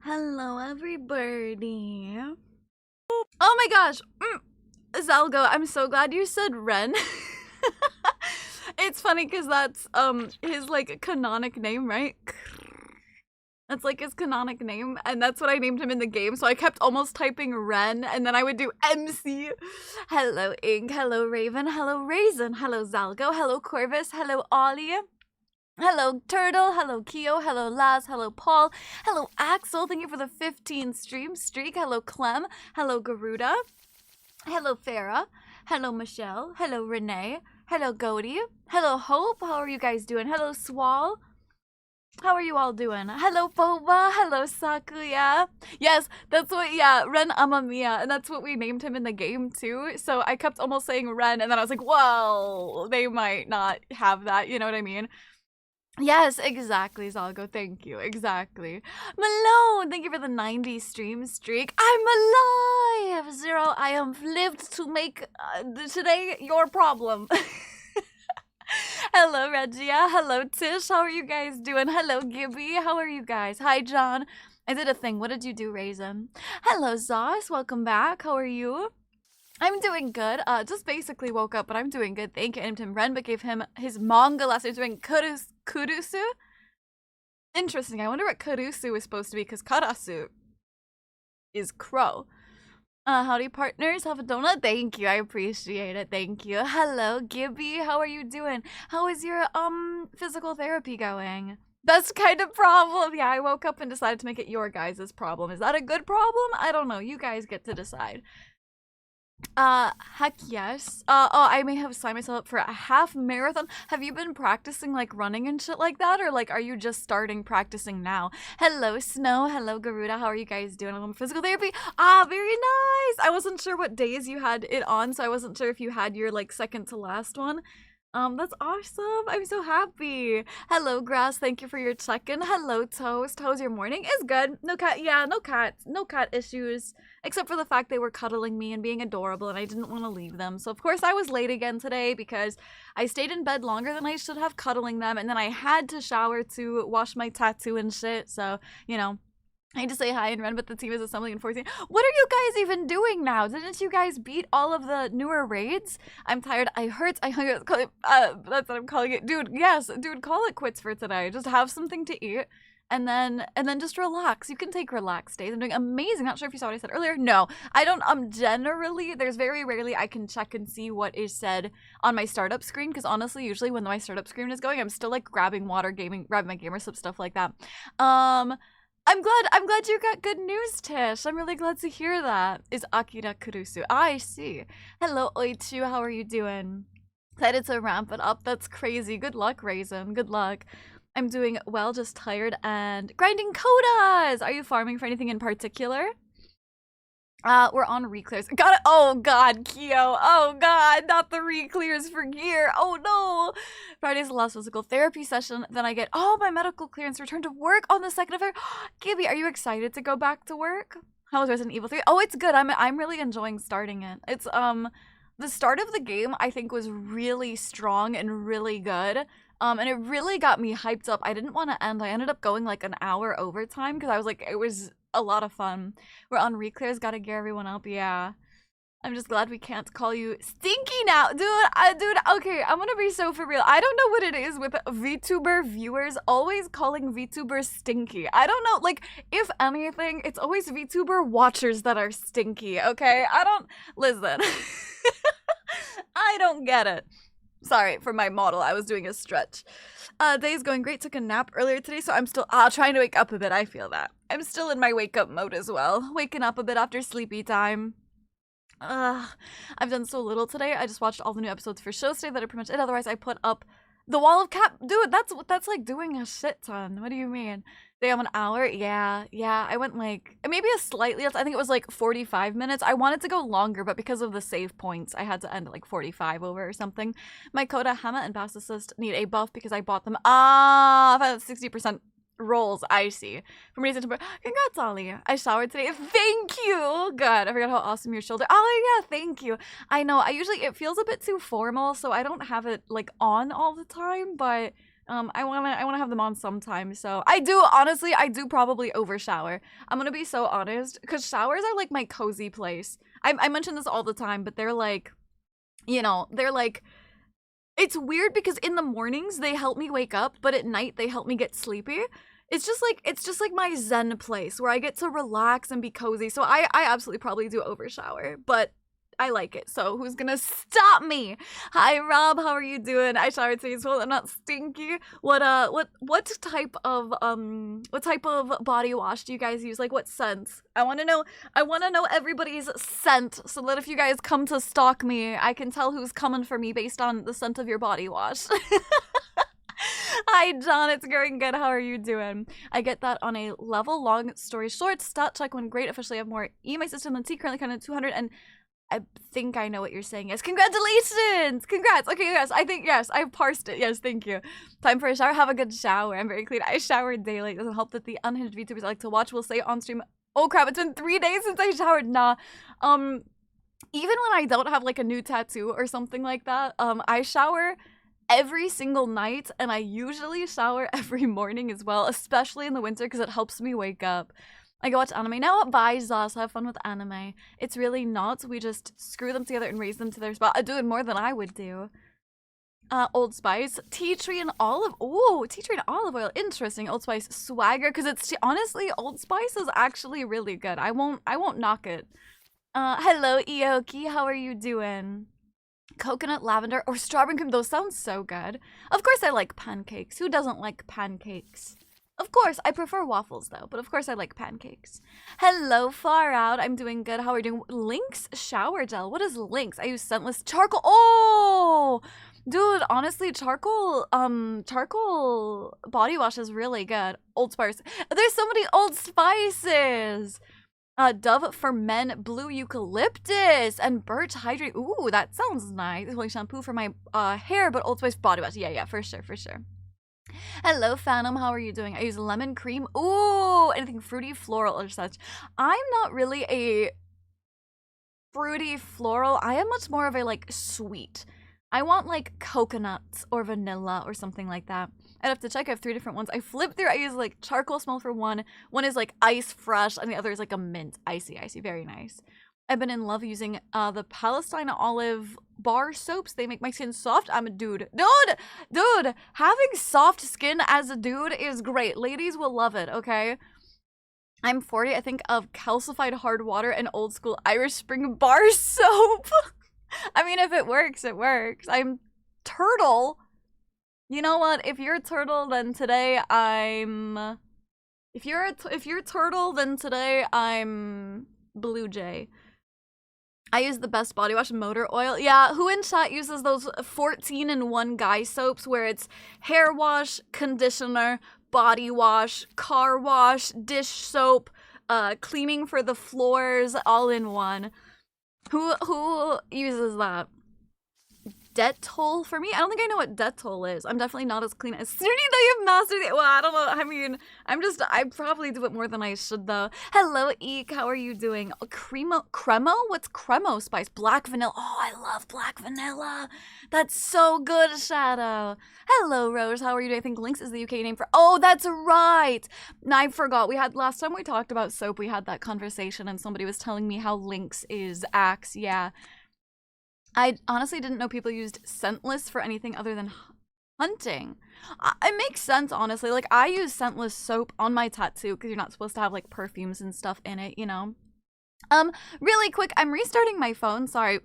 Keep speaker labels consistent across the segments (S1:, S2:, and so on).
S1: Hello, everybody. Oh my gosh. Zalgo, I'm so glad you said Ren. It's funny because that's his like canonic name, right? That's like his canonic name, and that's what I named him in the game. So I kept almost typing Ren, and then I would do MC. Hello, Ink. Hello, Raven. Hello, Raisin. Hello, Zalgo. Hello, Corvus. Hello, Ollie. Hello, Turtle. Hello, Keo. Hello, Laz. Hello, Paul. Hello, Axel. Thank you for the 15 stream streak. Hello, Clem. Hello, Garuda. Hello, Farah. Hello, Michelle. Hello, Renee. Hello, Goaty. Hello, Hope. How are you guys doing? Hello, Swall. How are you all doing? Hello, Boba. Hello, Sakuya. Yes, that's what, yeah, Ren Amamiya. And that's what we named him in the game, too. So I kept almost saying Ren, and then I was like, well, they might not have that. You know what I mean? Yes, exactly, Zalgo. Thank you. Exactly. Malone, thank you for the 90 stream streak. I'm alive! Zero, I have lived to make today your problem. Hello, Regia. Hello, Tish. How are you guys doing? Hello, Gibby. How are you guys? Hi, John. I did a thing. What did you do, Raisin? Hello, Zos. Welcome back. How are you? I'm doing good. Just basically woke up, but I'm doing good. Thank you. I named him Ren, but gave him his manga last name. Doing Kurusu? Interesting. I wonder what Kurusu is supposed to be, because Karasu is crow. Howdy, partners. Have a donut? Thank you. I appreciate it. Thank you. Hello, Gibby. How are you doing? How is your, physical therapy going? That's kind of problem. Yeah, I woke up and decided to make it your guys' problem. Is that a good problem? I don't know. You guys get to decide. Heck yes. Oh, I may have signed myself up for a half marathon. Have you been practicing like running and shit like that? Or like, are you just starting practicing now? Hello, Snow. Hello, Garuda. How are you guys doing? I'm on physical therapy. Ah, very nice. I wasn't sure what days you had it on, so I wasn't sure if you had your like second to last one. That's awesome. I'm so happy. Hello, Grass. Thank you for your check-in. Hello, Toast. How's your morning? It's good. No cat. Yeah, no cats. No cat issues. Except for the fact they were cuddling me and being adorable, and I didn't want to leave them. So, of course, I was late again today because I stayed in bed longer than I should have cuddling them, and then I had to shower to wash my tattoo and shit. So, you know. I need to say hi and run, but the team is assembling in 14. What are you guys even doing now? Didn't you guys beat all of the newer raids? I'm tired. I hurt. That's what I'm calling it. Dude, yes. Dude, call it quits for today. Just have something to eat and then just relax. You can take relax days. I'm doing amazing. Not sure if you saw what I said earlier. No, I don't. Generally, there's very rarely I can check and see what is said on my startup screen, because honestly, usually when my startup screen is going, I'm still like grabbing water, grabbing my gamer stuff like that. I'm glad you got good news, Tish. I'm really glad to hear that. Is Akira Kurusu. I see. Hello, Oichu. How are you doing? Excited to ramp it up. That's crazy. Good luck, Raisin. Good luck. I'm doing well, just tired and grinding quotas. Are you farming for anything in particular? We're on reclears. Got it. Oh god, Keo. Oh god, not the reclears for gear. Oh no. Friday's the last physical therapy session. Then I get my medical clearance to return to work on the 2nd of February. Gibby, are you excited to go back to work? How was Resident Evil 3? Oh, it's good. I'm really enjoying starting it. It's the start of the game I think was really strong and really good. And it really got me hyped up. I didn't want to end. I ended up going like an hour overtime because I was like, it was a lot of fun. We're on reclears, gotta gear everyone up. Yeah, I'm just glad we can't call you stinky now, dude. Okay, I'm gonna be so for real. I don't know what it is with VTuber viewers always calling VTubers stinky. I don't know, like, if anything, it's always VTuber watchers that are stinky. Okay, I don't listen. I don't get it. Sorry for my model. I was doing a stretch. Day's going great. Took a nap earlier today, so I'm still trying to wake up a bit. I feel that. I'm still in my wake up mode as well. Waking up a bit after sleepy time. I've done so little today. I just watched all the new episodes for shows today that are pretty much it. Otherwise, I put up the wall of cap. Dude, that's like doing a shit ton. What do you mean? They have an hour? Yeah. I went like maybe a slightly less. I think it was like 45 minutes. I wanted to go longer, but because of the save points, I had to end at like 45 over or something. My Coda, Hema, and Bass Assist need a buff because I bought them. I've had 60% rolls. I see. From reason to congrats, Ollie. I showered today. Thank you. Good. I forgot how awesome your shoulder. Oh yeah, thank you. I know. It feels a bit too formal, so I don't have it like on all the time, but I wanna have them on sometime. So I do, honestly, I do probably overshower. I'm gonna be so honest, because showers are like my cozy place. I mention this all the time, but they're like, you know, they're like, it's weird because in the mornings they help me wake up, but at night they help me get sleepy. It's just like my zen place where I get to relax and be cozy. So I absolutely probably do overshower, but I like it. So who's gonna stop me? Hi Rob, how are you doing? I showered today as well. I'm not stinky. What type of body wash do you guys use? Like what scent? I wanna know everybody's scent so that if you guys come to stalk me, I can tell who's coming for me based on the scent of your body wash. Hi John, it's going good. How are you doing? I get that on a level. Long story short, stat check went great. Officially have more E in my system than T. Currently kind of 200, and I think I know what you're saying. Yes, congratulations! Congrats! Okay, yes, I think, yes, I've parsed it. Yes, thank you. Time for a shower. Have a good shower. I'm very clean. I showered daily. It doesn't help that the unhinged VTubers I like to watch will say on stream, oh crap, it's been 3 days since I showered. Nah. Even when I don't have like a new tattoo or something like that, I shower every single night, and I usually shower every morning as well, especially in the winter because it helps me wake up. I go watch anime. Now what buys us? Have fun with anime. It's really not. We just screw them together and raise them to their spot. I do it more than I would do. Old Spice. Tea tree and olive. Ooh, tea tree and olive oil. Interesting. Old Spice swagger. Because it's honestly, Old Spice is actually really good. I won't knock it. Hello, Ioki. How are you doing? Coconut, lavender, or strawberry cream. Those sound so good. Of course I like pancakes. Who doesn't like pancakes? Of course, I prefer waffles though, but of course I like pancakes. Hello, Far Out. I'm doing good. How are you doing? Lynx shower gel. What is Lynx? I use scentless charcoal. Oh, dude, honestly, charcoal body wash is really good. Old Spice. There's so many Old Spices. Dove for men, blue eucalyptus, and birch hydrate. Ooh, that sounds nice. Holy shampoo for my hair, but Old Spice body wash. Yeah, for sure, for sure. Hello, Phantom. How are you doing? I use lemon cream. Ooh, anything fruity, floral, or such. I'm not really a fruity floral. I am much more of a, like, sweet. I want, like, coconuts or vanilla or something like that. I'd have to check. I have 3 different ones. I flip through. I use, like, charcoal smell for one. One is, like, ice fresh, and the other is, like, a mint. Icy. Very nice. I've been in love using the Palestine olive bar soaps. They make my skin soft. I'm a dude. Dude, having soft skin as a dude is great. Ladies will love it, okay? I'm 40. I think of calcified hard water and old school Irish Spring bar soap. I mean, if it works, it works. I'm turtle. You know what? If you're a turtle, then today I'm... If you're turtle, then today I'm blue jay. I use the best body wash, motor oil. Yeah, who in chat uses those 14-in-1 guy soaps where it's hair wash, conditioner, body wash, car wash, dish soap, cleaning for the floors, all in one? Who uses that? Dettol for me? I don't think I know what Dettol is. I'm definitely not as clean as Snooty though you have mastered it. Well, I don't know. I mean, I probably do it more than I should though. Hello, Eek. How are you doing? Cremo? What's Cremo spice? Black vanilla. Oh, I love black vanilla. That's so good, Shadow. Hello, Rose. How are you doing? I think Lynx is the UK name for... Oh, that's right. I forgot. Last time we talked about soap, we had that conversation and somebody was telling me how Lynx is Axe. Yeah. I honestly didn't know people used scentless for anything other than hunting. It makes sense, honestly. Like, I use scentless soap on my tattoo because you're not supposed to have, like, perfumes and stuff in it, you know? Really quick, I'm restarting my phone. Sorry.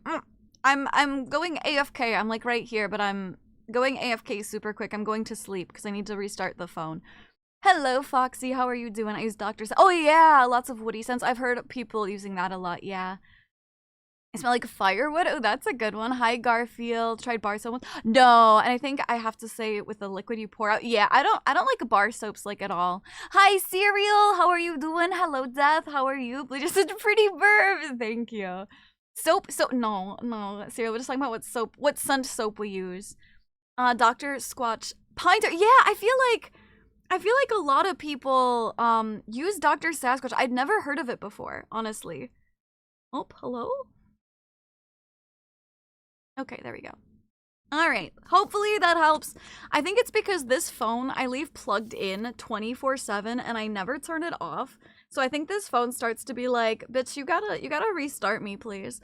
S1: I'm going AFK. I'm, like, right here, but I'm going AFK super quick. I'm going to sleep because I need to restart the phone. Hello, Foxy. How are you doing? I use Dr. Oh, yeah. Lots of woody scents. I've heard people using that a lot. Yeah. I smell like firewood. Oh, that's a good one. Hi, Garfield. Tried bar soap? No, and I think I have to say with the liquid you pour out. Yeah, I don't like bar soaps like at all. Hi, Cereal. How are you doing? Hello, Death. How are you? You're just such a pretty burb. Thank you. Soap. No, Cereal. We're just talking about what scent soap we use. Dr. Squatch Pinter. Yeah, I feel like a lot of people use Dr. Sasquatch. I'd never heard of it before, honestly. Oh, hello. Okay, there we go. All right, hopefully that helps. I think it's because this phone I leave plugged in 24/7 and I never turn it off. So I think this phone starts to be like, bitch, you gotta restart me, please.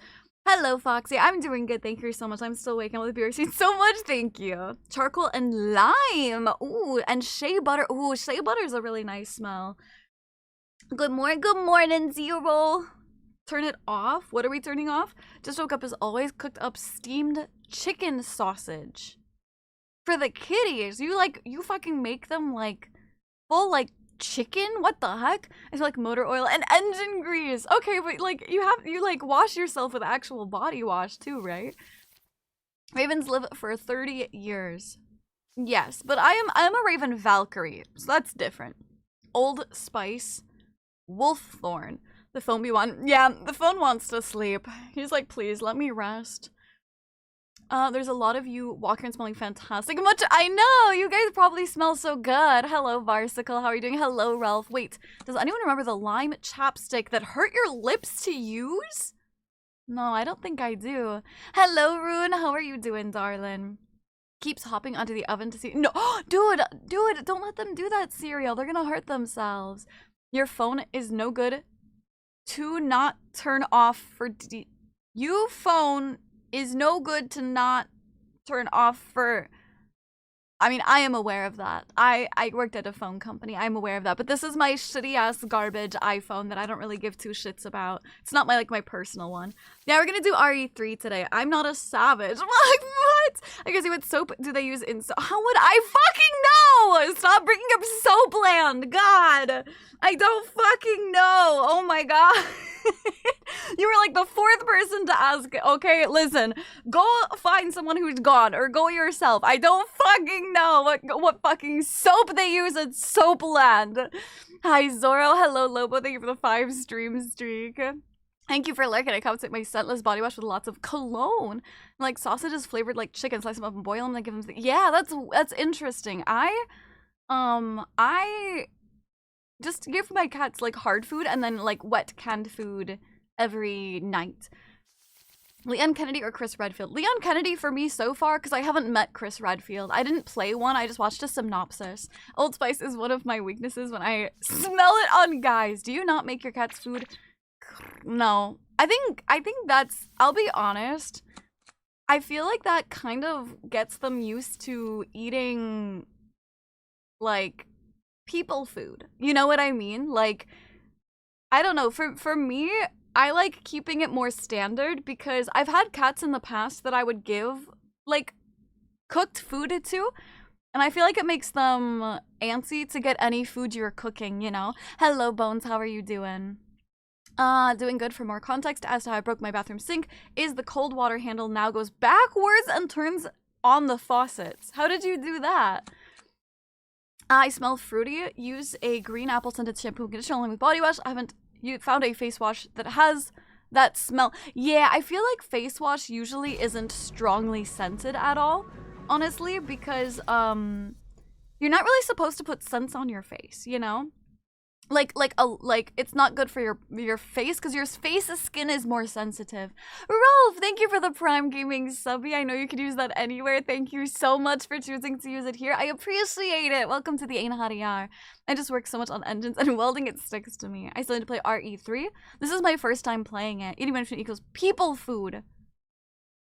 S1: Hello, Foxy. I'm doing good. Thank you so much. I'm still waking up with beer scene so much. Thank you. Charcoal and lime. Ooh, and shea butter. Ooh, shea butter is a really nice smell. Good morning, Zero. Turn it off. What are we turning off? Just woke up as always. Cooked up steamed chicken sausage for the kitties. You fucking make them like full like chicken? What the heck? I feel like motor oil and engine grease. Okay, but like you like wash yourself with actual body wash too, right? Ravens live for 30 years. Yes, but I'm a Raven Valkyrie, so that's different. Old Spice, Wolfthorn. The phone be one. Yeah, the phone wants to sleep. He's like, please let me rest. There's a lot of you walking and smelling fantastic. Much I know! You guys probably smell so good. Hello, Varsicle. How are you doing? Hello, Ralph. Wait, does anyone remember the lime chapstick that hurt your lips to use? No, I don't think I do. Hello, Rune. How are you doing, darling? Keeps hopping onto the oven to see. No, dude, don't let them do that, cereal. They're gonna hurt themselves. Your phone is no good to not turn off for you phone is no good to not turn off for. I mean, I am aware of that. I worked at a phone company. I'm aware of that. But this is my shitty ass garbage iPhone that I don't really give two shits about. It's not my personal one. Yeah, we're gonna do RE3 today. I'm not a savage. Like, what? I guess what soap do they use in how would I fucking know? Stop bringing up soap land. God. I don't fucking know. Oh my god. You were like the fourth person to ask. Okay, listen. Go find someone who's gone or go yourself. I don't fucking know what fucking soap they use at Soapland. Hi, Zoro. Hello, Lobo. Thank you for the 5 stream streak. Thank you for lurking. I compensate my scentless body wash with lots of cologne. Like sausages flavored like chicken. Slice them up and boil them and give them. Yeah, that's interesting. I just give my cats like hard food and then like wet canned food every night. Leon Kennedy or Chris Redfield? Leon Kennedy for me so far because I haven't met Chris Redfield. I didn't play one. I just watched a synopsis. Old Spice is one of my weaknesses when I smell it on guys. Do you not make your cats food? No. I think that's, I'll be honest, I feel like that kind of gets them used to eating like people food. You know what I mean? Like, I don't know. For me, I like keeping it more standard because I've had cats in the past that I would give like cooked food to, and I feel like it makes them antsy to get any food you're cooking, you know? Hello, Bones. How are you doing? Doing good. For more context as to how I broke my bathroom sink is the cold water handle now goes backwards and turns on the faucets. How did you do that? I smell fruity. Use a green apple scented shampoo and conditioner along with body wash. I haven't found a face wash that has that smell. Yeah, I feel like face wash usually isn't strongly scented at all, honestly, because you're not really supposed to put scents on your face, you know? Like it's not good for your face because your face's skin is more sensitive. Rolf, thank you for the Prime Gaming subby. I know you could use that anywhere. Thank you so much for choosing to use it here. I appreciate it. Welcome to the Einhadiyar. I just work so much on engines and welding, it sticks to me. I still need to play RE3. This is my first time playing it. Eating machine equals people food.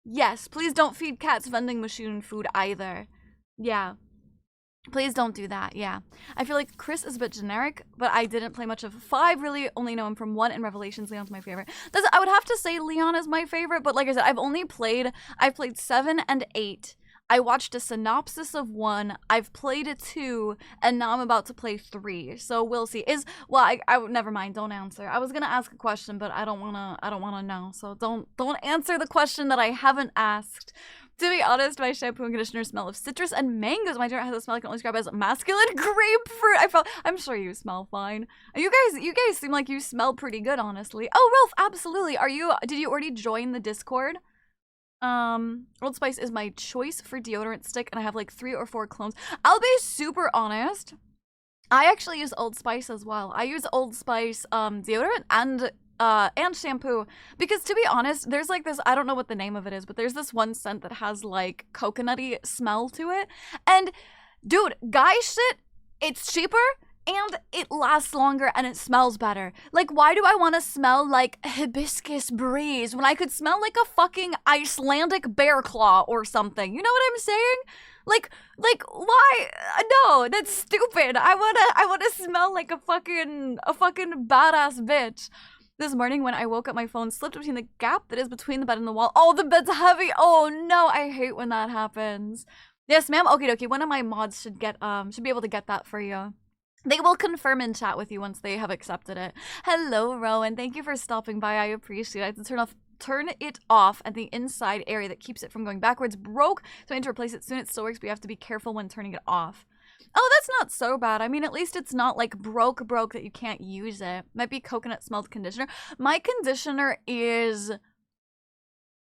S1: Yes, please don't feed cats vending machine food either. Yeah. Please don't do that, yeah. I feel like Chris is a bit generic, but I didn't play much of 5, really. Only know him from 1 in Revelations. Leon's my favorite. I would have to say Leon is my favorite, but like I said, I've played 7 and 8. I watched a synopsis of 1, I've played 2, and now I'm about to play 3. So we'll see. I never mind, don't answer. I was gonna ask a question, but I don't wanna know. So don't answer the question that I haven't asked. To be honest, my shampoo and conditioner smell of citrus and mangoes. My deodorant has a smell I can only describe as masculine grapefruit. I'm sure you smell fine. You guys seem like you smell pretty good, honestly. Oh, Ralph, absolutely. Did you already join the Discord? Old Spice is my choice for deodorant stick, and I have like 3 or 4 clones. I'll be super honest. I actually use Old Spice as well. I use Old Spice deodorant and and shampoo, because to be honest, there's like this, I don't know what the name of it is, but there's this one scent that has like coconutty smell to it. And dude, guy shit, it's cheaper and it lasts longer and it smells better. Like, why do I want to smell like hibiscus breeze when I could smell like a fucking Icelandic bear claw or something? You know what I'm saying? Like, why? No, that's stupid. I wanna smell like a fucking badass bitch. This morning when I woke up, my phone slipped between the gap that is between the bed and the wall. Oh, the bed's heavy. Oh no, I hate when that happens. Yes, ma'am. Okay, dokie. One of my mods should be able to get that for you. They will confirm in chat with you once they have accepted it. Hello, Rowan. Thank you for stopping by. I appreciate it. I have to turn it off at the inside area that keeps it from going backwards. Broke, so I need to replace it soon. It still works, but you have to be careful when turning it off. Oh, that's not so bad. I mean, at least it's not like broke that you can't use it. Might be coconut smelled conditioner. My conditioner is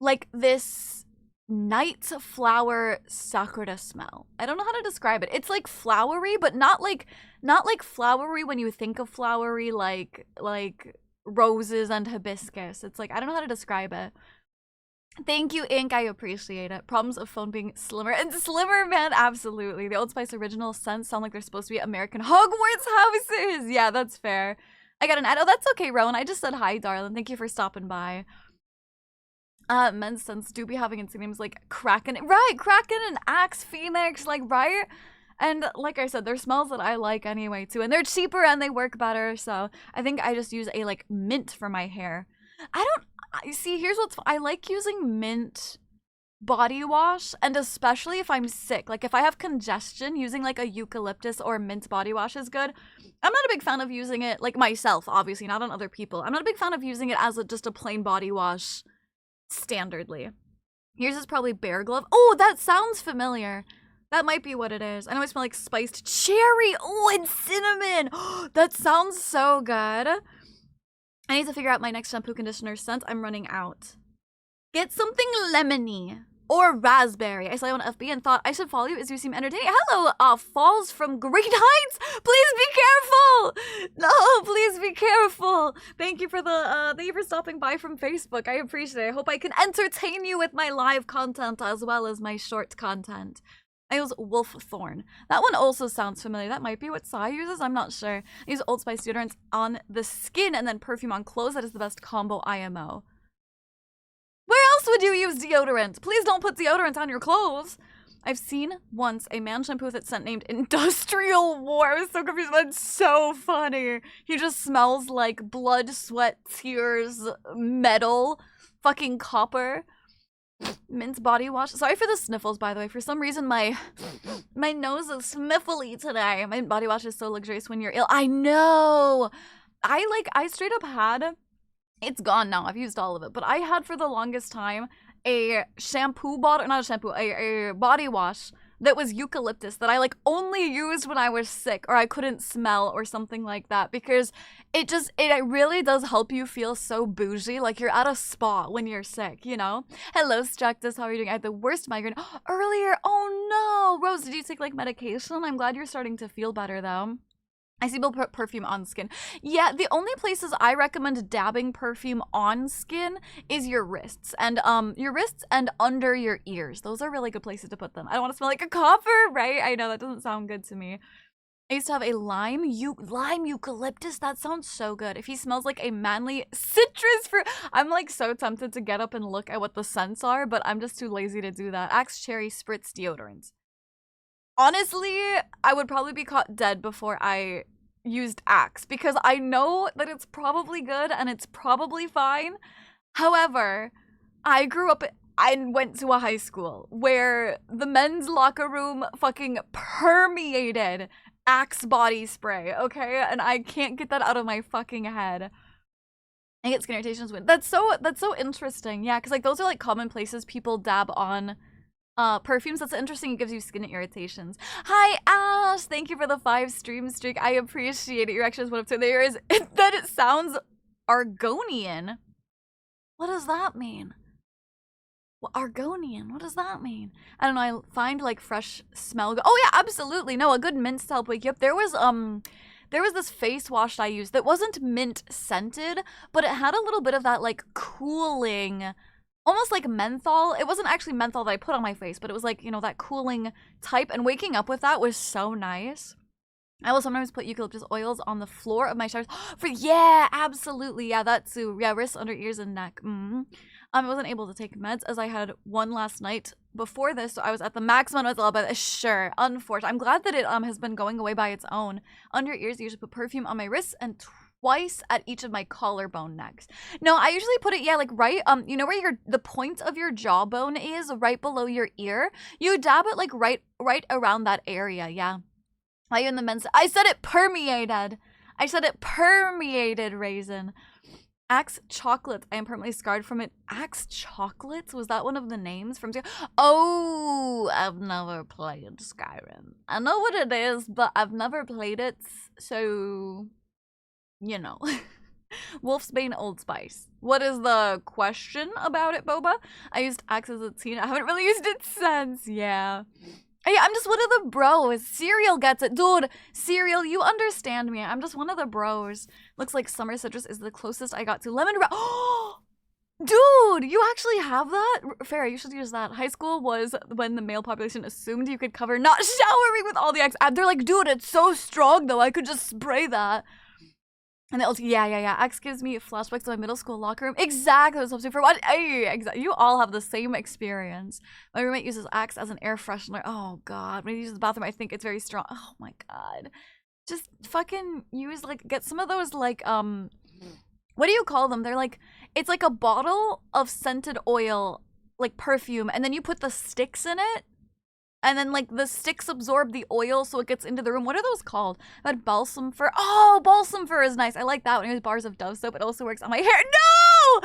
S1: like this night flower sakura smell. I don't know how to describe it. It's like flowery, but not like flowery when you think of flowery like roses and hibiscus. It's like, I don't know how to describe it. Thank you, Ink. I appreciate it. Problems of phone being slimmer and slimmer, man. Absolutely. The Old Spice original scents sound like they're supposed to be American Hogwarts houses. Yeah, that's fair. I got an ad. Oh, that's okay, Rowan. I just said hi, darling. Thank you for stopping by. Men's scents do be having insane names like Kraken. Right, Kraken and Axe Phoenix, like, right? And like I said, they're smells that I like anyway, too. And they're cheaper and they work better. So I think I just use a, like, mint for my hair. See, here's what's I like using mint body wash, and especially if I'm sick. Like, if I have congestion, using, like, a eucalyptus or mint body wash is good. I'm not a big fan of using it, like, myself, obviously, not on other people. I'm not a big fan of using it as just a plain body wash standardly. Yours is probably Bear Glove. Oh, that sounds familiar. That might be what it is. I know I smell like spiced cherry. Oh, and cinnamon. That sounds so good. I need to figure out my next shampoo conditioner scent. I'm running out. Get something lemony or raspberry. I saw you on FB and thought I should follow you as you seem entertaining. Hello, Falls from Great Heights. Please be careful. No, please be careful. Thank you for stopping by from Facebook. I appreciate it. I hope I can entertain you with my live content as well as my short content. I use Wolf Thorn. That one also sounds familiar. That might be what Sai uses. I'm not sure. I use Old Spice deodorants on the skin and then perfume on clothes. That is the best combo IMO. Where else would you use deodorant? Please don't put deodorant on your clothes. I've seen once a man shampoo with its scent named Industrial War. I was so confused. That's so funny. He just smells like blood, sweat, tears, metal, fucking copper. Mint body wash. Sorry for the sniffles, by the way. For some reason, my nose is sniffly today. My body wash is so luxurious when you're ill. I know. I straight up had. It's gone now. I've used all of it, but I had for the longest time a shampoo bottle, not a shampoo, a body wash that was eucalyptus that I like only used when I was sick or I couldn't smell or something like that, because it really does help you feel so bougie, like you're at a spa when you're sick, you know? Hello, Structus, how are you doing? I had the worst migraine earlier. Oh no, Rose, did you take like medication? I'm glad you're starting to feel better though. I see people put perfume on skin. Yeah, the only places I recommend dabbing perfume on skin is your wrists and under your ears. Those are really good places to put them. I don't want to smell like a copper, right? I know that doesn't sound good to me. I used to have a lime eucalyptus. That sounds so good. If he smells like a manly citrus fruit. I'm like so tempted to get up and look at what the scents are, but I'm just too lazy to do that. Axe Cherry Spritz deodorant. Honestly, I would probably be caught dead before I used Axe, because I know that it's probably good and it's probably fine. However, I went to a high school where the men's locker room fucking permeated Axe body spray, okay? And I can't get that out of my fucking head. I get skin irritations when that's so interesting. Yeah, because like those are like common places people dab on perfumes. That's interesting. It gives you skin irritations. Hi, Ash. Thank you for the 5 stream streak. I appreciate it. Your reaction is one of 2. There is that it sounds Argonian. What does that mean? Well, Argonian. What does that mean? I don't know. I find like fresh smell. Oh yeah, absolutely. No, a good mint to help wake you up. There there was this face wash I used that wasn't mint scented, but it had a little bit of that like cooling, almost like menthol. It wasn't actually menthol that I put on my face, but it was like, you know, that cooling type, and waking up with that was so nice. I will sometimes put eucalyptus oils on the floor of my showers. Yeah, absolutely. Yeah, that too. Yeah, wrists, under ears, and neck. I wasn't able to take meds as I had one last night before this, so I was at the maximum as well, but sure, unfortunately. I'm glad that it has been going away by its own. Under ears, I usually put perfume on my wrists and twice at each of my collarbone necks. No, I usually put it, yeah, like right, you know where the point of your jawbone is, right below your ear? You dab it like right around that area, yeah. Are you in the men's? I said it permeated. I said it permeated, Raisin. Axe Chocolates. I am permanently scarred from it. Axe Chocolates? Was that one of the names from... Oh, I've never played Skyrim. I know what it is, but I've never played it, so... You know. Wolfsbane Old Spice. What is the question about it, Boba? I used Axe as a teen. I haven't really used it since. Yeah. Yeah, I'm just one of the bros. Cereal gets it. Dude, Cereal, you understand me. I'm just one of the bros. Looks like Summer Citrus is the closest I got to lemon. Oh, dude, you actually have that? Fair, you should use that. High school was when the male population assumed you could cover not showering with all the X. They're like, dude, it's so strong though. I could just spray that. And also, yeah. Axe gives me flashbacks to my middle school locker room. Exactly. I was hoping for what? Exactly. You all have the same experience. My roommate uses Axe as an air freshener. Oh God. When he uses the bathroom, I think it's very strong. Oh my God. Just fucking use like get some of those like what do you call them? They're like it's like a bottle of scented oil, like perfume, and then you put the sticks in it. And then, like, the sticks absorb the oil so it gets into the room. What are those called? I had balsam fir. Oh, balsam fir is nice. I like that when I use bars of Dove soap. It also works on my hair. No!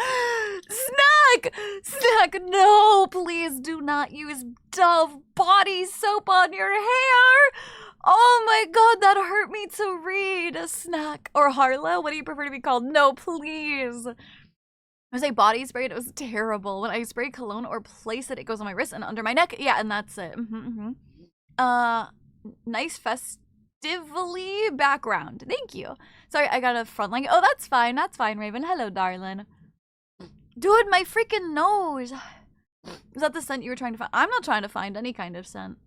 S1: Snack, no! Please do not use Dove body soap on your hair! Oh my God, that hurt me to read. Snack. Or Harlow, what do you prefer to be called? No, please. I say body spray, it was terrible. When I spray cologne or place it, it goes on my wrist and under my neck. Yeah, and that's it. Nice festively background. Thank you. Sorry, I got a front line. Oh, that's fine. That's fine, Raven. Hello, darling. Dude, my freaking nose. Is that the scent you were trying to find? I'm not trying to find any kind of scent.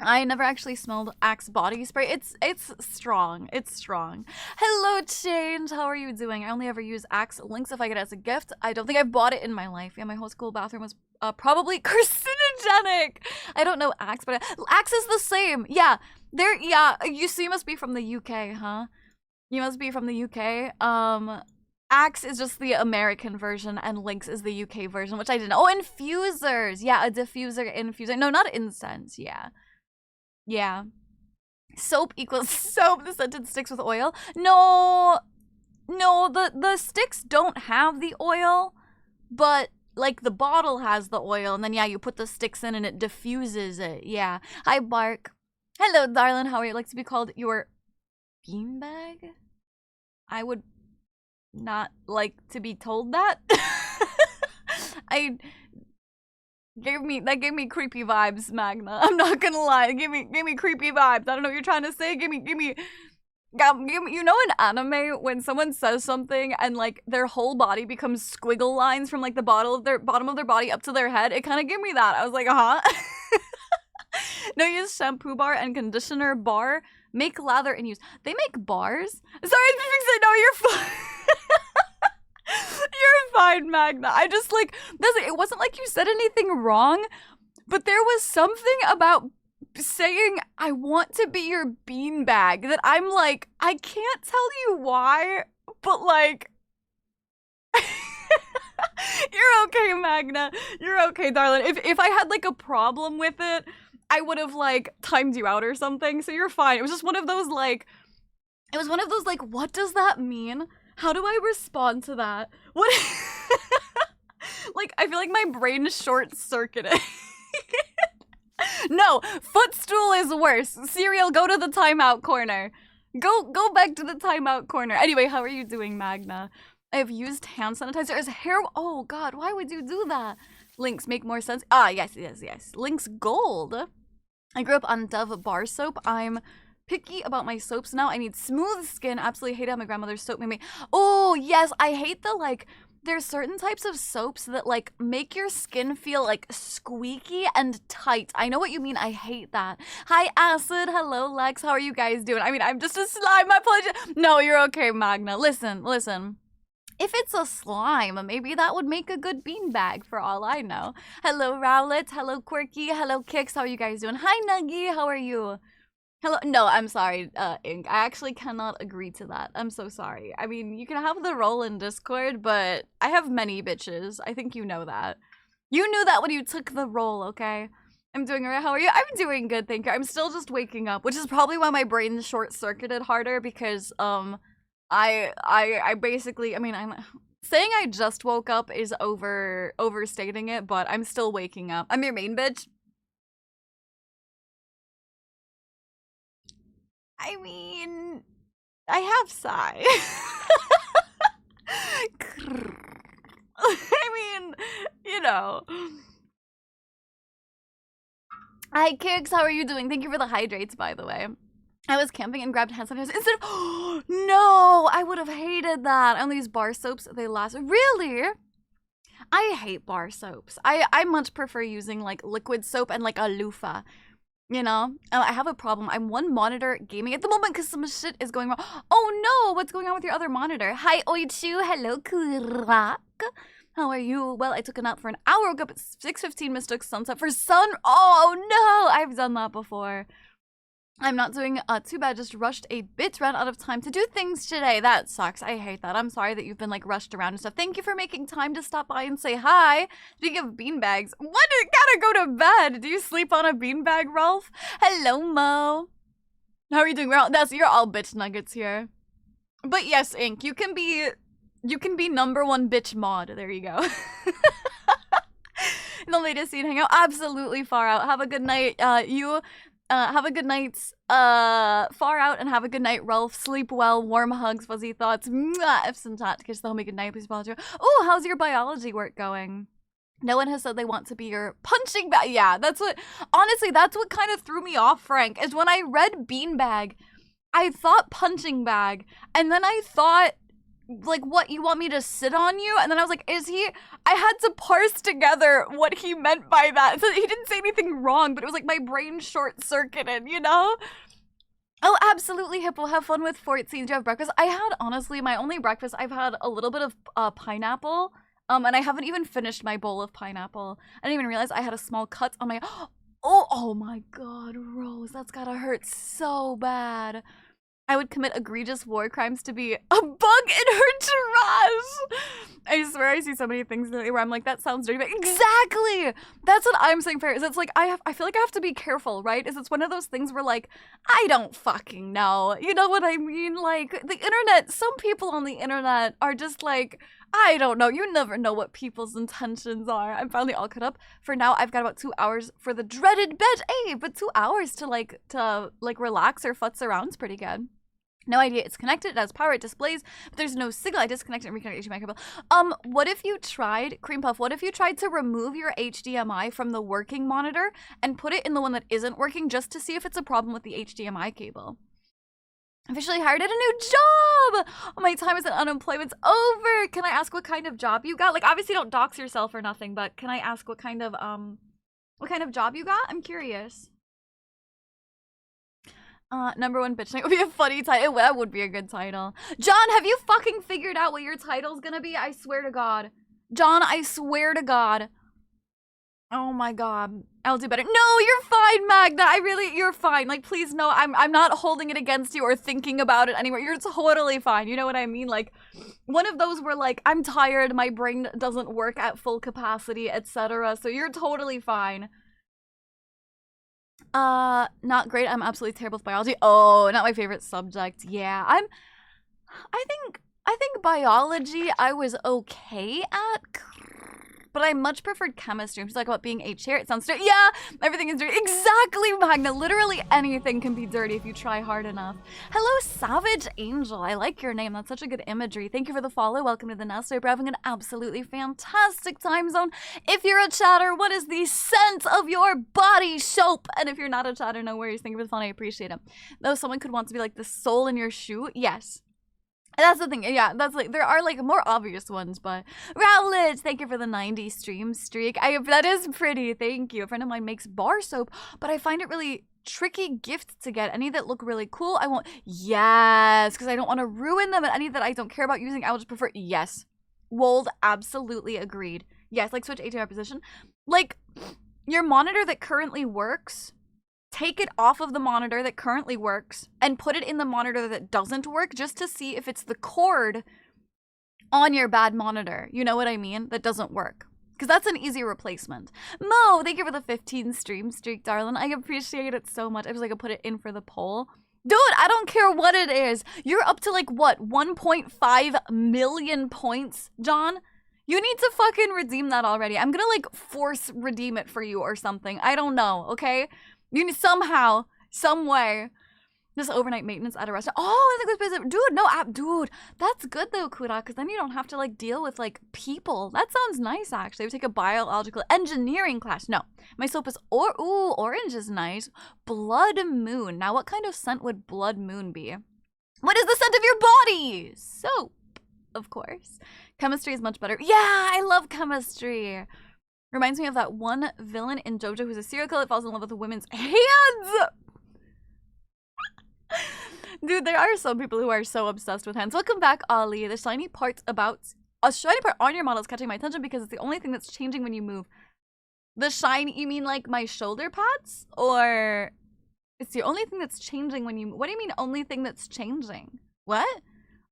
S1: I never actually smelled Axe body spray. It's strong. It's strong. Hello, Change. How are you doing? I only ever use Axe Links if I get it as a gift. I don't think I've bought it in my life. Yeah, my whole school bathroom was probably carcinogenic. I don't know Axe, but Axe is the same. Yeah, yeah. You must be from the UK, huh? You must be from the UK. Axe is just the American version, and Lynx is the UK version, which I didn't know. Oh, infusers. Yeah, a diffuser, infuser. No, not incense. Yeah. Yeah. Soap equals soap. The scented sticks with oil. No, the sticks don't have the oil, but like the bottle has the oil, and then yeah, you put the sticks in and it diffuses it. Yeah. Hi, Bark. Hello, darling. How are you? Like to be called your beanbag? I would not like to be told that. That gave me creepy vibes, Magna. I'm not gonna lie. It gave me creepy vibes. I don't know what you're trying to say. Give me, you know, in anime when someone says something and like their whole body becomes squiggle lines from like the bottom of their body up to their head. It kind of gave me that. I was like, No, use shampoo bar and conditioner bar. Make lather and use. They make bars. Sorry, I no, you're fine. You're fine, Magna. I just like it wasn't like you said anything wrong, but there was something about saying I want to be your beanbag that I'm like, I can't tell you why, but like you're okay, Magna. You're okay, darling. If I had like a problem with it, I would have like timed you out or something, so you're fine. It was just one of those like what does that mean? How do I respond to that? What? Like, I feel like my brain is short-circuited. No, footstool is worse. Cereal, go to the timeout corner. Go back to the timeout corner. Anyway, how are you doing, Magna? I have used hand sanitizer as hair. Oh God, why would you do that? Links make more sense. Ah, yes. Links gold. I grew up on Dove bar soap. I'm picky about my soaps now. I need smooth skin. Absolutely hate how my grandmother's soap made me. Oh, yes. I hate the, like, there's certain types of soaps that, like, make your skin feel, like, squeaky and tight. I know what you mean. I hate that. Hi, Acid. Hello, Lex. How are you guys doing? I mean, I'm just a slime. My apologies. No, you're okay, Magna. Listen. If it's a slime, maybe that would make a good beanbag for all I know. Hello, Rowlet. Hello, Quirky. Hello, Kix. How are you guys doing? Hi, Nuggy. How are you? Hello. No, I'm sorry, Ink. I actually cannot agree to that. I'm so sorry. I mean, you can have the role in Discord, but I have many bitches. I think you know that. You knew that when you took the role, okay? I'm doing alright. How are you? I'm doing good, thank you. I'm still just waking up, which is probably why my brain short-circuited harder because, I basically, I mean, I'm saying I just woke up is overstating it, but I'm still waking up. I'm your main bitch. I mean, I have Psy. I mean, you know. Hi, Kix. How are you doing? Thank you for the hydrates, by the way. I was camping and grabbed hand sanitizer instead of. No, I would have hated that. On these bar soaps, they last. Really? I hate bar soaps. I much prefer using like liquid soap and like a loofah. You know, I have a problem. I'm one monitor gaming at the moment because some shit is going wrong. Oh no, what's going on with your other monitor? Hi, Oichu. Hello, Kurak. How are you? Well, I took a nap for an hour, woke up at 6:15, mistook sunset for sun. Oh no, I've done that before. I'm not doing too bad, just rushed a bit, ran out of time to do things today. That sucks. I hate that. I'm sorry that you've been like rushed around and stuff. Thank you for making time to stop by and say hi. Speaking of beanbags, what? Gotta go to bed. Do you sleep on a beanbag, Rolf? Hello, Mo. How are you doing? You're all bitch nuggets here. But yes, Ink, you can be #1 bitch mod. There you go. The latest scene hangout, absolutely far out. Have a good night. Have a good night, far out, and have a good night, Rolf. Sleep well, warm hugs, fuzzy thoughts. Mwah, F's and tat. Kiss the homie good night, please apologize. Oh, how's your biology work going? No one has said they want to be your punching bag. Yeah, honestly, that's what kind of threw me off, Frank, is when I read beanbag, I thought punching bag, and then I thought, like, what, you want me to sit on you? And then I was like, I had to parse together what he meant by that. So he didn't say anything wrong, but it was like my brain short-circuited, you know? Oh, absolutely, Hippo. Have fun with 14. Do you have breakfast? I had, honestly, my only breakfast, I've had a little bit of pineapple, and I haven't even finished my bowl of pineapple. I didn't even realize I had a small cut on my, oh my god, Rose, that's gotta hurt so bad. I would commit egregious war crimes to be a bug in her trash. I swear I see so many things lately where I'm like, that sounds dirty, but exactly! That's what I'm saying, Fair, is it's like, I feel like I have to be careful, right? Is it's one of those things where like, I don't fucking know. You know what I mean? Like, the internet, some people on the internet are just like, I don't know. You never know what people's intentions are. I'm finally all caught up. For now, I've got about 2 hours for the dreaded bed. Hey, but 2 hours to relax or futz around is pretty good. No idea it's connected, it has power, it displays, but there's no signal. I disconnected and reconnected HDMI cable. What if you tried, Cream Puff, what if you tried to remove your HDMI from the working monitor and put it in the one that isn't working just to see if it's a problem with the HDMI cable? Officially hired at a new job! Oh, my time as an unemployment's over! Can I ask what kind of job you got? Like, obviously don't dox yourself or nothing, but can I ask what kind of job you got? I'm curious. #1 bitch night would be a funny title. That would be a good title. John, have you fucking figured out what your title's gonna be? I swear to God. John, I swear to God. Oh my God. I'll do better. No, you're fine, Magda. You're fine. Like, please, no, I'm not holding it against you or thinking about it anywhere. You're totally fine. You know what I mean? Like, one of those where, like, I'm tired, my brain doesn't work at full capacity, etc. So you're totally fine. Not great. I'm absolutely terrible with biology. Oh, not my favorite subject. Yeah, I think biology I was okay at. but I much preferred chemistry. She's like, about being a chair, it sounds dirty. Yeah, everything is dirty. Exactly, Magna. Literally anything can be dirty if you try hard enough. Hello, Savage Angel. I like your name. That's such a good imagery. Thank you for the follow. Welcome to the nest. We're having an absolutely fantastic time zone. If you're a chatter, what is the scent of your body soap? And if you're not a chatter, no worries. Thank you for the fun. I appreciate it. Though someone could want to be like the sole in your shoe. Yes. That's the thing, yeah, that's like, there are like more obvious ones, but Rowledge, thank you for the 90 stream streak. That is pretty, thank you. A friend of mine makes bar soap, but I find it really tricky gifts to get. Any that look really cool, I won't, yes, because I don't want to ruin them, and any that I don't care about using, I will just prefer, yes. Wold, absolutely agreed. Yes, like switch ATR position. Like, your monitor that currently works, take it off of the monitor that currently works and put it in the monitor that doesn't work just to see if it's the cord on your bad monitor. You know what I mean? That doesn't work. Because that's an easy replacement. Mo, thank you for the 15 stream streak, darling. I appreciate it so much. I was like, I put it in for the poll. Dude, I don't care what it is. You're up to like, what, 1.5 million points, John? You need to fucking redeem that already. I'm gonna like force redeem it for you or something. I don't know, okay? You need somehow, some way, just overnight maintenance at a restaurant. Oh, I think it was, dude, no, dude, that's good though, Kura, because then you don't have to like deal with like people. That sounds nice, actually. I would take a biological engineering class. No, my soap is, ooh, orange is nice. Blood Moon. Now, what kind of scent would Blood Moon be? What is the scent of your body? Soap, of course. Chemistry is much better. Yeah, I love chemistry. Reminds me of that one villain in JoJo who's a serial killer that falls in love with a woman's hands. Dude, there are some people who are so obsessed with hands. Welcome back, Ali. The shiny part on your model is catching my attention because it's the only thing that's changing when you move. The shiny, you mean like my shoulder pads? Or it's the only thing that's changing when you, what do you mean only thing that's changing? What?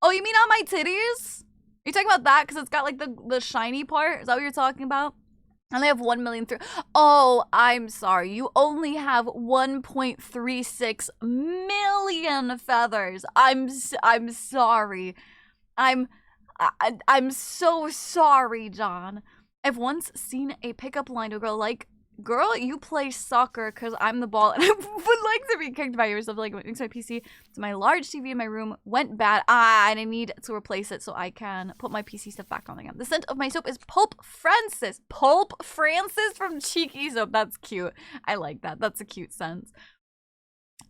S1: Oh, you mean on my titties? Are you talking about that? Because it's got like the shiny part? Is that what you're talking about? I only have 1 million through. Oh, I'm sorry. You only have 1.36 million feathers. I'm sorry. I'm so sorry, John. I've once seen a pickup line to a girl like, girl, you play soccer because I'm the ball and I would like to be kicked by yourself. Like, it makes my PC to my large TV in my room went bad. And I need to replace it so I can put my PC stuff back on again. The scent of my soap is Pope Francis. Pope Francis from Cheeky Soap. That's cute. I like that. That's a cute scent.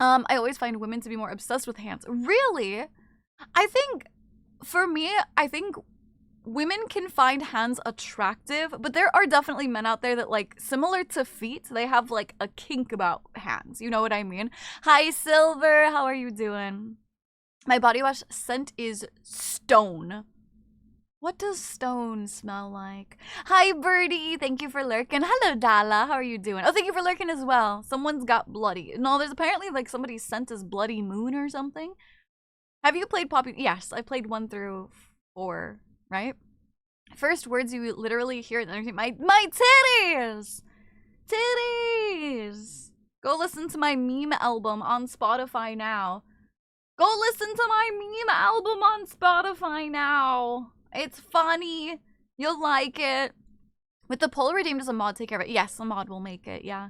S1: I always find women to be more obsessed with hands. Really? I think, for me, I think women can find hands attractive, but there are definitely men out there that, like, similar to feet, they have like a kink about hands. You know what I mean? Hi, Silver. How are you doing? My body wash scent is stone. What does stone smell like? Hi, Birdie. Thank you for lurking. Hello, Dala. How are you doing? Oh, thank you for lurking as well. Someone's got bloody. No, there's apparently like somebody's scent is Bloody Moon or something. Have you played Poppy? Yes, I played 1 through 4. Right? First words you literally hear, my titties! Titties! Go listen to my meme album on Spotify now. Go listen to my meme album on Spotify now. It's funny. You'll like it. With the poll redeemed, does a mod take care of it? Yes, a mod will make it, yeah.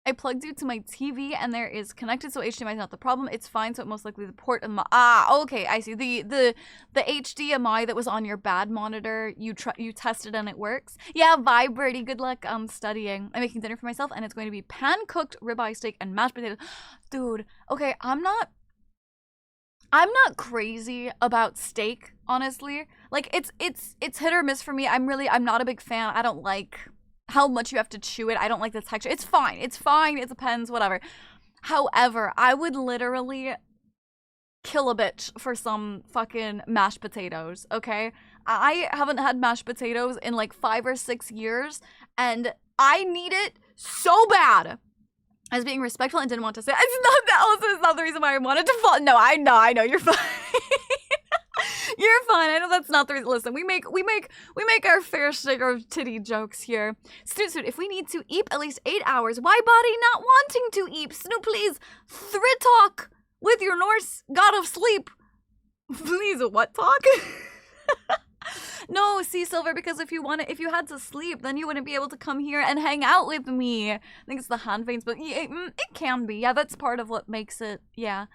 S1: I plugged it to my TV and there is connected, so HDMI is not the problem. It's fine, so it most likely the port and okay, I see. The HDMI that was on your bad monitor, you tested and it works. Yeah, Vibe Birdie, good luck studying. I'm making dinner for myself and it's going to be pan-cooked ribeye steak and mashed potatoes. Dude, okay, I'm not crazy about steak, honestly. Like it's hit or miss for me. I'm not a big fan. I don't like how much you have to chew it. I don't like the texture. It's fine. It's fine. It depends, whatever. However, I would literally kill a bitch for some fucking mashed potatoes, okay? I haven't had mashed potatoes in like 5 or 6 years, and I need it so bad. I was being respectful and didn't want to say it's not that. Also, it's not the reason why I wanted to fall. No, I know. You're fine. You're fine. I know that's not the reason. Listen, we make our fair share of titty jokes here. Snoot, if we need to eat at least 8 hours, why body not wanting to eat? Snoot, please, talk with your Norse god of sleep. Please, what talk? No, see, Silver, because if you had to sleep, then you wouldn't be able to come here and hang out with me. I think it's the hand veins, but it can be. Yeah, that's part of what makes it, yeah.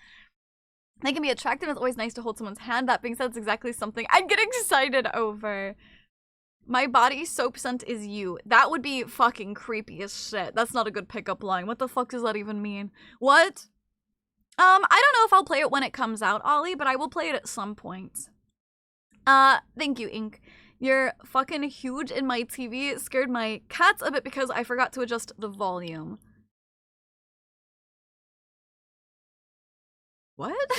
S1: They can be attractive. It's always nice to hold someone's hand. That being said, it's exactly something I'd get excited over. My body soap scent is you. That would be fucking creepy as shit. That's not a good pickup line. What the fuck does that even mean? What? I don't know if I'll play it when it comes out, Ollie, but I will play it at some point. Thank you, Ink. You're fucking huge in my TV. It scared my cats a bit because I forgot to adjust the volume. What?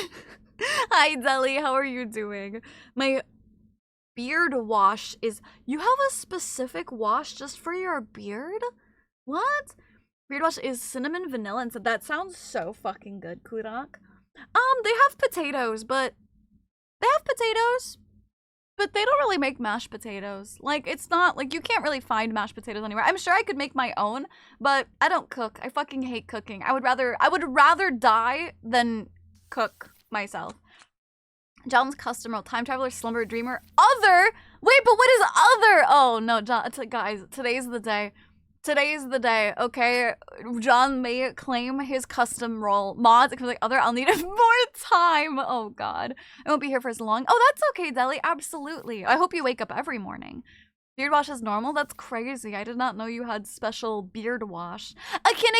S1: Hi, Deli. How are you doing? My beard wash is... You have a specific wash just for your beard? What? Beard wash is cinnamon vanilla, and so that sounds so fucking good, Kudak. They have potatoes, but... They have potatoes, but they don't really make mashed potatoes. Like, it's not... Like, you can't really find mashed potatoes anywhere. I'm sure I could make my own, but I don't cook. I fucking hate cooking. I would rather die than cook myself. John's custom role, time traveler, slumber, dreamer, other. Wait, but what is other? Oh no, John. It's like, guys, today's the day. Today's the day. Okay, John may claim his custom role. Mods, it could be like other. I'll need more time. Oh God, I won't be here for as long. Oh, that's okay, Deli. Absolutely. I hope you wake up every morning. Beard wash is normal? That's crazy. I did not know you had special beard wash. A kin!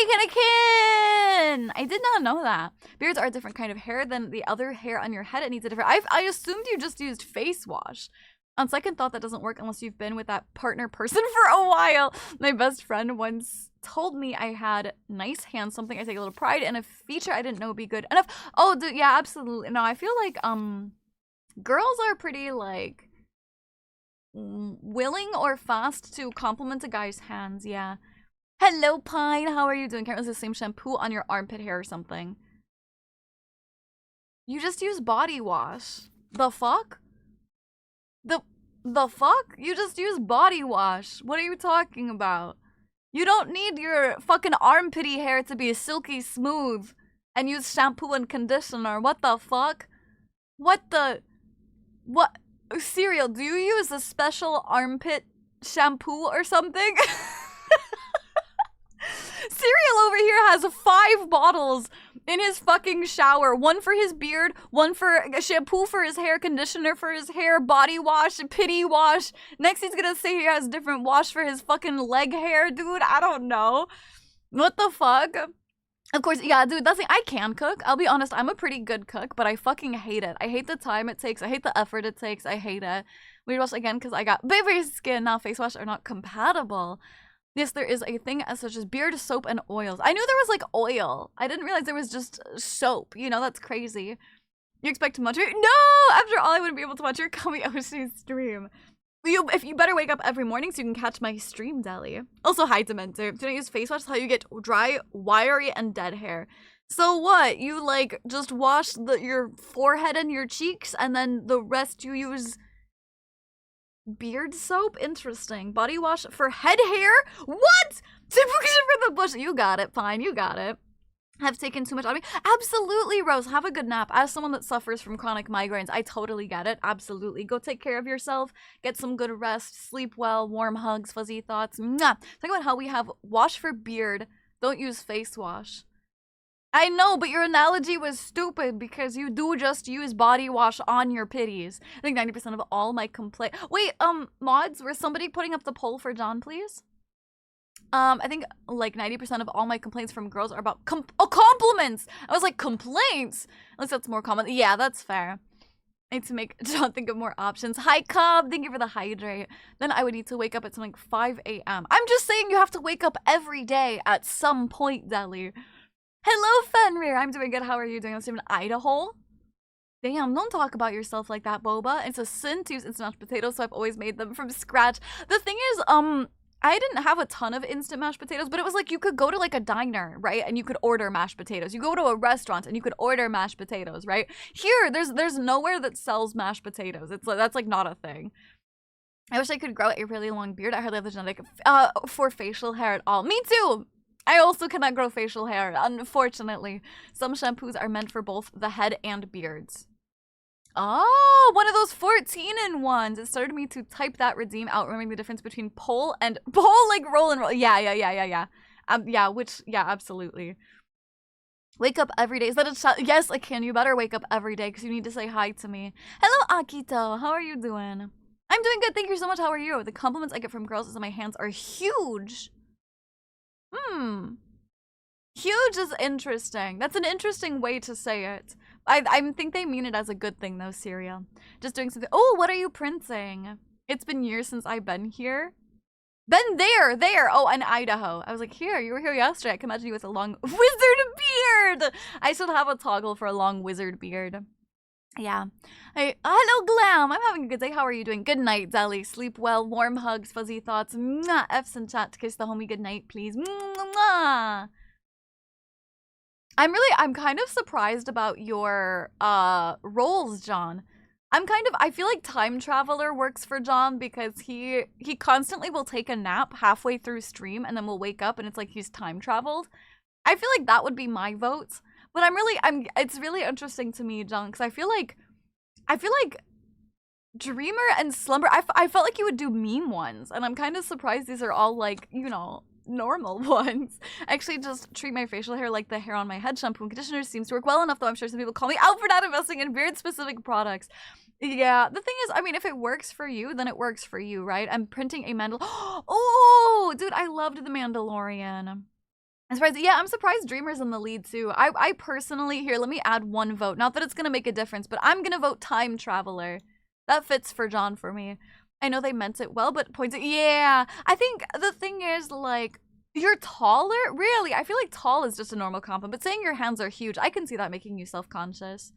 S1: I did not know that. Beards are a different kind of hair than the other hair on your head. It needs a different... I assumed you just used face wash. On second thought, that doesn't work unless you've been with that partner person for a while. My best friend once told me I had nice hands, something I take a little pride in, a feature I didn't know would be good enough. Oh, dude, yeah, absolutely. No, I feel like, girls are pretty, like... willing or fast to compliment a guy's hands, yeah. Hello, Pine. How are you doing? Can't use the same shampoo on your armpit hair or something. You just use body wash. The fuck? The fuck? You just use body wash. What are you talking about? You don't need your fucking armpity hair to be silky smooth and use shampoo and conditioner. What the fuck? What? Cereal, do you use a special armpit shampoo or something? Cereal over here has 5 bottles in his fucking shower. One for his beard, one for shampoo for his hair, conditioner for his hair, body wash, pity wash. Next he's gonna say he has different wash for his fucking leg hair, dude. I don't know. What the fuck? Of course, yeah, dude, that's the thing. I can cook. I'll be honest, I'm a pretty good cook, but I fucking hate it. I hate the time it takes. I hate the effort it takes. I hate it. Weird wash again because I got baby skin. Now face wash are not compatible. Yes, there is a thing as such as beard, soap, and oils. I knew there was like oil. I didn't realize there was just soap. You know, that's crazy. You expect much? No! After all, I wouldn't be able to watch your Kami Oshi stream. If you better wake up every morning so you can catch my stream, Deli. Also, hi, Dementor. Do not use face wash? That's how you get dry, wiry, and dead hair. So what? You, like, just wash your forehead and your cheeks, and then the rest you use beard soap? Interesting. Body wash for head hair? What? Subscription for the bush. You got it. Fine, you got it. Have taken too much on me? Absolutely, Rose. Have a good nap. As someone that suffers from chronic migraines, I totally get it. Absolutely. Go take care of yourself. Get some good rest. Sleep well. Warm hugs. Fuzzy thoughts. Mwah. Talk about how we have wash for beard. Don't use face wash. I know, but your analogy was stupid because you do just use body wash on your pitties. I think 90% of all my complaints... Wait, mods, were somebody putting up the poll for John, please? I think like 90% of all my complaints from girls are about compliments. I was like, complaints? At least that's more common. Yeah, that's fair. I need to make John think of more options. Hi, Cobb. Thank you for the hydrate. Then I would need to wake up at something like 5 a.m. I'm just saying you have to wake up every day at some point, Deli. Hello, Fenrir. I'm doing good. How are you doing? I'm in Idaho. Damn, don't talk about yourself like that, Boba. It's a sin to use instant mashed potatoes, so I've always made them from scratch. The thing is, I didn't have a ton of instant mashed potatoes, but it was like you could go to like a diner, right? And you could order mashed potatoes. You go to a restaurant and you could order mashed potatoes, right? Here, there's nowhere that sells mashed potatoes. It's like, that's like not a thing. I wish I could grow a really long beard. I hardly have the genetic for facial hair at all. Me too! I also cannot grow facial hair, unfortunately. Some shampoos are meant for both the head and beards. Oh, one of those 14-in-1s. It started me to type that redeem out, remembering the difference between pull and pull, like roll and roll. Yeah. Yeah, absolutely. Wake up every day. Is that a yes, like, can you better wake up every day because you need to say hi to me. Hello, Akito. How are you doing? I'm doing good. Thank you so much. How are you? The compliments I get from girls is that my hands are huge. Huge is interesting. That's an interesting way to say it. I think they mean it as a good thing though, Syria. Just doing something. Oh, what are you printing? It's been years since I've been here. Been there. Oh, in Idaho. I was like, here, you were here yesterday. I can imagine you with a long wizard beard. I should have a toggle for a long wizard beard. Yeah. Hey, hello, Glam. I'm having a good day. How are you doing? Good night, Deli. Sleep well. Warm hugs, fuzzy thoughts. Mwah. F's in chat to kiss the homie good night, please. Mwah. I'm kind of surprised about your roles, John. I feel like time traveler works for John because he constantly will take a nap halfway through stream and then will wake up and it's like he's time traveled. I feel like that would be my vote. But it's really interesting to me, John, because I feel like Dreamer and Slumber, I felt like you would do meme ones, and I'm kind of surprised these are all like, you know, normal ones. I actually just treat my facial hair like the hair on my head. Shampoo and conditioner seems to work well enough, though I'm sure some people call me out for not investing in beard-specific products. Yeah, the thing is, I mean, if it works for you, then it works for you, right? I'm printing a Oh, dude, I loved The Mandalorian. I'm surprised. Yeah, I'm surprised Dreamer's in the lead, too. I personally, here, let me add one vote. Not that it's gonna make a difference, but I'm gonna vote Time Traveler. That fits for John for me. I know they meant it well, but points. Yeah, I think the thing is, like, you're taller? Really? I feel like tall is just a normal compliment, but saying your hands are huge, I can see that making you self-conscious.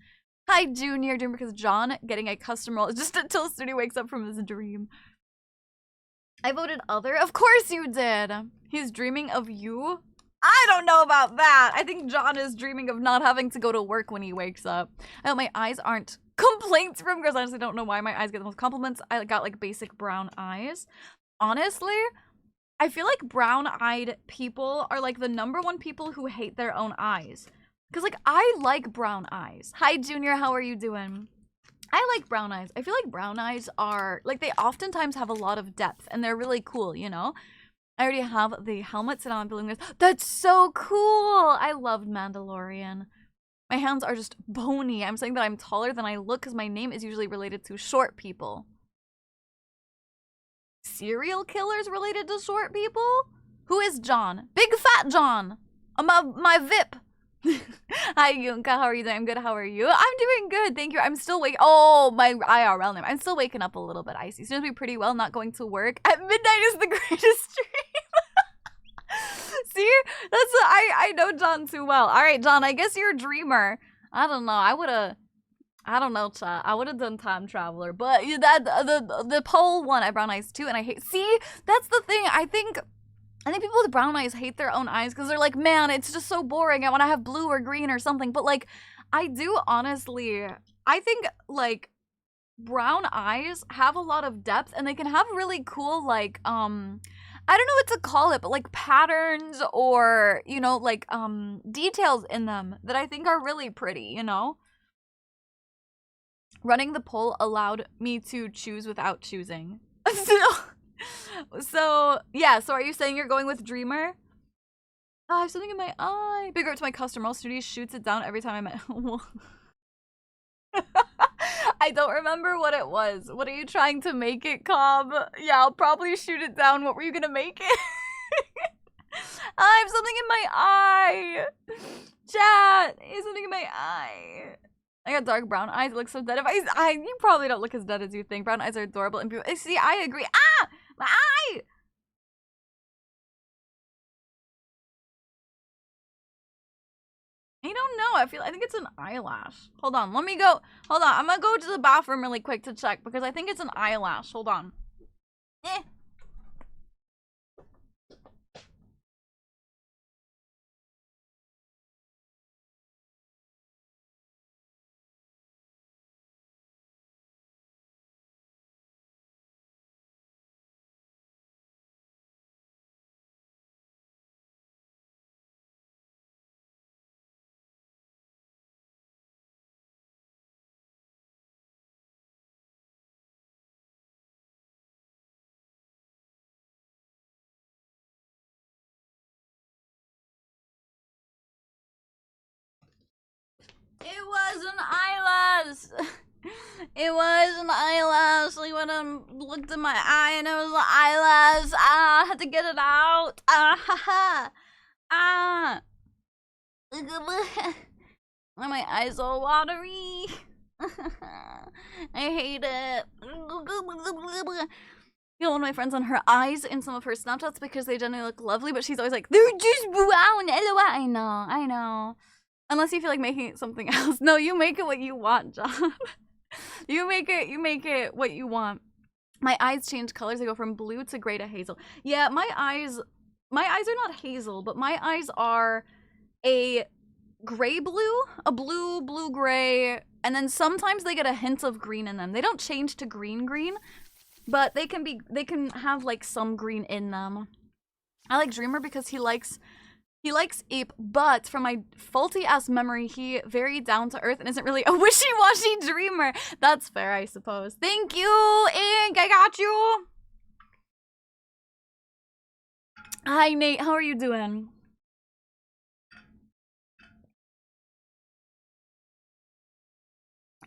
S1: Hi, Junior, Dreamer, because John getting a custom role just until Studio wakes up from his dream. I voted other. Of course you did. He's dreaming of you. I don't know about that. I think John is dreaming of not having to go to work when he wakes up. I hope my eyes aren't complaints from girls. I honestly don't know why my eyes get the most compliments. I got like basic brown eyes. Honestly, I feel like brown-eyed people are like the #1 people who hate their own eyes. Because like I like brown eyes. Hi Junior, how are you doing? I like brown eyes. I feel like brown eyes are like they oftentimes have a lot of depth and they're really cool, you know? I already have the helmet, so now I'm building this. That's so cool! I loved Mandalorian. My hands are just bony. I'm saying that I'm taller than I look because my name is usually related to short people. Serial killers related to short people? Who is John? Big Fat John! My VIP! Hi Yunka, how are you doing? I'm good, how are you? I'm doing good, thank you. I'm still oh, my IRL name. I'm still waking up a little bit icy. Seems to be pretty well, not going to work. At midnight is the greatest dream. See? That's I know John too well. Alright, John, I guess you're a dreamer. I don't know. I don't know, chat. I would have done Time Traveler, but that the poll one, I brown eyes too, and I hate. See, that's the thing. I think people with brown eyes hate their own eyes because they're like, man, it's just so boring. I want to have blue or green or something. But like, I do honestly. I think like brown eyes have a lot of depth, and they can have really cool like I don't know what to call it, but like patterns or you know like details in them that I think are really pretty. You know. Running the poll allowed me to choose without choosing. So, yeah, so are you saying you're going with Dreamer? Oh, I have something in my eye. Big up to my customer. Studio shoots it down every time I don't remember what it was. What are you trying to make it, Cobb? Yeah, I'll probably shoot it down. What were you gonna make it? I have something in my eye. Chat, there's something in my eye. I got dark brown eyes. It looks so dead. You probably don't look as dead as you think. Brown eyes are adorable and beautiful. See, I agree. Ah! My eye! I don't know. I think it's an eyelash. Hold on. Let me go. Hold on. I'm gonna go to the bathroom really quick to check because I think it's an eyelash. Hold on. Eh. It was an eyelash. It was an eyelash. Like when I looked in my eye and it was an eyelash. Ah, I had to get it out. Ah, ha, ha. Ah. Why are my eyes all watery? I hate it. You know, one of my friends on her eyes in some of her Snapchats because they generally look lovely, but she's always like, they're just brown. I know. Unless you feel like making it something else. No, you make it what you want, John. You make it what you want. My eyes change colors. They go from blue to gray to hazel. Yeah, my eyes are not hazel, but my eyes are a gray blue, a blue gray, and then sometimes they get a hint of green in them. They don't change to green, but they can have like some green in them. I like Dreamer because he likes Ape, but from my faulty ass memory, he very down to earth and isn't really a wishy-washy dreamer. That's fair, I suppose. Thank you, Ink. I got you. Hi, Nate. How are you doing?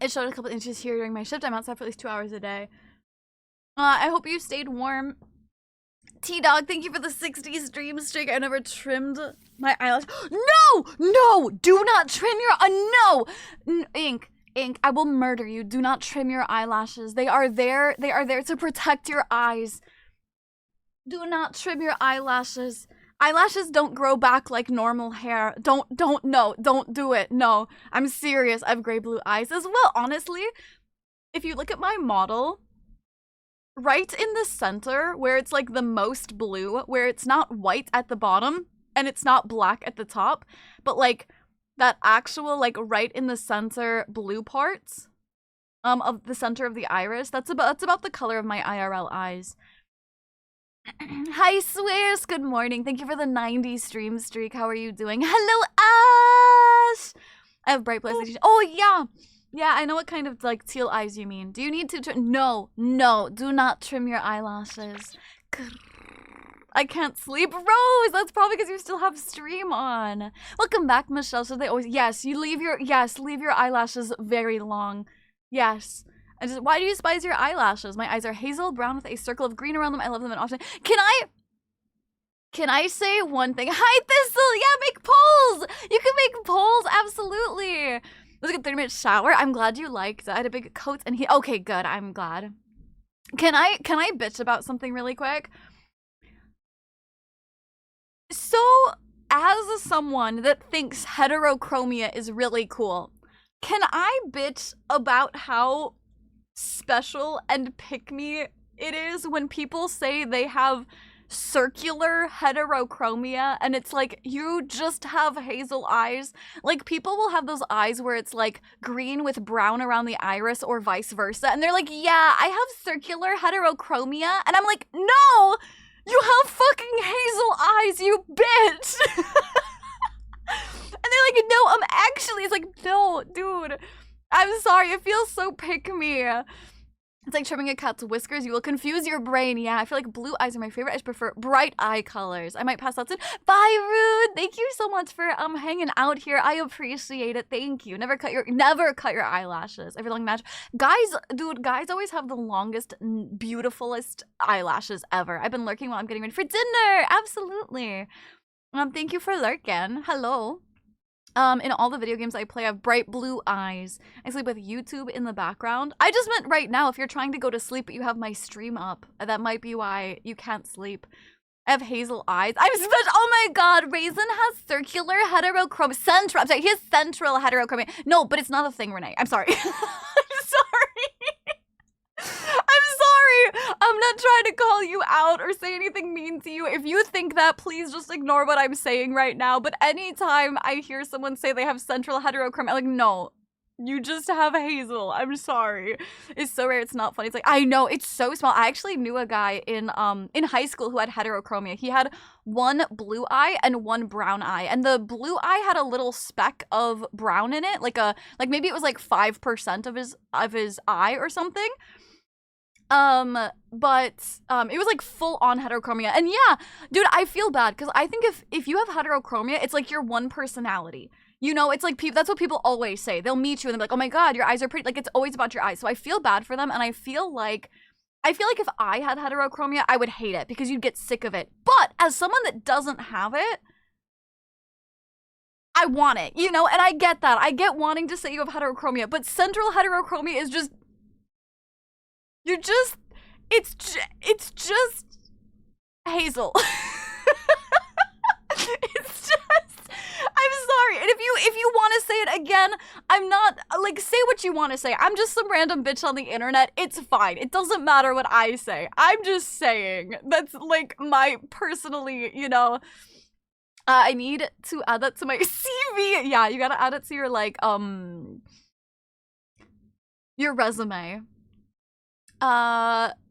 S1: It showed a couple inches here during my shift. I'm outside for at least 2 hours a day. I hope you stayed warm. T-Dog, thank you for the 60 stream streak. I never trimmed my eyelash. No! Do not trim your Ink, I will murder you. Do not trim your eyelashes. They are there to protect your eyes. Do not trim your eyelashes. Eyelashes don't grow back like normal hair. Don't do it. No, I'm serious. I have gray blue eyes as well. Honestly, if you look at my model, right in the center where it's like the most blue, where it's not white at the bottom and it's not black at the top, but like that actual like right in the center blue parts of the center of the iris, that's about the color of my IRL eyes. Hi Swears, good morning. Thank you for the 90 stream streak. How are you doing? Hello Ash. I have bright PlayStation. Oh yeah. Yeah, I know what kind of like teal eyes you mean. Do you need to No, do not trim your eyelashes. I can't sleep. Rose, that's probably because you still have stream on. Welcome back, Michelle. So they always leave your eyelashes very long. Yes. And just, why do you despise your eyelashes? My eyes are hazel brown with a circle of green around them. I love them and often. Can I say one thing? Hi Thistle! Yeah, make polls! You can make polls, absolutely. It was a good 30-minute shower. I'm glad you liked it. I had a big coat and okay, good. I'm glad. Can I bitch about something really quick? So, as someone that thinks heterochromia is really cool, can I bitch about how special and pick-me it is when people say they have circular heterochromia and it's like you just have hazel eyes? Like people will have those eyes where it's like green with brown around the iris or vice versa, and they're like, yeah, I have circular heterochromia, and I'm like, no, you have fucking hazel eyes, you bitch. And they're like, no, actually, it's like, no, dude, I'm sorry, it feels so pick-me. It's like trimming a cat's whiskers. You will confuse your brain. Yeah, I feel like blue eyes are my favorite. I just prefer bright eye colors. I might pass out soon. Bye, Rude. Thank you so much for hanging out here. I appreciate it. Thank you. Never cut your eyelashes. Every long match. Guys always have the longest, beautifulest eyelashes ever. I've been lurking while I'm getting ready for dinner. Absolutely. Thank you for lurking. Hello. In all the video games I play, I have bright blue eyes. I sleep with YouTube in the background. I just meant right now, if you're trying to go to sleep but you have my stream up, that might be why you can't sleep. I have hazel eyes. I'm special. Oh my god, Raisin has circular heterochromia. I'm sorry, he has central heterochromia. No, but it's not a thing, Renee. I'm sorry. I'm sorry. I'm not trying to call you out or say anything mean to you. If you think that, please just ignore what I'm saying right now. But anytime I hear someone say they have central heterochromia, I'm like, no, you just have hazel. I'm sorry. It's so rare. It's not funny. It's like, I know, it's so small. I actually knew a guy in high school who had heterochromia. He had one blue eye and one brown eye, and the blue eye had a little speck of brown in it, like maybe it was like 5% of his eye or something. It was like full on heterochromia. And yeah, dude, I feel bad because I think if you have heterochromia, it's like your one personality. You know, it's like that's what people always say. They'll meet you and they're like, "Oh my god, your eyes are pretty." Like it's always about your eyes. So I feel bad for them, and I feel like if I had heterochromia, I would hate it because you'd get sick of it. But as someone that doesn't have it, I want it, you know, and I get that. I get wanting to say you have heterochromia, but central heterochromia is just it's just Hazel. It's just, I'm sorry. And if you want to say it again, I'm not, like, say what you want to say. I'm just some random bitch on the internet. It's fine. It doesn't matter what I say. I'm just saying. That's, like, my personally, you know, I need to add that to my CV. Yeah, you gotta add it to your, like, your resume.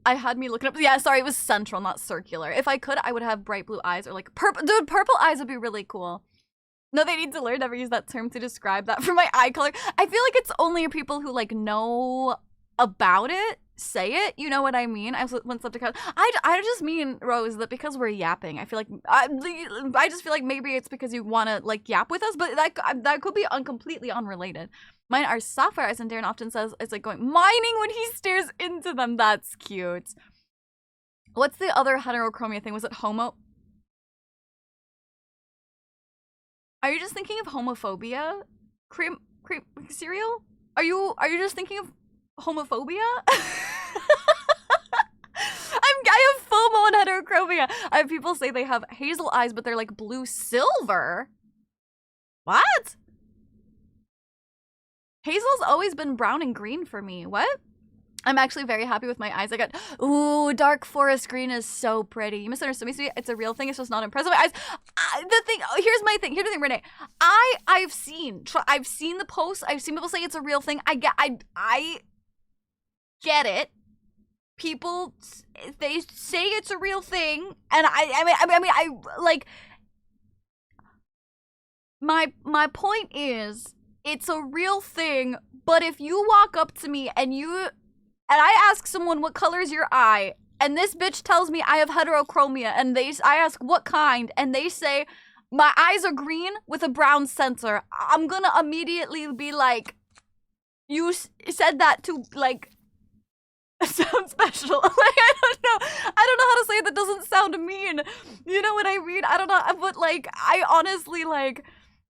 S1: I had me looking up. Yeah, sorry, it was central, not circular. If I could, I would have bright blue eyes or like purple. Dude, purple eyes would be really cool. No, they need to learn never use that term to describe that for my eye color. I feel like it's only people who like know about it say it. You know what I mean? I just mean, Rose, that because we're yapping, I feel like I just feel like maybe it's because you want to like yap with us, but that could be completely unrelated. Mine are sapphire eyes, and Darren often says it's like going mining when he stares into them. That's cute. What's the other heterochromia thing? Was it homo? Are you just thinking of homophobia? Cream cereal? Are you just thinking of homophobia? I have FOMO and heterochromia. I have people say they have hazel eyes, but they're like blue silver. What? Hazel's always been brown and green for me. What? I'm actually very happy with my eyes. I got, ooh, dark forest green is so pretty. You misunderstood me, sweetie. It's a real thing. It's just not impressive. My eyes. Here's my thing. Here's the thing, Renee. I've seen the posts. I've seen people say it's a real thing. I get it. People, they say it's a real thing, and I like. My point is, it's a real thing. But if you walk up to me and I ask someone what color is your eye, and this bitch tells me I have heterochromia, and I ask what kind, and they say my eyes are green with a brown center, I'm gonna immediately be like, you said that to like sound special. Like I don't know how to say it that doesn't sound mean. You know what I mean? I don't know, but like I honestly like.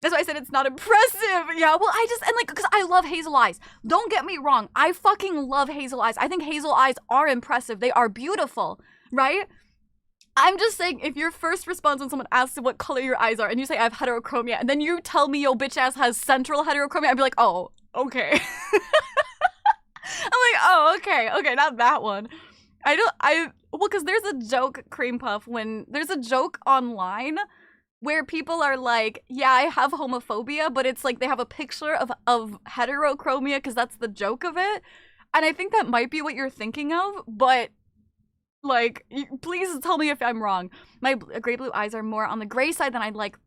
S1: That's why I said it's not impressive. Yeah, well, because I love hazel eyes. Don't get me wrong. I fucking love hazel eyes. I think hazel eyes are impressive. They are beautiful, right? I'm just saying, if your first response when someone asks what color your eyes are and you say I have heterochromia, and then you tell me your bitch ass has central heterochromia, I'd be like, oh, okay. I'm like, oh, okay, not that one. Because there's a joke, Cream Puff, there's a joke online where people are like, yeah, I have homophobia, but it's like they have a picture of heterochromia because that's the joke of it. And I think that might be what you're thinking of, but like, please tell me if I'm wrong. My gray blue eyes are more on the gray side than I'd like.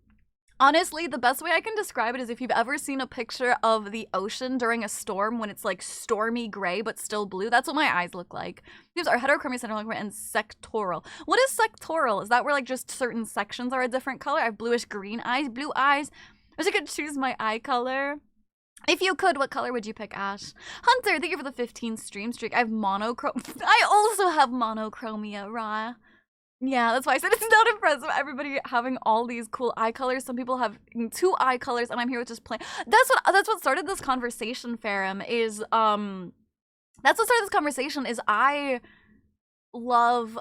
S1: Honestly, the best way I can describe it is if you've ever seen a picture of the ocean during a storm when it's like stormy gray but still blue. That's what my eyes look like. These are heterochromia, central, and sectoral. What is sectoral? Is that where like just certain sections are a different color? I have bluish green eyes, blue eyes. I wish I could choose my eye color. If you could, what color would you pick, Ash? Hunter, thank you for the 15 stream streak. I have I also have monochromia, Ra. Yeah, that's why I said it's not impressive. Everybody having all these cool eye colors. Some people have 2 eye colors, and I'm here with just plain. That's what started this conversation, Farum, is that's what started this conversation is I actually love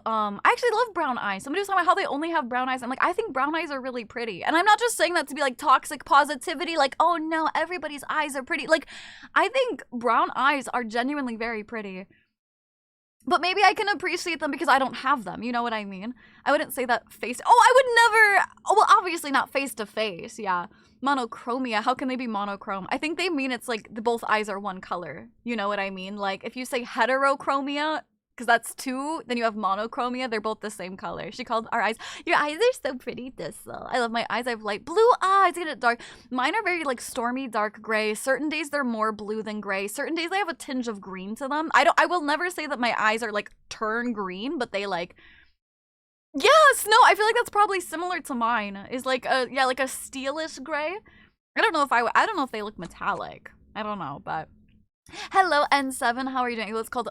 S1: brown eyes. Somebody was talking about how they only have brown eyes. I'm like, I think brown eyes are really pretty. And I'm not just saying that to be like toxic positivity, like, oh no, everybody's eyes are pretty. Like, I think brown eyes are genuinely very pretty. But maybe I can appreciate them because I don't have them. You know what I mean? I wouldn't say that I would never. Oh, well, obviously not face to face. Yeah. Monochromia. How can they be monochrome? I think they mean it's like both eyes are one color. You know what I mean? Like if you say heterochromia, because that's 2. Then you have monochromia. They're both the same color. She called our eyes. Your eyes are so pretty, Thistle. I love my eyes. I have light blue eyes. I get it dark. Mine are very like stormy dark gray. Certain days they're more blue than gray. Certain days they have a tinge of green to them. I will never say that my eyes are like turn green, but they like, yes, no, I feel like that's probably similar to mine. Is like a, yeah, like a steelish gray. I don't know if they look metallic. I don't know, but hello N7, how are you doing? It's called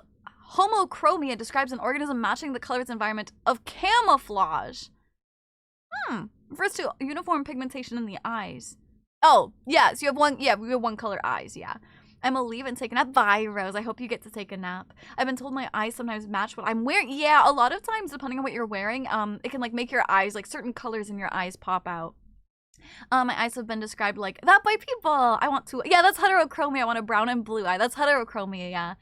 S1: homochromia. Describes an organism matching the color of its environment of camouflage. Refers to uniform pigmentation in the eyes. Oh, yeah, so you have one, yeah, we have one color eyes, yeah. I'm gonna leave and take a nap. Bye, Rose. I hope you get to take a nap. I've been told my eyes sometimes match what I'm wearing. Yeah, a lot of times, depending on what you're wearing, it can like make your eyes, like certain colors in your eyes pop out. My eyes have been described like that by people. I want to, yeah, that's heterochromia. I want a brown and blue eye. That's heterochromia, yeah.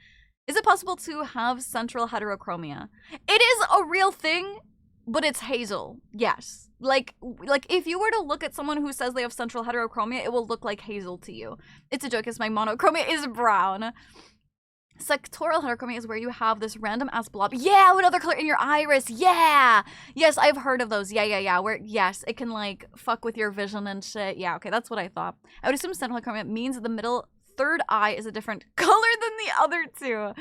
S1: Is it possible to have central heterochromia? It is a real thing, but it's hazel, yes. Like if you were to look at someone who says they have central heterochromia, it will look like hazel to you. It's a joke, because my monochromia is brown. Sectoral heterochromia is where you have this random ass blob. Yeah, another color in your iris. Yeah. Yes, I've heard of those. Yeah. Where, yes, it can like fuck with your vision and shit. Yeah, okay, that's what I thought. I would assume central heterochromia means that the middle third eye is a different color than the other 2.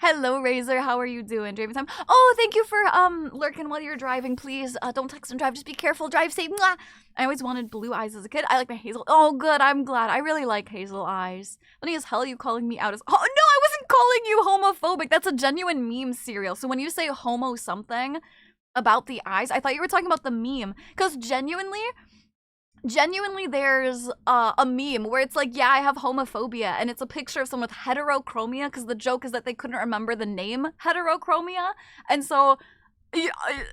S1: Hello, Razor. How are you doing? Driving time. Oh, thank you for lurking while you're driving. Please don't text and drive. Just be careful. Drive safe. Mwah. I always wanted blue eyes as a kid. I like my hazel. Oh, good. I'm glad. I really like hazel eyes. Funny as hell, you calling me out as. Oh no, I wasn't calling you homophobic. That's a genuine meme serial. So when you say homo something about the eyes, I thought you were talking about the meme. Because genuinely there's a meme where it's like, yeah, I have homophobia, and it's a picture of someone with heterochromia, because the joke is that they couldn't remember the name heterochromia. And so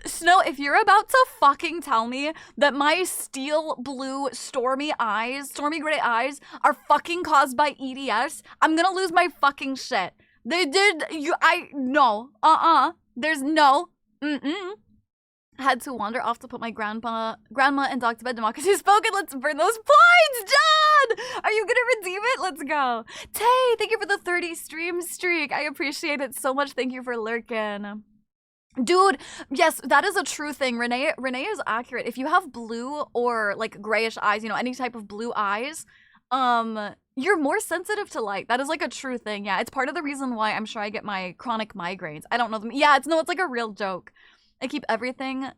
S1: Snow, if you're about to fucking tell me that my steel blue stormy gray eyes are fucking caused by EDS, I'm gonna lose my fucking shit. No, there's no, had to wander off to put my grandma and dog to bed. Democracy spoken. Let's burn those points, John! Are you gonna redeem it? Let's go. Tay, thank you for the 30 stream streak. I appreciate it so much. Thank you for lurking. Dude, yes, that is a true thing. Renee is accurate. If you have blue or like grayish eyes, you know, any type of blue eyes, you're more sensitive to light. That is like a true thing. Yeah, it's part of the reason why I'm sure I get my chronic migraines. I don't know them. Yeah, it's like a real joke. I keep everything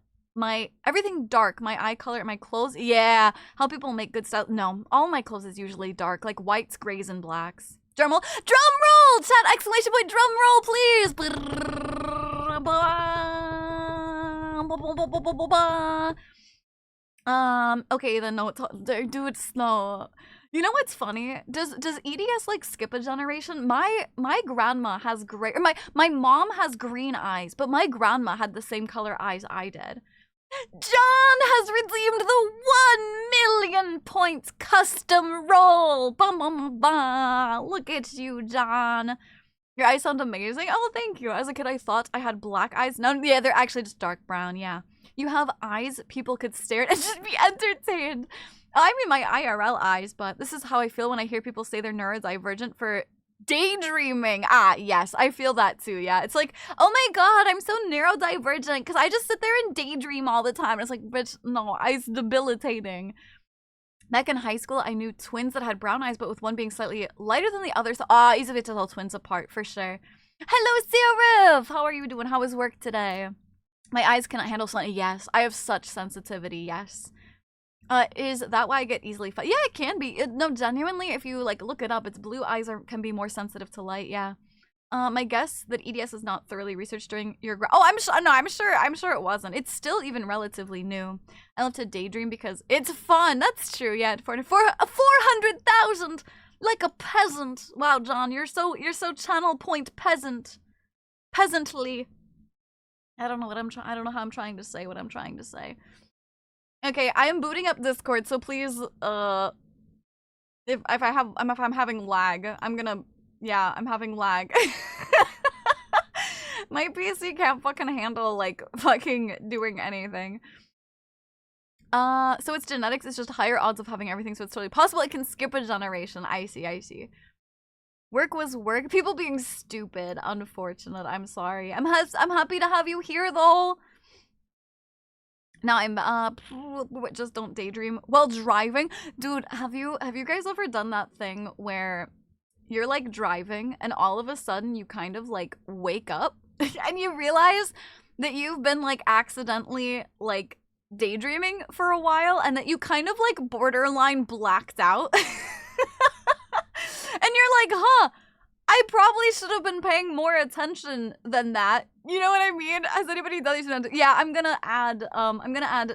S1: dark, my eye color, my clothes. Yeah, how people make good style. No, all my clothes is usually dark, like whites, grays, and blacks. Drum roll, chat, exclamation point, drum roll, please. Okay, then no, dude, Snow. You know what's funny? Does EDS like skip a generation? My grandma has gray, or my mom has green eyes, but my grandma had the same color eyes I did. John has redeemed the 1,000,000 points custom roll. Bum, bum, bum, bum. Look at you, John. Your eyes sound amazing. Oh, thank you. As a kid, I thought I had black eyes. No, yeah, they're actually just dark brown. Yeah, you have eyes people could stare at and just be entertained. I mean, my IRL eyes, but this is how I feel when I hear people say they're neurodivergent for daydreaming. Ah, yes, I feel that too, yeah. It's like, oh my god, I'm so neurodivergent because I just sit there and daydream all the time. It's like, bitch, no, it's debilitating. Back in high school, I knew twins that had brown eyes, but with one being slightly lighter than the other, so easy to tell twins apart, for sure. Hello, Sierra! How are you doing? How was work today? My eyes cannot handle sunlight. Yes, I have such sensitivity, yes. Is that why I get easily yeah, it can be. No, genuinely, if you like look it up, it's blue eyes can be more sensitive to light. Yeah. My guess that EDS is not thoroughly researched during your I'm sure it wasn't. It's still even relatively new. I love to daydream because it's fun. That's true. Yeah, for 400,000, like a peasant. Wow, John, you're so channel point peasantly. I don't know how I'm trying to say what I'm trying to say. Okay, I am booting up Discord, so please, if I'm having lag, I'm having lag. My PC can't fucking handle, like, fucking doing anything. So it's genetics, it's just higher odds of having everything, so it's totally possible it can skip a generation. I see. Work was work. People being stupid. Unfortunate. I'm sorry. I'm happy to have you here though. Now I'm just don't daydream while driving. Dude, have you guys ever done that thing where you're like driving and all of a sudden you kind of like wake up and you realize that you've been like accidentally like daydreaming for a while and that you kind of like borderline blacked out? And you're like, huh, I probably should have been paying more attention than that. You know what I mean? Has anybody done this? Yeah, I'm gonna add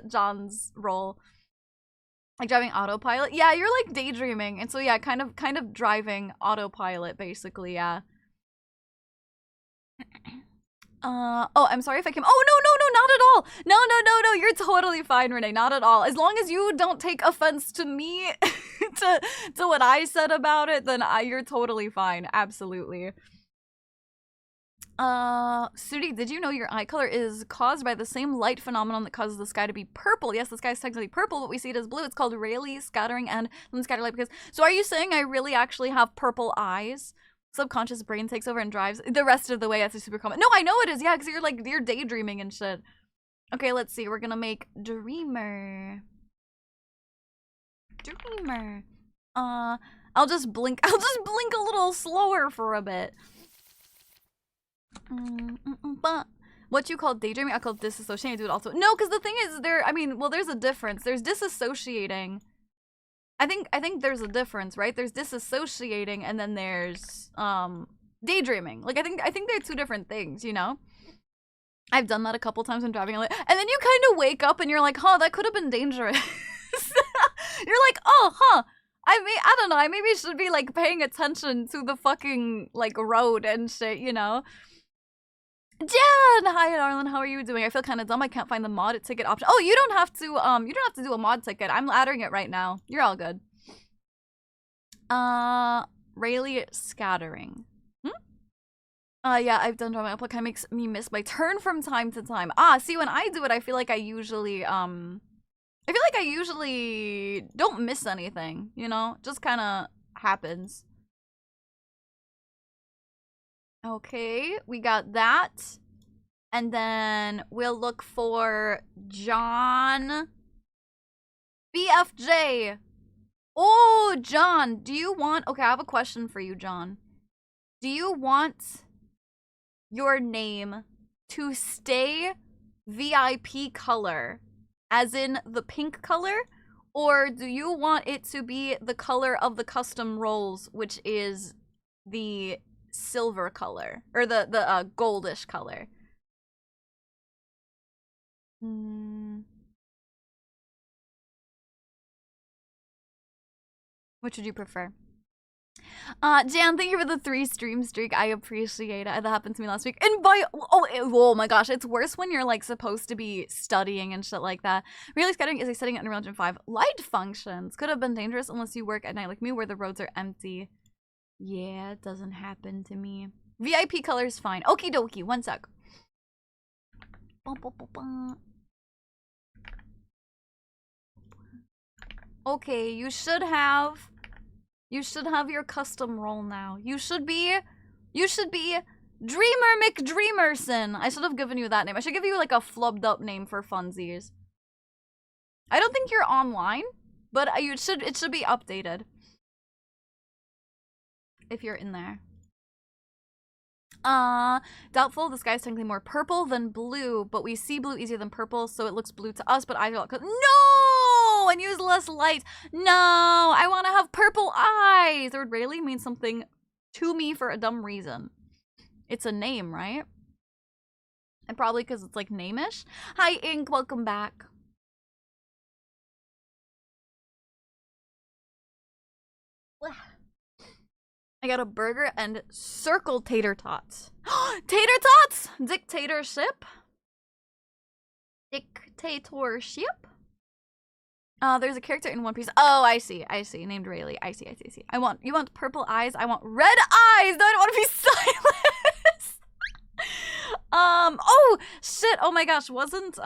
S1: John's role. Like driving autopilot. Yeah, you're like daydreaming. And so yeah, kind of driving autopilot basically, yeah. Oh, I'm sorry if I came. Oh, no, not at all. No, you're totally fine, Renee. Not at all. As long as you don't take offense to me, to what I said about it, then you're totally fine. Absolutely. Sudi, did you know your eye color is caused by the same light phenomenon that causes the sky to be purple? Yes, the sky is technically purple, but we see it as blue. It's called Rayleigh scattering and scatter light because... So are you saying I really actually have purple eyes? Subconscious brain takes over and drives the rest of the way. That's a super common. No, I know it is. Yeah, because you're daydreaming and shit. Okay, let's see. We're gonna make Dreamer. I'll just blink a little slower for a bit. But what you call daydreaming, I call disassociating. Do it also. No, because the thing is, there's a difference. There's disassociating. I think there's a difference, right? There's disassociating and then there's daydreaming. Like I think they're two different things, you know? I've done that a couple times when driving, and then you kind of wake up and you're like, huh, that could have been dangerous. You're like, oh, huh. I don't know, I maybe should be like paying attention to the fucking like road and shit, you know? Jen! Hi, darling, how are you doing? I feel kind of dumb. I can't find the mod ticket option. Oh, you don't have to do a mod ticket. I'm adding it right now. You're all good. Rayleigh scattering. Yeah, I've done drama. It kind of makes me miss my turn from time to time. See, when I do it, I feel like I usually don't miss anything, you know? Just kind of happens. Okay, we got that. And then we'll look for John. BFJ. Oh, John, do you want... Okay, I have a question for you, John. Do you want your name to stay VIP color, as in the pink color? Or do you want it to be the color of the custom roles, which is the silver color or the goldish color? Which would you prefer? Jan, thank you for the 3 stream streak. I appreciate it. That happened to me last week. And oh my gosh, it's worse when you're like supposed to be studying and shit like that. Really scattering is a setting in Unreal Engine 5. Light functions could have been dangerous unless you work at night like me where the roads are empty. Yeah, it doesn't happen to me. VIP color's fine. Okie dokie, 1 sec. Okay, you should have your custom role now. You should be Dreamer McDreamerson. I should have given you that name. I should give you like a flubbed up name for funsies. I don't think you're online, but it should be updated. If you're in there. Doubtful. The sky's technically more purple than blue, but we see blue easier than purple, so it looks blue to us, but I don't. No! And use less light. No! I want to have purple eyes! Or Rayleigh means something to me for a dumb reason. It's a name, right? And probably because it's like name-ish. Hi, Ink. Welcome back. I got a burger and circle tater tots. Tater tots! Dictatorship? Dictatorship? There's a character in One Piece. Oh, I see. Named Rayleigh. I see. You want purple eyes? I want red eyes! No, I don't want to be silenced! Oh, shit! Oh my gosh, wasn't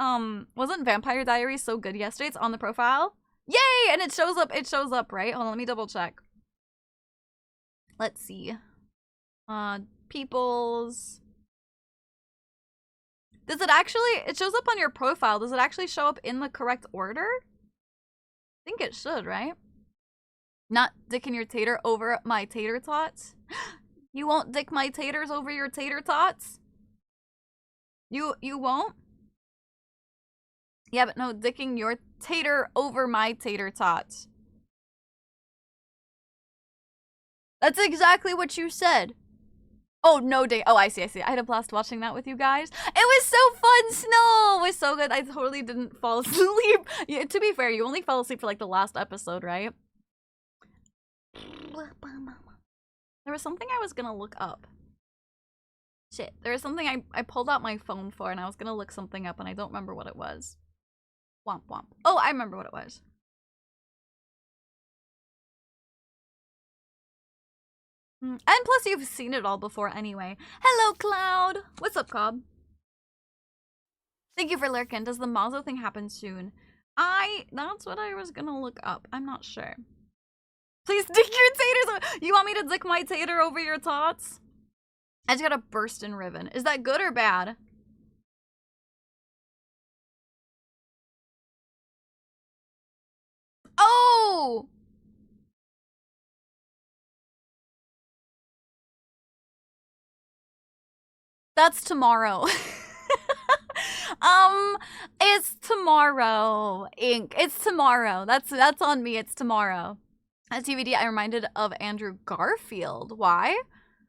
S1: Vampire Diaries so good yesterday? It's on the profile. Yay! And it shows up, right? Hold on, let me double check. Let's see. Peoples. Does it actually, it shows up on your profile. Does it actually show up in the correct order? I think it should, right? Not dicking your tater over my tater tots. You won't dick my taters over your tater tots? You won't? Yeah, but no, dicking your tater over my tater tots. That's exactly what you said. Oh, no day. Oh, I see. I had a blast watching that with you guys. It was so fun, Snow! It was so good. I totally didn't fall asleep. Yeah, to be fair, you only fell asleep for like the last episode, right? There was something I was gonna look up. Shit, there was something I pulled out my phone for and I was gonna look something up and I don't remember what it was. Womp womp. Oh, I remember what it was. And plus you've seen it all before anyway. Hello, Cloud! What's up, Cobb? Thank you for lurking. Does the Mazo thing happen soon? That's what I was gonna look up. I'm not sure. Please dick your taters. You want me to dick my tater over your tots? I just got a burst in ribbon. Is that good or bad? Oh! That's tomorrow. It's tomorrow, Ink. It's tomorrow. That's on me. It's tomorrow. As TVD, I'm reminded of Andrew Garfield. Why?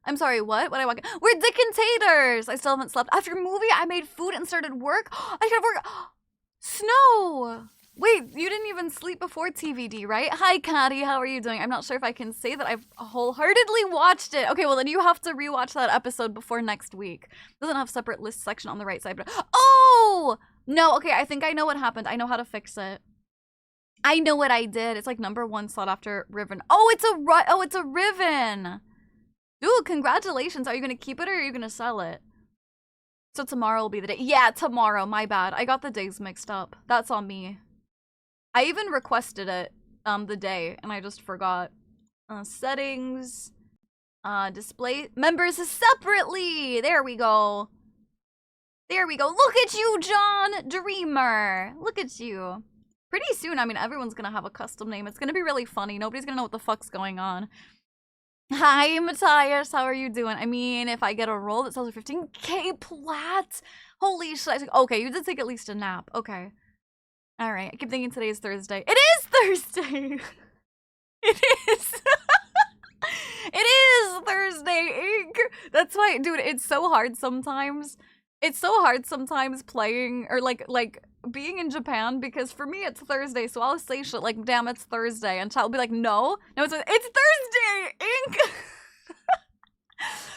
S1: I'm sorry, what? What I walk? We're dickin' taters! I still haven't slept. After movie, I made food and started work. I started work. Snow! Wait, you didn't even sleep before TVD, right? Hi, Caddy. How are you doing? I'm not sure if I can say that I've wholeheartedly watched it. Okay, well, then you have to rewatch that episode before next week. It doesn't have a separate list section on the right side, but... Oh! No, okay, I think I know what happened. I know how to fix it. I know what I did. It's like #1 sought after Riven. Oh, it's a Riven! Dude, congratulations. Are you gonna keep it or are you gonna sell it? So tomorrow will be the day. Yeah, tomorrow. My bad. I got the days mixed up. That's on me. I even requested it the day and I just forgot. Settings. Display members separately. There we go. There we go. Look at you, John Dreamer. Look at you. Pretty soon, I mean, everyone's gonna have a custom name. It's gonna be really funny. Nobody's gonna know what the fuck's going on. Hi, Matthias. How are you doing? I mean, if I get a roll that sells for 15k plat. Holy shit. Okay, you did take at least a nap. Okay. Alright, I keep thinking today is Thursday. It is Thursday! It is! It is Thursday, Ink! That's why, dude, it's so hard sometimes. It's so hard sometimes playing, or like being in Japan, because for me it's Thursday, so I'll say shit like, damn, it's Thursday, and Chad will be like, no, it's Thursday, Ink!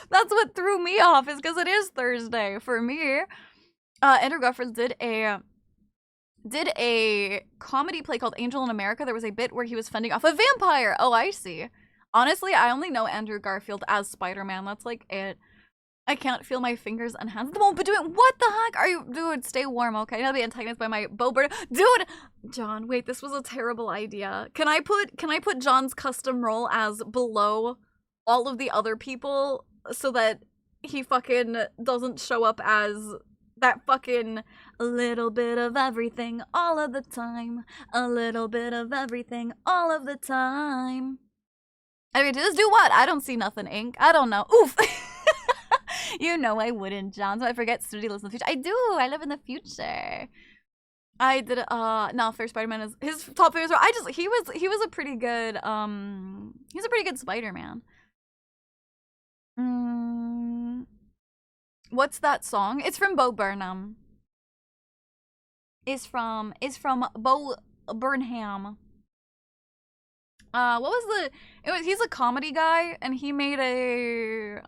S1: That's what threw me off, is because it is Thursday for me. Andrew Garfield did a comedy play called Angel in America. There was a bit where he was fending off a vampire. Oh, I see. Honestly, I only know Andrew Garfield as Spider-Man. That's like it. I can't feel my fingers and hands at the moment, but doing what the heck are you? Dude, stay warm, okay? I'll be antagonized by my bow bird. Dude! John, wait, this was a terrible idea. Can I put John's custom role as below all of the other people so that he fucking doesn't show up as that fucking a little bit of everything all of the time. A little bit of everything all of the time. I mean, just do what? I don't see nothing, Ink. I don't know. Oof! You know I wouldn't, John, so I forget Studio lives in the future. I do! I live in the future. I did, no, first Spider-Man is, his top favorites were, he was a pretty good, he's a pretty good Spider-Man. What's that song? It's from Bo Burnham. It's from Bo Burnham. What was he's a comedy guy, and he made a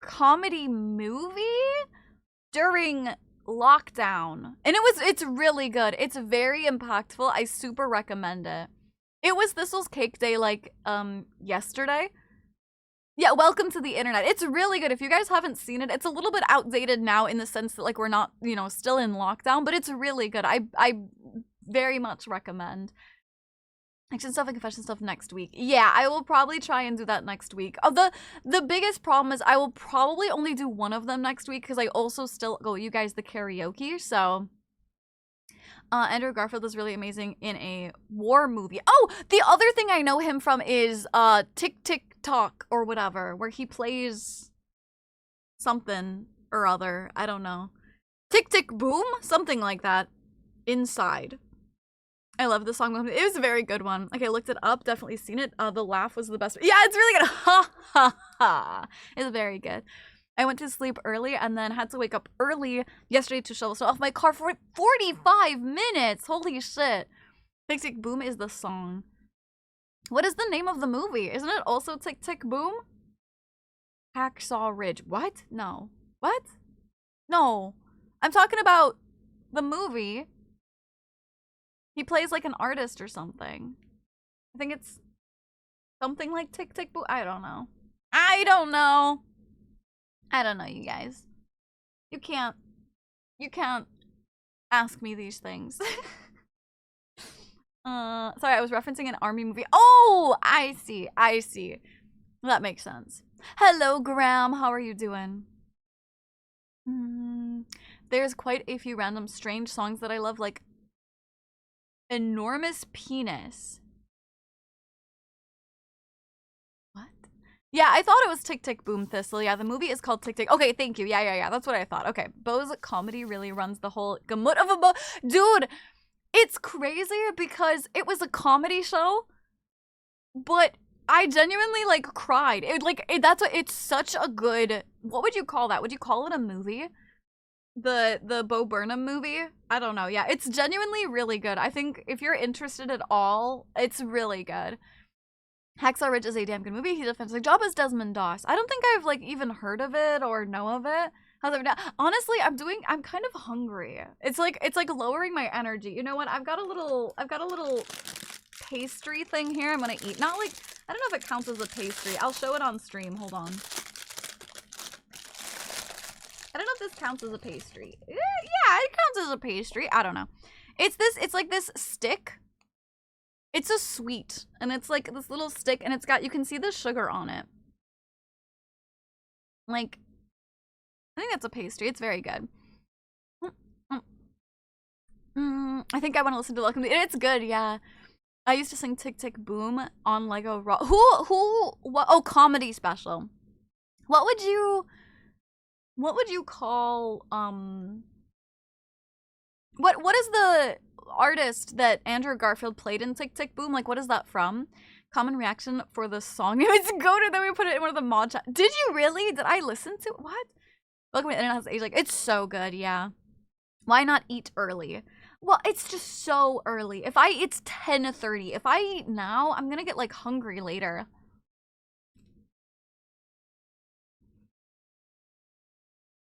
S1: comedy movie during lockdown, and it's really good. It's very impactful. I super recommend it. This was Cake Day like yesterday. Yeah, welcome to the internet. It's really good. If you guys haven't seen it, it's a little bit outdated now in the sense that like we're not, you know, still in lockdown, but it's really good. I very much recommend. Action stuff and confession stuff next week. Yeah, I will probably try and do that next week. Oh, the biggest problem is I will probably only do one of them next week because I also still go you guys the karaoke. So Andrew Garfield is really amazing in a war movie. Oh, the other thing I know him from is Tick Tick Tock or whatever, where he plays something or other. I don't know. Tick Tick Boom? Something like that. Inside. I love the song. It was a very good one. Like, I looked it up. Definitely seen it. The laugh was the best. Yeah, it's really good. Ha ha ha. It's very good. I went to sleep early and then had to wake up early yesterday to shovel snow off my car for 45 minutes. Holy shit. Tick Tick Boom is the song. What is the name of the movie? Isn't it also Tick Tick Boom? Hacksaw Ridge. What? No. What? No. I'm talking about the movie. He plays like an artist or something. I think it's something like Tick Tick Boom. I don't know. I don't know. I don't know, you guys. You can't ask me these things. Sorry, I was referencing an army movie. Oh, I see. I see. That makes sense. Hello, Graham. How are you doing? There's quite a few random strange songs that I love, like Enormous Penis. What? Yeah, I thought it was Tick Tick Boom Thistle. Yeah, the movie is called Tick Tick. Okay, thank you. Yeah. That's what I thought. Okay, Bo's comedy really runs the whole gamut of a Bo. Dude, it's crazy because it was a comedy show, but I genuinely like cried. It's such a good. What would you call that? Would you call it a movie? The Bo Burnham movie? I don't know. Yeah, it's genuinely really good. I think if you're interested at all, it's really good. Hacksaw Ridge is a damn good movie. He did a fantastic job as Desmond Doss. I don't think I've like even heard of it or know of it. How's it now? Honestly, I'm kind of hungry. It's like lowering my energy. You know what? I've got a little pastry thing here I'm gonna eat. Not like, I don't know if it counts as a pastry. I'll show it on stream. Hold on. I don't know if this counts as a pastry. Yeah, it counts as a pastry. I don't know. It's like this stick. It's a sweet, and it's like this little stick, and it's got, you can see the sugar on it. Like, I think that's a pastry. It's very good. I think I want to listen to Welcome to, it's good, yeah. I used to sing Tick Tick Boom on Lego Rock. What? Oh, comedy special. What would you call, what is the artist that Andrew Garfield played in Tick Tick Boom? Like, what is that from? Common reaction for the song. It's goated, then we put it in one of the mod chat. Did you really? Did I listen to it? What? Welcome to Internet Has Age. Like, it's so good, yeah. Why not eat early? Well, it's just so early. It's 10:30. If I eat now, I'm gonna get, like, hungry later.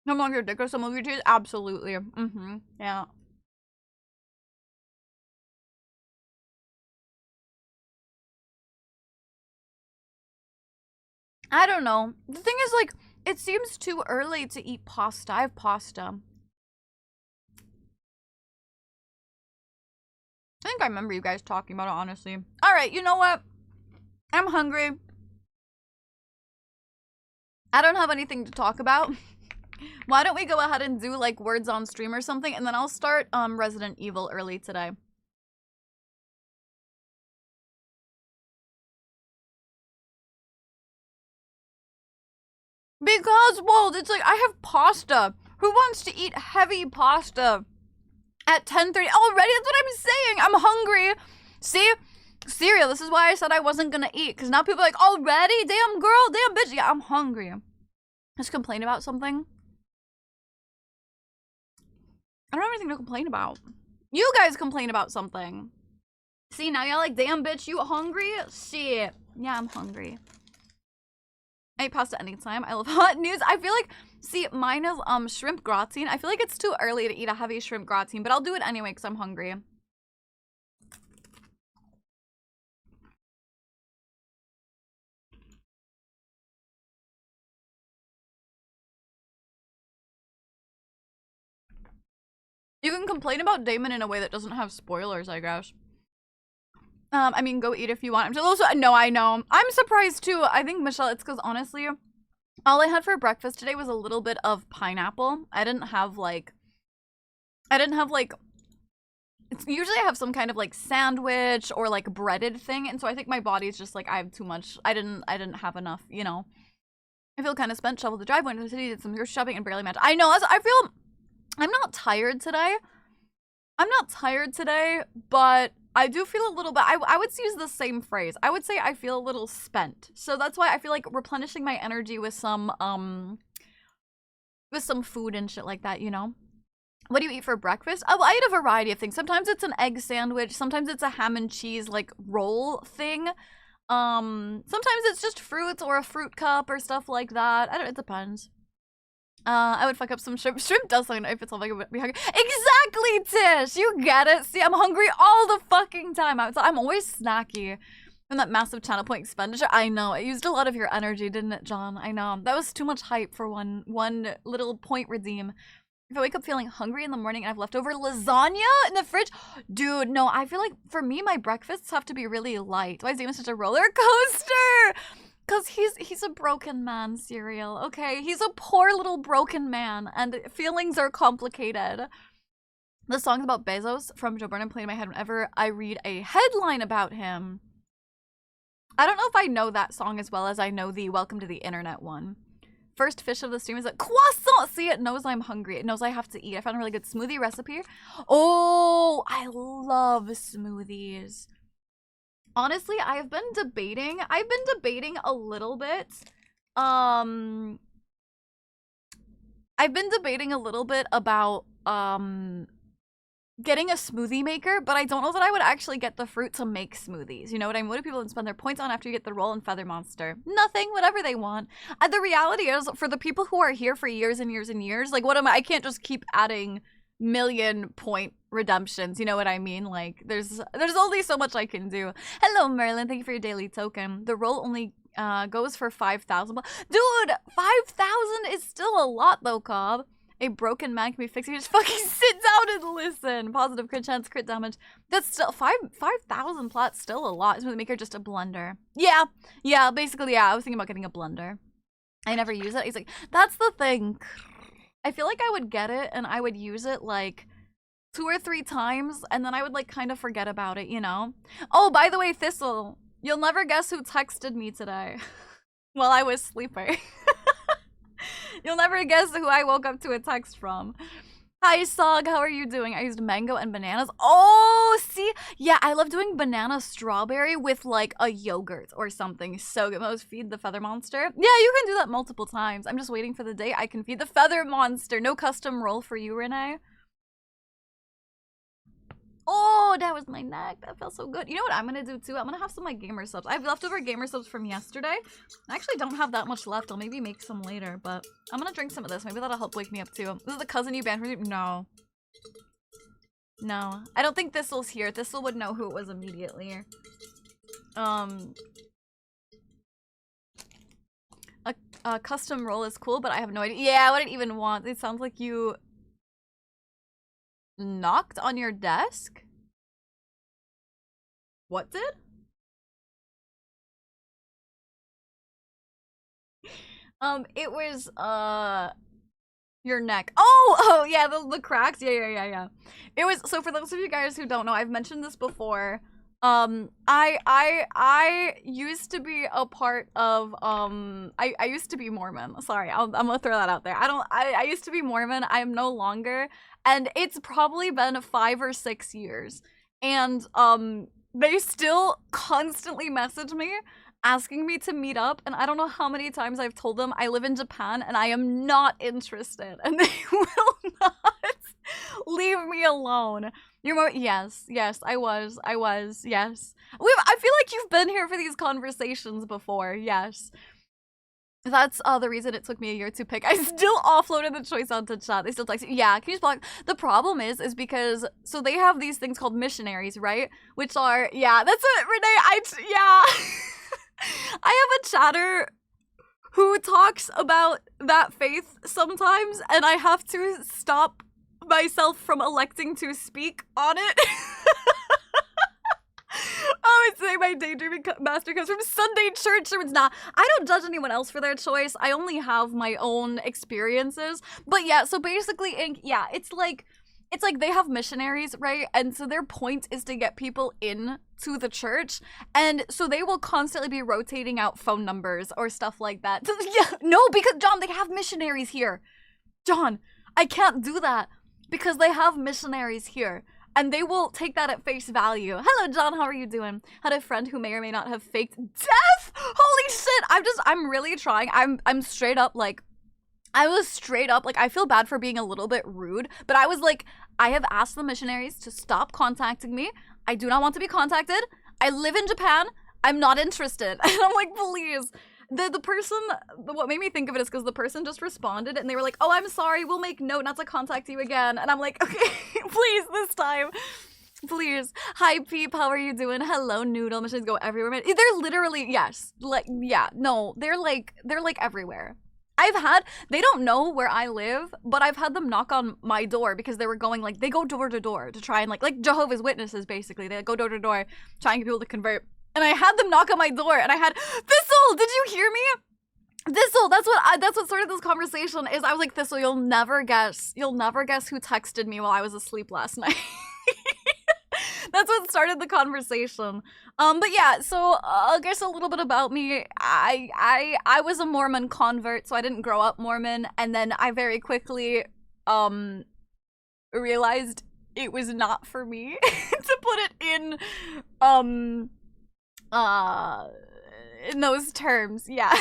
S1: No longer ridiculous. Some movie cheese? Absolutely. Yeah. I don't know. The thing is, like, it seems too early to eat pasta. I have pasta. I think I remember you guys talking about it, honestly. Alright, you know what? I'm hungry. I don't have anything to talk about. Why don't we go ahead and do, like, words on stream or something, and then I'll start Resident Evil early today. Because, well, it's like, I have pasta. Who wants to eat heavy pasta at 10:30? Already? That's what I'm saying. I'm hungry. See? Cereal. This is why I said I wasn't gonna eat. Because now people are like, already? Damn girl, damn bitch. Yeah, I'm hungry. Just complain about something. I don't have anything to complain about. You guys complain about something. See, now y'all like, damn bitch, you hungry? Shit. Yeah, I'm hungry. I eat pasta anytime. I love hot news. I feel like, see, mine is shrimp gratin. I feel like it's too early to eat a heavy shrimp gratin, but I'll do it anyway because I'm hungry. You can complain about Damon in a way that doesn't have spoilers, I guess. I mean, go eat if you want. I'm just also, no, I know. I'm surprised too. I think, Michelle, it's because honestly, all I had for breakfast today was a little bit of pineapple. I didn't have like, it's usually I have some kind of like sandwich or like breaded thing. And so I think my body's just like, I have too much. I didn't have enough, you know. I feel kind of spent, shoveled the drive, went to the city, did some grocery shopping and barely matched. I know, I feel, I'm not tired today. But I do feel a little bit, I would use the same phrase. I would say I feel a little spent. So that's why I feel like replenishing my energy with some food and shit like that, you know? What do you eat for breakfast? Oh, I eat a variety of things. Sometimes it's an egg sandwich. Sometimes it's a ham and cheese, like, roll thing. Sometimes it's just fruits or a fruit cup or stuff like that. It depends. I would fuck up some shrimp. Shrimp does sound if it's all like be hungry. Exactly, Tish! You get it. See, I'm hungry all the fucking time. I'm always snacky. And that massive channel point expenditure. I know. It used a lot of your energy, didn't it, John? I know. That was too much hype for one little point redeem. If I wake up feeling hungry in the morning and I have leftover lasagna in the fridge, dude, no, I feel like for me, my breakfasts have to be really light. Why is Damon such a roller coaster? Because he's a broken man, Serial, okay? He's a poor little broken man, and feelings are complicated. The song's about Bezos from Joe Burnham playing in my head whenever I read a headline about him. I don't know if I know that song as well as I know the Welcome to the Internet one. First fish of the stream is a croissant. See, it knows I'm hungry. It knows I have to eat. I found a really good smoothie recipe. Oh, I love smoothies. Honestly, I've been debating a little bit. I've been debating a little bit about getting a smoothie maker, but I don't know that I would actually get the fruit to make smoothies. You know what I mean? What do people spend their points on after you get the roll and feather monster? Nothing, whatever they want. The reality is, for the people who are here for years and years and years, like, I can't just keep adding million point redemptions, you know what I mean? Like, there's only so much I can do. Hello, Merlin, thank you for your daily token. The roll only goes for 5,000. Dude, 5,000 is still a lot though, Cobb. A broken man can be fixed. You just fucking sit down and listen. Positive crit chance, crit damage. That's still 5,000 plots. Still a lot. Smoothie maker just a blender. Yeah. Basically, yeah. I was thinking about getting a blender. I never use it. He's like, that's the thing. I feel like I would get it and I would use it like 2 or 3 times, and then I would like kind of forget about it, you know. Oh, by the way, Thistle, you'll never guess who texted me today while I was sleeping. You'll never guess who I woke up to a text from. Hi, Sog. How are you doing? I used mango and bananas. Oh, see? Yeah, I love doing banana strawberry with, like, a yogurt or something. So good. Most feed the feather monster. Yeah, you can do that multiple times. I'm just waiting for the day I can feed the feather monster. No custom roll for you, Renee. Oh, that was my neck. That felt so good. You know what I'm gonna do too? I'm gonna have some like gamer subs. I have leftover gamer subs from yesterday. I actually don't have that much left. I'll maybe make some later, but I'm gonna drink some of this. Maybe that'll help wake me up too. This is the cousin you banned from you? No. No. I don't think Thistle's here. Thistle would know who it was immediately. A custom roll is cool, but I have no idea. Yeah, what I even want. It sounds like you knocked on your desk? What did? It was, your neck. Oh, yeah, the cracks. Yeah. It was, so for those of you guys who don't know, I've mentioned this before. I used to be a part of, I used to be Mormon. Sorry, I'm gonna throw that out there. I used to be Mormon. I am no longer. And it's probably been 5 or 6 years. And, they still constantly message me asking me to meet up, and I don't know how many times I've told them I live in Japan and I am not interested, and they will not leave me alone. You're more— yes, I was, yes. I feel like you've been here for these conversations before, yes. That's the reason it took me a year to pick. I still offloaded the choice onto chat. They still text me. Yeah, can you just block? The problem is because, so they have these things called missionaries, right? Which are, yeah, that's it, Renee, yeah. I have a chatter who talks about that faith sometimes, and I have to stop myself from electing to speak on it. Oh, my daydreaming master comes from Sunday church sermons. Nah, I don't judge anyone else for their choice. I only have my own experiences. But yeah, so basically, it's like they have missionaries, right? And so their point is to get people in to the church. And so they will constantly be rotating out phone numbers or stuff like that. Yeah, no, because John, they have missionaries here. John, I can't do that because they have missionaries here. And they will take that at face value. Hello, John, how are you doing? Had a friend who may or may not have faked death. Holy shit, I'm really trying. I'm straight up like, I feel bad for being a little bit rude, but I was like, I have asked the missionaries to stop contacting me. I do not want to be contacted. I live in Japan. I'm not interested. And I'm like, please. The person, what made me think of it is because the person just responded and they were like, oh, I'm sorry, we'll make note not to contact you again. And I'm like, okay, please, this time. Please. Hi, Peep, how are you doing? Hello, Noodle. Missions go everywhere. They're literally, yes. Like, yeah, no, they're like everywhere. They don't know where I live, but I've had them knock on my door because they were going, like, they go door to door to try and, like Jehovah's Witnesses, basically. They go door to door trying to get people to convert. And I had them knock on my door, and I had, Thistle, did you hear me? Thistle, that's what started this conversation, is I was like, Thistle, you'll never guess who texted me while I was asleep last night. That's what started the conversation. But yeah, so I guess a little bit about me. I was a Mormon convert, so I didn't grow up Mormon, and then I very quickly realized it was not for me to put it in those terms. Yeah.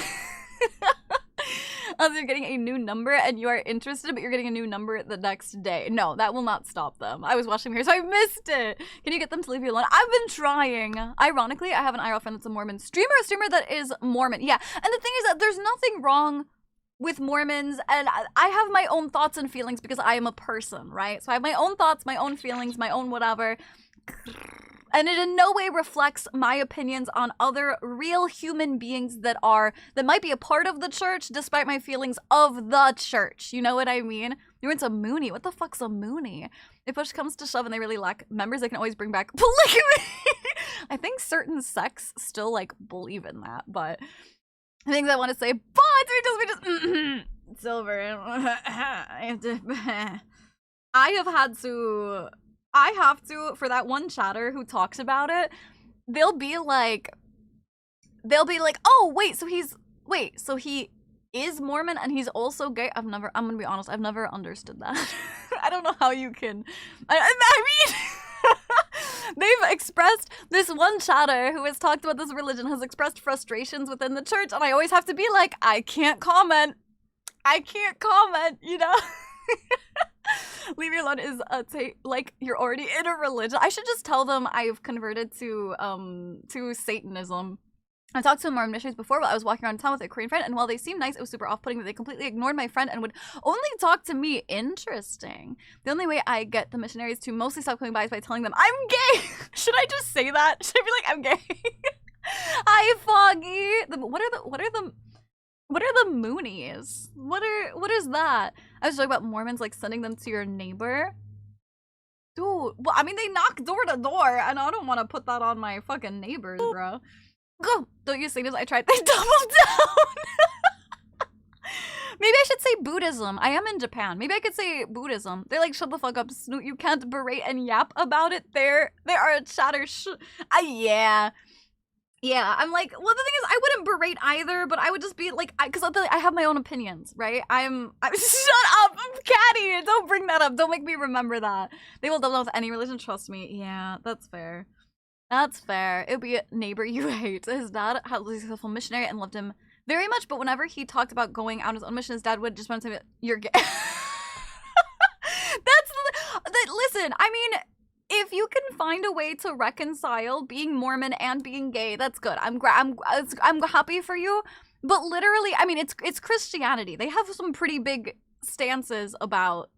S1: You're getting a new number and you are interested, but you're getting a new number the next day. No, that will not stop them. I was watching here, so I missed it. Can you get them to leave you alone? I've been trying. Ironically, I have an IRL friend that's a Mormon streamer, a streamer that is Mormon. Yeah, and the thing is that there's nothing wrong with Mormons, and I have my own thoughts and feelings because I am a person, right? So I have my own thoughts, my own feelings, my own whatever. And it in no way reflects my opinions on other real human beings that might be a part of the church, despite my feelings of the church. You know what I mean? You're into Moonie. What the fuck's a Moonie? If push comes to shove and they really lack members, they can always bring back polygamy. I think certain sects still, like, believe in that, but things I want to say, but we just Silver. I have to, for that one chatter who talks about it, they'll be like, oh, so he is Mormon and he's also gay. I'm gonna be honest, I've never understood that. I don't know how you can, I mean, they've expressed, this one chatter who has talked about this religion has expressed frustrations within the church, and I always have to be like, I can't comment, you know? Leave you alone is like you're already in a religion. I should just tell them I've converted to Satanism. I talked to Mormon missionaries before while I was walking around town with a Korean friend, and while they seemed nice, it was super off-putting that they completely ignored my friend and would only talk to me. Interesting. The only way I get the missionaries to mostly stop coming by is by telling them I'm gay. Should I just say that? Should I be like, I'm gay? Hi, Foggy. What are the Moonies? What is that? I was talking about Mormons, like, sending them to your neighbor. Dude, well, I mean, they knock door to door, and I don't want to put that on my fucking neighbors, bro. Go! Don't you say this? I tried. They doubled down! Maybe I should say Buddhism. I am in Japan. Maybe I could say Buddhism. They're like, shut the fuck up, Snoot. You can't berate and yap about it. They are a chatter yeah. Yeah, I'm like, well, the thing is, I wouldn't berate either, but I would just be like, because I have my own opinions, right? I'm shut up, Caddy! Don't bring that up. Don't make me remember that. They will double down with any religion, trust me. Yeah, that's fair. That's fair. It would be a neighbor you hate. His dad had a successful missionary and loved him very much, but whenever he talked about going on his own mission, his dad would just want to say, you're gay. Listen, I mean, if you can find a way to reconcile being Mormon and being gay, that's good. I'm happy for you. But literally, I mean, it's Christianity. They have some pretty big stances about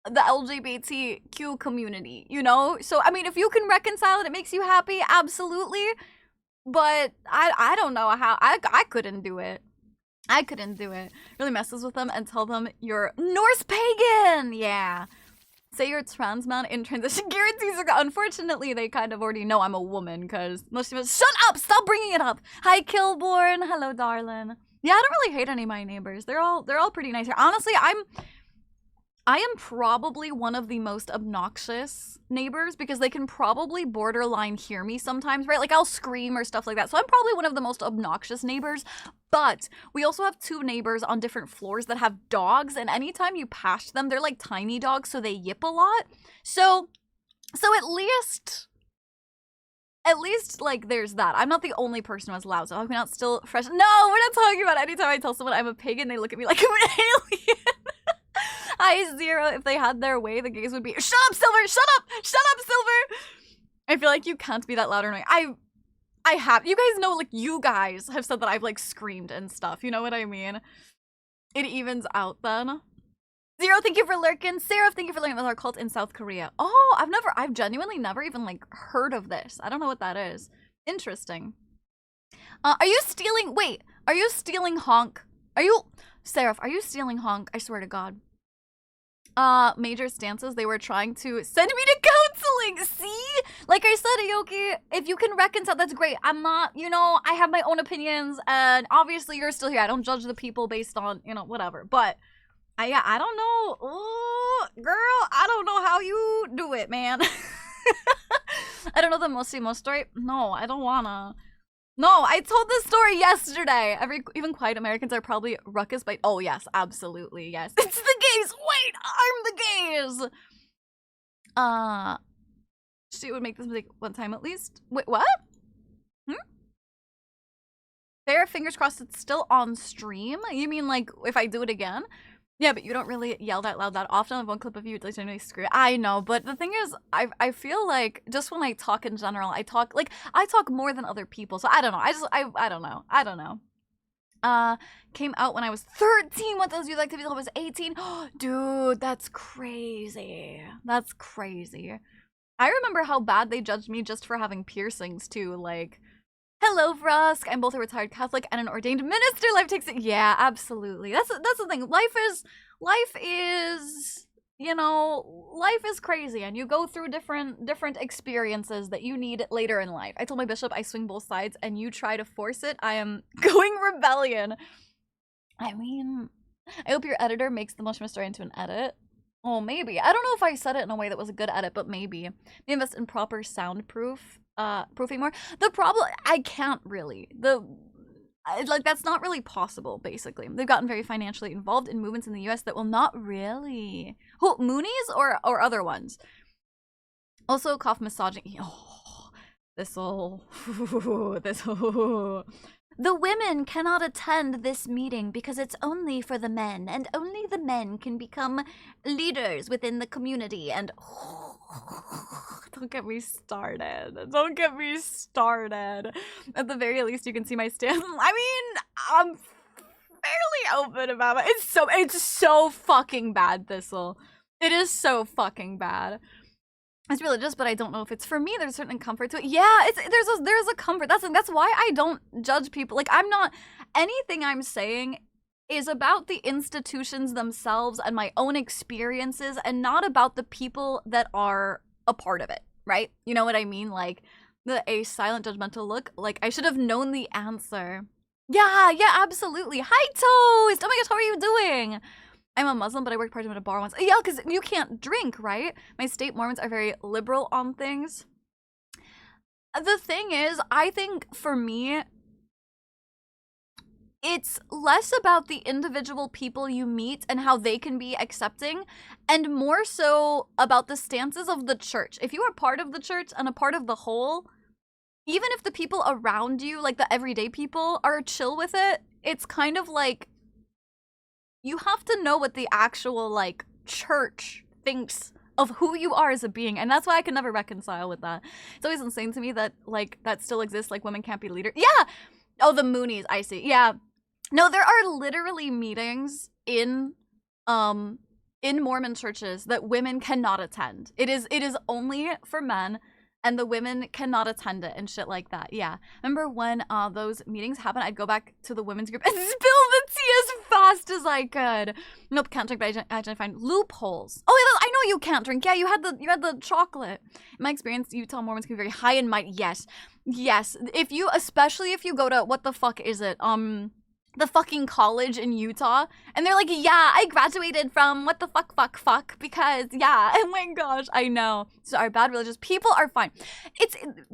S1: the LGBTQ community, you know? So, I mean, if you can reconcile it, it makes you happy, absolutely. But I don't know how, I couldn't do it. I couldn't do it. Really messes with them and tell them you're Norse pagan. Yeah. Say you're a trans man in transition guarantees are unfortunately they kind of already know I'm a woman because most of us shut up, stop bringing it up. Hi Killborn, hello darling. Yeah, I don't really hate any of my neighbors. They're all pretty nice here. Honestly, I am probably one of the most obnoxious neighbors because they can probably borderline hear me sometimes, right? Like I'll scream or stuff like that. So I'm probably one of the most obnoxious neighbors, but we also have 2 neighbors on different floors that have dogs, and anytime you pass them, they're like tiny dogs, so they yip a lot. So at least like there's that. I'm not the only person who has loud, so I'm not still fresh. No, we're not talking about anytime I tell someone I'm a pig and they look at me like I'm an alien. Hi, Zero. If they had their way, the gays would be, shut up, Silver! Shut up! Shut up, Silver! I feel like you can't be that loud or annoying. I have. You guys know, like, you guys have said that I've, like, screamed and stuff. You know what I mean? It evens out then. Zero, thank you for lurking. Sarah, thank you for lurking with our cult in South Korea. Oh, I've genuinely never even, like, heard of this. I don't know what that is. Interesting. Are you stealing Honk? Seraph, are you stealing Honk? I swear to God. Major stances, they were trying to send me to counseling. See? Like I said, Aoki, if you can reconcile, that's great. I'm not, you know, I have my own opinions, and obviously you're still here. I don't judge the people based on, you know, whatever. But, I don't know. Ooh, girl, I don't know how you do it, man. I don't know the Moshimo story. No, I don't wanna. No, I told this story yesterday. Even quiet Americans are probably ruckus by. Oh yes, absolutely yes. It's the gays. Wait, I'm the gays. She would make this mistake one time at least. Wait, what? Fair, fingers crossed. It's still on stream. You mean like if I do it again? Yeah, but you don't really yell that loud that often. I have one clip of you, it's like generally screw. I know, but the thing is, I feel like just when I talk in general, I talk more than other people. So I don't know. I don't know. Came out when I was 13. What those youth activities I was 18. Dude, that's crazy. That's crazy. I remember how bad they judged me just for having piercings too. Like, hello, Frusk. I'm both a retired Catholic and an ordained minister. Life takes it. Yeah, absolutely. That's the thing. Life is, you know, life is crazy, and you go through different experiences that you need later in life. I told my bishop I swing both sides, and you try to force it. I am going rebellion. I mean, I hope your editor makes the Moshimo story into an edit. Oh, maybe. I don't know if I said it in a way that was a good edit, but maybe. They invest in proper soundproof. Proofing more. The problem, I can't really. Like, that's not really possible, basically. They've gotten very financially involved in movements in the US that will not really. Who, Moonies or other ones? Also, cough misogyny. Oh, this'll. The women cannot attend this meeting because it's only for the men, and only the men can become leaders within the community, and don't get me started. Don't get me started. At the very least, you can see my stance. I mean, I'm fairly open about it. It's so fucking bad, Thistle. It is so fucking bad. It's religious, but I don't know if it's for me. There's a certain comfort to it. Yeah, there's a comfort. That's why I don't judge people. Like, I'm not, anything I'm saying is about the institutions themselves and my own experiences, and not about the people that are a part of it, right? You know what I mean? Like, a silent judgmental look. Like, I should have known the answer. Yeah, absolutely. Hi, Toast! Oh my gosh, how are you doing? I'm a Muslim, but I worked part-time at a bar once. Yeah, because you can't drink, right? My state Mormons are very liberal on things. The thing is, I think for me, it's less about the individual people you meet and how they can be accepting, and more so about the stances of the church. If you are part of the church and a part of the whole, even if the people around you, like the everyday people, are chill with it, it's kind of like, you have to know what the actual, like, church thinks of who you are as a being, and that's why I can never reconcile with that. It's always insane to me that, like, that still exists, like, women can't be leaders. Yeah! Oh, the Moonies, I see. Yeah. No, there are literally meetings in Mormon churches that women cannot attend. It is only for men, and the women cannot attend it and shit like that. Yeah. Remember when those meetings happened, I'd go back to the women's group and spill the tea as fast as I could. Nope, can't drink, but I didn't find loopholes. Oh, I know you can't drink. Yeah, you had the chocolate. In my experience, Utah Mormons can be very high and mighty. Yes. Especially if you go to, what the fuck is it? The fucking college in Utah, and they're like, yeah, I graduated from what the fuck, because, yeah, oh my gosh, I know. So our bad religious people are fine.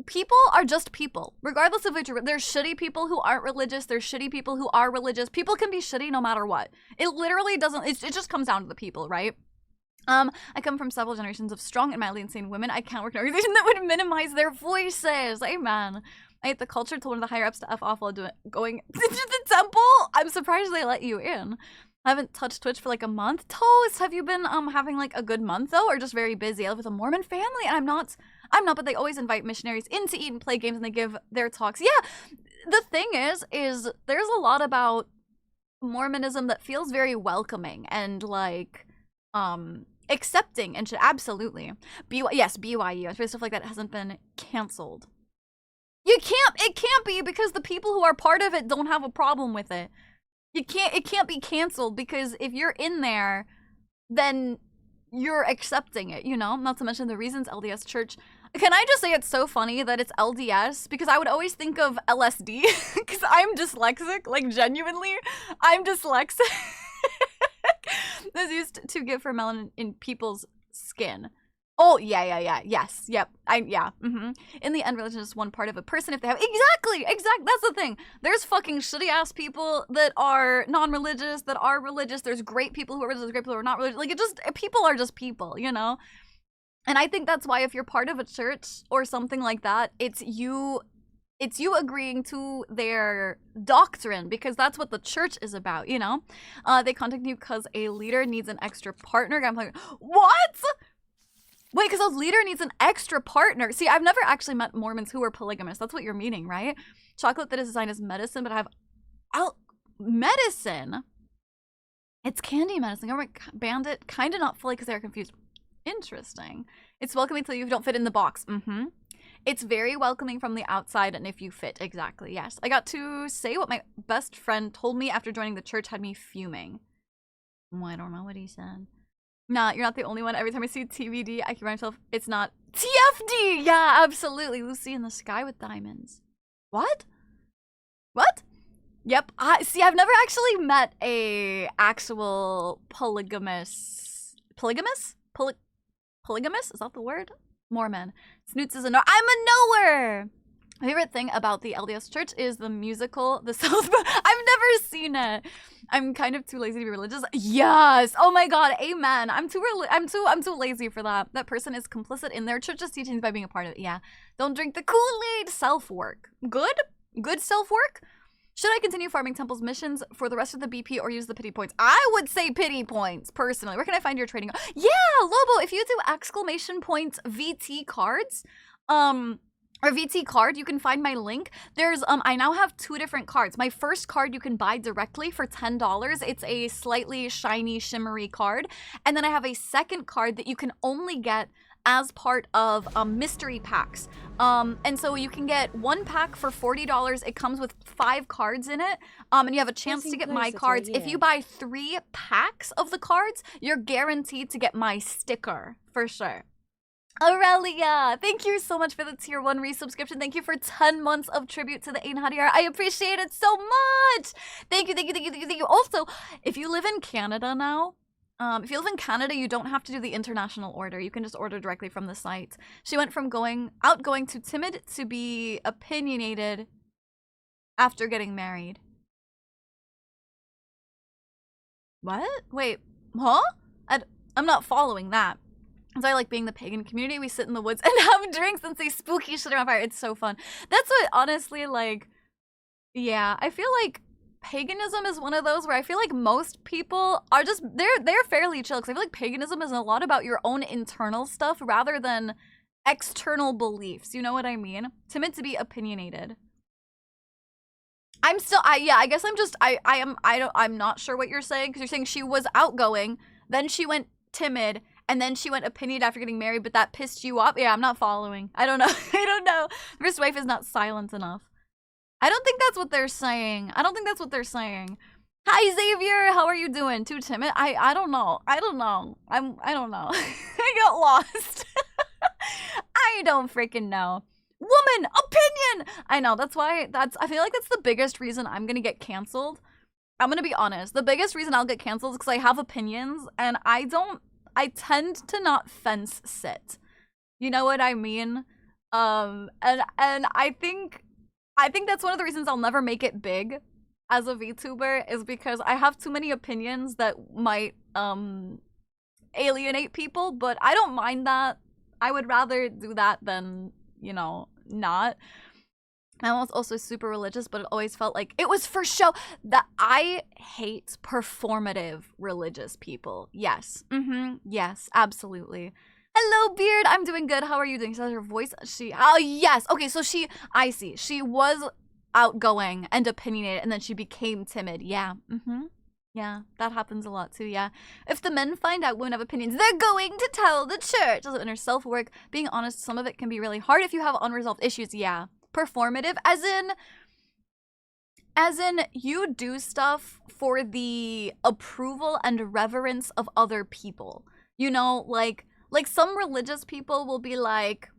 S1: People are just people, regardless of which, there's shitty people who aren't religious, there's shitty people who are religious. People can be shitty no matter what. It literally doesn't, it just comes down to the people, right? I come from several generations of strong and mildly insane women. I can't work in an organization that would minimize their voices. Amen. I hate the culture, told one of the higher ups to F off while going to the temple. I'm surprised they let you in. I haven't touched Twitch for like a month. Toast, have you been having like a good month though, or just very busy? I live with a Mormon family, and I'm not, but they always invite missionaries in to eat and play games, and they give their talks. Yeah, the thing is there's a lot about Mormonism that feels very welcoming and like accepting and should absolutely. BYU, and stuff like that hasn't been canceled. It can't be, because the people who are part of it don't have a problem with it. It can't be canceled, because if you're in there, then you're accepting it, you know? Not to mention the reasons LDS Church. Can I just say it's so funny that it's LDS? Because I would always think of LSD, because I'm dyslexic, like genuinely, I'm dyslexic. This used to give for melanin in people's skin. Oh, yeah, yes, yep, In the end, religion is one part of a person if they have, exactly, that's the thing. There's fucking shitty-ass people that are non-religious, that are religious, there's great people who are religious, great people who are not religious, like, people are just people, you know? And I think that's why if you're part of a church or something like that, it's you agreeing to their doctrine, because that's what the church is about, you know? They contact you because a leader needs an extra partner. I'm like, what? Wait, because a leader needs an extra partner. See, I've never actually met Mormons who are polygamous. That's what you're meaning, right? Chocolate that is designed as medicine, but I have medicine. It's candy medicine. Government banned it, kind of not fully because they're confused. Interesting. It's welcoming till you don't fit in the box. It's very welcoming from the outside, and if you fit, exactly, yes. I got to say what my best friend told me after joining the church had me fuming. I don't know what he said. Nah, you're not the only one. Every time I see TVD, I keep reminding myself, it's not TFD! Yeah, absolutely. Lucy in the sky with diamonds. What? What? Yep. See, I've never actually met a actual polygamous... Polygamous? Polygamous? Is that the word? Mormon. Snoots is a no. I'm a knower! My favorite thing about the LDS Church is the musical, The South. I've never seen it. I'm kind of too lazy to be religious. Yes. Oh my god. Amen. I'm too lazy for that. That person is complicit in their church's teachings by being a part of it. Yeah. Don't drink the Kool-Aid. Self-work. Good? Good self-work? Should I continue farming temples missions for the rest of the BP or use the pity points? I would say pity points, personally. Where can I find your trading? Yeah, Lobo, if you do exclamation points VT cards, or VT card, you can find my link. There's, I now have 2 different cards. My first card you can buy directly for $10. It's a slightly shiny, shimmery card. And then I have a second card that you can only get as part of mystery packs. And so you can get 1 pack for $40. It comes with 5 cards in it. And you have a chance to get my cards. If you buy 3 packs of the cards, you're guaranteed to get my sticker, for sure. Aurelia, thank you so much for the tier 1 resubscription. Thank you for 10 months of tribute to the Einhadiar. I appreciate it so much. Thank you. Also, if you live in Canada now, if you live in Canada, you don't have to do the international order. You can just order directly from the site. She went from outgoing to timid to be opinionated after getting married. What? Wait, huh? I'm not following that. I like being the pagan community. We sit in the woods and have drinks and say spooky shit around fire. It's so fun. That's what, honestly, like, yeah, I feel like paganism is one of those where I feel like most people are just, they're fairly chill, because I feel like paganism is a lot about your own internal stuff rather than external beliefs. You know what I mean? Timid to be opinionated. I'm still, I guess I'm just, I'm not sure what you're saying, because you're saying she was outgoing, then she went timid, and then she went opinionated after getting married, but that pissed you off? Yeah, I'm not following. I don't know. I don't know. First wife is not silent enough. I don't think that's what they're saying. Hi Xavier, how are you doing? Too timid? I don't know. I don't know. I don't know. I got lost. I don't freaking know. Woman, opinion. I know. That's why. I feel like that's the biggest reason I'm gonna get canceled. I'm gonna be honest. The biggest reason I'll get canceled is because I have opinions, and I tend to not fence sit. You know what I mean? And I think that's one of the reasons I'll never make it big as a VTuber, is because I have too many opinions that might alienate people, but I don't mind that. I would rather do that than, you know, not. I was also super religious, but it always felt like it was for show. That I hate performative religious people. Yes. Yes, absolutely. Hello, Beard. I'm doing good. How are you doing? Says her voice. Oh, yes. Okay, so I see. She was outgoing and opinionated, and then she became timid. Yeah. Yeah, that happens a lot too, yeah. If the men find out women have opinions, they're going to tell the church. Also, in her self-work, being honest, some of it can be really hard if you have unresolved issues, yeah. Performative, as in you do stuff for the approval and reverence of other people. You know, like some religious people will be like,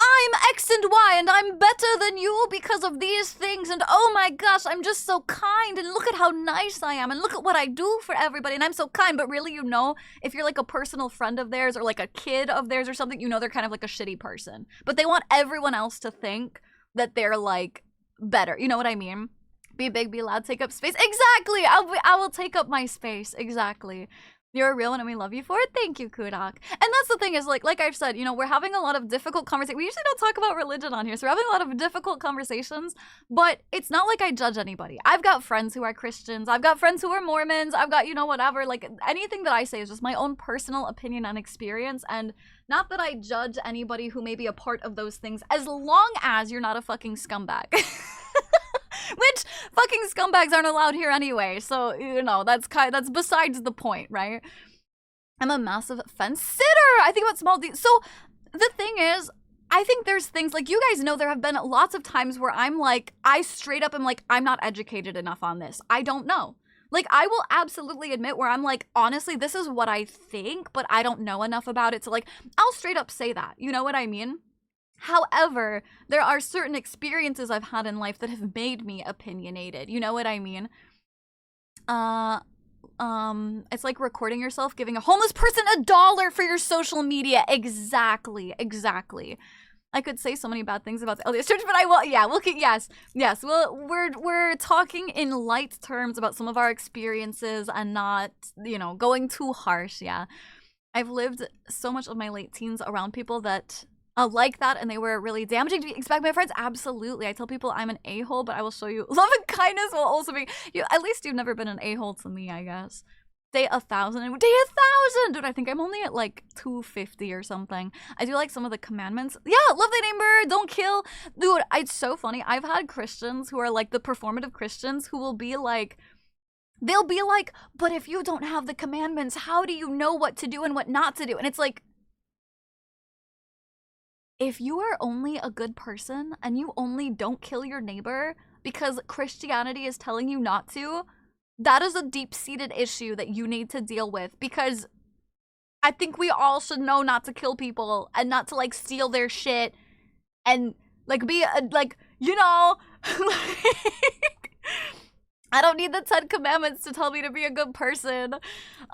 S1: I'm X and Y and I'm better than you because of these things, and oh my gosh, I'm just so kind, and look at how nice I am, and look at what I do for everybody, and I'm so kind. But really, you know, if you're like a personal friend of theirs or like a kid of theirs or something, you know they're kind of like a shitty person. But they want everyone else to think that they're like better. You know what I mean? Be big, be loud, take up space. Exactly! I will take up my space. Exactly. You're a real one and we love you for it. Thank you, Kudak. And that's the thing is, like I've said, you know, we're having a lot of difficult conversations. We usually don't talk about religion on here, so we're having a lot of difficult conversations, but it's not like I judge anybody. I've got friends who are Christians. I've got friends who are Mormons. I've got, you know, whatever. Like, anything that I say is just my own personal opinion and experience, and not that I judge anybody who may be a part of those things, as long as you're not a fucking scumbag. Which fucking scumbags aren't allowed here anyway, so, you know, that's besides the point, right? I'm a massive fence sitter. I think about small so the thing is, I think there's things, like, you guys know there have been lots of times where I'm like, I straight up am like, I'm not educated enough on this. I don't know. Like, I will absolutely admit where I'm like, honestly, this is what I think, but I don't know enough about it. So, like, I'll straight up say that. You know what I mean? However, there are certain experiences I've had in life that have made me opinionated. You know what I mean? It's like recording yourself giving a homeless person $1 for your social media. Exactly. I could say so many bad things about the LDS Church, but I will. Yeah, we'll keep. Yes. Well, we're talking in light terms about some of our experiences and not, you know, going too harsh. Yeah, I've lived so much of my late teens around people that like that, and they were really damaging to me. Expect my friends, absolutely. I tell people I'm an a-hole, but I will show you love and kindness will also be you. At least you've never been an a-hole to me, I guess. Day 1,000 and day 1,000, dude. I think I'm only at like 250 or something. I do like some of the commandments. Yeah, love thy neighbor, don't kill, dude. It's so funny. I've had Christians who are like the performative Christians who will be like, they'll be like, but if you don't have the commandments, how do you know what to do and what not to do? And it's like, if you are only a good person and you only don't kill your neighbor because Christianity is telling you not to, that is a deep-seated issue that you need to deal with, because I think we all should know not to kill people and not to, like, steal their shit and, like, be, like, you know, like, I don't need the 10 commandments to tell me to be a good person.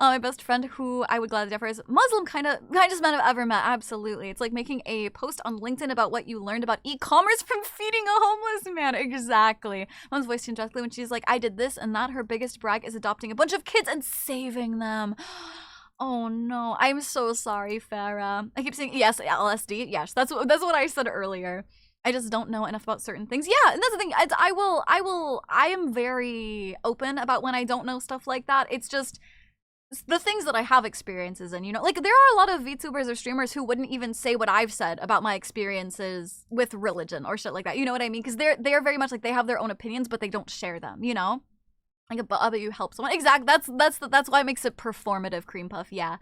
S1: My best friend, who I would gladly differ, is Muslim, kindest man I've ever met. Absolutely. It's like making a post on LinkedIn about what you learned about e-commerce from feeding a homeless man. Exactly. Mom's voice changed directly when she's like, I did this and that. Her biggest brag is adopting a bunch of kids and saving them. Oh no. I'm so sorry, Farah. I keep saying, yes, LSD. Yes, that's what I said earlier. I just don't know enough about certain things. Yeah, and that's the thing. I am very open about when I don't know stuff like that. It's just the things that I have experiences in, you know? Like, there are a lot of VTubers or streamers who wouldn't even say what I've said about my experiences with religion or shit like that. You know what I mean? Because they're very much like, they have their own opinions, but they don't share them, you know? Like, but you help someone. Exactly. That's why it makes it performative, Cream Puff. Yeah.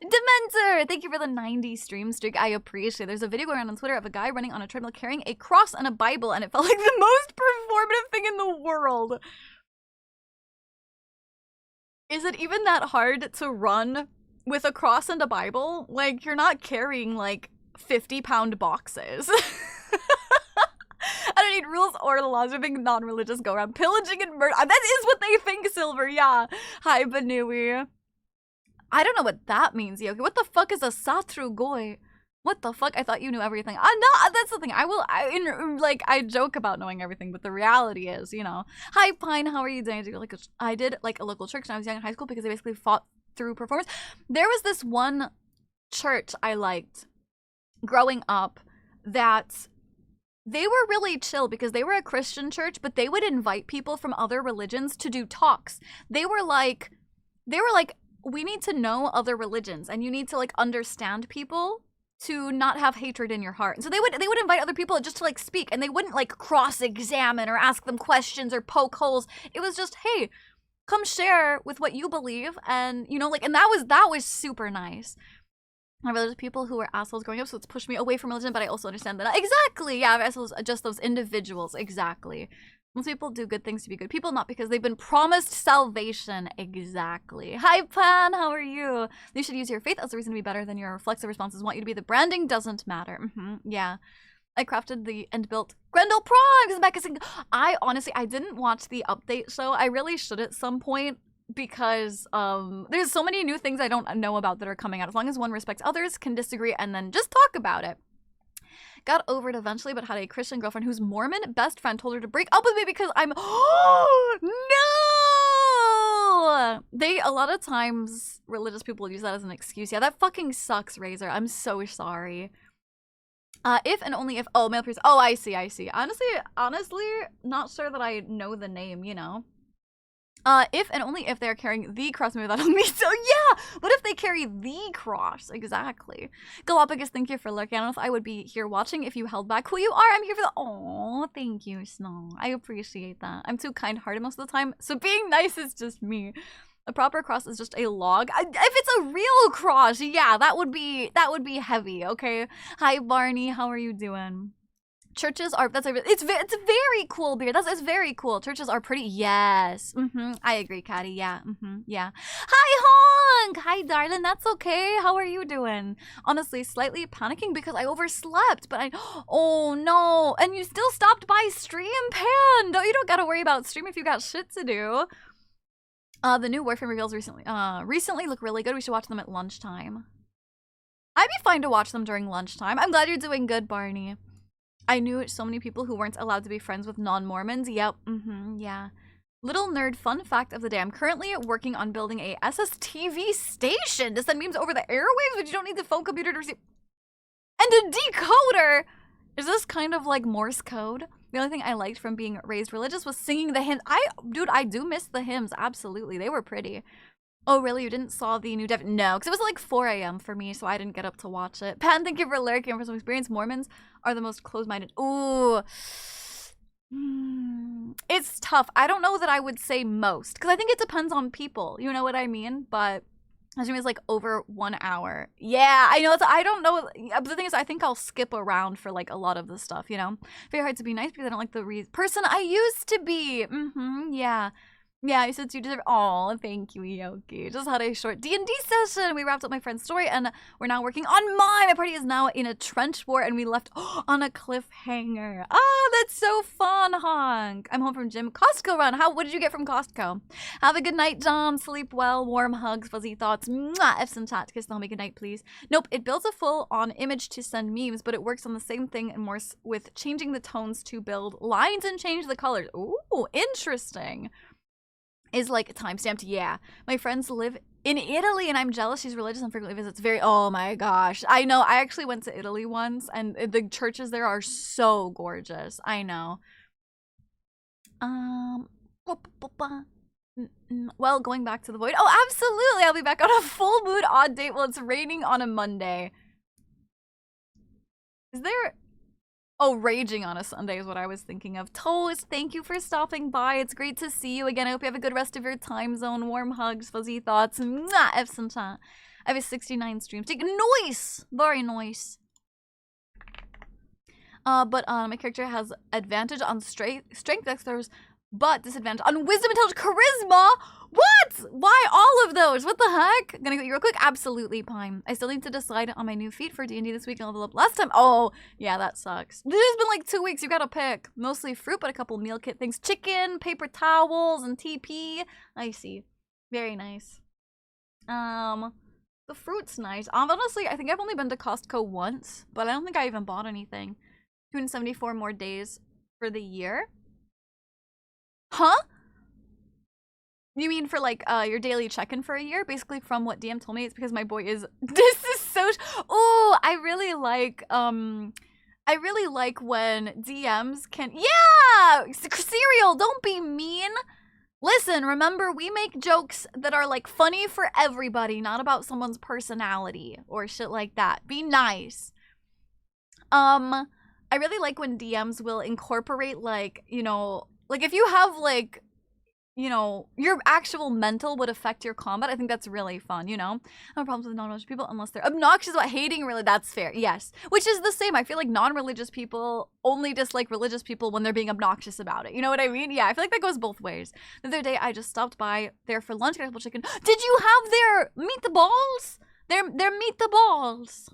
S1: Dementor, thank you for the 90 stream streak. I appreciate it. There's a video going around on Twitter of a guy running on a treadmill carrying a cross and a Bible, and it felt like the most performative thing in the world. is it even that hard to run with a cross and a Bible? Like, you're not carrying, like, 50-pound boxes. I don't need rules or the laws of being non-religious go around pillaging and murder. That is what they think, Silver, yeah. Hi, Banui. I don't know what that means, Yoki. What the fuck is a Satru Goy? What the fuck? I thought you knew everything. I'm not. That's the thing. I joke about knowing everything, but the reality is, you know. Hi, Pine. How are you doing? I did like a local church when I was young in high school because they basically fought through performance. There was this one church I liked growing up that they were really chill because they were a Christian church, but they would invite people from other religions to do talks. They were like, we need to know other religions and you need to like understand people to not have hatred in your heart. And so they would invite other people just to like speak, and they wouldn't like cross-examine or ask them questions or poke holes. It was just, hey, come share with what you believe, and you know, like, and that was super nice. I realize there's people who were assholes growing up, so it's pushed me away from religion, but I also understand that. Exactly, yeah, assholes, just those individuals, exactly. Most people do good things to be good people, not because they've been promised salvation. Exactly. Hi, Pan, how are you? You should use your faith as a reason to be better than your reflexive responses want you to be. The branding doesn't matter. Yeah. I crafted and built Grendel Prongs back as I honestly, I didn't watch the update show. I really should at some point because there's so many new things I don't know about that are coming out. As long as one respects others, can disagree, and then just talk about it. Got over it eventually, but had a Christian girlfriend whose Mormon best friend told her to break up with me because I'm no! A lot of times religious people use that as an excuse. Yeah, that fucking sucks, Razor. I'm so sorry. If and only if male priest. Oh, I see. Honestly, not sure that I know the name, you know. If and only if they're carrying the cross, maybe that'll me. So yeah, what if they carry the cross? Exactly. Galapagos, thank you for lurking. I don't know if I would be here watching if you held back who you are. I'm here for the oh, thank you, Snow. I appreciate that. I'm too kind-hearted most of the time, so being nice is just me. A proper cross is just a log. If it's a real cross, yeah, that would be heavy. Okay. Hi, Barney. How are you doing? Churches are, it's very cool, Beard. It's very cool. Churches are pretty, yes. I agree, Caddy. Yeah. Yeah. Hi, Honk. Hi, darling. That's okay. How are you doing? Honestly, slightly panicking because I overslept, but oh no. And you still stopped by stream, Pan. No, you don't gotta worry about stream if you got shit to do. The new Warframe reveals recently look really good. We should watch them at lunchtime. I'd be fine to watch them during lunchtime. I'm glad you're doing good, Barney. I knew so many people who weren't allowed to be friends with non-Mormons. Yep, yeah. Little nerd fun fact of the day. I'm currently working on building a SSTV station to send memes over the airwaves, but you don't need the phone computer to receive. And a decoder! Is this kind of like Morse code? The only thing I liked from being raised religious was singing the hymns. Dude, I do miss the hymns, absolutely. They were pretty. Oh, really? You didn't saw the new No, because it was like 4 a.m. for me, so I didn't get up to watch it. Pan, thank you for lurking. For some experience, Mormons are the most closed-minded. Ooh. It's tough. I don't know that I would say most, because I think it depends on people. You know what I mean? But assuming it's like over 1 hour. Yeah, I know. I don't know. But the thing is, I think I'll skip around for like a lot of the stuff, you know? Very hard to be nice because I don't like the person I used to be. Yeah. Yeah, since you deserve. Oh, thank you, Yoki. Just had a short D&D session. We wrapped up my friend's story, and we're now working on mine. My party is now in a trench war, and we left on a cliffhanger. Oh, that's so fun, Honk. I'm home from gym. Costco run. What did you get from Costco? Have a good night, John. Sleep well. Warm hugs. Fuzzy thoughts. Mwah. F's in chat. Kiss, tell me good night, please. Nope. It builds a full-on image to send memes, but it works on the same thing and more with changing the tones to build lines and change the colors. Ooh, interesting. Is like time-stamped. Yeah, my friends live in Italy and I'm jealous. She's religious and frequently visits. Oh my gosh, I know. I actually went to Italy once and the churches there are so gorgeous. I know. Well, going back to the void. Oh, absolutely. I'll be back on a full mood odd date. Well, it's raining on a Monday. Is there... Oh, raging on a Sunday is what I was thinking of. Toast, thank you for stopping by. It's great to see you again. I hope you have a good rest of your time zone. Warm hugs, fuzzy thoughts. Mwah, F's in chat. I have a 69 stream. Take noise! Very nice. But my character has advantage on strength. There's but disadvantage on wisdom, intelligence, charisma. What? Why all of those? What the heck? Gonna go eat real quick? Absolutely fine. I still need to decide on my new feat for D&D this week and level up last time. Oh, yeah, that sucks. This has been like 2 weeks. You gotta pick. Mostly fruit, but a couple meal kit things. Chicken, paper towels, and TP. I see. Very nice. The fruit's nice. Honestly, I think I've only been to Costco once, but I don't think I even bought anything. 274 more days for the year. Huh? You mean for like your daily check-in for a year? Basically, from what DM told me, it's because my boy is. This is so. Oh, I really like when DMs can. Yeah, cereal. Don't be mean. Listen, remember, we make jokes that are like funny for everybody, not about someone's personality or shit like that. Be nice. I really like when DMs will incorporate like, you know, like if you have like, you know, your actual mental would affect your combat. I think that's really fun, you know? I have problems with non-religious people unless they're obnoxious about hating really. That's fair, yes. Which is the same. I feel like non-religious people only dislike religious people when they're being obnoxious about it. You know what I mean? Yeah, I feel like that goes both ways. The other day, I just stopped by there for lunch, got a couple chicken. Did you have their meatballs? Their meatballs.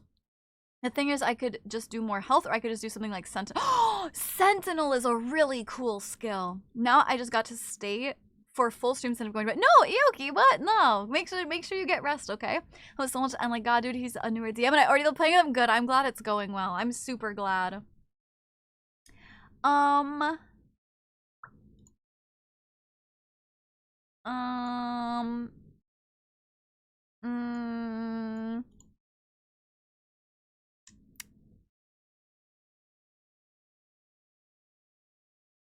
S1: The thing is, I could just do more health, or I could just do something like Sentinel. Oh, Sentinel is a really cool skill. Now I just got to stay for full stream instead of going back. No, Ioki, what? No. Make sure you get rest, okay? That was so much. I'm like, God, dude, he's a newer DM, and I already love playing him. Good. I'm glad it's going well. I'm super glad.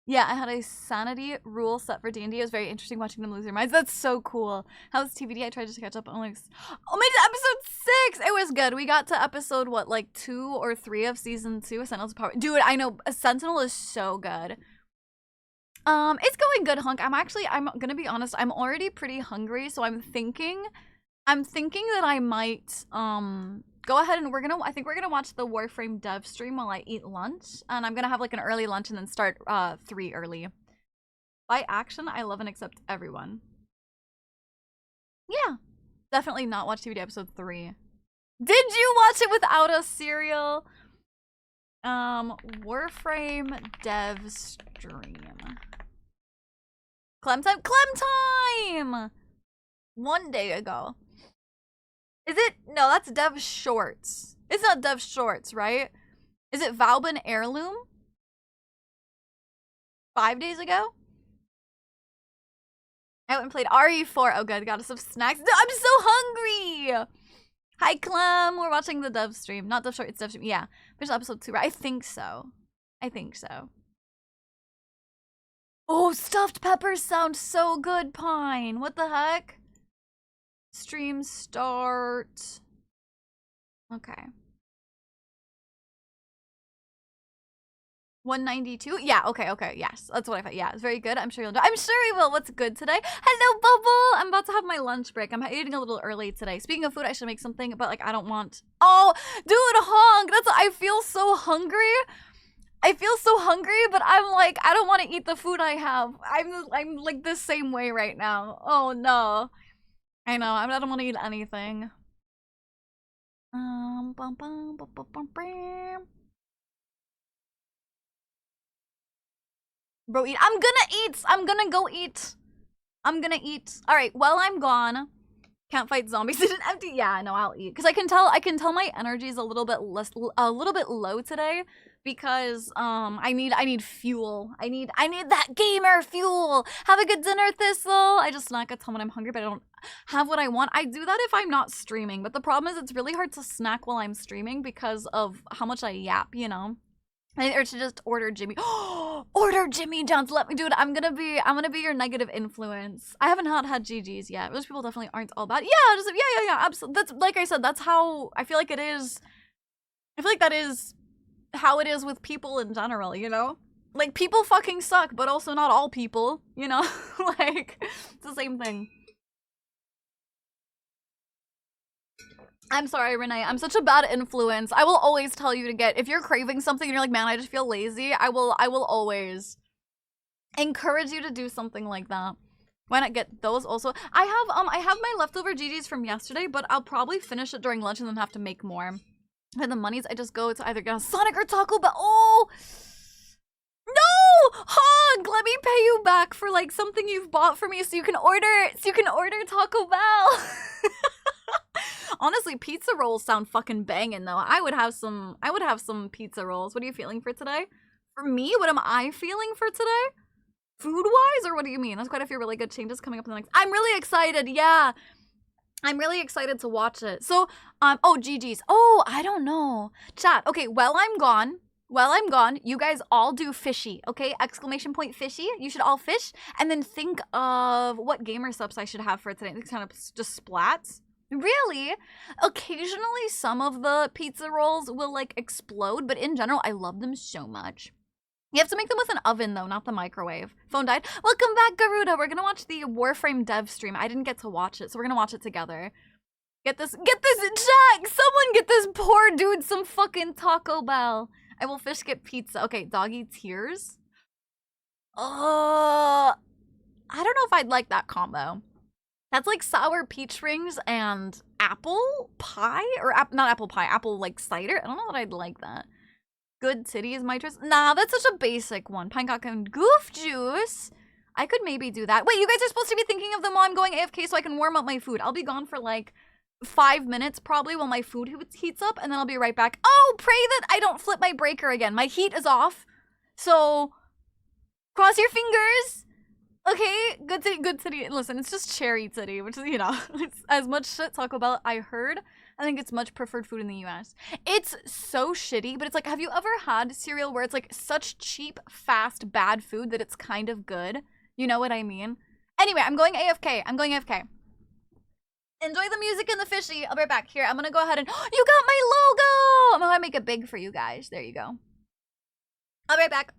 S1: Yeah, I had a sanity rule set for D&D. It was very interesting watching them lose their minds. That's so cool. How's TVD? I tried to catch up on like... Oh, made it episode 6! It was good. We got to episode, what, like 2 or 3 of season 2 of Sentinel's Power. Dude, I know. Sentinel is so good. It's going good, Hunk. I'm gonna be honest, I'm already pretty hungry, so I'm thinking that I might, go ahead and I think we're gonna watch the Warframe dev stream while I eat lunch, and I'm gonna have like an early lunch and then start 3 early. By action, I love and accept everyone. Yeah, definitely not watch TVD episode 3. Did you watch it without a cereal? Warframe dev stream. Clem time! 1 day ago. Is it? No, that's Dev Shorts. It's not Dev Shorts, right? Is it Valbin Heirloom? 5 days ago? I went and played RE4. Oh, good. Got us some snacks. I'm so hungry! Hi, Clem. We're watching the Dev stream. Not Dev Short, it's Dev stream. Yeah. There's episode 2, right? I think so. Oh, stuffed peppers sound so good, Pine. What the heck? Stream start. Okay. 192? Yeah, okay, yes. That's what I thought. Yeah, it's very good. I'm sure you'll do. I'm sure he will. What's good today? Hello, Bubble! I'm about to have my lunch break. I'm eating a little early today. Speaking of food, I should make something, but like I don't want... Oh, dude, Honk! I feel so hungry. But I'm like, I don't want to eat the food I have. I'm like the same way right now. Oh no. I know, I don't want to eat anything. Bro, eat. I'm gonna eat. I'm gonna go eat. I'm gonna eat. All right, while I'm gone, can't fight zombies. Is it empty? Yeah, no, I'll eat. Cause I can tell my energy is a little bit low today. Because I need fuel. I need that gamer fuel. Have a good dinner, Thistle. I just snack at home when I'm hungry, but I don't have what I want. I do that if I'm not streaming, but the problem is it's really hard to snack while I'm streaming because of how much I yap, you know. Or to just order Jimmy. Order Jimmy John's. Let me do it. I'm gonna be your negative influence. I haven't had GGs yet. Those people definitely aren't all bad. Yeah, absolutely. That's like I said. That's how I feel like it is. I feel like that is how it is with people in general, you know? Like, people fucking suck, but also not all people, you know? Like, it's the same thing. I'm sorry, Renee. I'm such a bad influence. I will always tell you to get... If you're craving something and you're like, man, I just feel lazy, I will always encourage you to do something like that. Why not get those also? I have my leftover GGs from yesterday, but I'll probably finish it during lunch and then have to make more. And the monies I just go to either get a Sonic or Taco Bell. Oh no! Hog! Let me pay you back for like something you've bought for me so you can order Taco Bell. Honestly, pizza rolls sound fucking banging though. I would have some pizza rolls. What are you feeling for today? For me, what am I feeling for today? Food-wise, or what do you mean? There's quite a few really good changes coming up in the next. I'm really excited, yeah. I'm really excited to watch it. So, oh, GG's. Oh, I don't know. Chat, okay, while I'm gone, you guys all do fishy, okay? Exclamation point fishy. You should all fish, and then think of what gamer subs I should have for today. It's kind of just splats. Really? Occasionally, some of the pizza rolls will, like, explode, but in general, I love them so much. You have to make them with an oven, though, not the microwave. Phone died. Welcome back, Garuda. We're gonna watch the Warframe dev stream. I didn't get to watch it, so we're gonna watch it together. Get this in chat! Someone get this poor dude some fucking Taco Bell. I will fish get pizza. Okay, doggy tears. I don't know if I'd like that combo. That's like sour peach rings and apple pie? Or not apple pie, apple like cider? I don't know that I'd like that. Good titty is my choice. Nah, that's such a basic one. Pinecone and goof juice. I could maybe do that. Wait, you guys are supposed to be thinking of them while I'm going AFK so I can warm up my food. I'll be gone for like 5 minutes probably while my food heats up, and then I'll be right back. Oh, pray that I don't flip my breaker again. My heat is off. So, cross your fingers. Okay, good titty. Listen, it's just cherry titty, which is, you know, it's as much shit Taco Bell I heard. I think it's much preferred food in the US. It's so shitty, but it's like, have you ever had cereal where it's like such cheap, fast, bad food that it's kind of good? You know what I mean? Anyway, I'm going AFK. Enjoy the music and the fishy. I'll be right back. Here, I'm gonna go ahead and, you got my logo! I'm gonna make it big for you guys. There you go. I'll be right back.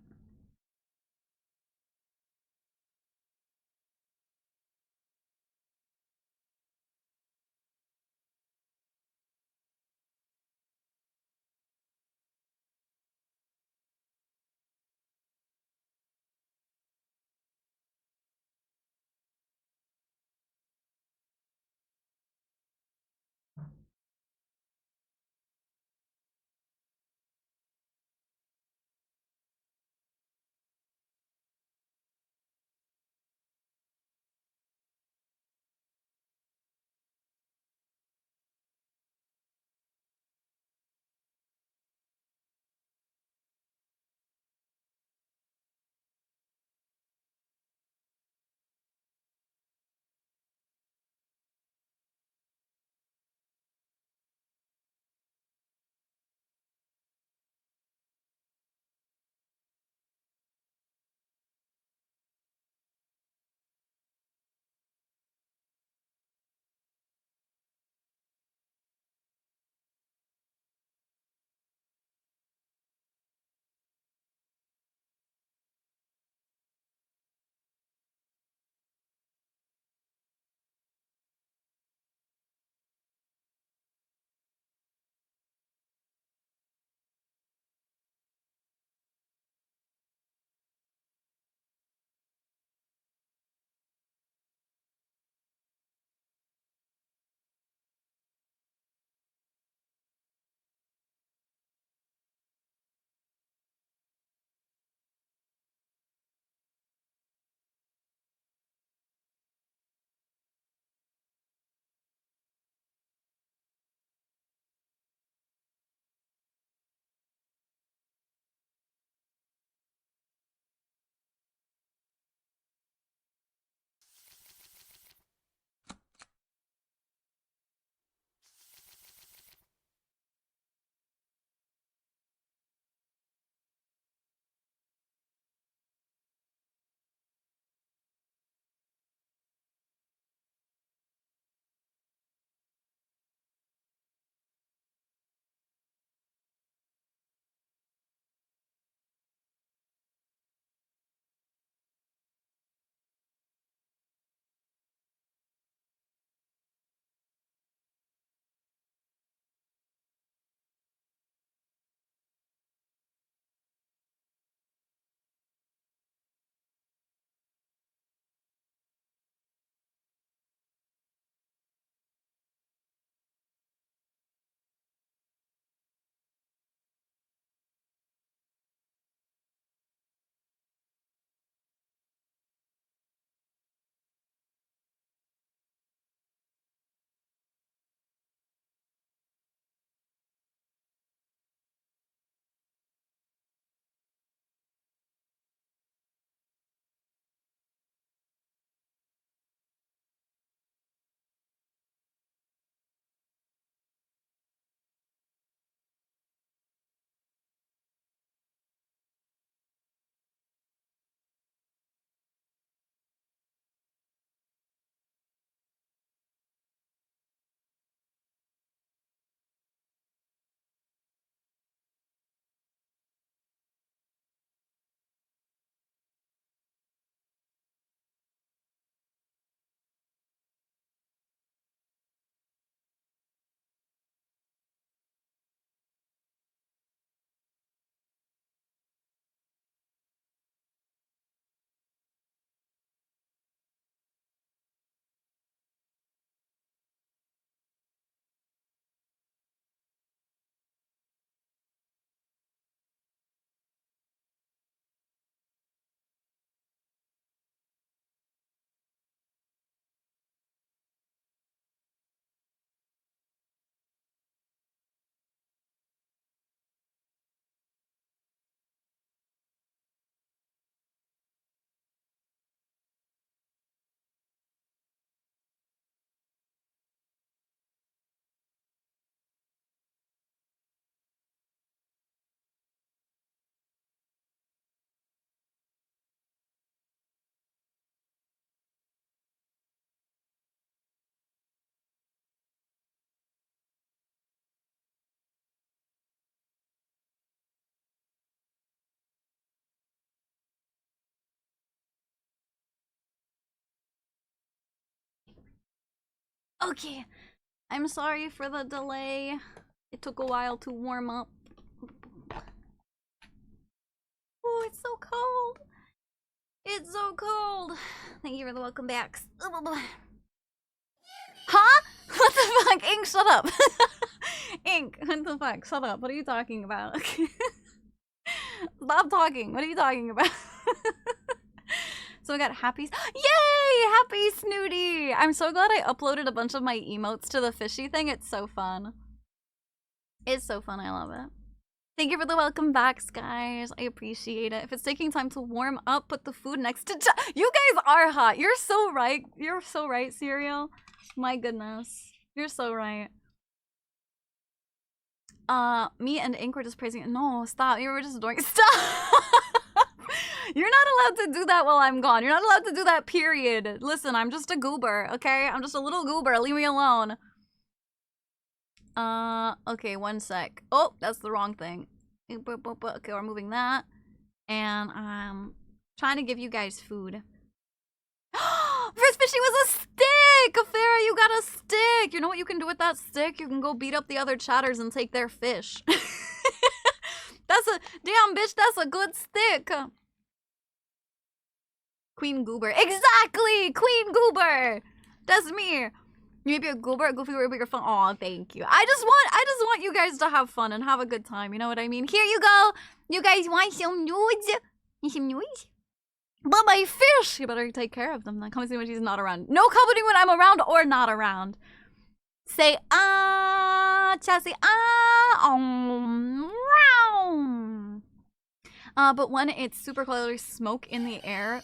S1: Okay. I'm sorry for the delay. It took a while to warm up. Oh, it's so cold. It's so cold. Thank you for the welcome backs. Huh? What the fuck? Ink, shut up. Ink, what the fuck? Shut up. What are you talking about? Stop talking. What are you talking about? So we got happy. Yay! Happy Snooty! I'm so glad I uploaded a bunch of my emotes to the fishy thing. It's so fun. It's so fun. I love it. Thank you for the welcome backs, guys. I appreciate it. If it's taking time to warm up, put the food next to... You guys are hot. You're so right. You're so right, Cereal. My goodness. You're so right. Me and Ink were just praising it. No, stop. You were just doing... Stop! You're not allowed to do that while I'm gone. You're not allowed to do that, period. Listen, I'm just a goober, okay? I'm just a little goober. Leave me alone. Okay, one sec. Oh, that's the wrong thing. Okay, we're moving that. And I'm trying to give you guys food. First fishy was a stick! Farah, you got a stick! You know what you can do with that stick? You can go beat up the other chatters and take their fish. That's a... Damn, bitch, that's a good stick! Queen Goober. Exactly! Queen Goober! That's me! You may be a goober, a goofy, but you're fun. Aw, thank you. I just want you guys to have fun and have a good time. You know what I mean? Here you go! You guys want some nudes? You some nudes? But my fish! You better take care of them. Then come and see when she's not around. No company when I'm around or not around. Say, Chelsea, but when it's super cold, there's smoke in the air.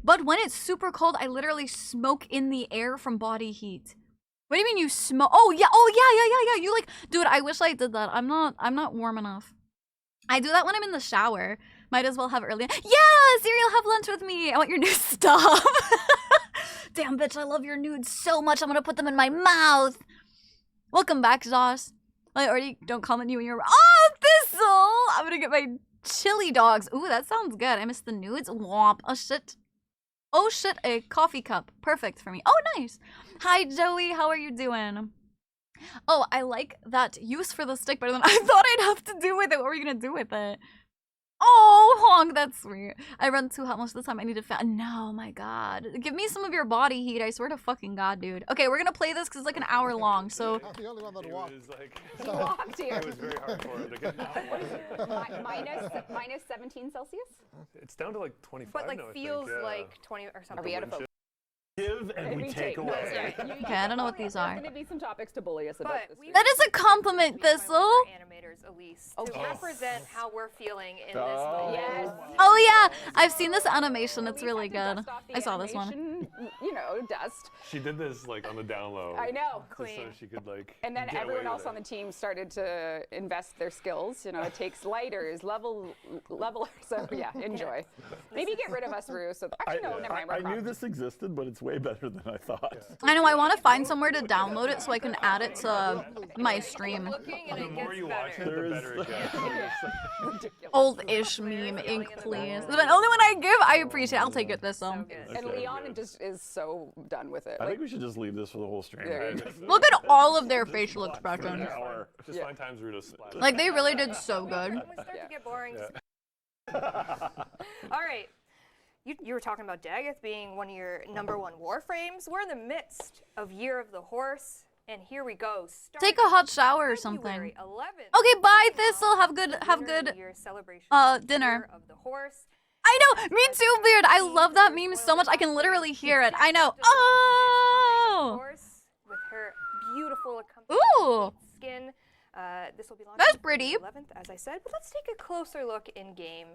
S1: But when it's super cold, I literally smoke in the air from body heat. What do you mean you smoke? Oh yeah. You like, dude, I wish I did that. I'm not warm enough. I do that when I'm in the shower. Might as well have early. Yeah, Cereal, have lunch with me. I want your new stuff. Damn, bitch, I love your nudes so much. I'm gonna put them in my mouth. Welcome back, Josh. I already don't comment you when you're. Oh, Thistle! I'm gonna get my chili dogs. Ooh, that sounds good. I missed the nudes. Womp. Oh shit. Oh shit, a coffee cup. Perfect for me. Oh, nice. Hi, Joey. How are you doing? Oh, I like that use for the stick better than I thought I'd have to do with it. What were you gonna do with it? Oh, honk, that's sweet. I run too hot most of the time. I need to No, my god. Give me some of your body heat. I swear to fucking god, dude. Okay, we're gonna play this because it's like an hour long, so...
S2: The only one that walked.
S3: It was like...
S4: He walked here.
S3: It was very hard for him to get out.
S4: minus 17 Celsius?
S3: It's down to like 25
S5: But like
S3: now,
S5: feels
S3: I think. Yeah.
S5: like 20 or something.
S4: Are we out of focus?
S2: Give and we take away.
S1: Okay, I don't know what these are.
S4: There's going to be some topics to bully us about this week.
S1: That is a compliment, Thistle!
S5: Animators, Elise,
S4: Oh,
S5: to
S4: yes.
S5: represent how we're feeling in this
S2: Oh.
S5: moment.
S4: Yes.
S1: Oh yeah, I've seen this animation. It's
S4: Elise
S1: really
S4: had to
S1: good.
S4: dust off the
S1: I saw this one.
S4: animation, You know, dust.
S3: She did this like on the down low.
S4: I know.
S3: Just so she could like.
S4: And then
S3: get
S4: everyone
S3: away
S4: else
S3: with
S4: on the team started to invest their skills. You know, it takes lighters, levelers. So yeah, enjoy. Maybe get rid of us, Rue. So actually, no, never mind.
S2: I knew this existed, but it's way better than I thought.
S1: I know, I want to find somewhere to download it so I can add it to my stream.
S5: Looking and
S3: The
S5: it
S3: more
S5: gets
S3: you watch it,
S5: better.
S3: the better it gets.
S4: Ridiculous.
S1: Old-ish meme, ink, please. The only one I give, I appreciate. I'll take it this
S5: So
S1: one.
S5: good.
S4: And
S2: Okay.
S4: Leon just is so done with it.
S2: I
S4: Like,
S2: think we should just leave this for the whole stream.
S4: Yeah,
S2: right?
S4: yeah.
S1: Look at all of their facial
S2: An
S1: expressions.
S2: hour.
S3: Just find times where to splat.
S1: Like, they really did so good.
S5: When we start
S4: Yeah.
S5: to get boring. All right. You were talking about Daggett being one of your #1 Warframes. We're in the midst of Year of the Horse, and here we go.
S1: Take a hot shower or something.
S5: February 11th.
S1: Okay, bye, Thistle. Have
S5: Lunar
S1: good,
S5: New Year celebration
S1: dinner.
S5: Year of the Horse.
S1: I know, me too, Beard. I love that meme so much. I can literally hear it. I know. Oh!
S5: Horse with her beautiful
S1: Ooh!
S5: skin. This will be launched
S1: That's
S5: on
S1: pretty.
S5: February 11th, as I said. But let's take a closer look in game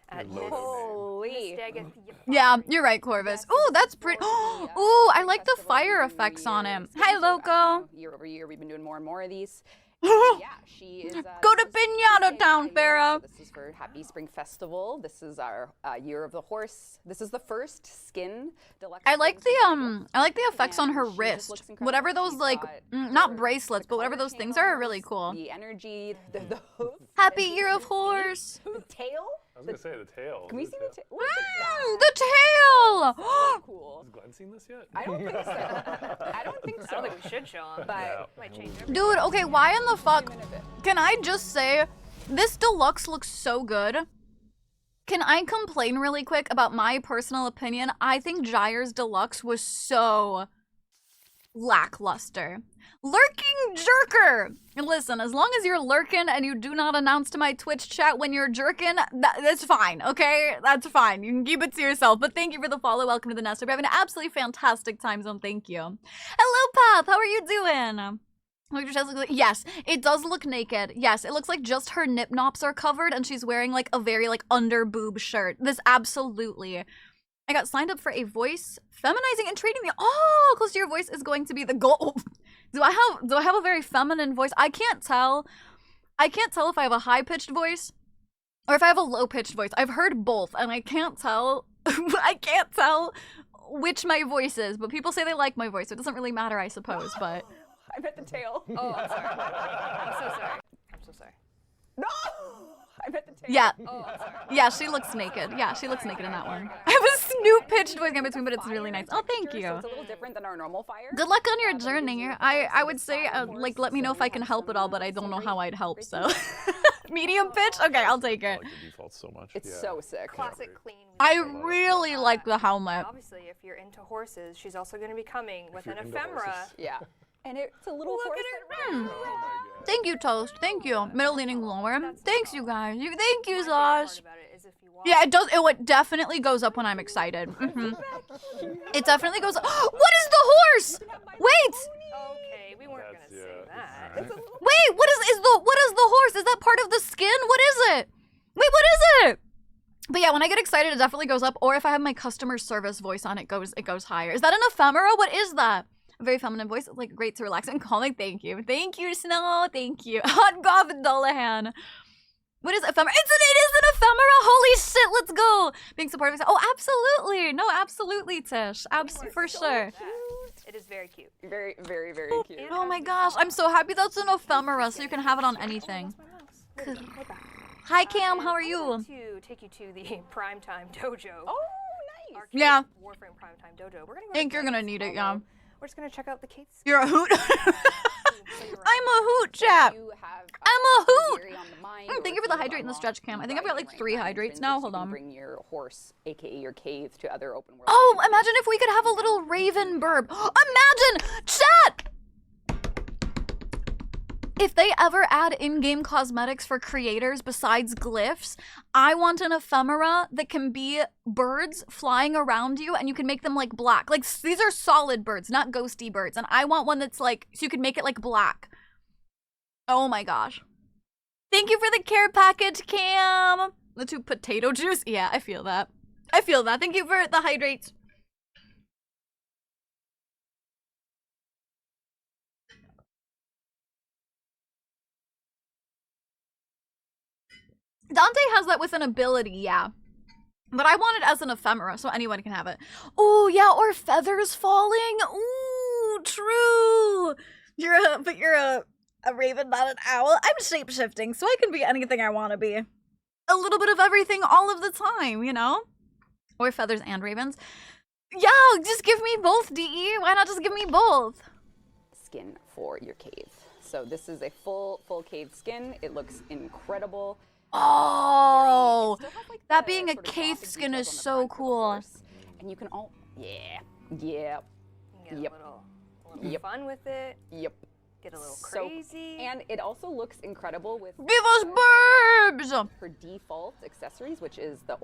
S5: at Miss
S4: holy.
S5: Daggett.
S1: Yeah, you're right, Corvus. Ooh, that's pretty. Ooh, I like the fire effects on him. Hi, Loco.
S4: Year over year, we've been doing more and more of these.
S1: Go
S4: Yeah, she is.
S1: to Pinata Town, Farah.
S4: This is for Happy Spring Festival. This is our Year of the Horse. This is the first skin deluxe.
S1: I like the effects on her
S4: And she just
S1: wrist.
S4: looks incredible.
S1: Whatever those
S4: She's
S1: like,
S4: got
S1: not
S4: her-
S1: bracelets,
S4: the
S1: but whatever
S4: color
S1: those things are really
S4: channels,
S1: cool.
S4: The energy, the hoof,
S1: Happy Year of Horse.
S4: the tail.
S3: I was gonna say the tail.
S4: Can we
S3: Is
S4: see
S3: it
S4: the
S3: tail?
S4: tail?
S1: The tail!
S4: Cool.
S3: Has Glenn seen this yet?
S4: I don't think so. I don't think so.
S5: I don't think we should show him.
S4: But
S5: Might change everything.
S1: Dude, okay, why in the fuck?
S4: in a bit.
S1: Can I just say, this deluxe looks so good. Can I complain really quick about my personal opinion? I think Gyre's deluxe was so lackluster. Lurking jerker! Listen, as long as you're lurking and you do not announce to my Twitch chat when you're jerking, that's fine, okay? That's fine. You can keep it to yourself. But thank you for the follow. Welcome to the nest. We're having an absolutely fantastic time zone. Thank you. Hello, Path. How are you doing? Yes, it does look naked. Yes, it looks like just her nip nops are covered and she's wearing like a very like under boob shirt. This absolutely. I got signed up for a voice feminizing and trading the close to your voice is going to be the goal. Do I have a very feminine voice? I can't tell. I can't tell if I have a high pitched voice or if I have a low pitched voice. I've heard both and I can't tell. I can't tell which my voice is, but people say they like my voice, so it doesn't really matter, I suppose, but
S4: I meant the tail.
S5: Oh, I'm sorry. I'm so sorry. I'm so sorry.
S4: No! I meant the tail.
S1: yeah.
S5: Oh, I'm sorry.
S1: Yeah, she looks naked. Yeah, she looks naked in that one. I have a Snoop pitched voice in between, but it's really nice. Oh, thank
S4: So
S1: you.
S4: it's a little different than our normal fire.
S1: Good luck on your journey. I would say, like, let me know if I can help at all, but I don't know how I'd help, so. Medium pitch? Okay, I'll take
S2: I
S1: it.
S2: like the defaults so much.
S4: It's so sick.
S5: Classic clean.
S1: I really like the helmet.
S5: Obviously, if you're into horses, she's also going to be coming with
S3: you're
S5: an
S3: into
S5: ephemera.
S3: horses.
S4: Yeah. And it's a little
S5: Look
S4: horse
S5: at her.
S1: Hmm.
S3: Oh my god.
S1: Thank you, Toast. Thank you. Middle leaning lower. Thanks, you guys. Thank you,
S5: My favorite part
S1: Zosh.
S5: about it is if you walk
S1: Yeah, it does. It definitely goes up when I'm excited. It definitely goes up. What is the horse? Wait!
S5: Okay, we weren't going to say that.
S1: Wait, what is the horse? Is that part of the skin? What is it? Wait, what is it? But yeah, when I get excited, it definitely goes up. Or if I have my customer service voice on, it goes higher. Is that an ephemera? What is that? A very feminine voice, like great to relax and calming. Thank you, Snow. Thank you, Hot Goth Dullahan. What is ephemera? It is an ephemera. Holy shit, let's go. Being supportive. Oh, absolutely. No, absolutely, Tish. For sure.
S5: It is very cute.
S4: Very, very, very cute.
S5: And
S1: Oh my
S5: as we
S1: gosh,
S5: saw,
S1: I'm so happy that's an ephemera, so you can have it on anything. Hi, Cam. How are
S5: I'm
S1: you?
S5: going to take you to the Primetime Dojo.
S4: Oh, nice.
S5: Arcade
S1: Yeah.
S5: Warframe Primetime Dojo. We're gonna go
S1: Think
S5: to
S1: you're gonna
S5: Dex
S1: need it,
S5: Solo.
S1: yeah.
S5: We're just gonna check out the Kate.
S1: You're a hoot. I'm a hoot,
S4: So
S1: chap.
S4: you have,
S1: I'm a hoot.
S4: theory on the mind,
S1: Thank
S4: or
S1: you for
S4: if
S1: the
S4: you
S1: hydrate in the
S4: unlock
S1: stretch cam. I think I've
S4: the
S1: got like
S4: right
S1: 3 hydrates now.
S4: you
S1: Hold
S4: can
S1: on.
S4: Bring your horse, aka your cave, to other open world.
S1: Oh, imagine if we could have a little raven burb. Imagine, chat. If they ever add in-game cosmetics for creators besides glyphs, I want an ephemera that can be birds flying around you and you can make them like black. Like these are solid birds, not ghosty birds. And I want one that's like, so you could make it like black. Oh my gosh. Thank you for the care package, Cam. The 2 potato juice. Yeah, I feel that. I feel that. Thank you for the hydrates. Dante has that with an ability, yeah. But I want it as an ephemera, so anyone can have it. Oh, yeah, or feathers falling. Ooh, true. You're a raven, not an owl. I'm shape-shifting, so I can be anything I want to be. A little bit of everything all of the time, you know? Or feathers and ravens. Yeah, just give me both, DE. Why not just give me both?
S4: Skin for your cave. So this is a full cave skin. It looks incredible.
S1: Oh,
S4: Still have, like,
S1: that
S4: the
S1: being a
S4: sort of
S1: cave
S4: gothic
S1: skin
S4: details
S1: is
S4: on the
S1: so
S4: front of the
S1: cool.
S4: horse. And you can all, yeah,
S5: Get
S4: Yep.
S5: a little
S4: Yep.
S5: fun with it.
S4: yep.
S5: Get a little
S4: So-
S5: crazy.
S4: And it also looks incredible with
S1: Give us burbs!
S4: her default accessories, which is the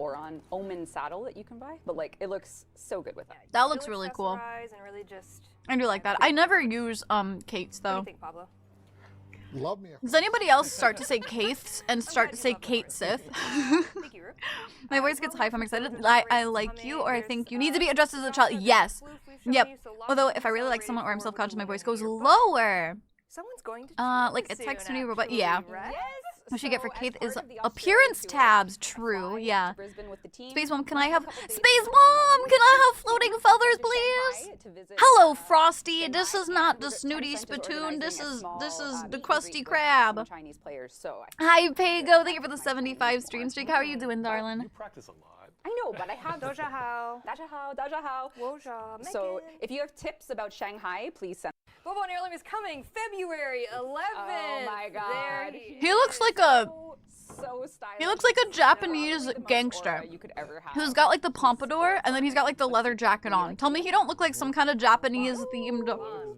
S4: Omen saddle that you can buy. But like, it looks so good with that.
S1: That looks really cool.
S5: accessorize And really just.
S1: I do like that. I never use Kate's
S5: What do you
S1: though.
S5: think, Pablo?
S6: Love me.
S1: Does anybody else start to say Kate's and start to say Kate Sith?
S5: Thank you, Ru.
S1: My voice gets high if I'm excited. I like you, or I think you need to be addressed as a child. Yes. Yep. Although if I really like someone or I'm self-conscious, my voice goes lower.
S5: Someone's going to
S1: Like a text to me, but yeah.
S5: Right?
S1: What should get for
S4: So, as
S1: Keith
S4: part
S1: is
S4: of the
S1: appearance
S4: Australian tour,
S1: tabs.
S4: I
S1: True,
S4: fly
S1: yeah.
S4: to Brisbane with the team.
S1: Space Mom, can
S4: I'll
S1: I have
S4: spend a couple days
S1: Space
S4: in
S1: Mom?
S4: Melbourne,
S1: Can I have
S4: to
S1: floating
S4: Shanghai
S1: feathers, please?
S4: to visit,
S1: Hello, Frosty.
S4: Shanghai,
S1: This is
S4: and
S1: not the
S4: Tencent
S1: snooty
S4: is
S1: spittoon. This
S4: organizing a
S1: is
S4: small,
S1: the
S4: meet and
S1: crusty
S4: greet with
S1: crab.
S4: some Chinese players. So
S1: Hi, Pago. Thank you for the 75 stream streak. How are you doing, darling?
S3: You practice a lot.
S4: I know, but I have
S5: Doja How.
S4: Daja how.
S5: Woja.
S4: So
S5: Megan.
S4: if you have tips about Shanghai, please send.
S5: Bobo and Heirloom is coming February 11th.
S4: Oh my
S5: There
S4: God.
S1: He looks like a
S4: So stylish.
S1: he looks like a Japanese
S4: Probably the most
S1: gangster
S4: aura you could ever have.
S1: who's got like the pompadour and then he's got like the leather jacket on. Tell me he don't look like some kind of Japanese themed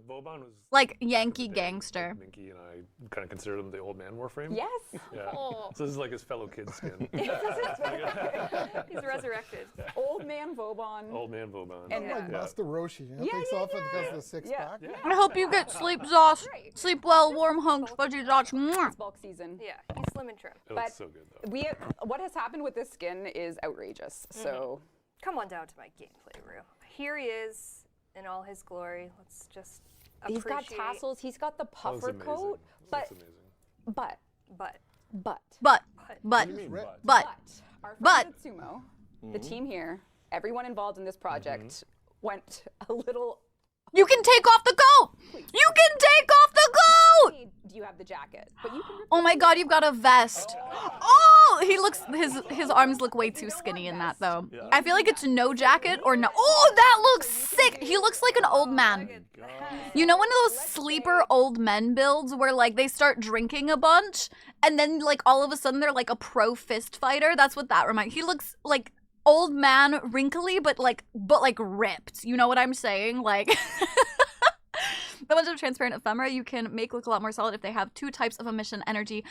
S3: Boban was
S1: like Yankee gangster.
S3: Minky and I kind of consider him the old man Warframe.
S4: Yes.
S3: Yeah.
S5: Oh.
S3: So this is like his fellow kid skin.
S5: He's resurrected.
S4: Old man Vauban.
S3: Old man Boban.
S4: And,
S6: Like
S3: Yeah.
S6: Master Roshi, you know,
S4: Yeah,
S6: takes
S4: yeah,
S6: off and
S4: yeah.
S6: has the six
S4: Yeah.
S6: pack.
S3: Yeah.
S1: I hope you get sleep, Zoss.
S4: Right.
S1: Sleep well, warm hunks, fudgy dots. Mwah.
S4: Bulk season.
S5: Yeah, he's slim and trim.
S3: It looks
S4: But
S3: so good though.
S4: what has happened with this skin is outrageous. So
S5: Come on down to my gameplay room. Here he is in all his glory. Let's just
S4: he's got
S5: appreciate-
S4: tassels. He's got the
S3: That looks
S4: puffer
S3: amazing.
S4: coat.
S3: That
S4: But
S3: looks amazing.
S5: But
S1: But
S3: What do you mean,
S6: Red.
S1: but
S4: our
S1: But-
S4: friends at Sumo, the team here, everyone involved in this project went a little.
S1: you can take off the coat. You can take off the coat.
S4: Do you have the jacket? But you can.
S1: Oh my God, you've got a vest. Oh, he looks his arms look way too skinny in that though. I feel like it's no jacket or no. Oh, that looks sick. He looks like an old man. You know one of those sleeper old men builds where like they start drinking a bunch and then like all of a sudden they're like a pro fist fighter? That's what that reminds. He looks like old man, wrinkly, but like ripped. You know what I'm saying? Like the ones of transparent ephemera you can make look a lot more solid if they have two types of emission energy.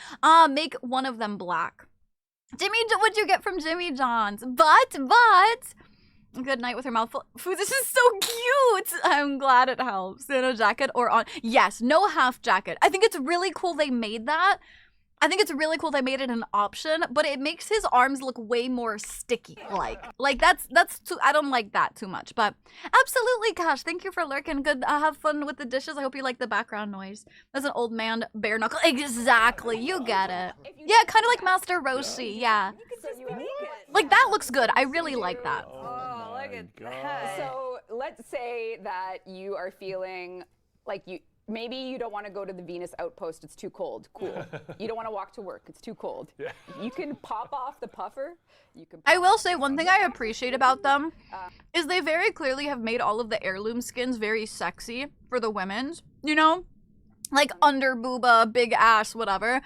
S1: Make one of them black. Jimmy, what'd you get from Jimmy John's? But good night with her mouth full. Food, this is so cute. I'm glad it helps. In a jacket or on. Yes, no half jacket. I think it's really cool they made that. I think it's really cool they made it an option, but it makes his arms look way more sticky. Like that's too. I don't like that too much. But absolutely, Cash. Thank you for lurking. Good. Have fun with the dishes. I hope you like the background noise. That's an old man bare knuckle. Exactly. You get it. Yeah, kind of like Master Roshi. Yeah.
S5: You could just make it.
S1: Like that looks good. I really like that.
S5: Oh, look at
S2: God.
S5: that.
S4: So let's say that you are feeling like maybe you don't want to go to the Venus outpost. It's too cold. Cool. You don't want to walk to work. It's too cold.
S3: Yeah.
S4: You can pop off the puffer. You can.
S1: I will say one thing I appreciate about them is they very clearly have made all of the heirloom skins very sexy for the women's, you know? Like under booba, big ass, whatever.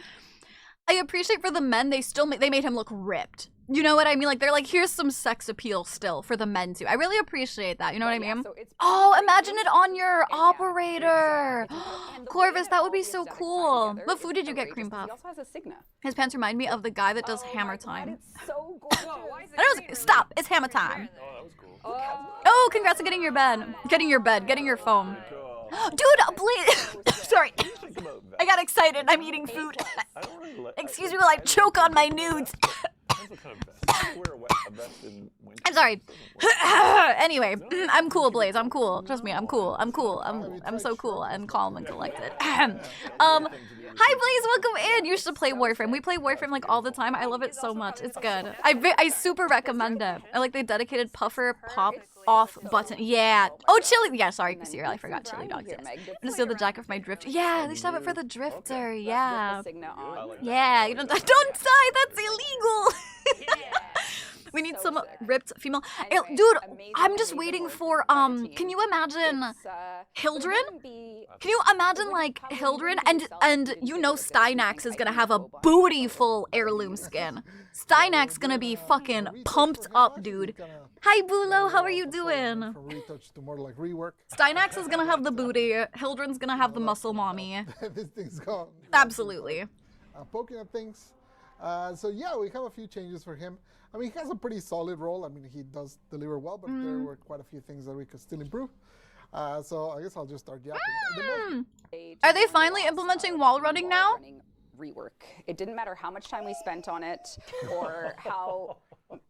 S1: I appreciate for the men, they made him look ripped. You know what I mean? Like they're like, here's some sex appeal still for the men too. I really appreciate that. You know what I mean?
S4: So it's
S1: Oh,
S4: pretty
S1: imagine
S4: great.
S1: it on your
S4: Yeah,
S1: operator.
S4: and the way
S1: Corvus, that would
S4: all
S1: be
S4: the
S1: so
S4: exotics tie
S1: cool.
S4: together
S1: What
S4: is
S1: food did you get,
S4: outrageous
S1: Cream
S4: 'cause
S1: Puff?
S4: He also has a Signa.
S1: His pants remind me of the guy that does
S4: Oh
S1: Hammer
S4: my God,
S1: Time.
S4: it's so gorgeous.
S5: Whoa, why is it
S1: I know,
S5: green?
S1: stop, it's Hammer Time.
S3: Oh, that was cool.
S1: Oh, congrats on getting your bed. Getting your phone. Dude, please. Sorry.
S2: Think about that.
S1: I got excited. I'm eating food.
S2: I don't really let.
S1: Excuse me while I choke on my nudes.
S3: Depends what kind of vest.
S2: I wear a vest in winter.
S1: I'm sorry. Anyway, I'm cool, Blaze. I'm cool. Trust me, I'm cool. I'm cool. I'm so cool and calm and collected. Hi, Blaze. Welcome in. You should play Warframe. We play Warframe like all the time. I love it so much. It's good. I super recommend it. I like the dedicated puffer pop off button. Yeah. Oh, Chili. Yeah, sorry, Casira. I forgot Chili Dogs. Yes. I'm gonna steal the jacket for my drift. Yeah, they should have it for the drifter. Yeah.
S4: Signa on.
S1: Yeah. You don't die. That's illegal. We need some ripped female.
S4: Anyway,
S1: Dude,
S4: amazing,
S1: I'm just
S4: amazing
S1: waiting
S4: work
S1: for
S4: by the team.
S1: can you imagine
S4: It's,
S1: Hildren?
S4: it wouldn't be-
S1: Can you imagine
S4: wouldn't
S1: like
S4: probably
S1: Hildren
S4: even be
S1: and
S4: yourself if you didn't
S1: you
S4: get
S1: know
S4: the difference
S1: Stynax
S4: between
S1: is gonna
S4: Titan
S1: have a
S4: and Boba.
S1: bootyful heirloom skin. Stynax gonna be fucking pumped up, dude. Hi Bulo, how are you doing?
S6: From retouch to more like rework.
S1: Stynax is gonna have the booty. Hildren's gonna have the muscle mommy.
S6: This thing's gone.
S1: Absolutely.
S6: Poking at things. So yeah, we have a few changes for him. I mean, he has a pretty solid role. I mean, he does deliver well, but there were quite a few things that we could still improve. So I guess I'll just start yapping. The most-
S1: Are they finally implementing wall running now?
S4: Running rework. It didn't matter how much time we spent on it or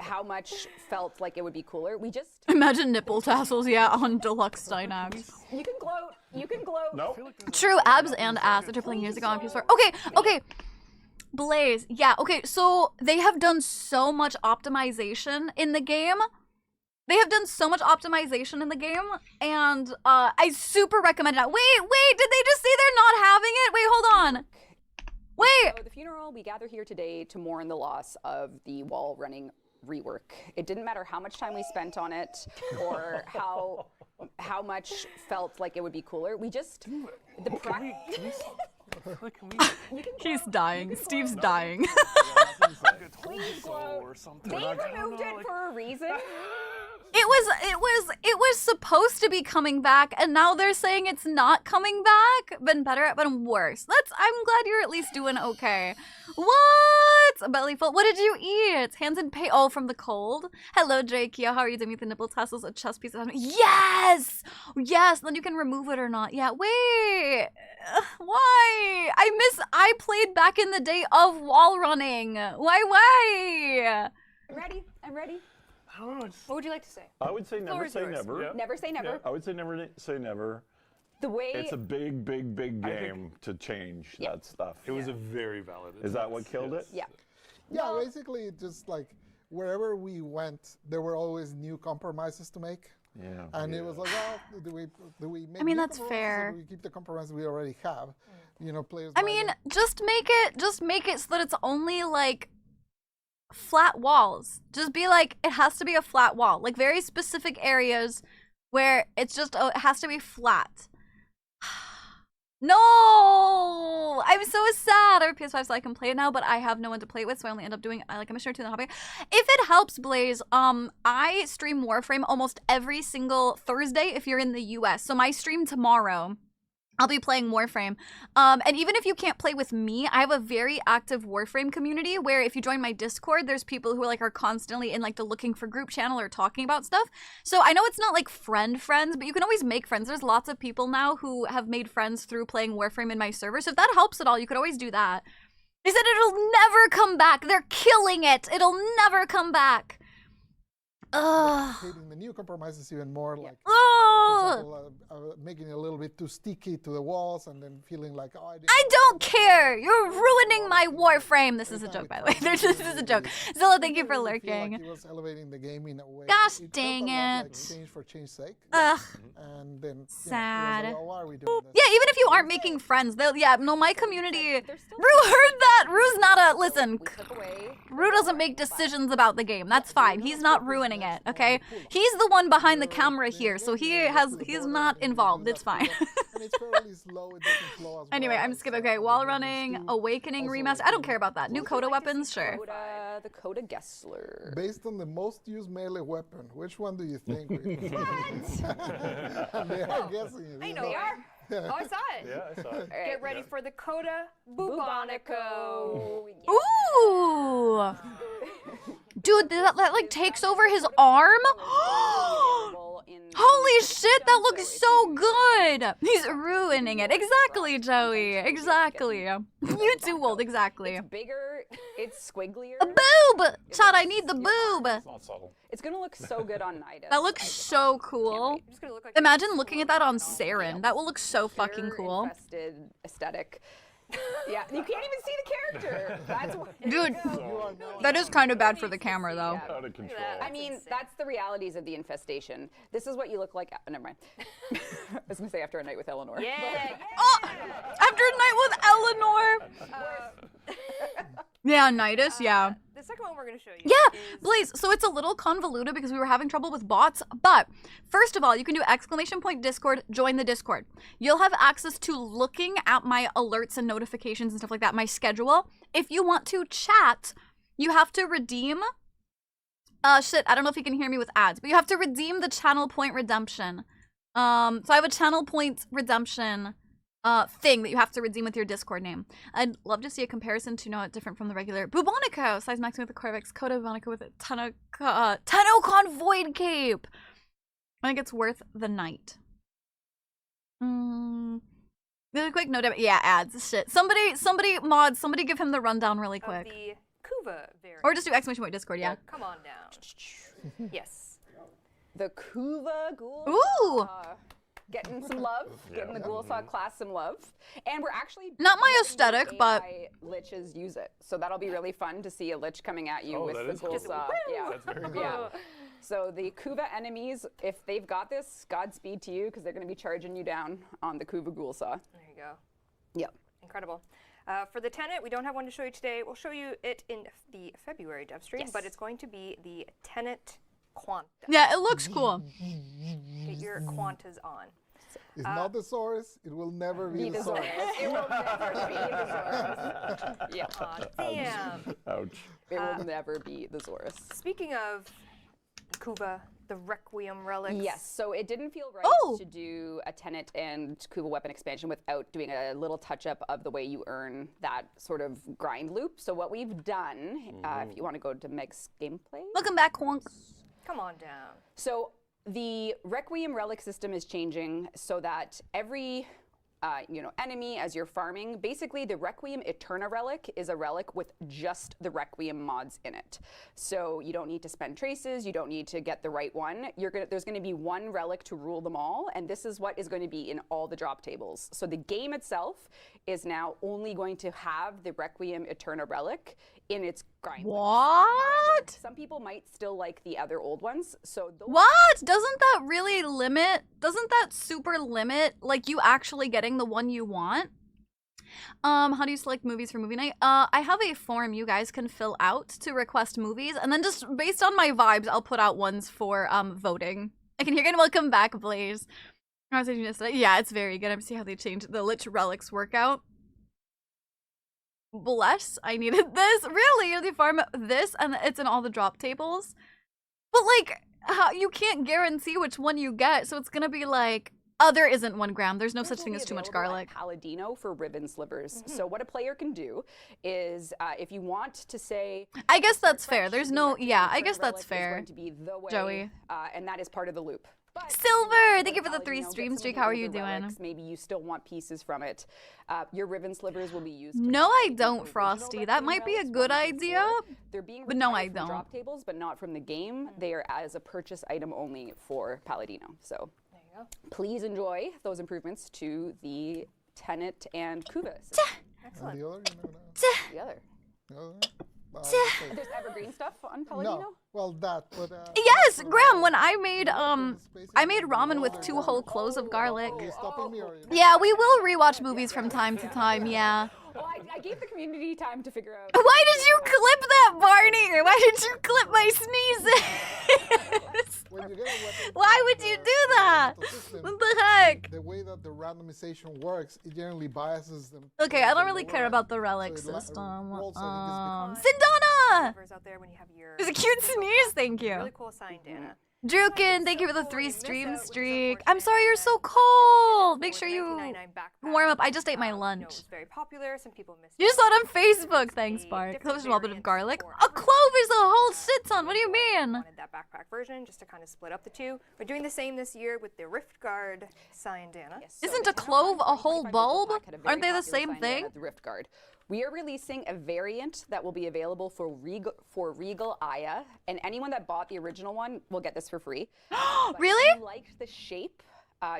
S4: how much felt like it would be cooler. We just
S1: Imagine nipple tassels, yeah, on deluxe Stynax.
S4: you can gloat. You can gloat.
S2: No.
S1: True, abs and ass are tripling years ago on PS4. Okay. Blaze. Yeah, okay, so they have done so much optimization in the game. They have done so much optimization in the game, and I super recommend it. Wait, did they just say they're not having it? Wait, hold on. Wait.
S4: So the funeral, we gather here today to mourn the loss of the wall running rework. It didn't matter how much time we spent on it or how much felt like it would be cooler. We just
S1: He's dying. Steve's dying.
S4: Please, or something. They removed it for a reason.
S1: It was supposed to be coming back, and now they're saying it's not coming back. Been better, been worse. I'm glad you're at least doing okay. What? Belly full. What did you eat? Hands in pain. Oh, from the cold. Hello, Drakia. How are you doing with the nipple tassels? A chest piece of yes. Then you can remove it or not. Yeah. Wait. Why? I played back in the day of wall running. Why?
S4: I'm ready.
S3: I don't know.
S5: What would you like to say?
S2: I would say never say never.
S3: Yeah.
S4: Never say never.
S2: I would say never say never.
S4: The way
S2: It's a big game to change that stuff.
S3: It was a very valid.
S2: Is that what killed it?
S4: Yeah.
S6: Yeah, basically, it just like wherever we went, there were always new compromises to make.
S2: Yeah.
S6: And it was like, well, do we make
S1: I mean,
S6: new
S1: that's
S6: compromises,
S1: fair.
S6: or do we keep the compromises we already have? You know, players.
S1: I mean, just make it so that it's only like flat walls. Just be like, it has to be a flat wall. Like very specific areas where it's just, it has to be flat. No! I'm so sad. I have a PS5 so I can play it now, but I have no one to play it with, so I only end up doing like a Missionary 2 in the hobby. If it helps, Blaze, I stream Warframe almost every single Thursday if you're in the US. So my stream tomorrow, I'll be playing Warframe. And even if you can't play with me, I have a very active Warframe community where if you join my Discord, there's people who are constantly in like the looking for group channel or talking about stuff. So I know it's not like friends, but you can always make friends. There's lots of people now who have made friends through playing Warframe in my server. So if that helps at all, you could always do that. They said it'll never come back. They're killing it. It'll never come back. Ugh.
S6: Hating the new compromises even more, like
S1: Oh.
S6: for example, making it a little bit too sticky to the walls, and then feeling like, oh,
S1: I don't care. You're ruining my Warframe. This is a joke, by the way. This is a joke. Zilla, thank you for lurking.
S6: Like he was elevating the game in a way.
S1: Gosh
S6: It
S1: dang
S6: felt a lot
S1: it.
S6: like change for change's sake.
S1: Ugh.
S6: And then
S1: Sad.
S6: Like, well, why are we doing this?
S1: Yeah, even if you aren't making friends, my community. Rue heard that. Rue's not a listen. Rue doesn't make decisions about the game. That's fine. He's not ruining it. Okay, he's the one behind the camera here, so he's not involved. It's fine.
S6: And it's fairly slow. It doesn't flow as
S1: Anyway,
S6: well
S1: I'm
S6: as,
S1: skipping. Okay, wall
S6: the
S1: running,
S6: Devstream.
S1: awakening
S6: Also,
S1: remaster. I don't care about that. New Coda weapons, sure.
S4: The Coda Gessler.
S6: Based on the most used melee weapon, which one do you think? And they are guessing it.
S5: I know.
S4: They are.
S5: Oh, I saw it.
S3: Yeah, I saw it.
S5: Get ready for the Coda Bubonico.
S1: Ooh, dude, that like takes over his arm. Holy shit, that looks so good. He's ruining it. Exactly, Joey. Exactly. You too, Wold. Exactly.
S4: It's bigger. It's squigglier.
S1: A boob! Chad, I need the boob.
S3: It's not subtle.
S4: It's gonna look so good on Nidus.
S1: That looks so cool.
S5: I'm just gonna look like
S1: Imagine looking at that on Saren. That will look so fucking cool.
S4: Infested aesthetic. Yeah, you can't even see the character. That's what.
S1: Dude, that is kind of bad for the camera, though.
S2: Out of control.
S4: I mean, that's the realities of the infestation. This is what you look like. Never mind. I was gonna say after a night with Eleanor.
S5: yeah.
S1: Oh, after a night with Eleanor. Yeah, Nidus, yeah.
S5: The second one we're gonna show you.
S1: Yeah,
S5: is-
S1: Blaze, so it's a little convoluted because we were having trouble with bots, but first of all, you can do !Discord, join the Discord. You'll have access to looking at my alerts and notifications and stuff like that, my schedule. If you want to chat, you have to redeem, shit, I don't know if you can hear me with ads, but you have to redeem the channel point redemption. So I have a channel point redemption thing that you have to redeem with your Discord name. I'd love to see a comparison to know it different from the regular Bubonico, size maximum with the Corvex, Coda Bubonico with a Tenocon Void Cape. I think it's worth the night. Really quick, no, yeah, ads, shit. Somebody give him the rundown really quick.
S5: Of the Kuva variant.
S1: Or just do !Discord, yeah.
S5: Come on down. Yes.
S4: The Kuva Ghoul.
S1: Ooh!
S4: getting some love, getting the Ghoulsaw class some love. And we're actually
S1: Not my
S4: letting
S1: aesthetic,
S4: the
S1: but
S4: AI liches use it. So that'll be really fun to see a lich coming at you
S3: Oh,
S4: with
S3: that
S4: the
S3: is cool.
S4: Ghoulsaw. Yeah.
S3: That's very cool.
S4: Yeah. So the Kuva enemies, if they've got this, Godspeed to you, because they're going to be charging you down on the Kuva Ghoulsaw.
S5: There you go.
S4: Yep.
S5: Incredible. For the Tenet, we don't have one to show you today. We'll show you it in the February Devstream, but it's going to be the Tenet Quanta.
S1: yeah, it looks cool.
S5: Get your Quantas on.
S6: It's not the Saurus. It will never be the Saurus.
S4: It will never be the Zorus. Yeah.
S5: Aw, damn.
S2: Ouch.
S4: It will never be the Zorus.
S5: Speaking of Kuva, the Requiem relics.
S4: Yes, so it didn't feel right to do a Tenet and Kuva weapon expansion without doing a little touch-up of the way you earn that sort of grind loop. So what we've done, if you want to go to Meg's gameplay.
S1: Welcome back, Quonk.
S5: Come on down.
S4: So the Requiem relic system is changing so that every enemy as you're farming, basically the Requiem Eterna relic is a relic with just the Requiem mods in it. So you don't need to spend traces, you don't need to get the right one. There's going to be one relic to rule them all, and this is what is going to be in all the drop tables. So the game itself is now only going to have the Requiem Eterna relic in its grind.
S1: What?
S4: Some people might still like the other old ones. So those
S1: What? Doesn't that really limit? Doesn't that super limit like you actually getting the one you want? How do you select movies for movie night? I have a form you guys can fill out to request movies, and then just based on my vibes, I'll put out ones for voting. I can hear you. Welcome back, Blaze. Yeah, it's very good. I'm see how they changed the Lich Relics workout. Bless, I needed this. Really? They farm this and it's in all the drop tables? But like, you can't guarantee which one you get, so it's gonna be like, oh, there isn't 1 gram. There's no such thing as too much garlic.
S4: Paladino for ribbon slivers. So what a player can do is, if you want to say,
S1: I guess that's fair. There's no, yeah, I
S4: Eterna
S1: guess that's
S4: relic is
S1: fair.
S4: going to be the way,
S1: Joey.
S4: And that is part of the loop. But
S1: Silver, thank you for the
S4: Paladino,
S1: 3
S4: get
S1: stream
S4: some of
S1: streak.
S4: the
S1: How are
S4: older
S1: you doing?
S4: relics. Maybe you still want pieces from it. Your ribbon slivers will be used. to
S1: No, I
S4: buy the
S1: don't,
S4: original
S1: Frosty. That
S4: Requiem
S1: might be a
S4: relics,
S1: good
S4: 1 through
S1: idea.
S4: 4. They're being
S1: But no,
S4: required
S1: I
S4: from
S1: don't.
S4: drop tables, but not from the game. They are as a purchase item only for Paladino. So
S5: There you go.
S4: please enjoy those improvements to the Tenet and Kuva.
S6: And
S5: Excellent.
S6: the other,
S4: The other. There's evergreen stuff on Paladino?
S6: no, well that, but
S1: Yes, Graham, when I made ramen with 2 whole cloves of garlic.
S6: Are you stopping me or?
S1: Yeah, we will rewatch movies from time to time, yeah.
S4: Well, I gave the community time to figure out.
S1: Why did you clip that, Barney? Why did you clip my sneezes?
S6: When you get a weapon
S1: Why
S6: from
S1: would you do that?
S6: the system,
S1: What the heck?
S6: the way that the randomization works, it generally biases them.
S1: Okay, I don't
S6: to
S1: really
S6: lower
S1: care
S6: end.
S1: about the relic
S6: So it
S1: system.
S6: rolls so it gets
S1: Sindana!
S5: Lovers out there when you have your
S1: It was a cute sneeze, thank you.
S5: really cool sign, Dana.
S1: Drukin, thank you for the 3 stream streak. I'm sorry you're so cold. Make sure you warm up. I just ate my lunch.
S5: It was very popular. Some people missed.
S1: You saw it on Facebook. Thanks, Bart. Cloves and a little bit of garlic. A clove is a whole shit ton. What do you mean?
S5: Wanted that backpack version just to kind of split up the two. We're doing the same this year with the Rift Guard sign, Dana.
S4: Yes, so
S1: Isn't
S4: the
S1: a clove a whole
S4: 25
S1: bulb?
S4: Black had a very
S1: Aren't they the
S4: popular
S1: same
S4: sign
S1: thing?
S4: at the Rift Guard. We are releasing a variant that will be available for Regal Aya, and anyone that bought the original one will get this for free. But
S1: Really?
S4: If you liked the shape,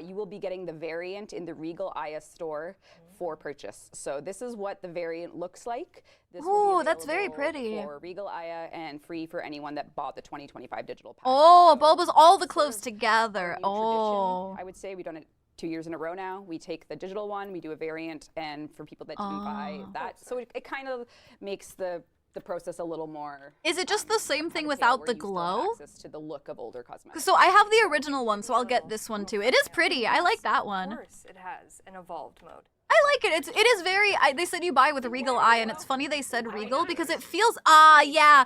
S4: you will be getting the variant in the Regal Aya store for purchase. So this is what the variant looks like. This will be
S1: Ooh, that's very
S4: available
S1: pretty.
S4: For Regal Aya and free for anyone that bought the 2025 digital pack.
S1: Oh, a
S4: So
S1: bulb is all the
S4: sort
S1: cloves
S4: of
S1: together.
S4: our new
S1: Oh.
S4: tradition, I would say we've done it 2 years in a row now. We take the digital one, we do a variant, and for people that didn't buy that, so it kind of makes the process a little more.
S1: Is it just the same
S4: how
S1: thing
S4: to say it,
S1: without
S4: where
S1: the
S4: you still
S1: glow?
S4: have access to the look of older cosmetics.
S1: So I have the original one, so I'll get this one too. It is pretty. I like that
S5: Of
S1: one.
S5: course, it has an evolved mode.
S1: I like it. It is very. They said you buy with a Regal Eye, and it's funny they said Regal because it feels. Yeah.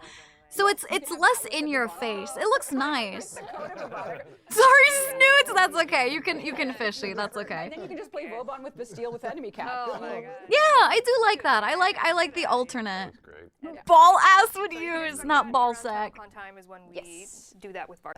S1: So it's less in your face. It looks nice. Sorry, Snoots. That's okay. You can fishy. That's okay.
S4: And then you can just play Robon with Bastille with enemy cap.
S5: Oh my god.
S1: Yeah, I do like that. I like the alternate.
S2: That's great.
S1: Ball ass would use, not ball sack.
S5: Con time is when we
S4: Yes.
S5: do that with Bart.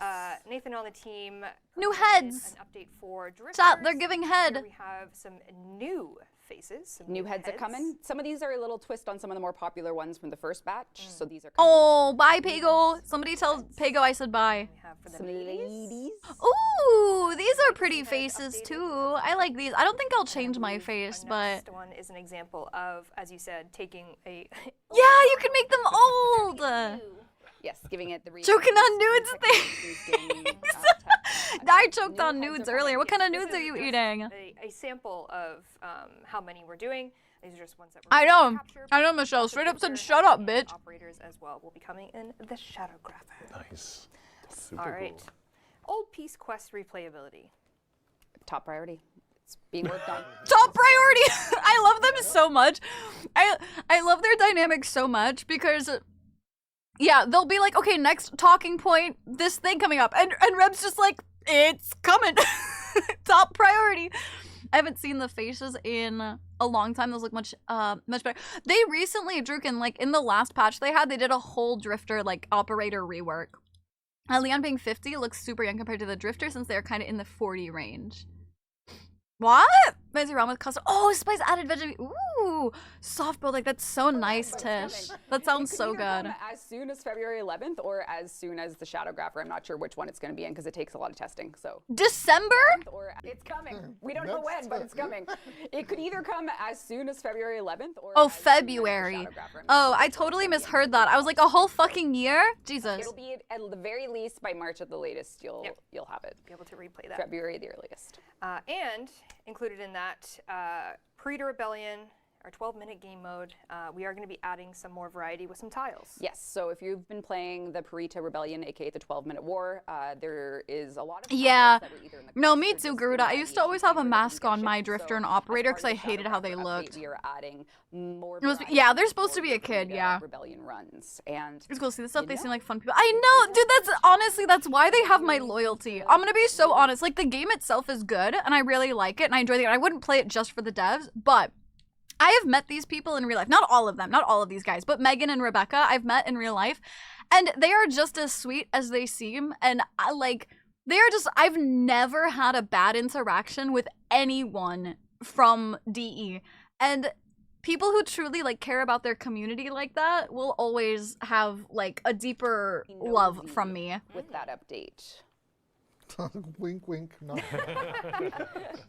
S5: Nathan on the team.
S1: New
S5: provided
S1: heads.
S5: An update for Drifters.
S1: Chat, they're giving
S5: Here
S1: head.
S5: we have some new faces. Some
S4: New heads are coming. Some of these are a little twist on some of the more popular ones from the first batch. So these are coming.
S1: Oh, bye, Pago. Somebody tell Pago I said bye.
S5: We have for the
S4: Some
S5: ladies.
S4: ladies.
S1: Ooh, these are pretty
S5: Head
S1: faces
S5: updated.
S1: too. I like these. I don't think I'll change my
S5: Our
S1: face, but
S5: next one is an example of, as you said, taking a
S1: yeah, you can make them old.
S4: Yes, giving it the
S1: Choking on nudes
S4: thing.
S1: I choked on nudes earlier. What kind of nudes
S5: This
S1: are
S5: is
S1: you
S5: just
S1: eating?
S5: A sample of how many we're doing. These are just ones that we're
S1: I
S5: going to
S1: know.
S5: capture.
S1: I know, Michelle.
S5: Also,
S1: Straight up said,
S5: Twitter
S1: "Shut up,
S5: and
S1: bitch."
S5: Operators as well will be coming in the Shadowgrapher.
S2: Nice. Super
S5: All right.
S2: cool.
S5: Old Peace Quest replayability.
S4: Top priority. It's being worked on.
S1: Top priority. I love them so much. I love their dynamic so much because yeah, they'll be like, okay, next talking point, this thing coming up, and Reb's just like, it's coming. Top priority. I haven't seen the faces in a long time. Those look much better. They recently, Druken, like in the last patch they did a whole Drifter like operator rework. Leon being 50 looks super young compared to the Drifter since they're kind of in the 40 range. What? Fancy ramen with custard. Oh, spice added veggie. Ooh, soft boiled. Like that's so nice, Tish. That sounds
S4: It could
S1: so
S4: either
S1: good.
S4: come as soon as February 11th or as soon as the Shadowgrapher. I'm not sure which one it's going to be in because it takes a lot of testing. So
S1: December?
S4: or it's coming. We don't know when, but it's coming. It could either come as soon as February 11th or
S1: Oh,
S4: as soon as the
S1: February.
S4: Shadowgrapher. I'm not
S1: Oh,
S4: sure
S1: I
S4: which
S1: totally
S4: one's gonna be in.
S1: misheard that. I was like, a whole fucking year? Jesus.
S4: It'll be at the very least by March at the latest. You'll have it.
S5: Be able to replay that.
S4: February the earliest.
S5: And included in that, Pre-to Rebellion, our 12-minute game mode, we are going to be adding some more variety with some tiles.
S4: Yes, so if you've been playing the Purita Rebellion, aka the 12-minute war, there is a lot of
S1: Yeah.
S4: tiles that are either in the
S1: No,
S4: quest
S1: me
S4: or
S1: too,
S4: just in
S1: Garuda.
S4: the
S1: I used to
S4: animation
S1: always have a
S4: chamber that
S1: mask
S4: can get
S1: on my
S4: shipped.
S1: Drifter
S4: So
S1: and
S4: as
S1: Operator
S4: part
S1: 'cause
S4: of
S1: I
S4: the
S1: hated how they
S4: Shadowgrapher update,
S1: looked.
S4: We are adding more
S1: It was-
S4: variety
S1: yeah, they're supposed
S4: for
S1: to be
S4: your
S1: a kid,
S4: Purita
S1: yeah.
S4: Rebellion runs, and
S1: It's cool to see the stuff.
S4: you
S1: They seem
S4: know,
S1: like fun people. I know, dude. That's honestly, that's why they have my loyalty. I'm gonna be so honest. Like the game itself is good, and I really like it, and I enjoy the game. I wouldn't play it just for the devs, but I have met these people in real life. Not all of them, not all of these guys, but Megan and Rebecca I've met in real life, and they are just as sweet as they seem. And I like, they are just. I've never had a bad interaction with anyone from DE, and people who truly like care about their community like that will always have like a deeper love
S4: nosy
S1: from me.
S4: with that update.
S6: Wink, wink. No.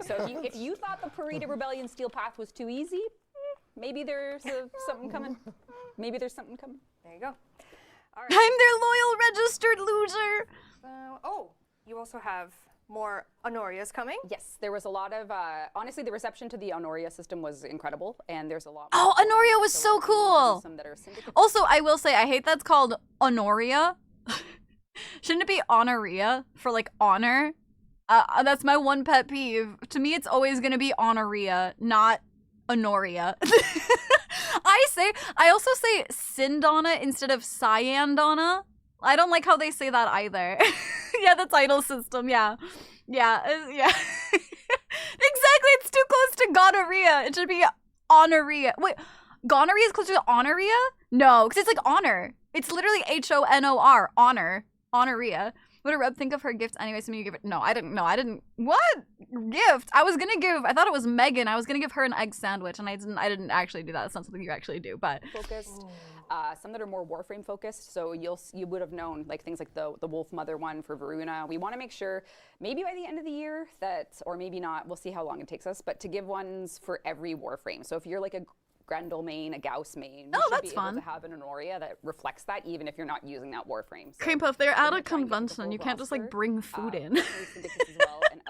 S4: So if you thought the Purita Rebellion Steel Path was too easy, maybe there's something coming. Maybe there's something coming.
S5: There you go. All right.
S1: I'm their loyal registered loser.
S5: Oh, you also have more Honorias coming.
S4: Yes, there was a lot of, honestly, the reception to the Honoria system was incredible, and there's a lot
S1: Oh,
S4: more.
S1: Honoria was so
S4: we're going to do
S1: cool.
S4: Some that are syndicate.
S1: Also, I will say, I hate that's called Honoria. Shouldn't it be Honoria for like honor? That's my one pet peeve. To me, it's always gonna be Honoria, not Honoria. I also say Sindana instead of Cyandana. I don't like how they say that either. Yeah, the title system, yeah. Yeah. Exactly, it's too close to gonorrhea. It should be honoria. Wait, gonorrhea is closer to honoria? No, because it's like honor. It's literally Honor. Honor. Honoria. What did Reb think of her gift anyway? So you give it. No, I didn't. What gift? I thought it was Megan. I was gonna give her an egg sandwich, and I didn't actually do that. That's not something you actually do, but.
S4: Focused. Some that are more Warframe focused, so you would have known like things like the Wolf Mother one for Varuna. We want to make sure maybe by the end of the year that, or maybe not, we'll see how long it takes us, but to give ones for every Warframe. So if you're like a Grendel main, a Gauss main, you should
S1: that's
S4: be able
S1: fun.
S4: to have an Honoria that reflects that even if you're not using that Warframe. So
S1: Cream Puff, they're
S4: we're
S1: at
S4: gonna
S1: a
S4: try and get the
S1: convention.
S4: full
S1: You can't just like
S4: roster,
S1: bring food in.
S4: definitely syndicates as well, and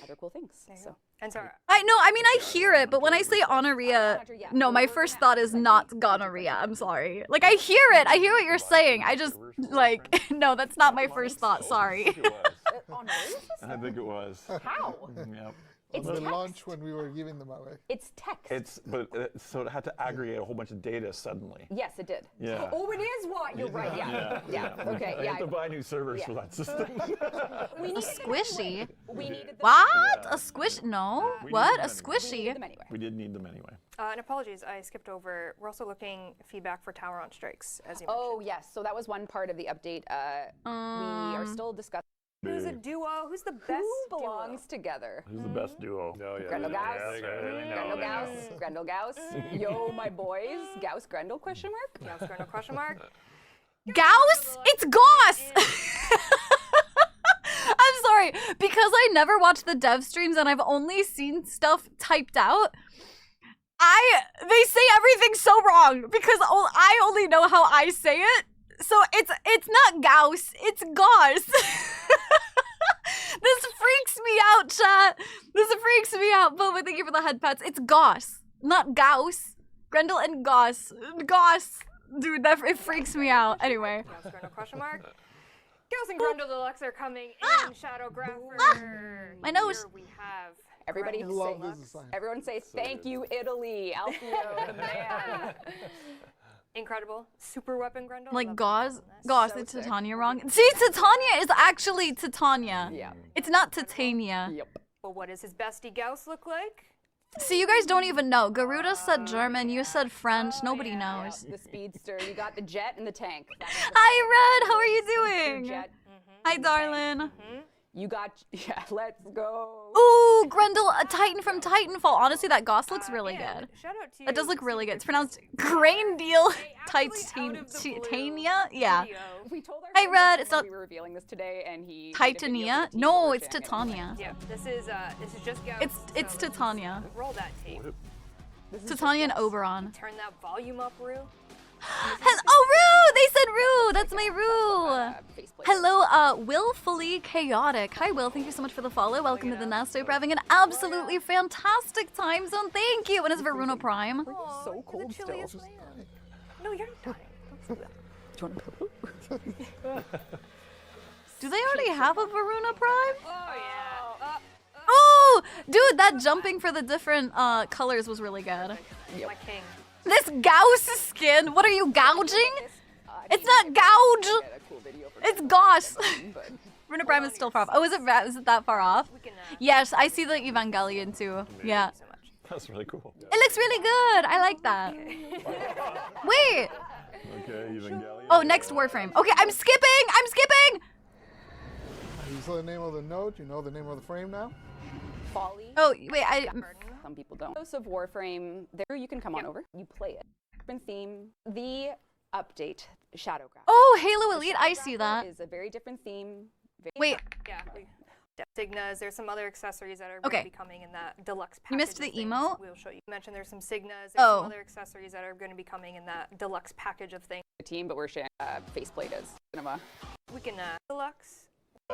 S4: other cool things. So.
S5: And so,
S1: I mean, I hear it, but when I say honoria, no, my first thought is not gonorrhea. I'm sorry. Like, I hear it. I hear what you're saying. I just, like, no, that's not my first thought. Sorry.
S2: It was.
S4: Honoria?
S2: I think it was.
S4: How?
S2: Yep.
S4: It's
S6: the
S4: text.
S6: launch when we were giving them away.
S4: It's text.
S2: So it had to aggregate a whole bunch of data suddenly.
S4: Yes, it did.
S2: Yeah.
S4: Oh, it is what? You're right. Yeah. Okay.
S2: I
S4: Yeah.
S2: had to buy new servers for that system.
S4: We needed
S1: Squishy.
S4: them anyway. We needed them.
S1: What? A squish? No.
S2: We
S1: What?
S2: need
S1: A
S2: them
S4: We
S1: squishy?
S4: needed them anyway.
S2: We did need them anyway.
S5: and apologies, I skipped over. We're also looking feedback for Tower on Strikes, as you
S4: Oh yes. So that was one part of the update. We are still discussing.
S5: Who's a duo? Who's the best
S4: Who belongs together?
S2: Who's the best duo?
S3: Oh, yeah.
S4: Grendel Gauss. Grendel
S3: They
S4: Gauss.
S3: know.
S4: Grendel Gauss. Yo, my boys. Gauss Grendel question mark?
S5: Gauss Grendel question mark.
S1: Gauss? It's Gauss! I'm sorry, because I never watched the dev streams and I've only seen stuff typed out. They say everything so wrong because I only know how I say it. So it's not Gauss, it's Gauss. This freaks me out, chat. This freaks me out. But thank you for the head pats. It's Gauss, not Gauss. Grendel and Gauss. Gauss. Dude, it freaks me out. Anyway.
S5: Gauss Grendel question mark. Gauss and Grendel Deluxe are coming in Shadowgrapher.
S1: My nose.
S5: Here we have
S4: Everybody
S6: I
S5: Grendel
S6: love
S5: Deluxe.
S6: this design.
S4: Everyone say thank you, Italy. Alfio, the man.
S5: Incredible. Super weapon Grendel.
S1: Like
S5: Love
S1: Gauss.
S5: the
S1: Gauss,
S4: So
S1: it's
S4: sick.
S1: Titania wrong. See, Titania is actually Titania.
S4: Yeah.
S1: It's not Titania.
S4: Yep.
S5: Well, what does his bestie Gauss look like?
S1: See, you guys don't even know. Garuda said German, you said French, nobody
S4: Yeah,
S1: knows.
S4: the speedster. You got the jet and the tank. That is the
S1: Hi, Red, how are you
S4: speedster
S1: doing?
S4: jet.
S1: Hi, darling.
S4: You got, yeah, let's go.
S1: Ooh, Grendel, a Titan from Titanfall. Honestly, that Gauss looks really
S5: And
S1: good.
S5: Shout out to
S1: That does look really good. It's pronounced Grain Deal Titania? Yeah.
S4: We told our
S1: Hey,
S4: friend
S1: Red,
S4: that
S1: it's not
S4: we were revealing this today, and he made a video
S1: Titania?
S4: for the team,
S1: No,
S4: but we're
S1: it's
S4: sharing it.
S1: Titania.
S5: Yeah, this is just Gauss.
S1: It's
S5: so
S1: Titania.
S5: roll that tape.
S4: This is
S1: Titania and Oberon.
S5: Turn that volume up, Rue.
S1: Oh, Rue! They said Rue! That's my Rue!
S4: faceplate.
S1: Hello, Willfully Chaotic. Hi, Will. Thank you so much for the follow. Welcome to the nest. Hope you're having an absolutely fantastic time zone. Thank you. And it's Veruna Prime.
S5: Aw,
S4: so
S5: you're the
S4: cold still.
S5: chilliest man. No, you're not dying.
S1: Do they already have a Veruna Prime?
S5: Oh yeah.
S1: Oh, dude, that jumping for the different colors was really good.
S5: My king.
S1: This Gauss skin. What are you gouging? It's not gouge.
S4: Get a cool video for
S1: It's Gauss.
S4: but
S1: Veruna Prime is still far off. Oh, is it that far off?
S5: We can.
S1: Yes, I see the Evangelion too. Yeah.
S5: So much.
S2: That's really cool.
S1: It looks really good. I like that. Wait.
S2: Okay, Evangelion.
S1: Oh, next Warframe. Okay, I'm skipping. I'm skipping.
S6: You saw the name of the node. You know the name of the frame now.
S4: Folly.
S1: Oh, wait.
S4: Some people don't. House of Warframe. There you can come on over. You play it. Different theme. The update, Shadowgraph.
S1: Oh, Halo Elite. I see that.
S4: Is a very different theme.
S1: Wait.
S5: Yeah. Signas. There's some other accessories that are
S1: Okay.
S5: going to be coming in that deluxe package.
S1: You missed the
S5: of things.
S1: emote?
S5: We'll show you. You mentioned there's some Signas. There's
S1: Oh.
S5: some other accessories that are going to be coming in that deluxe package of things.
S4: The team, but we're sharing faceplate as cinema.
S5: We can deluxe.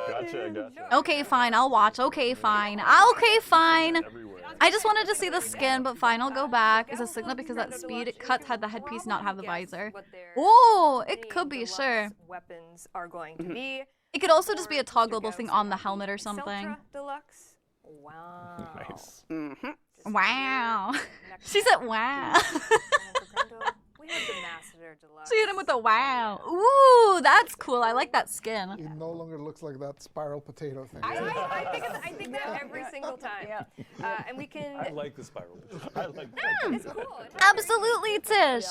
S2: Gotcha.
S1: Okay, fine. I'll watch. Okay, fine. Okay, fine.
S2: Everywhere.
S1: I just wanted to see the skin, but fine. I'll go back. Is a Signa because that speed cut had the headpiece not have the visor? Oh, it could be, sure.
S5: Weapons are going to be.
S1: It could also just be a toggleable thing on the helmet or something.
S5: Celtra Deluxe. Wow.
S2: Nice.
S1: Wow. She said wow.
S5: We have the Master Deluxe.
S1: She hit him with a wow. Ooh, that's cool. I like that skin.
S6: It no longer looks like that spiral potato thing.
S5: I think that every single time. And we can.
S3: I like the spiral.
S2: I like
S5: It's cool.
S1: Absolutely, Tish.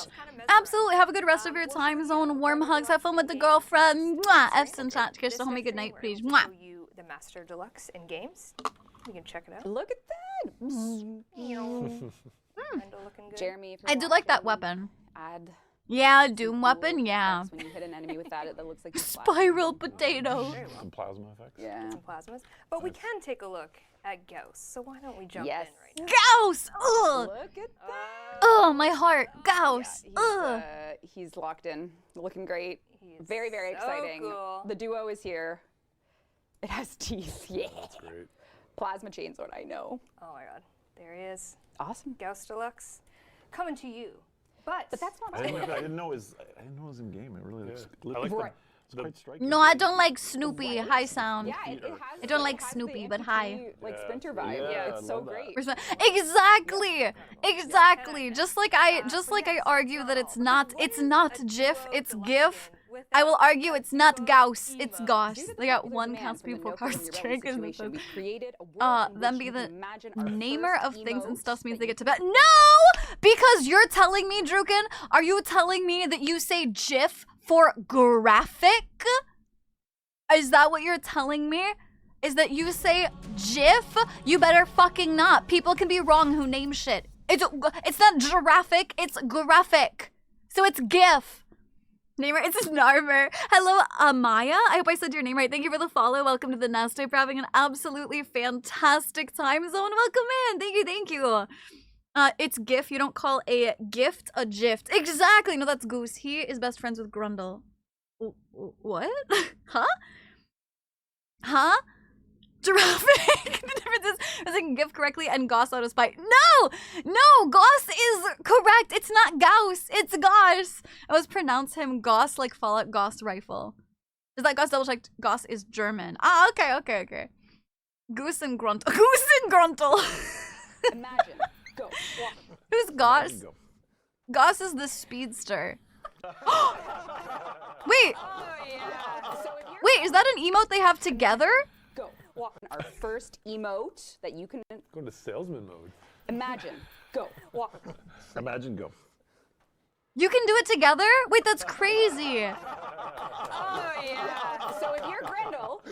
S1: Absolutely. Have a good rest of your time zone. Warm hugs. Have fun with the girlfriend. Mwah. F's in chat. Kiss the homie good night, please. Mwah.
S5: Show you the Master Deluxe in games. You can check it out.
S4: Look at that.
S5: Grendel looking good.
S4: Jeremy, if you're
S1: I do like that
S4: watching,
S1: weapon.
S4: Add
S1: Yeah, Doom weapon, yeah.
S4: when you hit an enemy with that, it looks like you flash.
S1: Spiral potato.
S2: some plasma effects.
S4: Yeah.
S5: Some plasmas. But we can take a look at Gauss. So why don't we jump
S4: Yes.
S5: in right now?
S1: Gauss! Ugh!
S4: Look at that.
S1: Oh, my heart. Gauss!
S4: He's,
S1: Ugh!
S4: he's locked in, looking great.
S5: He's
S4: Very, very
S5: so
S4: exciting.
S5: cool.
S4: The duo is here. It has teeth. Yeah.
S3: That's great.
S4: Plasma chainsword, I know.
S5: Oh my god. There he is.
S4: Awesome.
S5: Gauss Deluxe. Coming to you. But
S4: That's not
S2: I didn't know it was in game. It really looks.
S3: I like
S4: Right.
S2: It's quite striking.
S1: No, I don't like Snoopy. High sound.
S4: Yeah, it has.
S1: I don't
S4: it
S1: like
S4: has
S1: Snoopy,
S4: the
S1: but
S4: amputee,
S1: hi.
S4: Like
S3: Yeah,
S4: Sprinter
S3: it's
S4: vibe.
S3: really-
S5: Yeah,
S4: It's
S2: I
S4: so
S2: love that.
S4: great.
S1: Exactly. Exactly. Just like I argue that it's not GIF, it's GIF. I will argue it's not Gauss, it's Gauss. They got one cast before card strength and it says, them be the namer of things and stuff means they get to bet. No! Because you're telling me, Druken, are you telling me that you say GIF for graphic? Is that what you're telling me? Is that you say GIF? You better fucking not. People can be wrong who name shit. It's not giraffic, it's graphic. So it's GIF. Namer, it's Narmer. Hello, Amaya. I hope I said your name right. Thank you for the follow. Welcome to the nest. Hope you're having an absolutely fantastic time zone. Welcome in. Thank you. It's GIF. You don't call a gift a gift. Exactly. No, that's Goose. He is best friends with Grundle. What? Huh? Huh? Giraffic. The difference is using GIF correctly and Gauss out of spite. No, Gauss is correct. It's not Gauss. It's Gauss. I was pronounce him Gauss like Fallout Gauss rifle. Is that Gauss? Double checked. Gauss is German. Ah, okay. Goose and Gruntle. Goose and Gruntle.
S4: Imagine. Go. Walk.
S1: Who's Gauss? Gauss is the speedster. Wait.
S4: Oh, yeah. So if you're
S1: Wait, is that an emote they have together?
S4: go. Walk. Our first emote that you can
S3: Go into salesman mode.
S4: imagine. Go. Walk.
S2: Imagine go.
S1: You can do it together? Wait, that's crazy.
S4: Oh yeah. So if you're Grendel,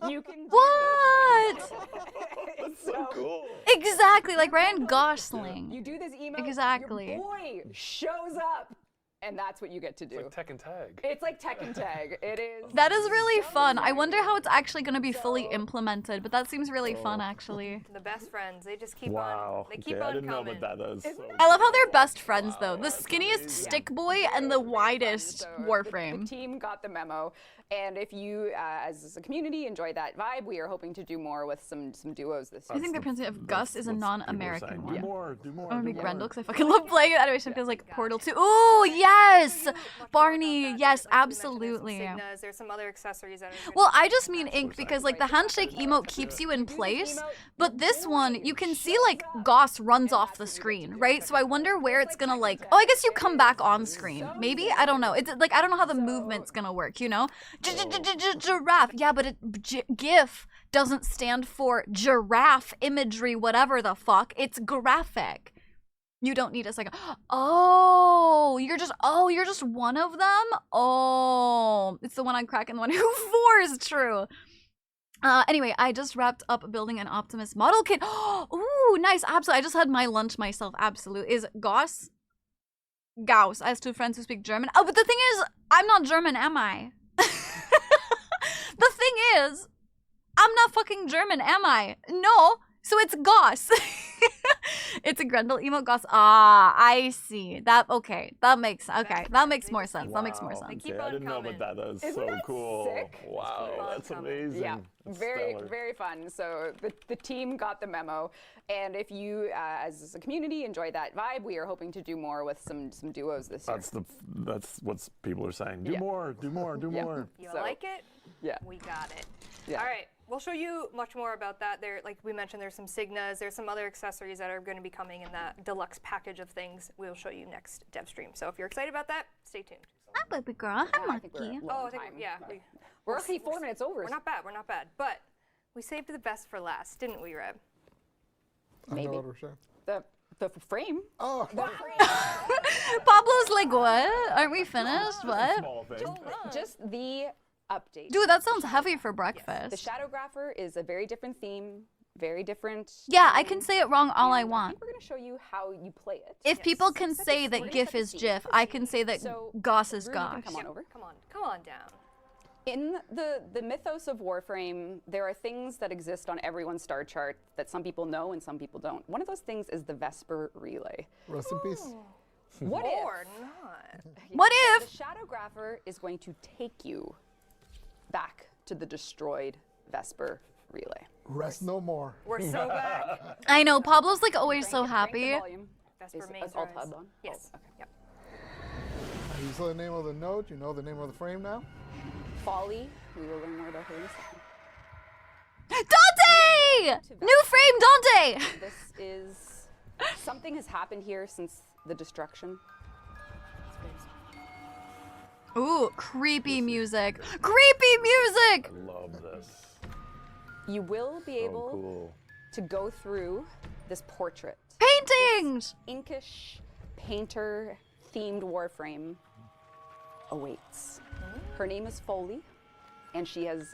S4: you can.
S1: What?
S4: So
S2: Cool.
S1: Exactly, like Ryan Gosling.
S4: you do this emote.
S1: Exactly.
S4: Your boy shows up, and that's what you get to do.
S3: Like Tekken Tag.
S4: It's like Tekken Tag. It is.
S1: That is really fun. I wonder how it's actually going to be fully implemented, but that seems really fun, actually.
S5: The best friends. They just keep
S2: Wow.
S5: on. They keep
S2: okay, I
S5: on
S2: didn't know
S5: coming.
S2: what that is. So
S1: I love how they're best friends, though. The skinniest stick boy and the widest
S4: So
S1: Warframe.
S4: The team got the memo, and if you, as a community, enjoy that vibe, we are hoping to do more with some duos this
S1: I
S4: year.
S1: think they're pronouncing of Gus is a
S2: What's people
S1: non-American
S2: saying.
S1: one.
S2: Do more, do more.
S1: I'm gonna
S2: do
S1: be
S2: more.
S1: Grendel because I fucking love playing it. Animation feels like Portal 2. Ooh, yes! Barney, yes, absolutely.
S5: There's some Signas, there's some other accessories that are.
S1: Well, I just mean ink because like the handshake emote keeps you in place, but this one you can see like Goss runs off the screen, right? So I wonder where it's gonna like. Oh, I guess you come back on screen. Maybe I don't know. It's like I don't know how the movement's gonna work. You know, giraffe. Yeah, but GIF doesn't stand for giraffe imagery, whatever the fuck. It's graphic. You don't need a second. Oh, you're just one of them? Oh, it's the one on crack and the one who 4 is true. Anyway, I just wrapped up building an Optimus model kit. Ooh, nice. Absolutely. I just had my lunch myself. Absolute. Is Gauss? Gauss. I have 2 friends who speak German. Oh, but the thing is, I'm not German, am I? The thing is, I'm not fucking German, am I? No. So it's Gauss. It's a Grendel emote Gauss. Ah, I see. That That makes more sense. That makes more
S2: Wow.
S1: sense.
S5: keep
S2: Okay, I
S5: on
S2: didn't know
S5: coming.
S2: what that is.
S4: Isn't
S2: So
S4: that
S2: cool.
S4: sick?
S2: Wow,
S5: keep on
S2: that's
S5: coming.
S2: amazing.
S4: Yeah,
S2: That's
S4: very,
S2: stellar.
S4: very fun. So the team got the memo, and if you, as a community, enjoy that vibe, we are hoping to do more with some duos this year.
S2: That's what people are saying. Do
S4: Yeah.
S2: more, do more, do
S4: Yeah.
S2: more.
S5: You
S4: So,
S5: like it?
S4: Yeah.
S5: We got it.
S4: Yeah.
S5: All right. We'll show you much more about that. There, like we mentioned, there's some Signas, there's some other accessories that are going to be coming in that deluxe package of things. We'll show you next Devstream. So if you're excited about that, stay tuned.
S1: Hi, baby girl. Hi,
S4: I think we're
S1: monkey.
S4: at long
S5: Oh, I think
S4: time,
S5: yeah.
S4: but we're already 4 minutes over.
S5: We're not bad. We're not bad. But we saved the best for last, didn't we, Reb?
S6: I
S4: Maybe.
S6: know what we're saying.
S4: The frame.
S6: Oh,
S1: Pablo's like, what? Aren't we finished? What?
S2: Small thing.
S4: Just the update.
S1: Dude, that sounds heavy for
S4: The
S1: breakfast.
S4: Shadowgrapher is a very different theme, very different.
S1: Yeah, I can say it wrong all I
S4: and
S1: want.
S4: think we're going to show you how you play it.
S1: If people can
S4: Set
S1: say
S4: the- we're
S1: that
S4: gonna
S1: GIF
S4: set the
S1: is
S4: scene.
S1: GIF, I can say that
S4: So,
S1: Goss is
S4: Rue, you can
S1: Gosh.
S4: come on over.
S5: Come on down.
S4: In the mythos of Warframe, there are things that exist on everyone's star chart that some people know and some people don't. One of those things is the Vesper Relay.
S6: rest in peace.
S4: What
S5: Or
S4: if
S5: not.
S1: What if?
S4: the Shadowgrapher is going to take you back to the destroyed Vesper Relay?
S6: Rest no more.
S5: We're so back.
S1: I know, Pablo's like always so
S4: Crank the
S1: happy.
S4: volume.
S5: Vesper
S4: Is-
S5: mains
S4: that's all
S5: rise.
S4: tabbed on?
S5: Yes.
S4: Oh, okay.
S5: Yep.
S6: You saw the name of the node. You know the name of the frame now.
S4: Folly, we will learn more about her in a second.
S1: Dante! New frame Dante!
S4: This is something has happened here since the destruction.
S1: Ooh, creepy music. Creepy music!
S2: I love this.
S4: You will be
S2: So
S4: able
S2: cool.
S4: to go through this portrait.
S1: Paintings!
S4: Inkish painter themed Warframe awaits. Her name is Foley, and she has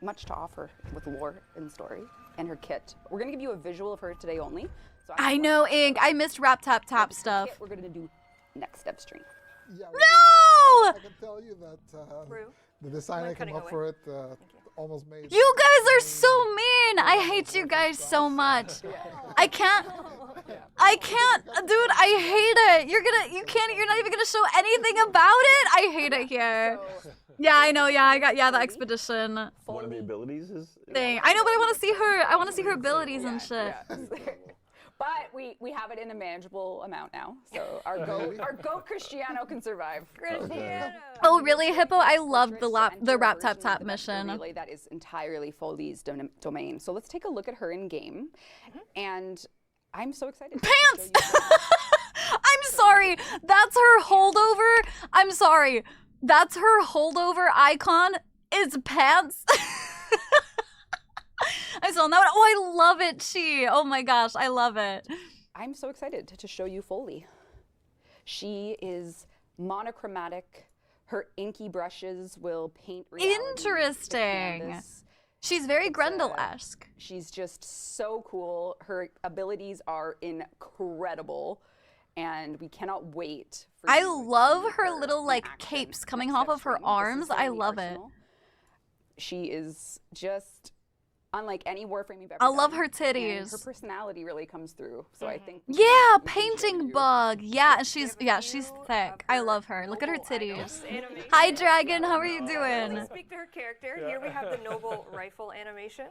S4: much to offer with lore and story and her kit. We're gonna give you a visual of her today only. So
S1: I know, Ink. I missed Rap Tap Tap stuff.
S4: We're gonna do next Devstream.
S6: Yeah,
S1: No!
S6: I can tell you that the design I came up for it almost made.
S1: You guys are so mean. I hate you guys so much. I can't, dude. I hate it. You're not even gonna show anything about it. I hate it here. Yeah, I know. Yeah, I got the expedition
S2: One of the abilities is
S1: thing. I know, but I want to see her. I want to see her abilities and shit.
S4: But we have it in a manageable amount now, so our goat Cristiano can survive.
S5: Cristiano.
S1: Oh, really, Hippo? I loved the Rap Tap Tap mission.
S4: Relay that is entirely Foley's domain. So let's take a look at her in game, and I'm so excited.
S1: Pants! I'm sorry. That's her holdover. I'm sorry. That's her holdover icon is pants. I saw that one. Oh, I love it, Chi. Oh my gosh, I love it.
S4: I'm so excited to show you Foley. She is monochromatic. Her inky brushes will paint reality to the
S1: Interesting.
S4: canvas.
S1: She's very Grendel-esque.
S4: She's just so cool. Her abilities are incredible, and we cannot wait for
S1: I
S4: you to
S1: love
S4: see
S1: her little
S4: in
S1: like
S4: action
S1: capes coming
S4: next
S1: off of her
S4: Devstream. This is
S1: arms. I
S4: Foley
S1: love it.
S4: Arsenal. She is just unlike any Warframe you've ever
S1: I love
S4: done,
S1: her
S4: and
S1: titties.
S4: her personality really comes through. So I think
S1: Yeah,
S4: we can share
S1: painting
S4: you.
S1: bug. Yeah, and she's
S5: We have a
S1: she's
S5: few
S1: thick.
S5: of
S1: I
S5: her
S1: love her. Look at her
S5: noble idols
S1: titties.
S5: animation.
S1: Hi, Dragon. How are you
S5: Let's
S1: doing?
S5: speak to her character. Here we have the noble rifle animation.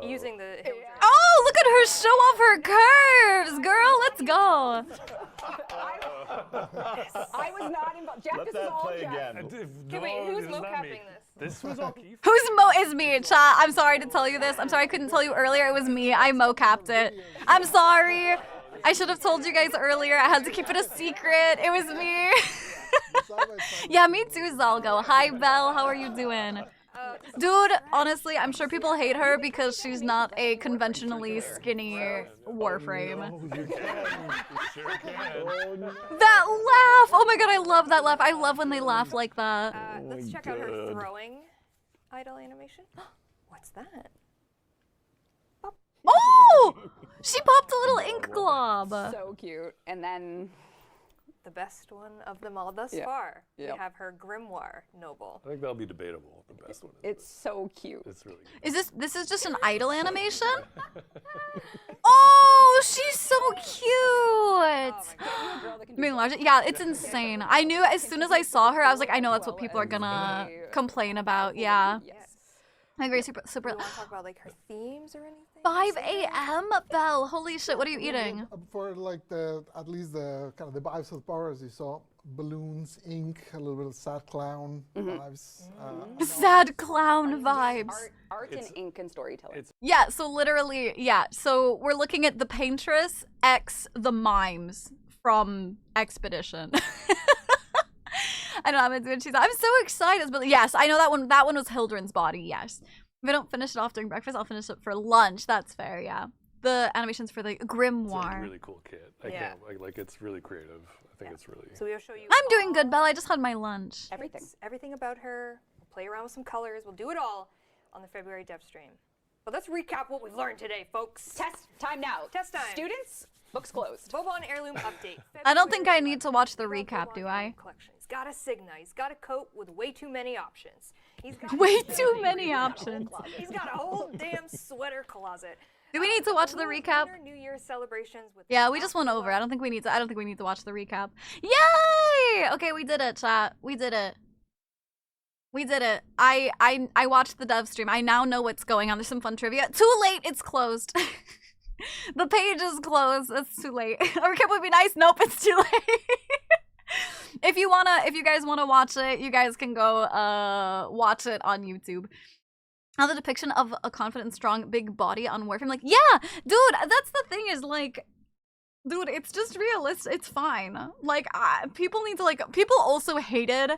S5: Using the hill drive.
S1: Oh, look at her show off her curves, girl. Let's go.
S4: I was not involved. Jeff,
S2: Let
S4: this is
S2: that
S4: all
S2: play
S4: Jeff.
S2: again.
S5: Okay, wait, who's mocapping this?
S3: This was all Keith.
S1: Who's is me, chat? I'm sorry to tell you this. I'm sorry I couldn't tell you earlier. It was me. I mocapped it. I'm sorry. I should have told you guys earlier. I had to keep it a secret. It was me. Yeah, me too, Zalgo. Hi, Belle. How are you doing? Dude, honestly, I'm sure people hate her because she's not a conventionally skinny Warframe.
S3: You can. You sure can.
S1: That laugh! Oh my god, I love that laugh. I love when they laugh like that.
S5: Let's check out her
S2: God.
S5: throwing idol animation. What's that?
S1: Oh! She popped a little ink glob.
S4: So cute. And then
S5: The best one of them all thus
S4: Yeah.
S5: far.
S4: Yep.
S5: We have her Grimoire Noble.
S3: I think that'll be debatable. The best one.
S4: it's so cute.
S3: It's really good.
S1: Is this is just an idle animation? Oh, she's so cute. Being large, yeah, it's insane. I knew as soon as I saw her, I was like, I know that's what people are gonna complain about. Yeah,
S4: Yes.
S1: I agree. Super.
S5: Do you want to talk about like her themes or anything?
S1: 5 a.m. Belle. Holy shit! What are you eating?
S6: For like at least the kind of the vibes of the power, as you saw, balloons, ink, a little bit of sad clown vibes.
S1: Sad clown vibes.
S4: Art and ink and storytelling.
S1: Yeah. So literally, yeah. So we're looking at the paintress X the mimes from Expedition. I know I'm into it. I'm so excited. But yes, I know that one. That one was Hildren's body. Yes. If I don't finish it off during breakfast, I'll finish it for lunch. That's fair. Yeah. The animations for the
S3: It's a
S1: grimoire.
S3: really cool kit. I
S5: Yeah.
S3: can't like it's really creative. I think it's really.
S5: So we'll show you.
S1: I'm doing
S5: all
S1: good, Belle. I just had my lunch.
S4: Everything.
S5: Everything about her. We'll play around with some colors. We'll do it all on the February Devstream. But let's recap what we've learned today, folks.
S4: Test time now.
S5: Test time.
S4: Students, books closed.
S5: Bobon Heirloom update.
S1: I don't think I
S5: February
S1: need to watch the
S5: 11th,
S1: recap,
S5: Bobon
S1: do I?
S5: Heirloom Collection. He's got a Signa. He's got a coat with way too many options. He's got
S1: Way too many options.
S5: He's got a whole damn sweater closet.
S1: Do we need to watch the recap?
S5: Lunar New Year celebrations with
S1: Yeah, we just went over. I don't think we need to. I don't think we need to watch the recap. Yay! Okay, we did it, chat. We did it. We did it. I watched the dev stream. I now know what's going on. There's some fun trivia. Too late. It's closed. The page is closed. It's too late. A recap would be nice. Nope, it's too late. If you guys wanna watch it, you guys can go watch it on YouTube. Now the depiction of a confident, strong, big body on Warframe, like, yeah, dude, that's the thing is, like, dude, it's just realistic. It's fine. Like, people need to, like, people also hated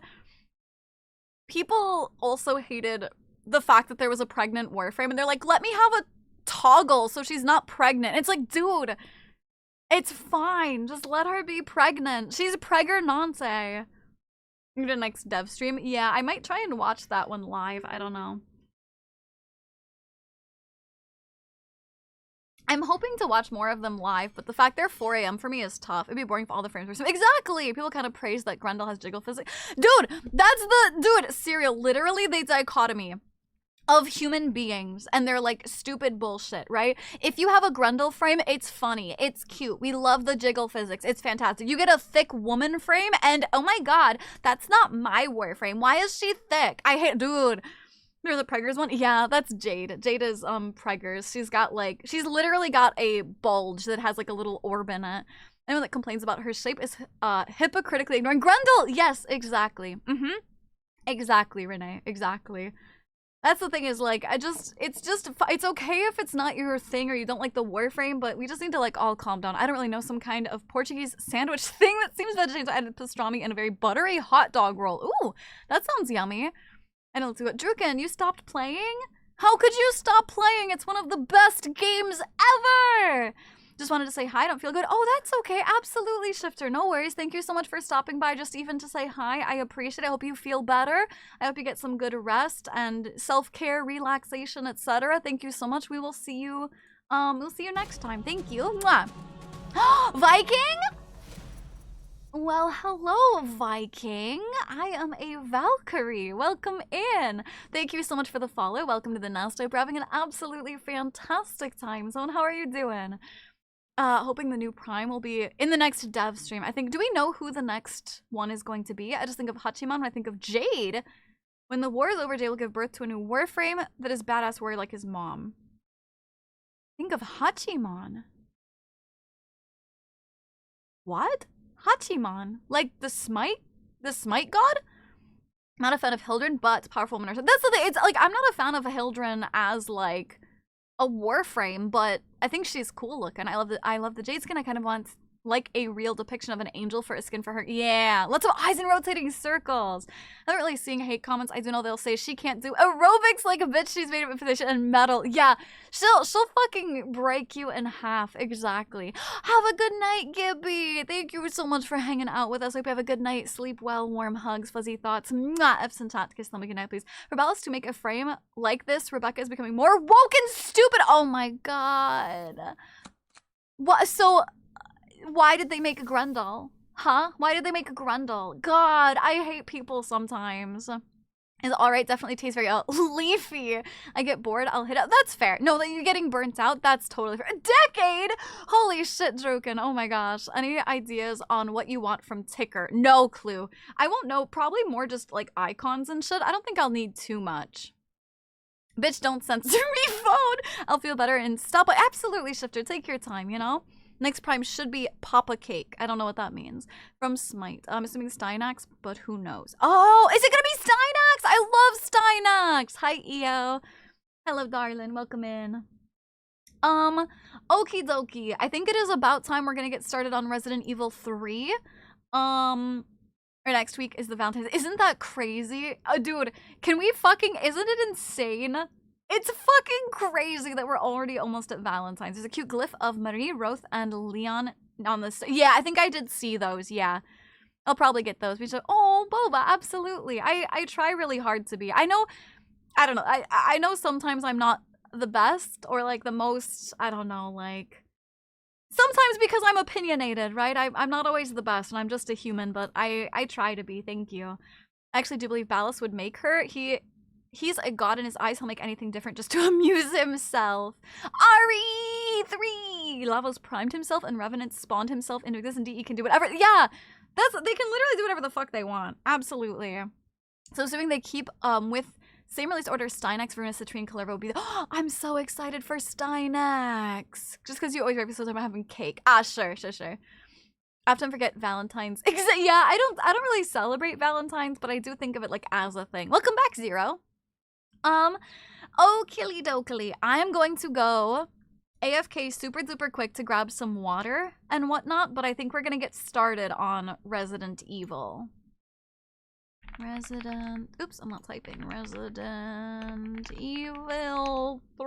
S1: the fact that there was a pregnant Warframe, and they're like, let me have a toggle so she's not pregnant. It's like, dude, it's fine. Just let her be pregnant. She's pregnante. The next dev stream. Yeah, I might try and watch that one live. I don't know. I'm hoping to watch more of them live, but the fact they're 4 a.m. for me is tough. It'd be boring if all the frames were exactly. People kind of praise that Grendel has jiggle physics. Dude, that's the dude. Serial. Literally, the dichotomy of human beings and their like stupid bullshit, right? If you have a Grendel frame, it's funny, it's cute, we love the jiggle physics, it's fantastic. You get a thick woman frame and oh my god, that's not my Warframe. Why is she thick? I hate, dude. There's a Preggers one. Yeah, that's Jade. Jade is Preggers. She's got like, she's literally got a bulge that has like a little orb in it. Anyone that complains about her shape is hypocritically ignoring Grendel. Yes, exactly. Exactly, Renee. Exactly. That's the thing is like, it's okay if it's not your thing or you don't like the Warframe, but we just need to like all calm down. I don't really know, some kind of Portuguese sandwich thing that seems vegetarian. So I added pastrami and a very buttery hot dog roll. Ooh, that sounds yummy. And let's see what, Druken, you stopped playing? How could you stop playing? It's one of the best games ever! Just wanted to say hi, don't feel good. Oh, that's okay, absolutely, Shifter, no worries. Thank you so much for stopping by just even to say hi. I appreciate it, I hope you feel better. I hope you get some good rest and self-care, relaxation, etc. Thank you so much. We will see you, we'll see you next time. Thank you. Mwah. Viking? Well, hello, Viking. I am a Valkyrie. Welcome in. Thank you so much for the follow. Welcome to the nest. Hope you're having an absolutely fantastic time zone. How are you doing? Hoping the new Prime will be in the next dev stream. I think, do we know who the next one is going to be? I just think of Hachiman when I think of Jade. When the war is over, Jade will give birth to a new Warframe that is badass warrior like his mom. Think of Hachiman. What? Hachiman, like the smite god? Not a fan of Hildren, but powerful woman. That's the thing. It's like I'm not a fan of Hildren as like a Warframe, but I think she's cool looking. I love the jade skin. I kind of want like a real depiction of an angel for a skin for her. Yeah, lots of eyes in rotating circles. I'm not really seeing hate comments. I do know they'll say she can't do aerobics like a bitch. She's made of position and metal. Yeah, she'll fucking break you in half. Exactly. Have a good night, Gibby. Thank you so much for hanging out with us. Hope you have a good night. Sleep well. Warm hugs. Fuzzy thoughts. Mwah. F's and tat. Kiss them. Good night, please. For Bellis to make a frame like this, Rebecca is becoming more woke and stupid. Oh my god. What? So. Why did they make a Grendel? Huh? Why did they make a Grendel? God, I hate people sometimes. Is alright, definitely tastes very leafy. I get bored, I'll hit up. That's fair. No, that you're getting burnt out, that's totally fair. A decade? Holy shit, Droken. Oh my gosh. Any ideas on what you want from Ticker? No clue. I won't know. Probably more just like icons and shit. I don't think I'll need too much. Bitch, don't censor me, phone. I'll feel better and stop. Absolutely, Shifter. Take your time, you know? Next Prime should be Papa Cake. I don't know what that means. From Smite. I'm assuming Steinax, but who knows? Oh, is it gonna be Steinax? I love Steinax. Hi, EO. Hello, darling. Welcome in. Okie dokie. I think it is about time we're gonna get started on Resident Evil 3. Or next week is the Valentine's. Isn't that crazy? Dude, can we fucking... Isn't it insane? It's fucking crazy that we're already almost at Valentine's. There's a cute glyph of Marie, Roth, and Leon on this. Yeah, I think I did see those, yeah. I'll probably get those. We should, oh, Boba, absolutely. I try really hard to be. I know, I don't know. I know sometimes I'm not the best or like the most, I don't know, like... Sometimes because I'm opinionated, right? I'm not always the best and I'm just a human, but I try to be, thank you. I actually do believe Ballas would make her. He's a god in his eyes. He'll make anything different just to amuse himself. RE3! Lavos primed himself and Revenant spawned himself into this, and DE can do whatever. Yeah! They can literally do whatever the fuck they want. Absolutely. So assuming they keep with same release order, Steinax, Veruna, Citrine, Calervo will be the, I'm so excited for Steinax. Just because you always episodes about having cake. Ah, sure. I often forget Valentine's. Yeah, I don't really celebrate Valentine's, but I do think of it like as a thing. Welcome back, Zero. Okily dokily. I am going to go AFK super duper quick to grab some water and whatnot, but I think we're gonna get started on Resident Evil. Oops, I'm not typing. Resident Evil 3?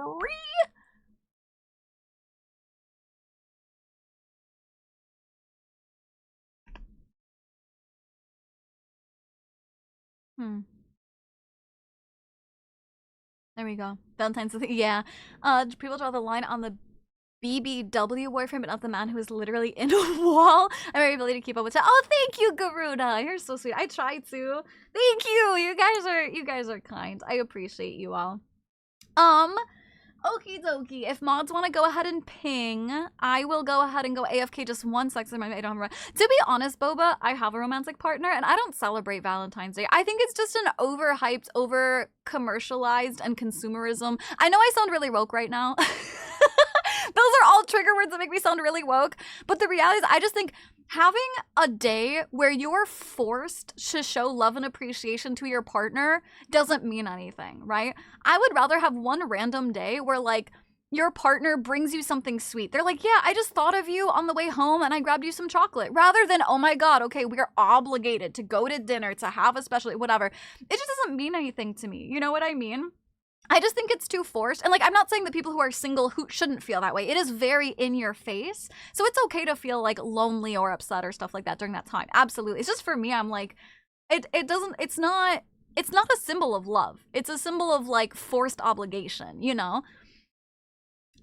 S1: There we go. Valentine's, yeah. People draw the line on the BBW Warframe, but not the man who is literally in a wall. I'm very ability to keep up with it. Oh, thank you, Garuda. You're so sweet. I try to. Thank you. You guys are kind. I appreciate you all. Okie dokie. If mods want to go ahead and ping, I will go ahead and go AFK just 1 second. I don't have to be honest, Boba, I have a romantic partner and I don't celebrate Valentine's Day. I think it's just an overhyped, over commercialized and consumerism. I know I sound really woke right now. Those are all trigger words that make me sound really woke. But the reality is I just think having a day where you're forced to show love and appreciation to your partner doesn't mean anything, right? I would rather have one random day where like your partner brings you something sweet. They're like, yeah, I just thought of you on the way home and I grabbed you some chocolate. Rather than, oh my God, okay, we're obligated to go to dinner, to have a special, whatever. It just doesn't mean anything to me. You know what I mean? I just think it's too forced. And like, I'm not saying that people who are single who shouldn't feel that way. It is very in your face. So it's okay to feel like lonely or upset or stuff like that during that time. Absolutely. It's just for me, I'm like, it's not a symbol of love. It's a symbol of like forced obligation, you know?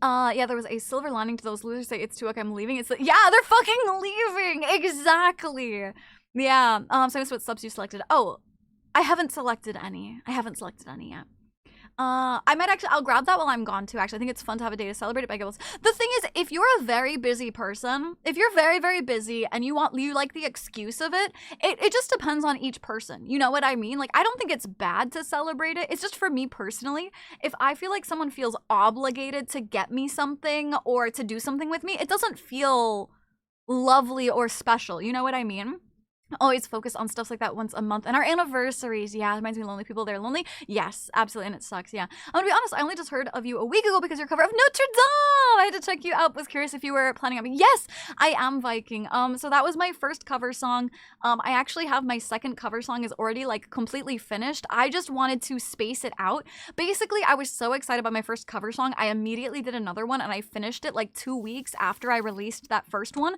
S1: Yeah, there was a silver lining to those losers say it's 2 o'clock, I'm leaving. It's like, yeah, they're fucking leaving. Exactly. Yeah. So I what subs you selected. Oh, I haven't selected any. Yet. I'll grab that while I'm gone too, actually. I think it's fun to have a day to celebrate it by girls. The thing is, if you're a very busy person, if you're very, very busy and you like the excuse of it, it just depends on each person. You know what I mean? Like, I don't think it's bad to celebrate it. It's just for me personally, if I feel like someone feels obligated to get me something or to do something with me, it doesn't feel lovely or special. You know what I mean? Always focus on stuff like that once a month. And our anniversaries, yeah, it reminds me of lonely people. They're lonely. Yes, absolutely, and it sucks, yeah. I'm gonna be honest, I only just heard of you a week ago because you're cover of Notre Dame! I had to check you out. Was curious if you were planning on me. Yes, I am Viking. So that was my first cover song. I actually have my second cover song is already like completely finished. I just wanted to space it out. Basically, I was so excited about my first cover song, I immediately did another one and I finished it like 2 weeks after I released that first one.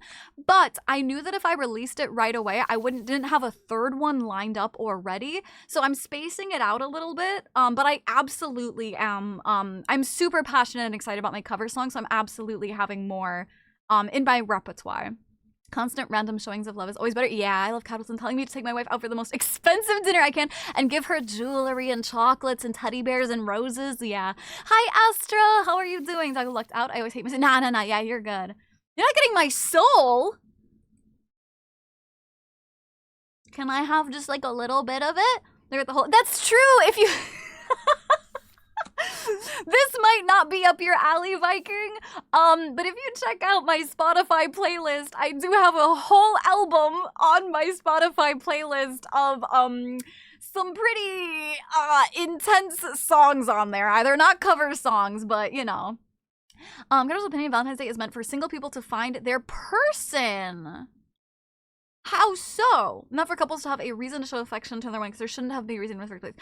S1: But I knew that if I released it right away, I didn't have a third one lined up already, so I'm spacing it out a little bit, but I absolutely am, I'm super passionate and excited about my cover songs, so I'm absolutely having more in my repertoire. Constant random showings of love is always better. Yeah, I love Cadwellson telling me to take my wife out for the most expensive dinner I can and give her jewelry and chocolates and teddy bears and roses. Yeah. Hi, Astra. How are you doing? I lucked out. I always hate myself. Nah. Yeah, you're good. You're not getting my soul. Can I have just like a little bit of it? Look at the whole. That's true. If you. This might not be up your alley, Viking. But if you check out my Spotify playlist, I do have a whole album on my Spotify playlist of some pretty intense songs on there. They're not cover songs, but you know. Girls' opinion, Valentine's Day is meant for single people to find their person. How so? Not for couples to have a reason to show affection to another one, because there shouldn't have been a reason in the first place.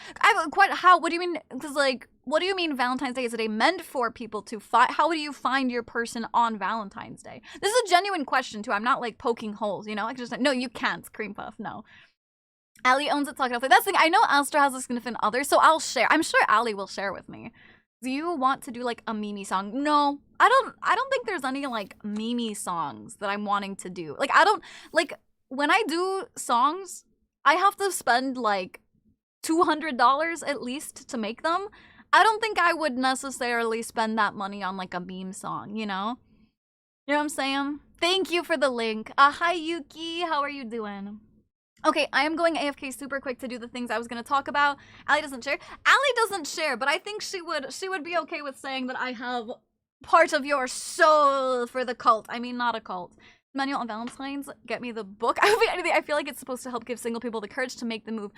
S1: What do you mean? Because, like, what do you mean Valentine's Day is a day meant for people to find? How do you find your person on Valentine's Day? This is a genuine question, too. I'm not, like, poking holes, you know? I just, no, you can't, Cream Puff, no. Ali owns it, talking about that's the thing. I know Astra has a significant other, so I'll share. I'm sure Ali will share with me. Do you want to do, like, a Mimi song? No, I don't think there's any, like, Mimi songs that I'm wanting to do. Like, I don't, like... When I do songs, I have to spend like $200 at least to make them. I don't think I would necessarily spend that money on like a meme song, you know? You know what I'm saying? Thank you for the link. Hi Yuki, how are you doing? Okay, I am going AFK super quick to do the things I was gonna talk about. Ali doesn't share. Ali doesn't share, but I think she would be okay with saying that I have part of your soul for the cult. I mean, not a cult. Manual on Valentine's, get me the book. I feel like it's supposed to help give single people the courage to make the move.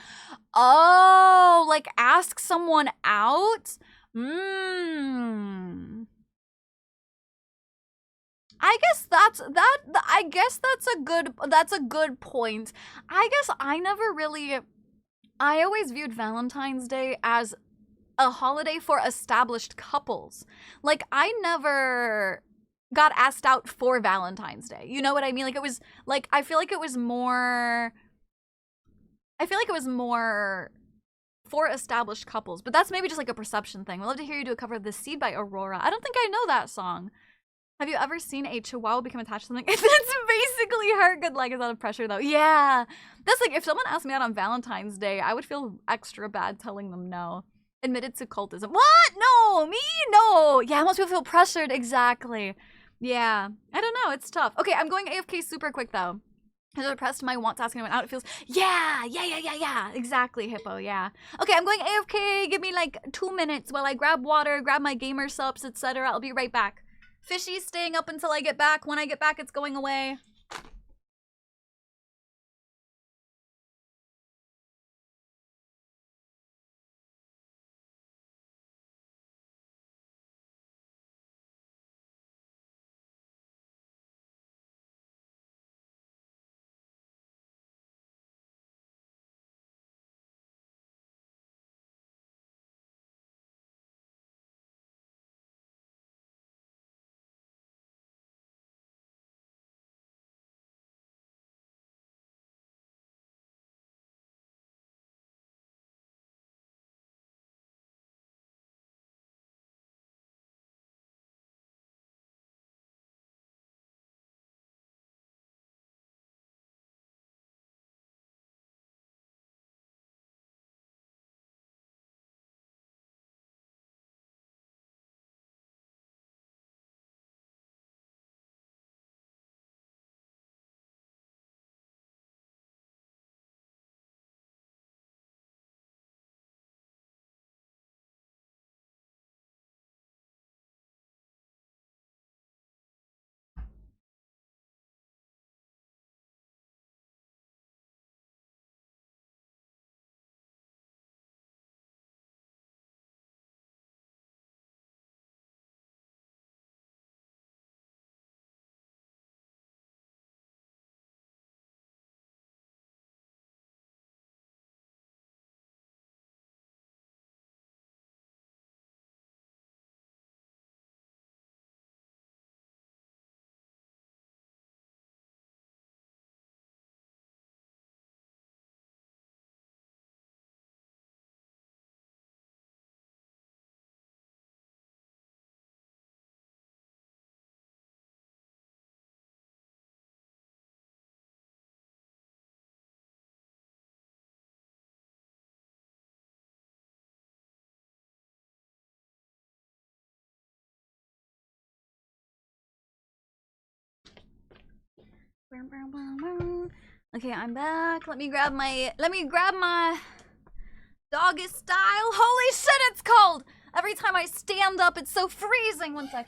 S1: Oh, like ask someone out? I guess that's a good point. I guess I always viewed Valentine's Day as a holiday for established couples. More I never got asked out for Valentine's Day. You know what I mean? Like, it was, like, I feel like it was more for established couples, but that's maybe just like a perception thing. We'd love to hear you do a cover of "The Seed" by Aurora. I don't think I know that song. Have you ever seen a chihuahua become attached to something? That's basically her. Good luck is out of pressure though. Yeah. That's like, if someone asked me out on Valentine's Day, I would feel extra bad telling them no. Admitted to cultism. What? No, me? No. Yeah, most people feel pressured. Exactly. Yeah. I don't know. It's tough. Okay, I'm going AFK super quick though. I depressed my want to ask anyone out. It feels, yeah. Exactly, Hippo, yeah. Okay, I'm going AFK. Give me like 2 minutes while I grab water, grab my gamer subs, etc. I'll be right back. Fishy's staying up until I get back. When I get back, it's going away. Okay, I'm back. Let me grab my doggy style. Holy shit, it's cold! Every time I stand up, it's so freezing. One sec.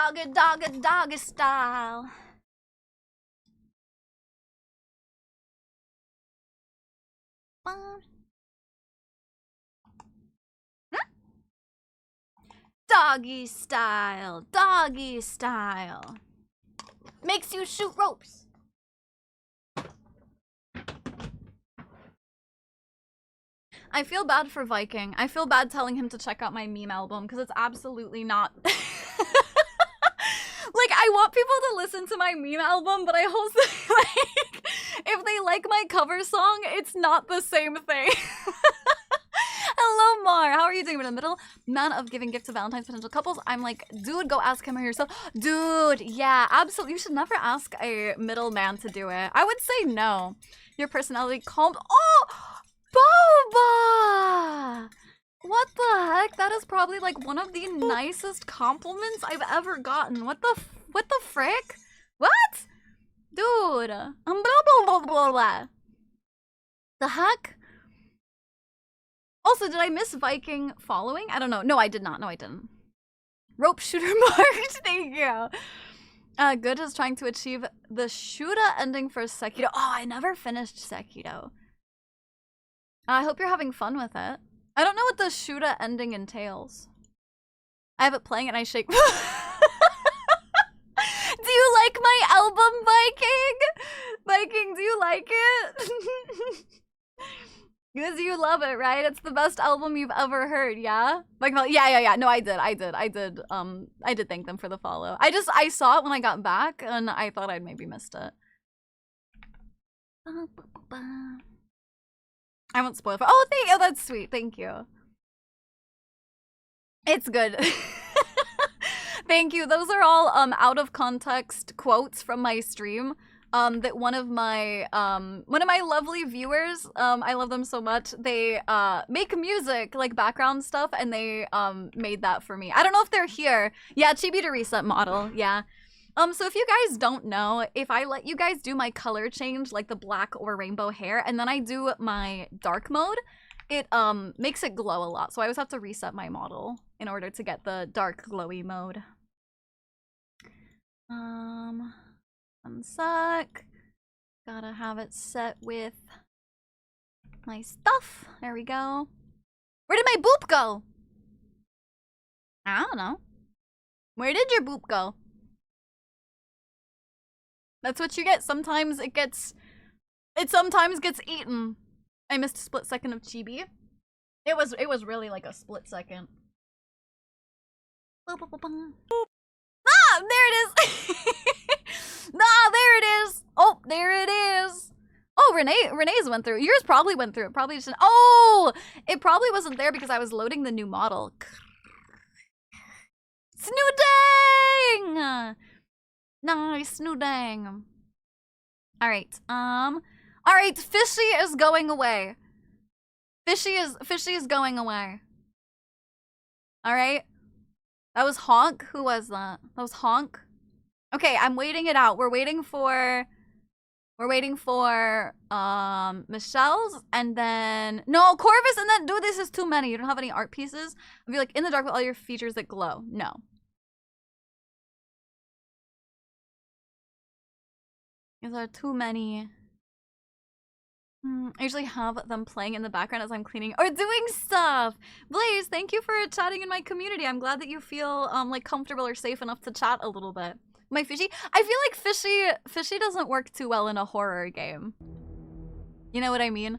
S1: Doggy style. Doggy style, doggy style. Makes you shoot ropes. I feel bad for Viking. I feel bad telling him to check out my meme album because it's absolutely not. Like, I want people to listen to my meme album, but I also, like, if they like my cover song, it's not the same thing. Hello, Mar. How are you doing? In the middle man of giving gifts to Valentine's potential couples. I'm like, dude, go ask him or yourself. Dude, yeah, absolutely. You should never ask a middleman to do it. I would say no. Your personality calmed. Oh, Boba! What the heck? That is probably like one of the nicest compliments I've ever gotten. What the frick? What? Dude. Blah, blah, blah, blah, blah. The heck? Also, did I miss Viking following? I don't know. No, I did not. No, I didn't. Rope shooter marked. Thank you. Good is trying to achieve the Shuda ending for Sekiro. Oh, I never finished Sekiro. I hope you're having fun with it. I don't know what the Shuda ending entails. I have it playing and I shake. Do you like my album, Viking? Viking, do you like it? Because you love it, right? It's the best album you've ever heard, yeah? Like, yeah. No, I did thank them for the follow. I saw it when I got back, and I thought I'd maybe missed it. I won't spoil it. Oh, thank you. Oh, that's sweet. Thank you. It's good. Thank you. Those are all out of context quotes from my stream. That one of my lovely viewers, I love them so much. They make music, like background stuff, and they made that for me. I don't know if they're here. Yeah, Chibi to reset model. Yeah. So if you guys don't know, if I let you guys do my color change, like the black or rainbow hair, and then I do my dark mode, it makes it glow a lot. So I always have to reset my model in order to get the dark glowy mode. One sec. Gotta have it set with my stuff. There we go. Where did my boop go? I don't know. Where did your boop go? That's what you get. Sometimes it sometimes gets eaten. I missed a split second of chibi. It was really like a split second. Boop, boop, boop, boop. Ah, there it is. Ah, there it is. Oh, there it is. Oh, Renee's went through. Yours probably went through. It probably just. Oh, it probably wasn't there because I was loading the new model. Snoodang. Nice, snoodang. Alright, alright, Fishy is going away. Fishy is going away. Alright. That was Honk? Who was that? That was Honk? Okay, I'm waiting it out. We're waiting for Michelle's, and then no, Corvus, and then dude, this is too many. You don't have any art pieces? I'll be like in the dark with all your features that glow. No. These are too many. I usually have them playing in the background as I'm cleaning or doing stuff. Blaze, thank you for chatting in my community. I'm glad that you feel like comfortable or safe enough to chat a little bit. My Fishy? I feel like Fishy doesn't work too well in a horror game. You know what I mean?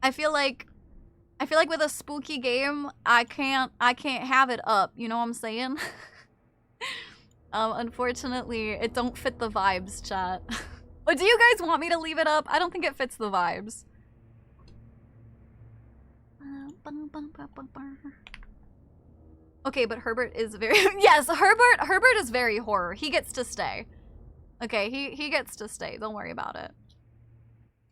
S1: I feel like with a spooky game, I can't have it up. You know what I'm saying? Unfortunately, it don't fit the vibes, chat. But do you guys want me to leave it up? I don't think it fits the vibes. Okay, but Herbert is very yes, Herbert is very horror. He gets to stay. Okay, he gets to stay. Don't worry about it.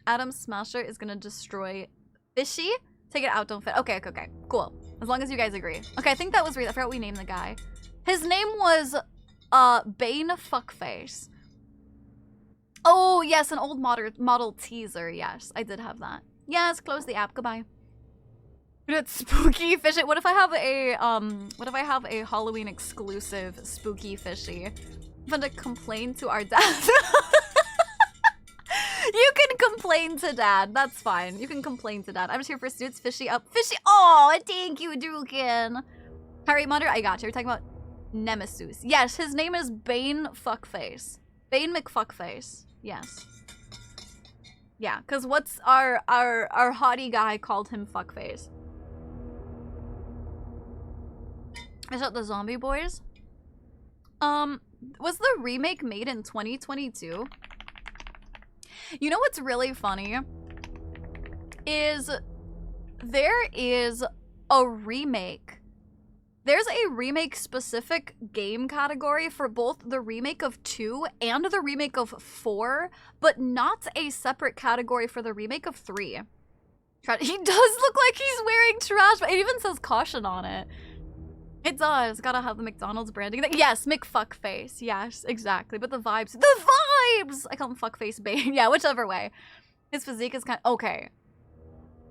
S1: Adam Smasher is gonna destroy Fishy. Take it out, don't fit. Okay, cool. As long as you guys agree. Okay, I think that was I forgot we named the guy. His name was Bane Fuckface. Oh, yes, an old model teaser. Yes, I did have that. Yes, close the app. Goodbye. It's spooky Fishy. What if I have a Halloween exclusive spooky Fishy? I'm gonna complain to our dad. You can complain to dad. That's fine. You can complain to dad. I'm just here for Snoots. Fishy up. Fishy. Oh, thank you, Drukin. Harry Mutter, I got you. We're talking about Nemesis. Yes, his name is Bane Fuckface. Bane McFuckface. Yes. Yeah, because what's our hottie guy called him Fuckface. Is that the Zombie Boys? Was the remake made in 2022? You know what's really funny? Is there is a remake. There's a remake specific game category for both the remake of 2 and the remake of 4, but not a separate category for the remake of 3. He does look like he's wearing trash, but it even says caution on it. It does. Gotta have the McDonald's branding. Yes, McFuckface. Yes, exactly. But the vibes. The vibes! I call him Fuckface Bane. Yeah, whichever way. His physique is kind of... Okay.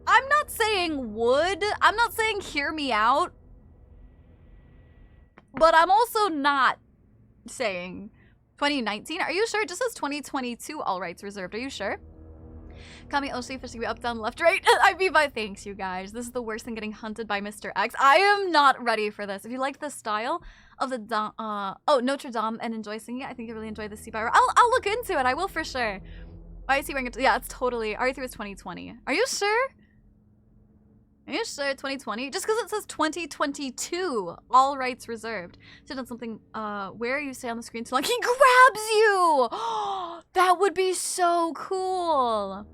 S1: I'm not saying would. I'm not saying hear me out. But I'm also not saying 2019. Are you sure? It just says 2022, all rights reserved. Are you sure? Kami Oshi, fishing up, down, left, right. I mean, by thanks, you guys. This is the worst than getting hunted by Mr. X. I am not ready for this. If you like the style of the Notre Dame and enjoy singing it, I think you really enjoy the Sea Pyro. I'll look into it. I will for sure. Why is he wearing it? Yeah, it's totally. RE3 was 2020. Are you sure? Are you sure 2020? Just because it says 2022, all rights reserved. So done something where you stay on the screen too long, he grabs you! That would be so cool.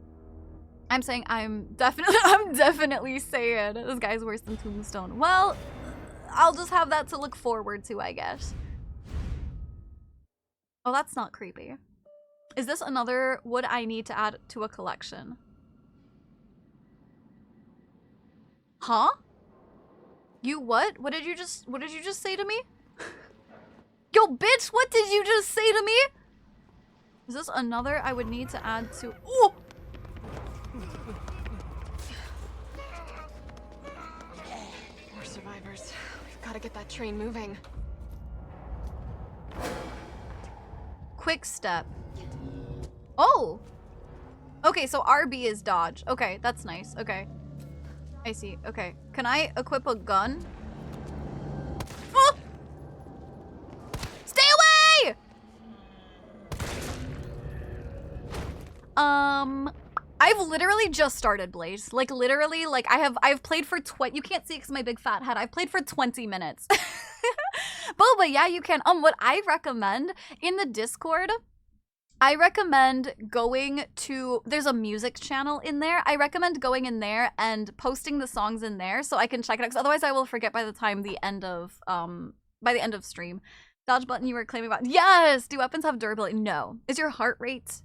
S1: I'm saying I'm definitely saying this guy's worse than Tombstone. Well, I'll just have that to look forward to, I guess. Oh, that's not creepy. Is this another wood I need to add to a collection? Huh? You what? What did you just say to me? Yo, bitch, what did you just say to me? Is this another I would need to add to? Ooh!
S7: More survivors. We've got to get that train moving.
S1: Quick step. Oh! Okay, so RB is dodge. Okay, that's nice. Okay. I see. Okay. Can I equip a gun? Oh! Stay away! I've literally just started Blaze. Like literally, like I've played for you can't see it because my big fat head. I've played for 20 minutes. Boba, yeah, you can. What I recommend in the Discord, I recommend going to, there's a music channel in there. I recommend going in there and posting the songs in there so I can check it out, because otherwise I will forget by the time by the end of stream. Dodge button you were claiming about. Yes! Do weapons have durability? No. Is your heart rate?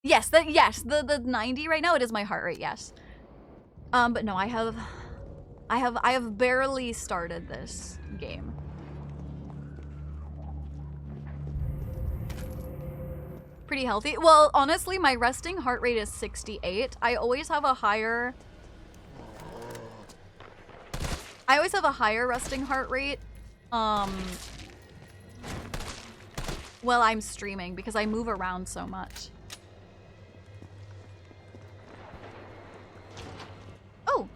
S1: Yes, the 90 right now, it is my heart rate, yes. But no, I have barely started this game. Pretty healthy. Well, honestly, my resting heart rate is 68. I always have a higher resting heart rate while I'm streaming because I move around so much. Oh.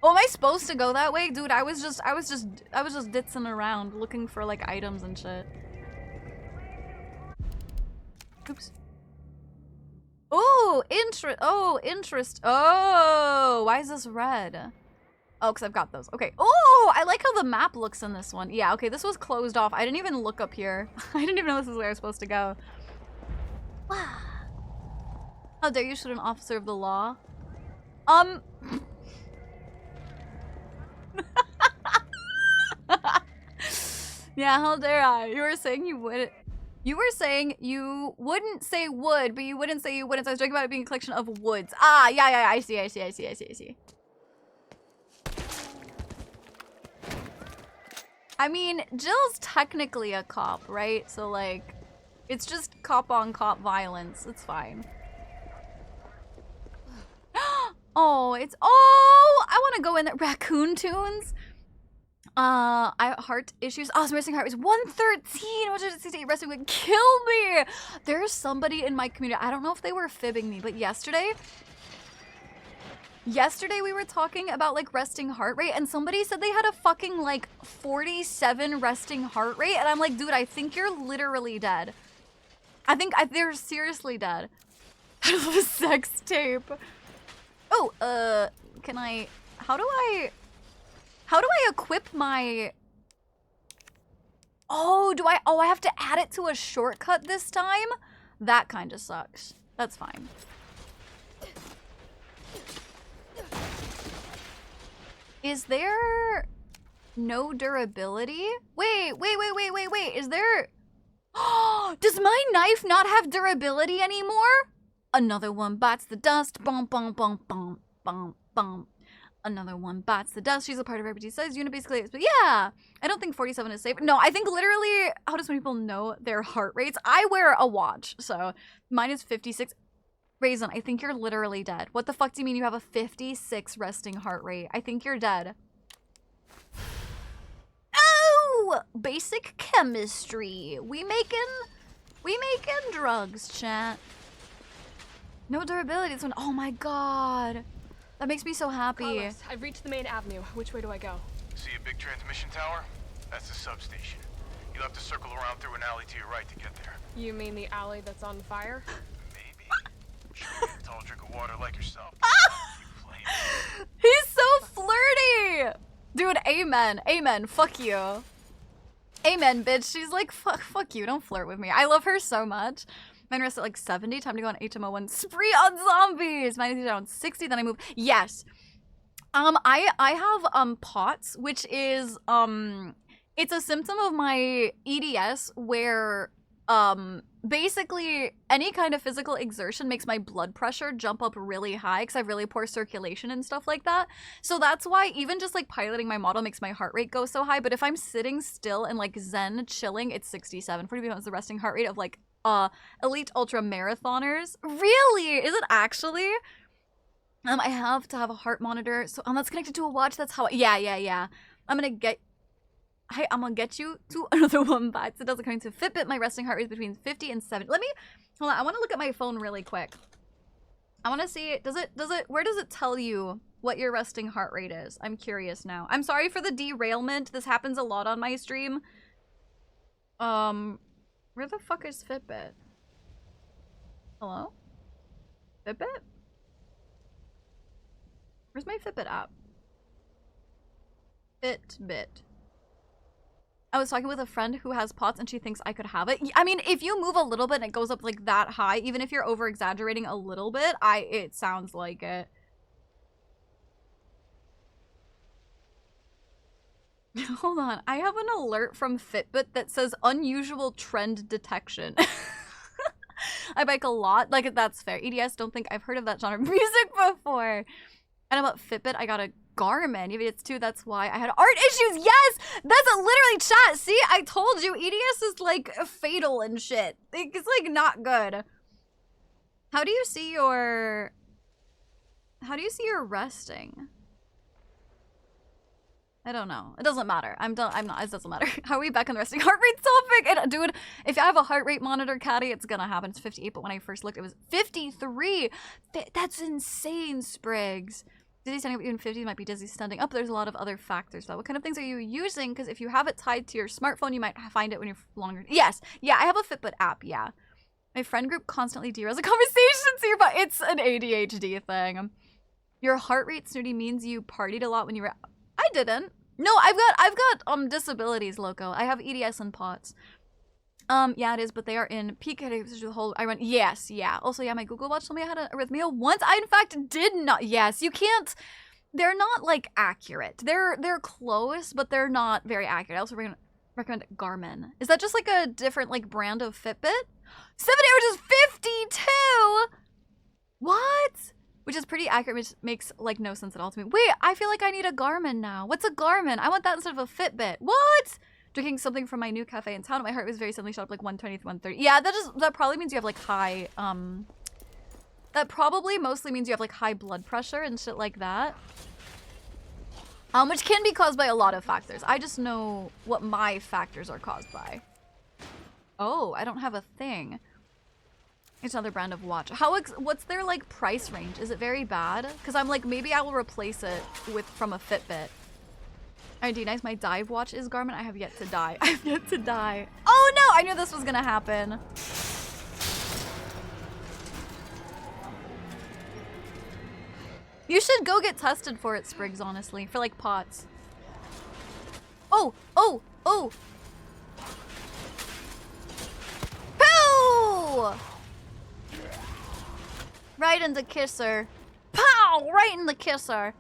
S1: Oh, am I supposed to go that way? Dude, I was just ditzing around looking for like items and shit. Oops. Oh, interest. Oh, why is this red? Oh, because I've got those. Okay. Oh, I like how the map looks in this one. Yeah, okay, this was closed off. I didn't even look up here. I didn't even know this is where I was supposed to go. How dare you shoot an officer of the law? Yeah, how dare I? You were saying you wouldn't. You were saying you wouldn't say wood, but you wouldn't say you wouldn't. So I was talking about it being a collection of woods. Ah, yeah, I see. I mean, Jill's technically a cop, right? So, like, it's just cop-on-cop violence. It's fine. Oh, I want to go in there. Raccoon Tunes? I have heart issues. Oh, my resting heart was 113. What did it say? Resting would kill me. There's somebody in my community. I don't know if they were fibbing me, but yesterday we were talking about like resting heart rate, and somebody said they had a fucking like 47 resting heart rate, and I'm like, dude, I think you're literally dead. I think they're seriously dead. The sex tape. Oh, can I? How do I equip my? Oh, I have to add it to a shortcut this time? That kind of sucks. That's fine. Is there no durability? Wait. Is there... Does my knife not have durability anymore? Another one bites the dust. Bum, bum, bum, bum, bum, bum. Another one bites the dust. She's a part of everybody says unit basically. But yeah, I don't think 47 is safe. No, I think literally, how does people know their heart rates? I wear a watch, so mine is 56. Raisin, I think you're literally dead. What the fuck do you mean you have a 56 resting heart rate? I think you're dead. Oh! Basic chemistry. We making drugs, chat. No durability. This one. Oh my god. That makes me so happy.
S7: Carlos, I've reached the main avenue. Which way do I go?
S8: See a big transmission tower? That's the substation. You'll have to circle around through an alley to your right to get there.
S7: You mean the alley that's on fire?
S8: Maybe. Sure, get a tall drink of water like yourself.
S1: He's so flirty! Dude, amen. Amen. Fuck you. Amen, bitch. She's like, fuck you. Don't flirt with me. I love her so much. Mine rests at like 70. Time to go on HMO1 spree on zombies. Mine is down 60. Then I move. Yes. I have POTS, which is it's a symptom of my EDS where basically any kind of physical exertion makes my blood pressure jump up really high because I have really poor circulation and stuff like that. So that's why even just like piloting my model makes my heart rate go so high. But if I'm sitting still and like zen chilling, it's 67. 40 becomes the resting heart rate of like elite ultra marathoners. Really? Is it actually? I have to have a heart monitor, so that's connected to a watch. That's how. Yeah. I'm gonna get you to another one, but it does according to Fitbit. My resting heart rate is between 50 and 70. Let me hold on. I want to look at my phone really quick. I want to see. Where does it tell you what your resting heart rate is? I'm curious now. I'm sorry for the derailment. This happens a lot on my stream. Where the fuck is Fitbit? Hello? Fitbit? Where's my Fitbit app? Fitbit. I was talking with a friend who has POTS and she thinks I could have it. I mean, if you move a little bit and it goes up like that high, even if you're over exaggerating a little bit, it sounds like it. Hold on. I have an alert from Fitbit that says unusual trend detection. I bike a lot. Like, that's fair. EDS, don't think I've heard of that genre of music before. And about Fitbit, I got a Garmin. Maybe it's 2, that's why I had art issues. Yes! That's literally chat. See, I told you, EDS is like fatal and shit. It's like not good. How do you see your resting? I don't know. It doesn't matter. I'm not. It doesn't matter. How are we back on the resting heart rate topic? And dude, if I have a heart rate monitor, Caddy, it's gonna happen. It's 58, but when I first looked, it was 53. That's insane, Spriggs. Dizzy standing up even 50 might be dizzy standing up. There's a lot of other factors though. What kind of things are you using? Because if you have it tied to your smartphone, you might find it when you're longer. Yes. Yeah, I have a Fitbit app. Yeah. My friend group constantly derails a conversation, so it's an ADHD thing. Your heart rate, Snooty, means you partied a lot when you were. I didn't. No, I've got disabilities, Loco. I have EDS and POTS. Yeah, it is, but they are in peak categories the whole. I went, yes, yeah. Also, yeah, my Google Watch told me I had an arrhythmia once. I, in fact, did not. Yes, you can't. They're not, like, accurate. They're close, but they're not very accurate. I also recommend Garmin. Is that just, like, a different, like, brand of Fitbit? 70, which is 52! What? Which is pretty accurate, which makes, like, no sense at all to me. Wait, I feel like I need a Garmin now. What's a Garmin? I want that instead of a Fitbit. What? Drinking something from my new cafe in town. My heart was very suddenly shot up like 120 to 130. Yeah, that probably means you have, like, high, that probably mostly means you have, like, high blood pressure and shit like that. Which can be caused by a lot of factors. I just know what my factors are caused by. Oh, I don't have a thing. It's another brand of watch. What's their, like, price range? Is it very bad? Because I'm like, maybe I will replace it from a Fitbit. Alright, D-Nice, my dive watch is Garmin. I have yet to die. I have yet to die. Oh no! I knew this was gonna happen. You should go get tested for it, Spriggs, honestly. For, like, POTS. Oh! Oh! Oh! Pow! Right in the kisser. Pow! Right in the kisser.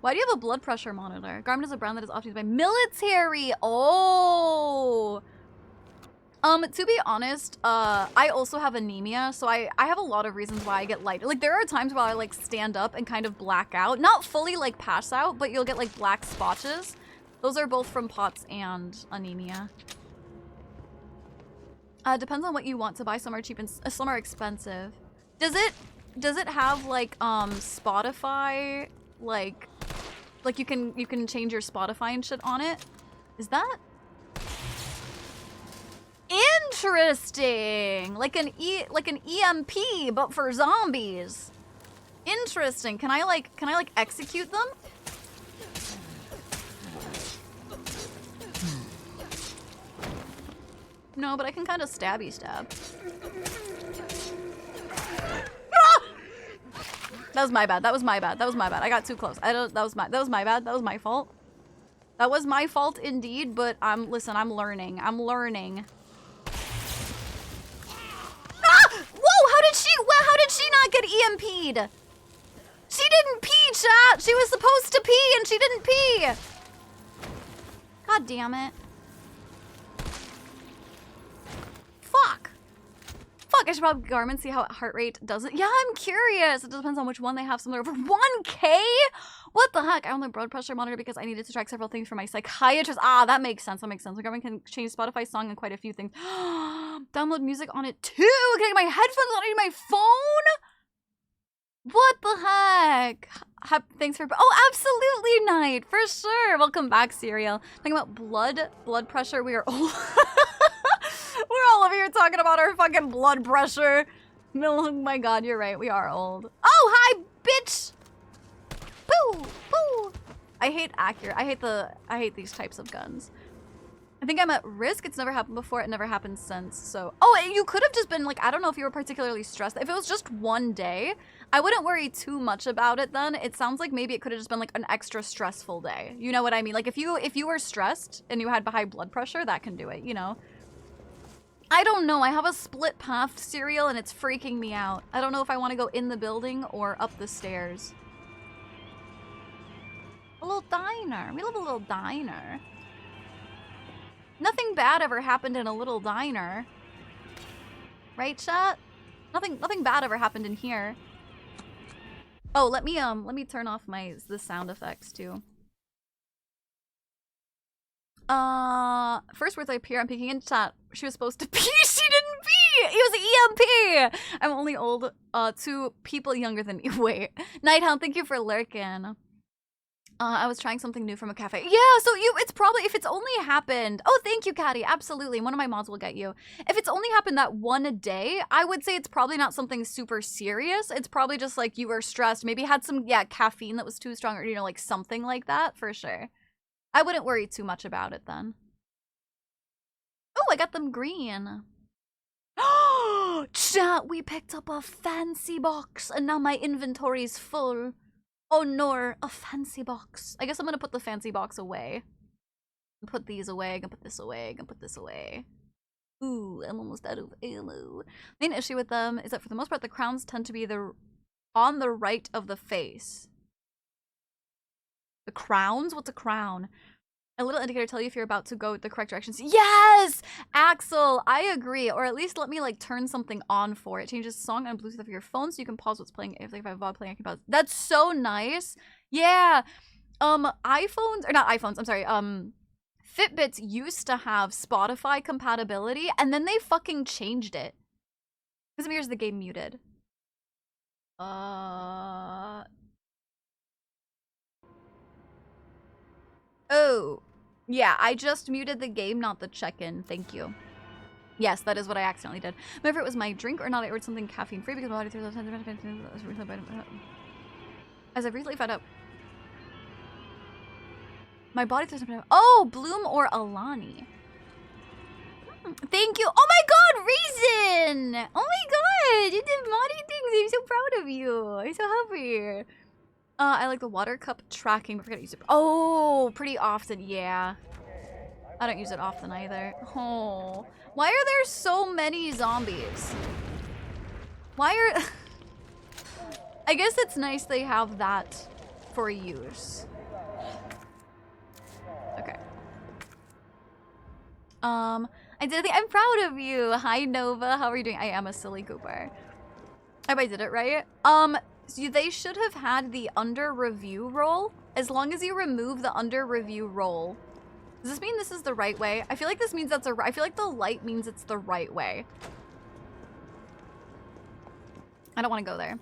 S1: Why do you have a blood pressure monitor? Garmin is a brand that is often used by military. Oh. To be honest, I also have anemia, so I have a lot of reasons why I get light. Like, there are times where I, like, stand up and kind of black out. Not fully, like, pass out, but you'll get, like, black spotches. Those are both from POTS and anemia. Depends on what you want to buy. Some are cheap and some are expensive. Does it have, like, Spotify, like you can change your Spotify and shit on it? Is that interesting? Like an EMP, but for zombies. Interesting. Can I like execute them? No, but I can kind of stabby stab. That was my bad. That was my bad. That was my bad. I got too close. That was my bad. That was my fault. That was my fault indeed, but listen, I'm learning. I'm learning. Ah! EMP'd. She didn't pee, chat. She was supposed to pee and she didn't pee. God damn it. Fuck. Fuck, I should probably go and see how heart rate does it. Yeah, I'm curious. It depends on which one they have. Some are over 1K? What the heck? I own the blood pressure monitor because I needed to track several things for my psychiatrist. Ah, that makes sense. That makes sense. The government can change Spotify song and quite a few things. Download music on it too. Can I get my headphones on? I need my phone? What the heck? Thanks for... Oh, absolutely, Knight. For sure. Welcome back, Serial. Think about blood pressure. We are old. We're all over here talking about our fucking blood pressure. Oh my god, you're right. We are old. Oh, hi, bitch. Boo, boo. I hate accurate. I hate these types of guns. I think I'm at risk. It's never happened before. It never happened since. So, oh, you could have just been like, I don't know if you were particularly stressed. If it was just one day, I wouldn't worry too much about it then. It sounds like maybe it could have just been like an extra stressful day. You know what I mean? Like if you were stressed and you had high blood pressure, that can do it, you know? I don't know. I have a split path Serial and it's freaking me out. I don't know if I want to go in the building or up the stairs. A little diner. We love a little diner. Nothing bad ever happened in a little diner. Right, chat? Nothing bad ever happened in here. Oh, let me turn off the sound effects too. First words I appear, I'm peeking in chat. She was supposed to pee, she didn't pee! It was EMP! I'm only old, 2 people younger than me. Wait. Nighthound, thank you for lurking. I was trying something new from a cafe. Yeah, so it's probably, if it's only happened... Oh, thank you, Caddy. Absolutely. One of my mods will get you. If it's only happened that one day, I would say it's probably not something super serious. It's probably just like you were stressed. Maybe had some, caffeine that was too strong or, you know, like something like that, for sure. I wouldn't worry too much about it then. Oh, I got them green. Oh, chat, we picked up a fancy box and now my inventory's full. Oh no, a fancy box. I guess I'm gonna put the fancy box away. Put these away, I'm gonna put this away, I'm gonna put this away. Ooh, I'm almost out of ammo. Main issue with them is that for the most part the crowns tend to be on the right of the face. The crowns? What's a crown? A little indicator tell you if you're about to go the correct directions. Yes! Axel, I agree. Or at least let me like turn something on for it. Changes the song on Bluetooth of your phone so you can pause what's playing. If I have VOD playing, I can pause. That's so nice. Yeah. iPhones, or not iPhones, I'm sorry. Fitbits used to have Spotify compatibility and then they fucking changed it. Because here's the game muted. Oh, yeah, I just muted the game, not the check-in. Thank you. Yes, that is what I accidentally did. Whether it was my drink or not, I ordered something caffeine-free because my body throws out as I've recently found out. My body throws out. Oh, Bloom or Alani. Thank you. Oh my god, Reason! Oh my god, you did modding things. I'm so proud of you. I'm so happy. I like the water cup tracking, but forget to use it. Oh, pretty often, yeah. I don't use it often either. Oh. Why are there so many zombies? Why are... I guess it's nice they have that for use. Okay. I did think I'm proud of you. Hi, Nova. How are you doing? I am a silly Cooper. I hope I did it right. So they should have had the under review role. As long as you remove the under review role. Does this mean this is the right way? I feel like this means that's I feel like the light means it's the right way. I don't want to go there.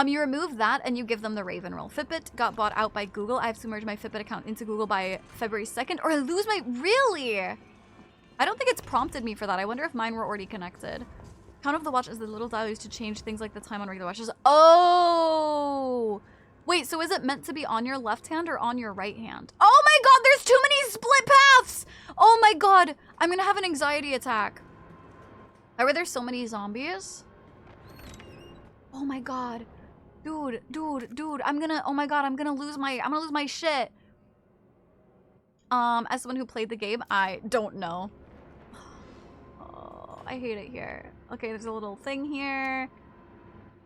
S1: You remove that and you give them the Raven role. Fitbit got bought out by Google. I have to merge my Fitbit account into Google by February 2nd or I lose my... Really? I don't think it's prompted me for that. I wonder if mine were already connected. Count of the watch is the little dial used to change things like the time on regular watches. Oh! Wait, so is it meant to be on your left hand or on your right hand? Oh my god, there's too many split paths! Oh my god, I'm gonna have an anxiety attack. Why were there so many zombies? Oh my god. Dude, I'm gonna lose my shit. As someone who played the game, I don't know. Oh, I hate it here. Okay, there's a little thing here.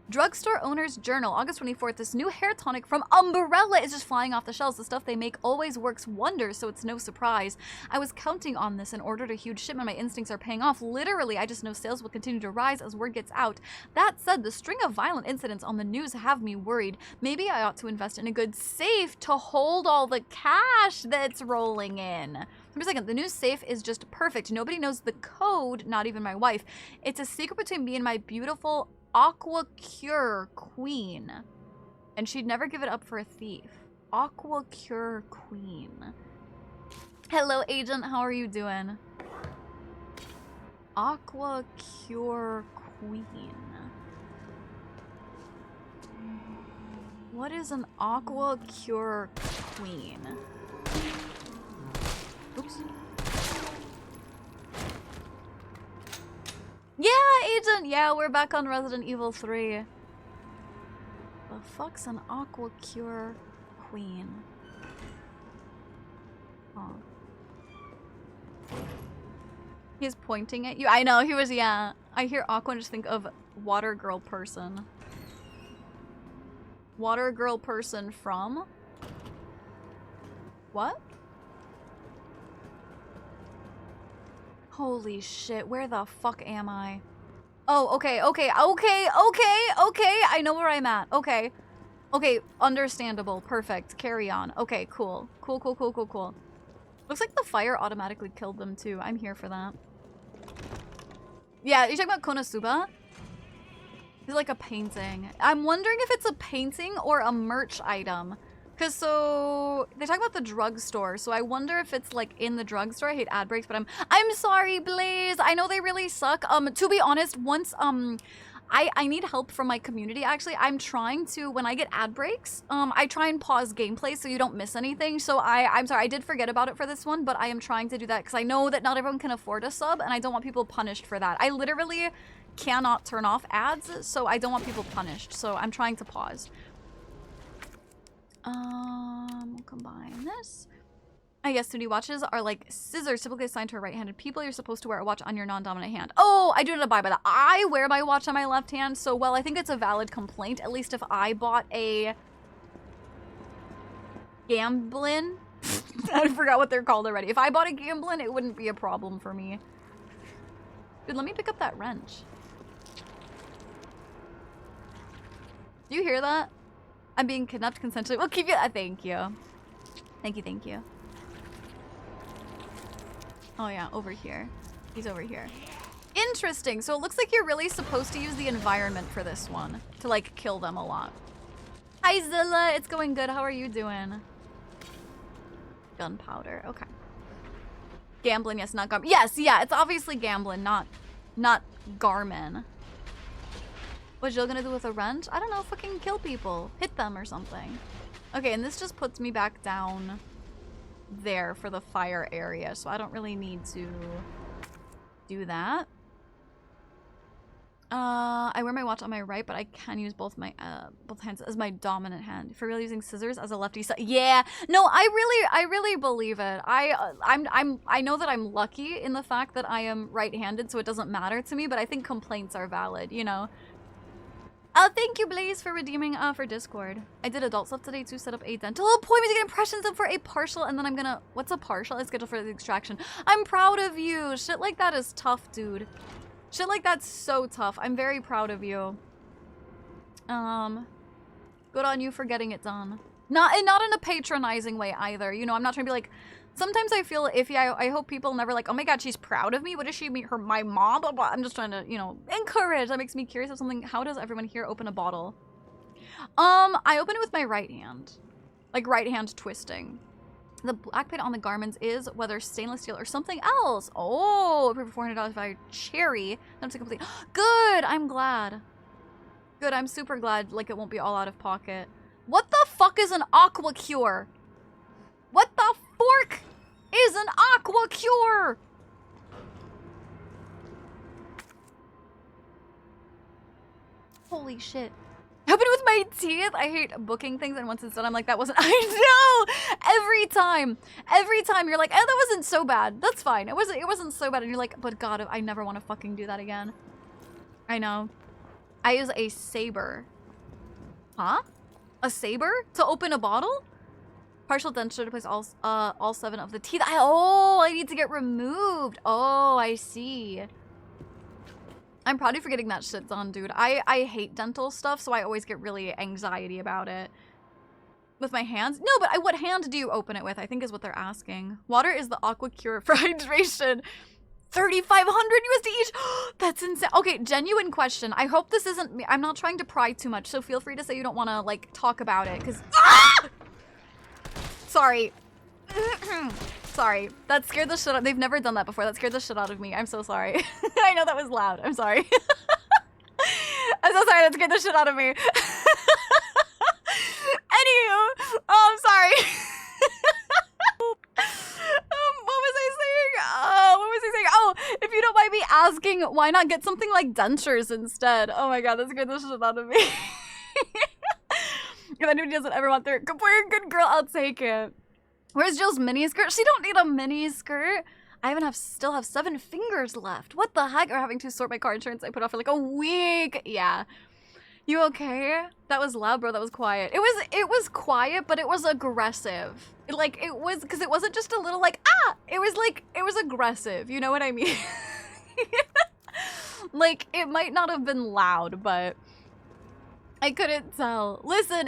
S1: Drugstore owner's journal, August 24th. This new hair tonic from Umbrella is just flying off the shelves. The stuff they make always works wonders, so it's no surprise. I was counting on this and ordered a huge shipment. My instincts are paying off. Literally, I just know sales will continue to rise as word gets out. That said, the string of violent incidents on the news have me worried. Maybe I ought to invest in a good safe to hold all the cash that's rolling in. For a second, the new safe is just perfect. Nobody knows the code, not even my wife. It's a secret between me and my beautiful Aqua Cure Queen. And she'd never give it up for a thief. Aqua Cure Queen. Hello, Agent. How are you doing? Aqua Cure Queen. What is an Aqua Cure Queen? Oops. Yeah, Agent! Yeah, we're back on Resident Evil 3. The fuck's an Aqua Cure Queen? Oh. He's pointing at you. I know, he was, yeah. I hear Aqua and just think of Water Girl person. Water Girl person from? What? Holy shit, where the fuck am I? Oh, okay. I know where I'm at. Okay, understandable. Perfect. Carry on. Okay, cool. Cool. Looks like the fire automatically killed them too. I'm here for that. Yeah, you talking about Konosuba? It's like a painting. I'm wondering if it's a painting or a merch item. Cause so they talk about the drugstore, so I wonder if it's like in the drugstore. I hate ad breaks, but I'm sorry, Blaze. I know they really suck. To be honest, once I need help from my community. Actually, I'm trying to, when I get ad breaks, I try and pause gameplay so you don't miss anything. So I'm sorry, I did forget about it for this one, but I am trying to do that because I know that not everyone can afford a sub, and I don't want people punished for that. I literally cannot turn off ads, so I don't want people punished. So I'm trying to pause. We'll combine this. I guess 2D watches are like scissors typically assigned to right-handed people. You're supposed to wear a watch on your non-dominant hand. Oh, I do not abide by that. I wear my watch on my left hand, so well, I think it's a valid complaint. At least if I bought a Gamblin, I forgot what they're called already. If I bought a Gamblin, it wouldn't be a problem for me. Dude, let me pick up that wrench. Do you hear that? I'm being kidnapped consensually. We'll keep you. Thank you. Thank you. Oh yeah, over here. He's over here. Interesting. So it looks like you're really supposed to use the environment for this one to like kill them a lot. Hi Zilla, it's going good. How are you doing? Gunpowder. Okay. Gambling, yes, not Garmin. Yes, yeah, it's obviously gambling, not Garmin. What Jill gonna do with a wrench? I don't know, fucking kill people. Hit them or something. Okay, and this just puts me back down there for the fire area, so I don't really need to do that. I wear my watch on my right, but I can use both my both hands as my dominant hand. For real, using scissors as a lefty. Yeah, no, I really believe it. I know that I'm lucky in the fact that I am right-handed, so it doesn't matter to me. But I think complaints are valid, you know. Thank you, Blaze, for redeeming for Discord. I did adult stuff today to set up a dental appointment to get impressions in for a partial, and then I'm gonna... What's a partial? I scheduled for the extraction. I'm proud of you. Shit like that is tough, dude. Shit like that's so tough. I'm very proud of you. Good on you for getting it done. Not in a patronizing way either. You know, I'm not trying to be like... Sometimes I feel iffy. I hope people never like, oh my god, she's proud of me. What does she mean? My mom? Blah, blah. I'm just trying to, you know, encourage. That makes me curious of something. How does everyone here open a bottle? I open it with my right hand. Like right hand twisting. The black paint on the garments is whether stainless steel or something else. Oh, approved for $400 by Cherry. That's a complete. Good. I'm glad. Good. I'm super glad. Like it won't be all out of pocket. What the fuck is an aqua cure? What the fork is an aqua cure? Holy shit. I open it with my teeth. I hate booking things, and once it's done, I'm like, that wasn't... I know! Every time you're like, oh, that wasn't so bad. That's fine. It wasn't so bad. And you're like, but God, I never want to fucking do that again. I know. I use a saber. Huh? A saber? To open a bottle? Partial denture to place all 7 of the teeth. I need to get removed. Oh, I see. I'm probably forgetting that shit's on, dude. I hate dental stuff, so I always get really anxiety about it. With my hands? No, but what hand do you open it with? I think is what they're asking. Water is the aqua cure for hydration. 3,500 USD each. That's insane. Okay, genuine question. I hope this isn't me. I'm not trying to pry too much, so feel free to say you don't want to like talk about it, because sorry. Sorry. That scared the shit out. They've never done that before. That scared the shit out of me. I'm so sorry. I know that was loud. I'm sorry. I'm so sorry. That scared the shit out of me. Anywho, I'm sorry. What was I saying? Oh, if you don't mind me asking, why not get something like dentures instead? Oh my god, that scared the shit out of me. If anybody doesn't ever want their good girl, I'll take it. Where's Jill's mini skirt? She don't need a mini skirt. I still have 7 fingers left. What the heck? Or having to sort my car insurance I put off for like a week. Yeah. You okay? That was loud, bro. That was quiet. It was quiet, but it was aggressive. Because it wasn't just a little like, ah! It was aggressive. You know what I mean? Like, it might not have been loud, but I couldn't tell. Listen,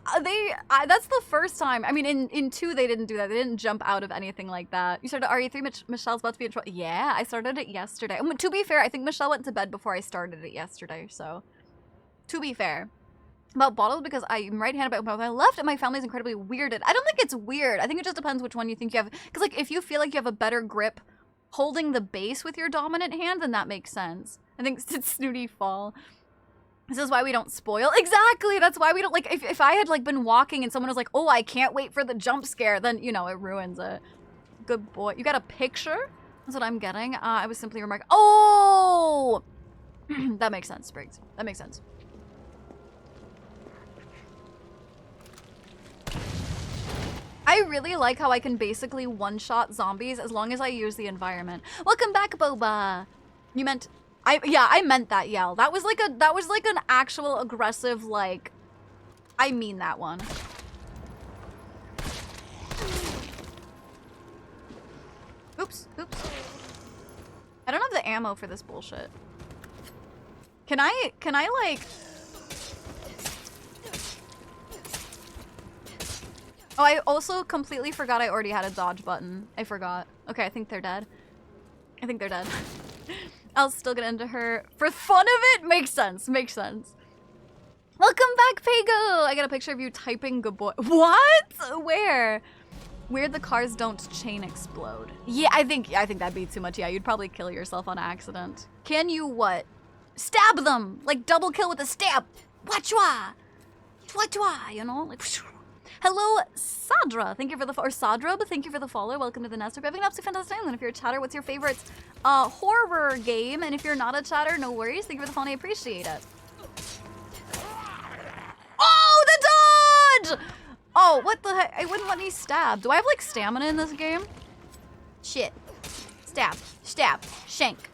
S1: that's the first time. I mean, in 2, they didn't do that. They didn't jump out of anything like that. You started RE3, Michelle's about to be in trouble. Yeah, I started it yesterday. To be fair, I think Michelle went to bed before I started it yesterday, so. To be fair. About bottles, because I'm right-handed, but with my left, and my family's incredibly weirded. I don't think it's weird. I think it just depends which one you think you have. Because, like, if you feel like you have a better grip holding the base with your dominant hand, then that makes sense. I think it's snooty fall. This is why we don't spoil. Exactly! That's why we don't, like, if I had, like, been walking and someone was like, oh, I can't wait for the jump scare, then, you know, it ruins it. Good boy. You got a picture? That's what I'm getting. I was simply remarking. Oh! That makes sense, Briggs. That makes sense. I really like how I can basically one-shot zombies as long as I use the environment. Welcome back, Boba. You meant, yeah, I meant that yell. That was like an actual aggressive, like, I mean that one. Oops. I don't have the ammo for this bullshit. Can I like... Oh, I also completely forgot I already had a dodge button. I forgot. Okay, I think they're dead. I'll still get into her for fun of it. Makes sense. Welcome back, Pago. I got a picture of you typing good boy. What? Where? Where the cars don't chain explode. Yeah, I think that'd be too much. Yeah, you'd probably kill yourself on accident. Can you what? Stab them! Like double kill with a stab. Wachwa! Chwa, you know? Like, hello, Sadra. Thank you for the or Sadra, thank you for the follow. Welcome to the nest. We're having an absolutely fantastic time. And if you're a chatter, what's your favorite horror game? And if you're not a chatter, no worries. Thank you for the follow. I appreciate it. Oh, the dodge! Oh, what the heck? It wouldn't let me stab. Do I have like stamina in this game? Shit. Stab. Shank.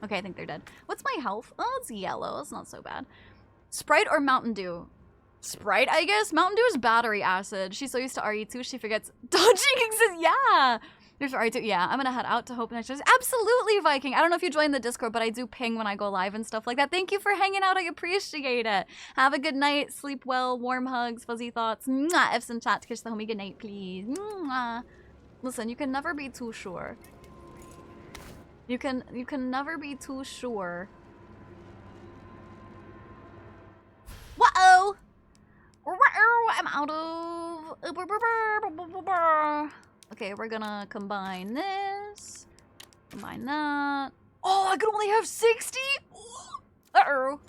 S1: Okay, I think they're dead. What's my health? Oh, it's yellow. It's not so bad. Sprite or Mountain Dew? Sprite, I guess. Mountain Dew is battery acid. She's so used to RE2, she forgets dodging exists. Yeah. There's RE2. Yeah, I'm gonna head out to Hope next year. Absolutely, Viking. I don't know if you joined the Discord, but I do ping when I go live and stuff like that. Thank you for hanging out. I appreciate it. Have a good night. Sleep well. Warm hugs. Fuzzy thoughts. Mwah. F's in chat. Kiss the homie. Good night, please. Mwah. Listen, you can never be too sure. You can never be too sure. Whoa! I'm out of. Okay, we're gonna combine this. Combine that. Oh, I could only have 60? Uh-oh.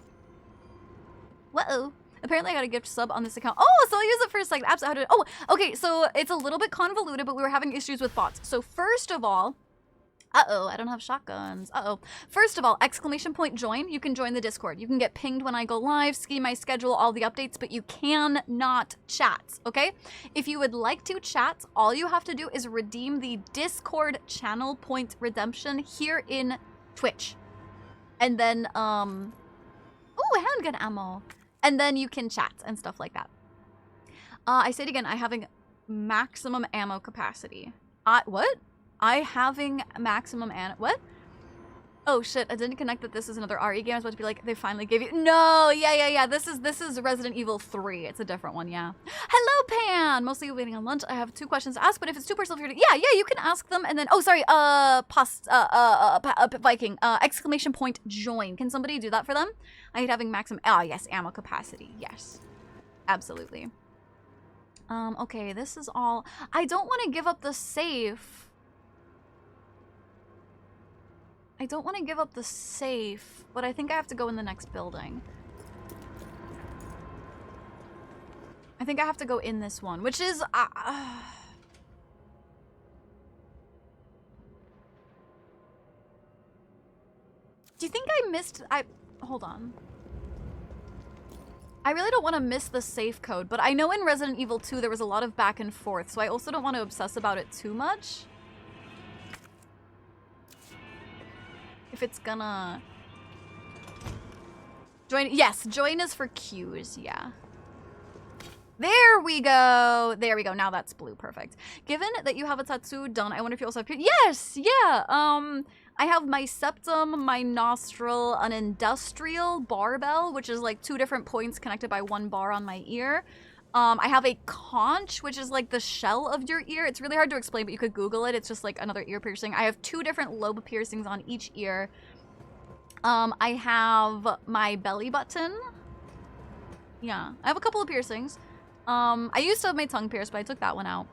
S1: Whoa. Apparently I got a gift sub on this account. Oh, so I'll use it for a second. Absolutely. Oh, okay, so it's a little bit convoluted, but we were having issues with bots. So first of all, Uh-oh, I don't have shotguns. Uh-oh. First of all, exclamation point join. You can join the Discord. You can get pinged when I go live, see my schedule, all the updates, but you cannot chat, okay? If you would like to chat, all you have to do is redeem the Discord channel point redemption here in Twitch. And then, ooh, handgun ammo. And then you can chat and stuff like that. I say it again, I having maximum ammo capacity. What? I having maximum what? Oh shit, I didn't connect that this is another RE game. I was about to be like, they finally gave you no, yeah. This is Resident Evil 3. It's a different one, yeah. Hello, Pan! Mostly waiting on lunch. I have 2 questions to ask, but if it's too personal for you to yeah, you can ask them and then oh sorry, Viking, exclamation point join. Can somebody do that for them? I hate having maximum yes, ammo capacity. Yes. Absolutely. Okay, this is all I don't want to give up the safe. I don't want to give up the safe, but I think I have to go in the next building. I think I have to go in this one, which is... Do you think I missed... Hold on. I really don't want to miss the safe code, but I know in Resident Evil 2 there was a lot of back and forth, so I also don't want to obsess about it too much. If it's gonna... Join... Yes, join is for queues, yeah. There we go! There we go, now that's blue, perfect. Given that you have a tattoo done, I wonder if you also have... Yes! Yeah! I have my septum, my nostril, an industrial barbell, which is like 2 different points connected by 1 bar on my ear. I have a conch, which is like the shell of your ear. It's really hard to explain, but you could Google it. It's just like another ear piercing. I have 2 different lobe piercings on each ear. I have my belly button. Yeah, I have a couple of piercings. I used to have my tongue pierced, but I took that one out.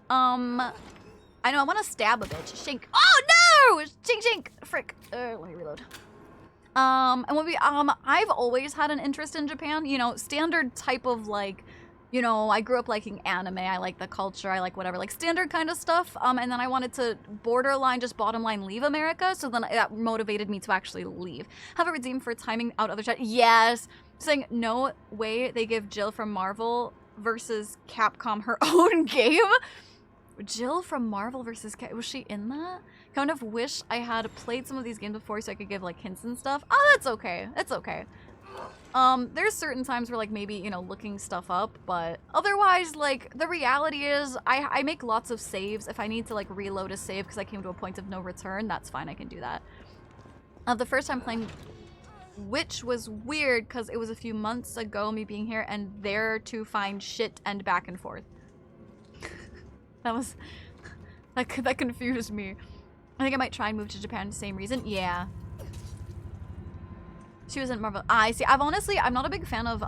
S1: I know, I want to stab a bitch. Shink. Oh, no! Shink, shink. Frick. Let me reload. And when I've always had an interest in Japan. You know, standard type of, like... You know, I grew up liking anime, I like the culture, I like whatever, like standard kind of stuff. And then I wanted to borderline, just bottom line, leave America. So then that motivated me to actually leave. Have it redeemed for timing out other chat. Yes. Saying, no way they give Jill from Marvel versus Capcom her own game. Jill from Marvel versus was she in that? Kind of wish I had played some of these games before so I could give like hints and stuff. Oh, that's okay. It's okay. There's certain times where, like, maybe, you know, looking stuff up, but otherwise, like, the reality is I make lots of saves. If I need to, like, reload a save because I came to a point of no return, that's fine, I can do that. The first time playing Witch was weird because it was a few months ago, me being here and there to find shit and back and forth. That confused me. I think I might try and move to Japan for the same reason. Yeah. She was in Marvel. I see. I'm not a big fan of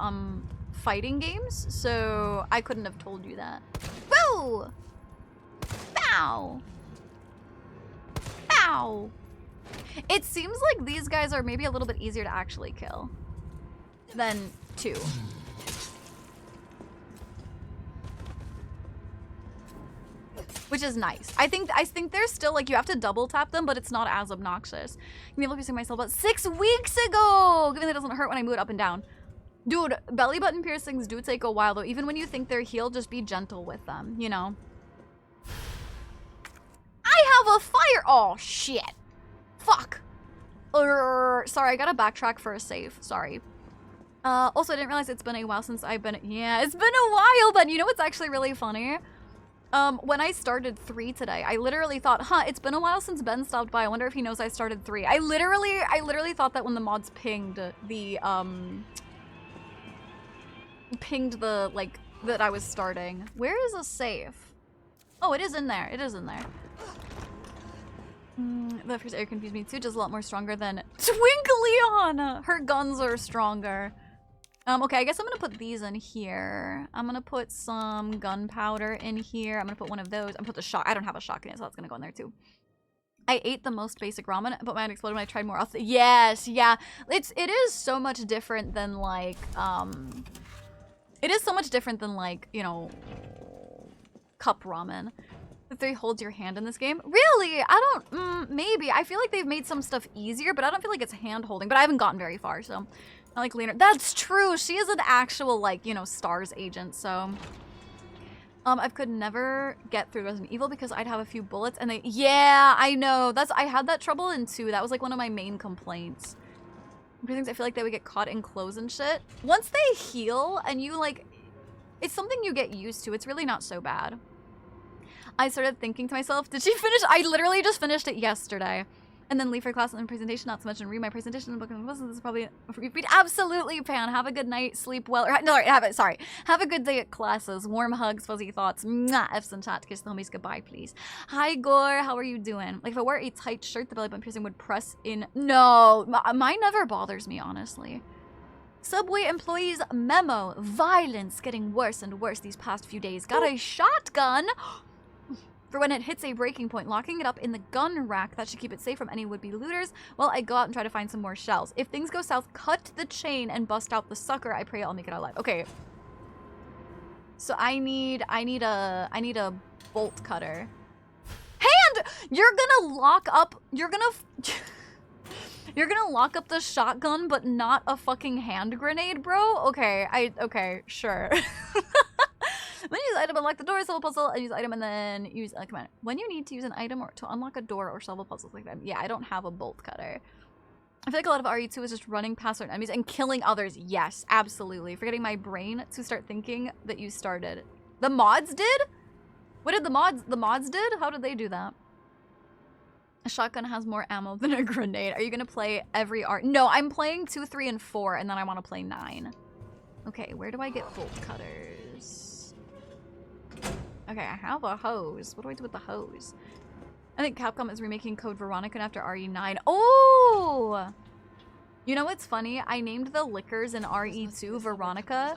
S1: fighting games, so I couldn't have told you that. Boo! Bow! Bow! It seems like these guys are maybe a little bit easier to actually kill than 2. Which is nice. I think they're still, like, you have to double tap them, but it's not as obnoxious. I'm able to piercing myself about 6 weeks ago! Given that it doesn't hurt when I move it up and down. Dude, belly button piercings do take a while, though. Even when you think they're healed, just be gentle with them, you know? I have a fire! Oh, shit. Fuck. Sorry, I gotta backtrack for a save. Sorry. Also, I didn't realize it's been a while since I've been... Yeah, it's been a while, but you know what's actually really funny? When I started 3 today, I literally thought, it's been a while since Ben stopped by. I wonder if he knows I started 3. I literally thought that when the mods pinged the, like, that I was starting. Where is a safe? Oh, it is in there. It is in there. The first air confused me too. Just a lot more stronger than Twinkleon. Her guns are stronger. Okay, I guess I'm gonna put these in here. I'm gonna put some gunpowder in here. I'm gonna put one of those. I'm gonna put the shot. I don't have a shotgun, so that's gonna go in there too. I ate the most basic ramen, but mine exploded when I tried more. Yes, yeah. It is so much different than like it is so much different than like, you know, cup ramen. 3 holds your hand in this game. Really? I don't, maybe. I feel like they've made some stuff easier, but I don't feel like it's hand holding. But I haven't gotten very far, so. I like Leonard. That's true. She is an actual, like, you know, STARS agent, so. I could never get through Resident Evil because I'd have a few bullets and yeah, I know. I had that trouble in 2. That was like one of my main complaints. Things I feel like they would get caught in clothes and shit. Once they heal and you like, it's something you get used to. It's really not so bad. I started thinking to myself, did she finish? I literally just finished it yesterday. And then leave for class and then presentation, not to mention read my presentation and book. This is probably a repeat. Absolutely, Pan. Have a good night, sleep well. Or, no, have a good day at classes. Warm hugs, fuzzy thoughts. Mwah. F's and chat. Kiss the homies goodbye, please. Hi, Gore. How are you doing? Like, if I wore a tight shirt, the belly button piercing would press in. No, mine never bothers me, honestly. Subway employees memo. Violence getting worse and worse these past few days. Got a shotgun. For when it hits a breaking point, locking it up in the gun rack. That should keep it safe from any would-be looters. Well, I go out and try to find some more shells. If things go south, cut the chain and bust out the sucker. I pray I'll make it out alive. Okay. So I need a bolt cutter. Hand! You're gonna lock up the shotgun, but not a fucking hand grenade, bro? Okay, sure. When you use item, unlock the door, solve a puzzle, and use item, and then use a command. When you need to use an item or to unlock a door or solve a puzzle like that. Yeah, I don't have a bolt cutter. I feel like a lot of RE2 is just running past certain enemies and killing others. Yes, absolutely. Forgetting my brain to start thinking that you started. The mods did? What did the mods did? How did they do that? A shotgun has more ammo than a grenade. Are you gonna play every art? No, I'm playing 2, 3, and 4, and then I want to play 9. Okay, where do I get bolt cutters? Okay, I have a hose. What do I do with the hose? I think Capcom is remaking Code Veronica after RE9. Oh! You know what's funny? I named the liquors in RE2 Veronica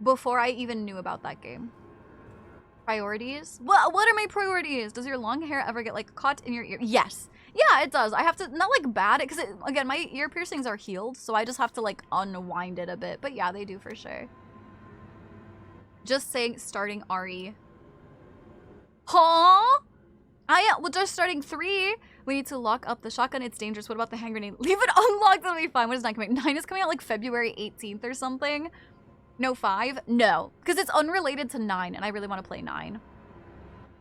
S1: before I even knew about that game. Priorities? What are my priorities? Does your long hair ever get like caught in your ear? Yes. Yeah, it does. I have to, not like bad, because again, my ear piercings are healed, so I just have to like unwind it a bit. But yeah, they do for sure. Just saying, starting RE. Huh? Well, just starting 3. We need to lock up the shotgun. It's dangerous. What about the hand grenade? Leave it unlocked. That'll be fine. When is 9 coming? 9 is coming out like February 18th or something. No, 5? No. Because it's unrelated to 9, and I really want to play 9.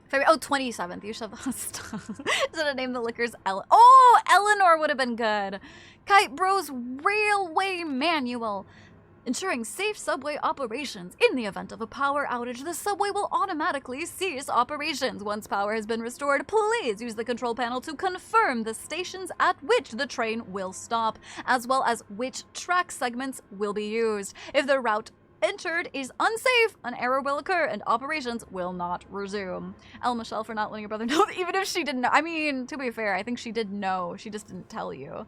S1: February, 27th. You should have stuff. Should have named the liquors Eleanor would have been good. Kite Bros Railway Manual. Ensuring safe subway operations. In the event of a power outage, the subway will automatically cease operations. Once power has been restored, please use the control panel to confirm the stations at which the train will stop, as well as which track segments will be used. If the route entered is unsafe, an error will occur and operations will not resume. El Michelle for not letting your brother know, even if she didn't know. I mean, to be fair, I think she did know. She just didn't tell you.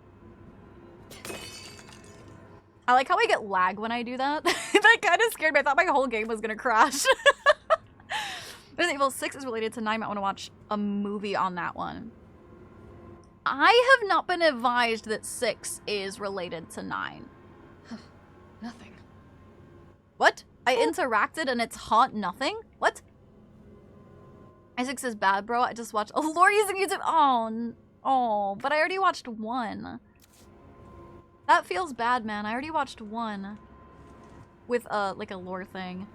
S1: I like how I get lag when I do that. That kind of scared me. I thought my whole game was gonna crash. Resident Evil 6 is related to 9. I might want to watch a movie on that one. I have not been advised that 6 is related to 9.
S7: Nothing.
S1: What? I interacted and it's nothing? What? I6 is bad, bro. I just watched. Oh, Lori using YouTube. Oh, but I already watched 1. That feels bad, man. I already watched 1 with like a lore thing.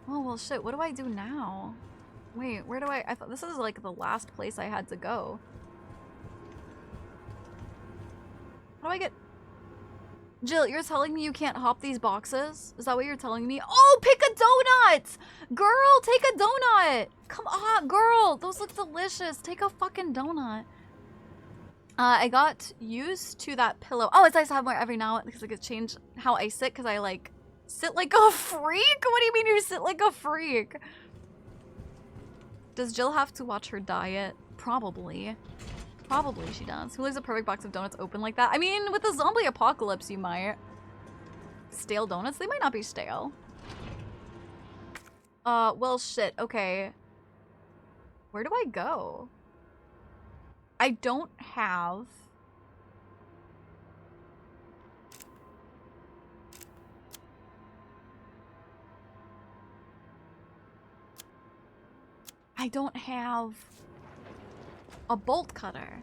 S1: Oh, well, shit. What do I do now? Wait, where do I thought this is like the last place I had to go. How do I get... Jill, you're telling me you can't hop these boxes? Is that what you're telling me? Oh, pick a donut! Girl, take a donut! Come on, girl! Those look delicious. Take a fucking donut. I got used to that pillow. Oh, it's nice to have more every now because I could change how I sit because I like sit like a freak? What do you mean you sit like a freak? Does Jill have to watch her diet? Probably. Probably she does. Who leaves a perfect box of donuts open like that? I mean, with the zombie apocalypse, you might. Stale donuts? They might not be stale. Well, shit. Okay. Where do I go? I don't have... I don't have a bolt cutter.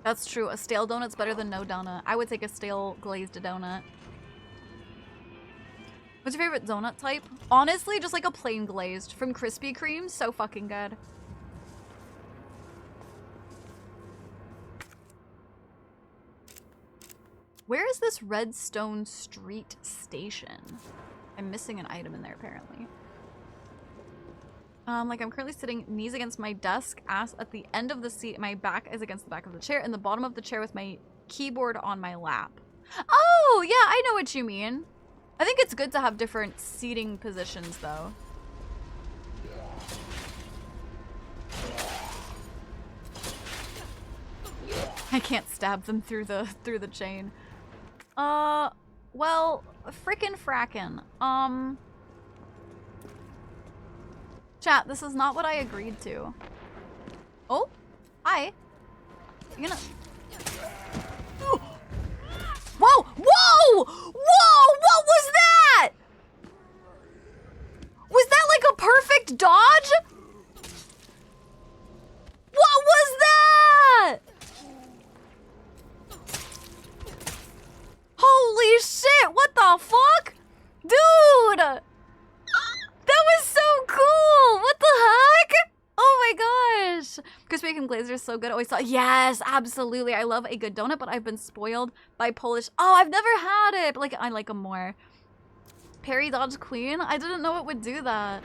S1: That's true. A stale donut's better than no donut. I would take a stale glazed donut. What's your favorite donut type? Honestly, just like a plain glazed from Krispy Kreme. So fucking good. Where is this Redstone Street station? I'm missing an item in there apparently. Like I'm currently sitting knees against my desk, ass at the end of the seat, my back is against the back of the chair, and the bottom of the chair with my keyboard on my lap. Oh, yeah, I know what you mean. I think it's good to have different seating positions though. I can't stab them through the chain. Well, frickin' frackin'. Chat, this is not what I agreed to. Oh, hi. You gonna... Whoa! Whoa! Whoa! What was that? Was that like a perfect dodge? What was that? Holy shit! What the fuck? Dude! That was so cool! What the heck? Oh my gosh! Crispy Bacon Glazer is so good. Always thought, yes, absolutely. I love a good donut, but I've been spoiled by Polish. Oh, I've never had it, but like I like them more. Parry dodge queen? I didn't know it would do that.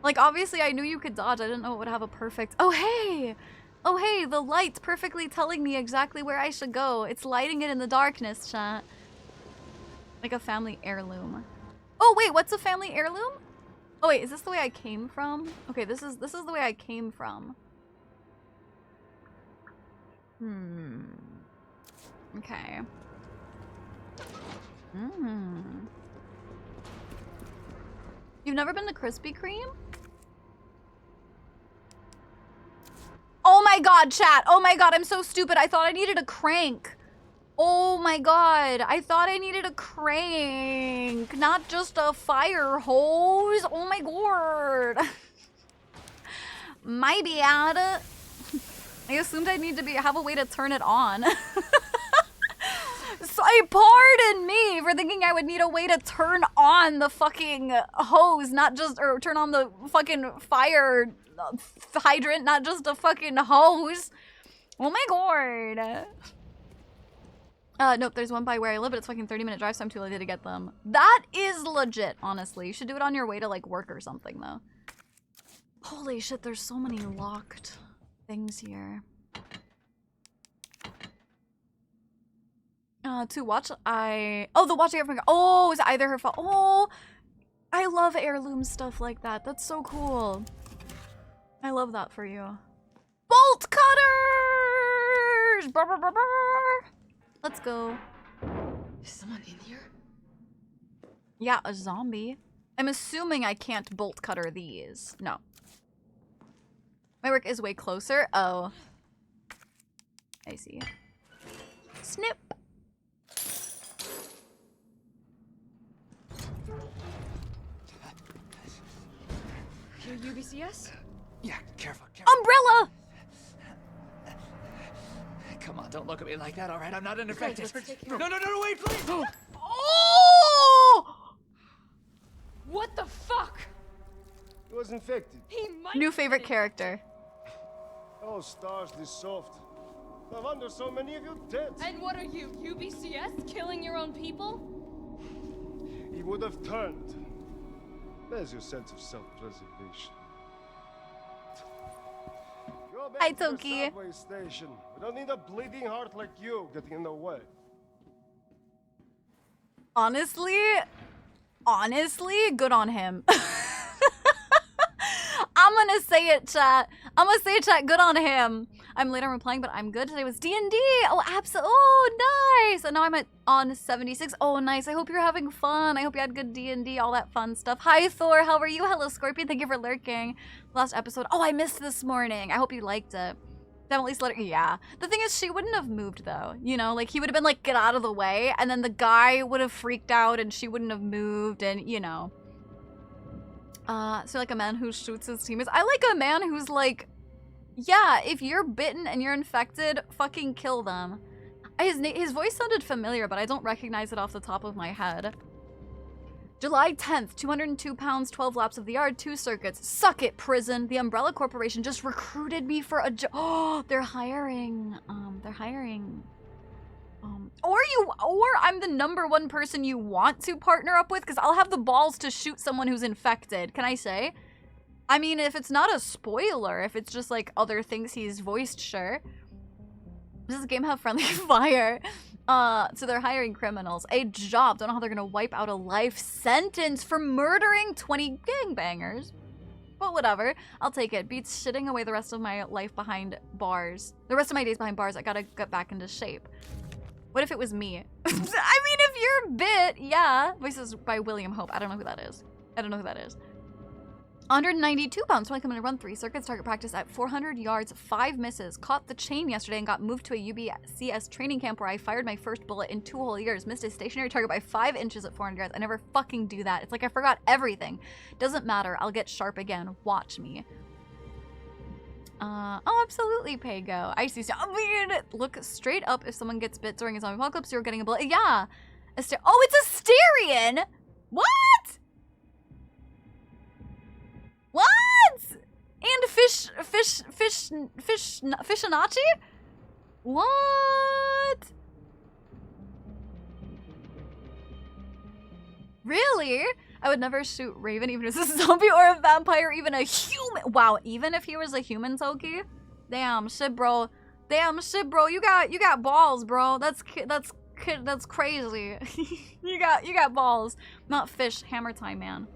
S1: Like obviously I knew you could dodge. I didn't know it would have a perfect. Oh hey! Oh hey, the light's perfectly telling me exactly where I should go. It's lighting it in the darkness, chat. Like a family heirloom. Oh wait, what's a family heirloom? Oh wait, is this the way I came from? Okay, this is the way I came from. Okay. You've never been to Krispy Kreme? Oh my god, chat. Oh my god, I'm so stupid. I thought I needed a crank. Oh my god, I thought I needed a crank, not just a fire hose. Oh my god. My bad. I assumed I'd need to have a way to turn it on. So pardon me for thinking I would need a way to turn on the fucking hose, not just, or turn on the fucking fire hydrant, not just a fucking hose. Oh my god. Nope, there's one by where I live, but it's fucking 30-minute drive, so I'm too lazy to get them. That is legit, honestly. You should do it on your way to, like, work or something, though. Holy shit, there's so many locked things here. To watch, oh, the watch I got from... Oh, is it either her fault? Oh, I love heirloom stuff like that. That's so cool. I love that for you. Bolt cutters! Brr, brr, brr, brr. Let's go.
S7: Is someone in here?
S1: Yeah, a zombie. I'm assuming I can't bolt cutter these. No. My work is way closer. Oh. I see. Snip.
S7: Your UBCS?
S9: Yeah, careful, careful.
S1: Umbrella!
S9: Come on, don't look at me like that, all right? I'm not unaffected. No, wait, please!
S1: Oh!
S7: What the fuck?
S10: He was infected.
S7: He might
S1: New favorite character.
S10: Oh, stars, this soft. No wonder so many of you dead.
S7: And what are you, UBCS? Killing your own people?
S10: He would have turned. There's your sense of self-preservation. Go back
S1: Hi,
S10: to the
S1: Toki.
S10: subway station. We don't need a bleeding heart like you getting in the way.
S1: Honestly, good on him. I'm gonna say it, chat. Good on him. I'm late on replying, but I'm good. Today was D&D. Oh, absolutely. Oh, nice. And now I'm on 76. Oh, nice. I hope you're having fun. I hope you had good D&D, all that fun stuff. Hi, Thor. How are you? Hello, Scorpion. Thank you for lurking. Last episode. Oh, I missed this morning. I hope you liked it. Definitely let her. Yeah. The thing is, she wouldn't have moved, though. You know, like, he would have been like, get out of the way. And then the guy would have freaked out and she wouldn't have moved. And, you know. So like a man who shoots his teammates. I like a man who's like, yeah, if you're bitten and you're infected, fucking kill them. His voice sounded familiar, but I don't recognize it off the top of my head. July 10th, 202 pounds, 12 laps of the yard, 2 circuits. Suck it, prison. The Umbrella Corporation just recruited me for a job. Oh, they're hiring. Or I'm the #1 person you want to partner up with, because I'll have the balls to shoot someone who's infected. Can I say? I mean, if it's not a spoiler, if it's just like other things he's voiced, sure. Does this game have friendly fire? So they're hiring criminals. A job. Don't know how they're gonna wipe out a life sentence for murdering 20 gangbangers. But whatever. I'll take it. Beats shitting away the rest of my life behind bars. The rest of my days behind bars. I gotta get back into shape. What if it was me? I mean, if you're bit, yeah. Voices by William Hope. I don't know who that is. 192 pounds. So I come in to run 3 circuits. Target practice at 400 yards. 5 misses. Caught the chain yesterday and got moved to a UBCS training camp where I fired my first bullet in 2 whole years. Missed a stationary target by 5 inches at 400 yards. I never fucking do that. It's like I forgot everything. Doesn't matter. I'll get sharp again. Watch me. Oh, absolutely, Pago. I see. I mean, look straight up if someone gets bit during a zombie apocalypse, you're getting a bullet. Yeah. Oh, it's Asterion! What? What? And Fishinachi? What? Really? I would never shoot Raven even if it's a zombie or a vampire, even a human. Wow, even if he was a human, Toki? Damn shit, bro. You got balls, bro. That's crazy. you got balls. Not fish. Hammer time, man.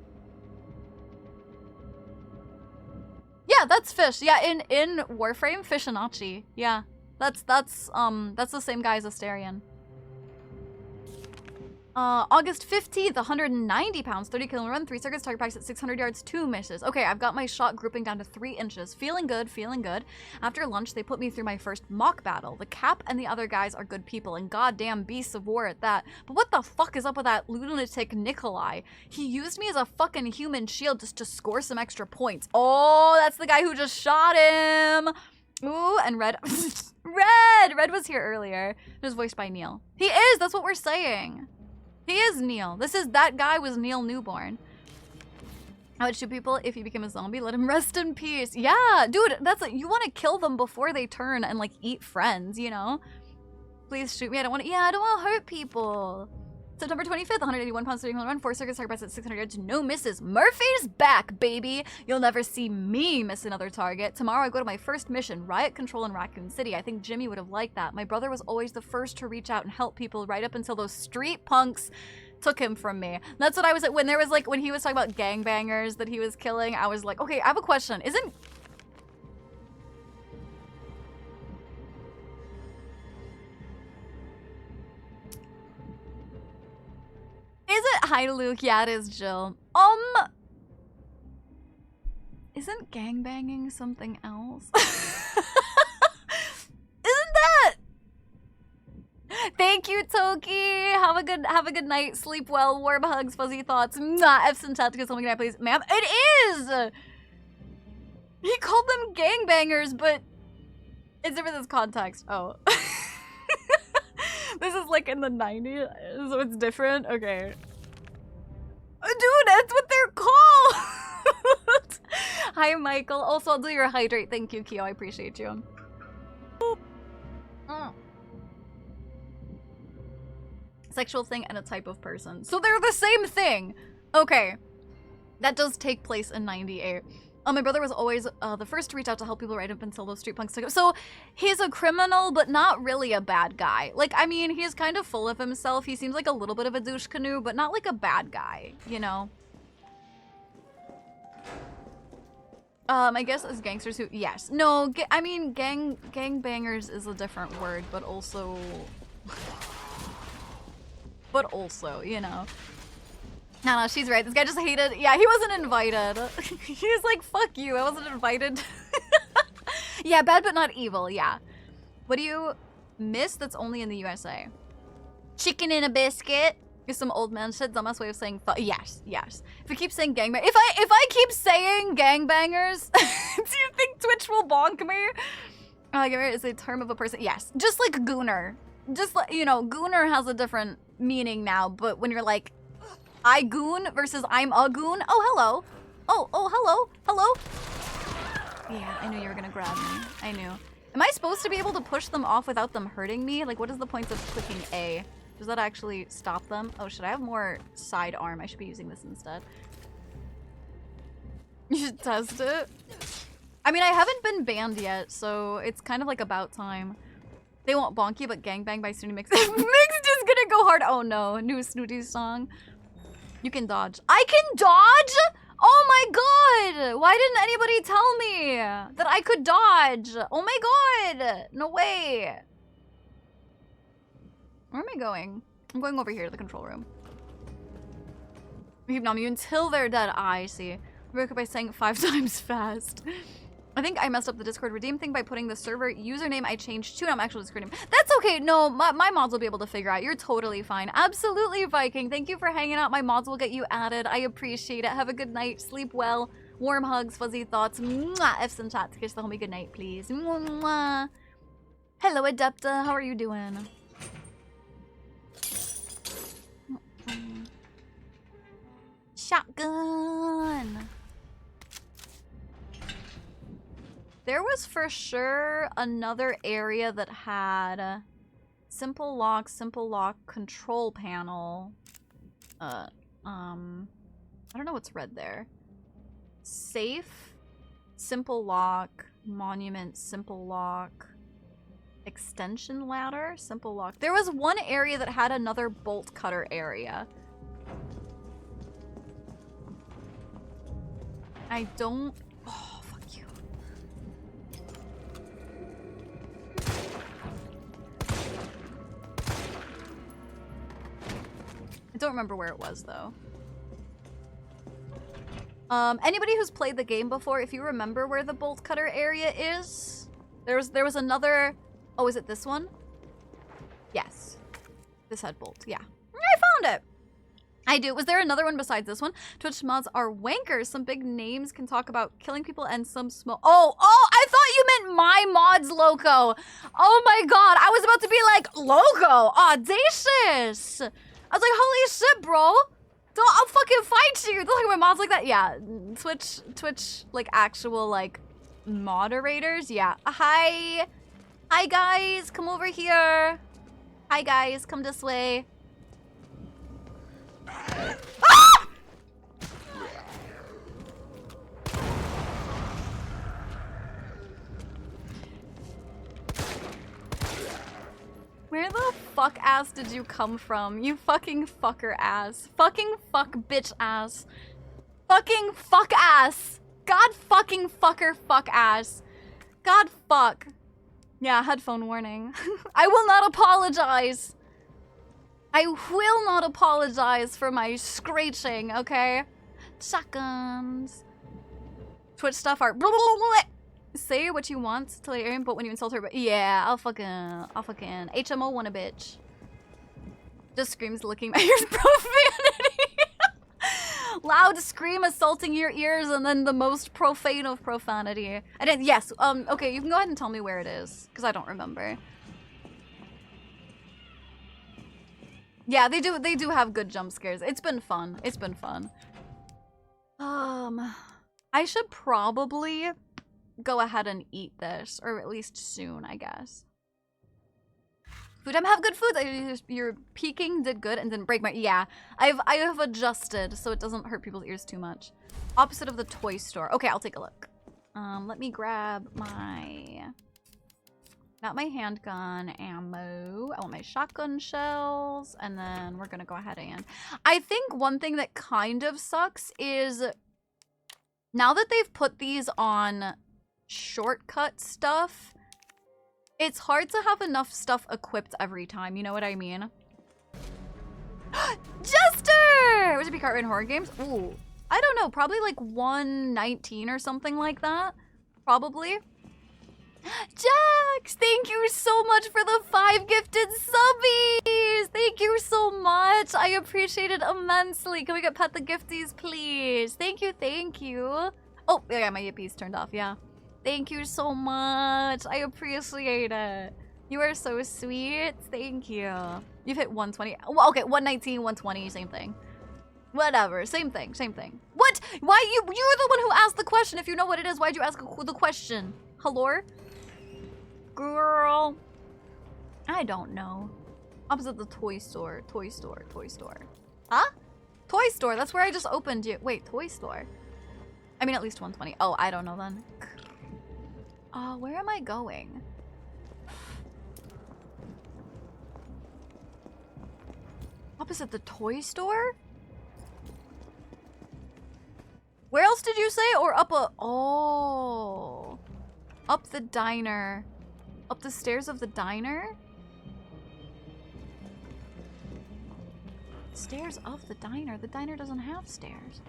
S1: Yeah, that's fish. Yeah, in Warframe, Fishinachi. Yeah, that's the same guy as Asterion. August 15th, 190 pounds, 30 kilo run, 3 circuits, target practice at 600 yards, 2 misses. Okay, I've got my shot grouping down to 3 inches. Feeling good, feeling good. After lunch, they put me through my first mock battle. The Cap and the other guys are good people, and goddamn beasts of war at that. But what the fuck is up with that lunatic Nikolai? He used me as a fucking human shield just to score some extra points. Oh, that's the guy who just shot him. Ooh, and Red. Red was here earlier. It was voiced by Neil. He is, that's what we're saying. He is Neil. That guy was Neil Newborn. I would shoot people if he became a zombie. Let him rest in peace. Yeah, dude, you want to kill them before they turn and like eat friends, you know? Please shoot me. I don't want to hurt people. September 25th, 181 pounds, 30 kilo run, 4 circuits, target press at 600 yards, no misses. Murphy's back, baby. You'll never see me miss another target. Tomorrow I go to my first mission, riot control in Raccoon City. I think Jimmy would have liked that. My brother was always the first to reach out and help people right up until those street punks took him from me. That's what I was at when he was talking about gangbangers that he was killing. I was like, okay, I have a question. Isn't it hi Luke? Yeah, it is Jill. Isn't gangbanging something else? Isn't that? Thank you, Toki. Have a good night. Sleep well. Warm hugs, fuzzy thoughts. Epson chat to get something tonight, please. Ma'am, it is! He called them gangbangers, but it's different in this context. Oh. This is like in the 90s, so it's different? Okay. Dude, that's what they're called! Hi, Michael. Also, I'll do your hydrate. Thank you, Kyo. I appreciate you. Sexual thing and a type of person. So they're the same thing! Okay. That does take place in 98. My brother was always the first to reach out to help people right up until those street punks took him. So he's a criminal, but not really a bad guy. Like, I mean, he's kind of full of himself. He seems like a little bit of a douche canoe, but not like a bad guy, you know? I guess as gangsters who, yes. No, I mean, gangbangers is a different word, but also, you know. No, she's right. This guy just hated. Yeah, he wasn't invited. He was like, fuck you, I wasn't invited. Yeah, bad but not evil, yeah. What do you miss that's only in the USA? Chicken in a biscuit. Is some old man shit, dumbass way of saying yes, yes. If we keep saying gangbang, if I keep saying gangbangers, do you think Twitch will bonk me? Gangbanger is a term of a person. Yes, just like gooner. Just like, you know, gooner has a different meaning now, but when you're like, I goon versus I'm a goon. Oh, hello. Oh, hello. Hello. Yeah, I knew you were gonna grab me. I knew. Am I supposed to be able to push them off without them hurting me? Like, what is the point of clicking A? Does that actually stop them? Oh, should I have more sidearm? I should be using this instead. You should test it. I mean, I haven't been banned yet, so it's kind of like about time. They won't bonk you, but gangbang by Snooty Mix. Mix is gonna go hard. Oh no, new Snooty song. You can dodge. I can dodge? Oh my god! Why didn't anybody tell me that I could dodge? Oh my god! No way. Where am I going? I'm going over here to the control room. We keep numbing you until they're dead. I see. Broke up by saying 5 times fast. I think I messed up the Discord redeem thing by putting the server username I changed to, and I'm actually Discord name. That's okay. No, my mods will be able to figure out. You're totally fine. Absolutely, Viking. Thank you for hanging out. My mods will get you added. I appreciate it. Have a good night. Sleep well. Warm hugs, fuzzy thoughts. Mwah. F's in chat to kiss the homie good night, please. Mwah. Hello, Adepta. How are you doing? Shotgun. There was for sure another area that had simple lock control panel. I don't know what's red there. Safe, simple lock, monument, simple lock, extension ladder, simple lock. There was one area that had another bolt cutter area. I don't... Oh, fuck you. I don't remember where it was, though. Anybody who's played the game before, if you remember where the bolt cutter area is, there was another... Oh, is it this one? Yes. This had bolt, yeah. I found it! I do. Was there another one besides this one? Twitch mods are wankers. Some big names can talk about killing people and some small... Oh, I thought you meant my mods loco. Oh my god, I was about to be like, loco, audacious. I was like, holy shit, bro. I'll fucking fight you. Don't look at my mods like that. Yeah, Twitch, like actual like moderators. Yeah. Hi guys, come over here. Hi guys, come this way. Ah! Where the fuck ass did you come from? You fucking fucker ass. Fucking fuck bitch ass. Fucking fuck ass. God fucking fucker fuck ass. God fuck. Yeah, headphone warning. I will not apologize. I will not apologize for my screeching, okay? Shotguns. Twitch stuff are... Say what you want to Aaron, but when you insult her, but yeah, I'll fucking HMO one a bitch. Just screams licking my ears, profanity. Loud scream assaulting your ears, and then the most profane of profanity. And then, yes, okay, you can go ahead and tell me where it is, because I don't remember. Yeah, they do have good jump scares. It's been fun. It's been fun. I should probably go ahead and eat this, or at least soon, I guess. Food time, have good food. Your peeking did good and didn't break my... Yeah, I have adjusted so it doesn't hurt people's ears too much. Opposite of the toy store. Okay, I'll take a look. Let me grab my... Got my handgun ammo. I want my shotgun shells, and then we're gonna go ahead and... I think one thing that kind of sucks is now that they've put these on shortcut stuff, it's hard to have enough stuff equipped every time, you know what I mean? Jester! Would it be cart in horror games? Ooh, I don't know, probably like 119 or something like that. Probably. Jax, thank you so much for the 5 gifted subbies. Thank you so much. I appreciate it immensely. Can we get pet the gifties, please? Thank you, thank you. Oh, yeah, my yippies turned off, yeah. Thank you so much. I appreciate it. You are so sweet. Thank you. You've hit 120. Well, okay, 119, 120, same thing. Whatever, same thing, same thing. What? Why you're the one who asked the question. If you know what it is, why'd you ask the question? Hello? Girl. I don't know. Opposite the toy store. Toy store. Toy store. Huh? Toy store. That's where I just opened you. Wait, toy store. I mean, at least 120. Oh, I don't know then. Where am I going? Opposite the toy store? Where else did you say? Or up a... Oh. Up the diner. Up the stairs of the diner? Stairs of the diner? The diner doesn't have stairs.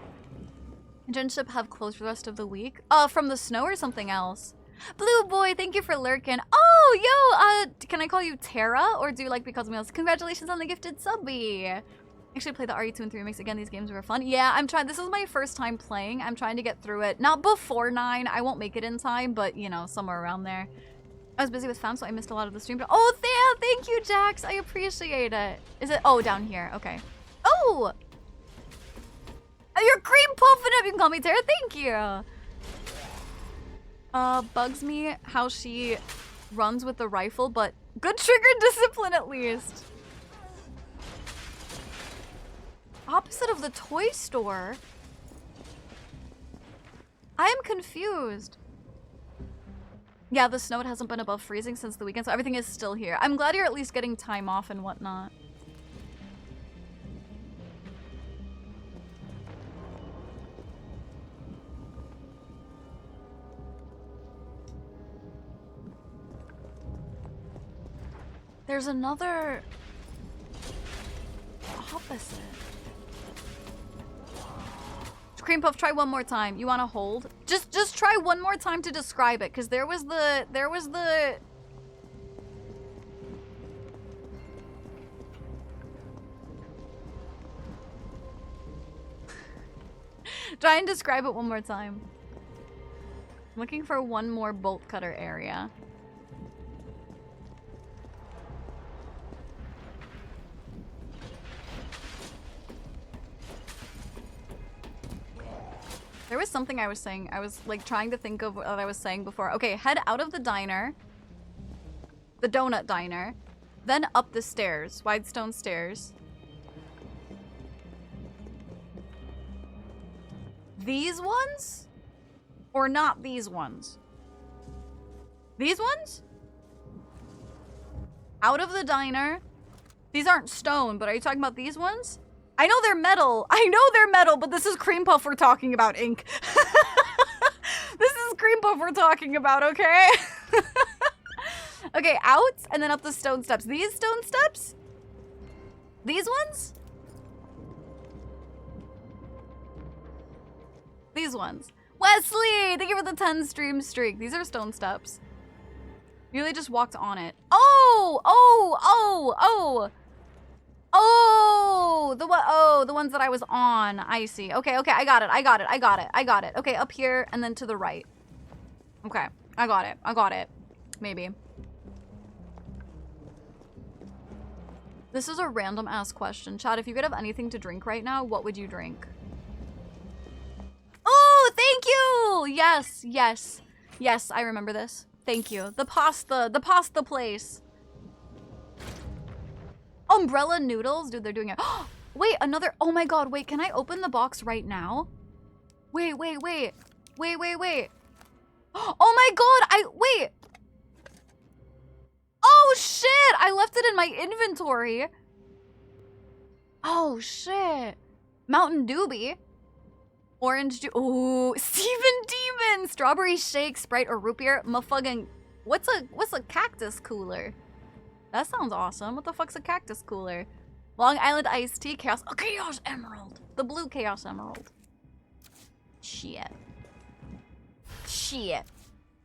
S1: Internship have closed for the rest of the week? From the snow or something else? Blue boy, thank you for lurking. Oh, yo, can I call you Tara? Or do you like because of meals? Congratulations on the gifted subby. Actually play the RE2 and 3 remakes again. These games were fun. Yeah, I'm trying. This is my first time playing. I'm trying to get through it. Not before 9. I won't make it in time, but you know, somewhere around there. I was busy with fam, so I missed a lot of the stream. But oh, thank you, Jax. I appreciate it. Is it? Oh, down here. Okay. Oh! You're cream puffing up. You can call me Tara. Thank you. Bugs me how she runs with the rifle, but good trigger discipline at least. Opposite of the toy store? I am confused. Yeah, the snow, it hasn't been above freezing since the weekend, so everything is still here. I'm glad you're at least getting time off and whatnot. There's another opposite. Cream puff, try one more time. You want to hold? Just try one more time to describe it, because there was the try and describe it one more time. I'm looking for one more bolt cutter area. There was something I was saying. I was like trying to think of what I was saying before. Okay, head out of the diner. The donut diner. Then up the stairs. Wide stone stairs. These ones? Or not these ones? These ones? Out of the diner. These aren't stone, but are you talking about these ones? I know they're metal. I know they're metal, but this is cream puff we're talking about, Ink. This is cream puff we're talking about, okay? Okay, out and then up the stone steps. These stone steps? These ones? These ones. Wesley, thank you for the 10 stream streak. These are stone steps. You really just walked on it. Oh, oh, oh, oh. Oh, the ones that I was on. I see. Okay, okay, I got it. Okay, up here and then to the right. Okay, I got it. Maybe. This is a random ass question. Chad, if you could have anything to drink right now, what would you drink? Oh, thank you! Yes, yes. Yes, I remember this. Thank you. The pasta place. Umbrella noodles? Dude, they're doing it. Wait, another. Oh my god, wait, can I open the box right now? Wait. Oh my god, wait. Oh shit, I left it in my inventory. Oh shit. Mountain Doobie. Orange juice. Ooh, Steven Demon. Strawberry shake, Sprite, or root beer. Motherfucking. What's a cactus cooler? That sounds awesome. What the fuck's a cactus cooler? Long Island iced tea, Chaos. Oh, Chaos Emerald. The blue Chaos Emerald. Shit.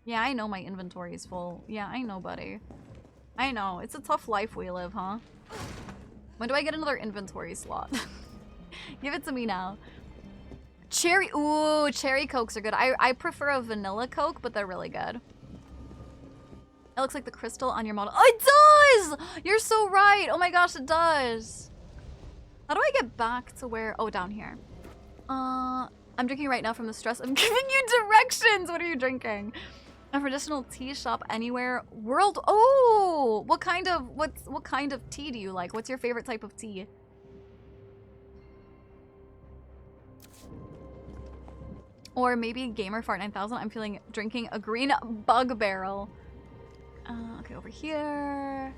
S1: Yeah, I know my inventory is full. Yeah, I know, buddy. I know. It's a tough life we live, huh? When do I get another inventory slot? Give it to me now. Cherry. Ooh, cherry Cokes are good. I prefer a vanilla Coke, but they're really good. It looks like the crystal on your model. Oh, it does! You're so right. Oh my gosh, it does. How do I get back to where... Oh, down here. I'm drinking right now from the stress. I'm giving you directions. What are you drinking? A traditional tea shop anywhere. World. Oh, what kind of tea do you like? What's your favorite type of tea? Or maybe Gamer Fart 9000. I'm feeling drinking a green bug barrel. Okay, over here.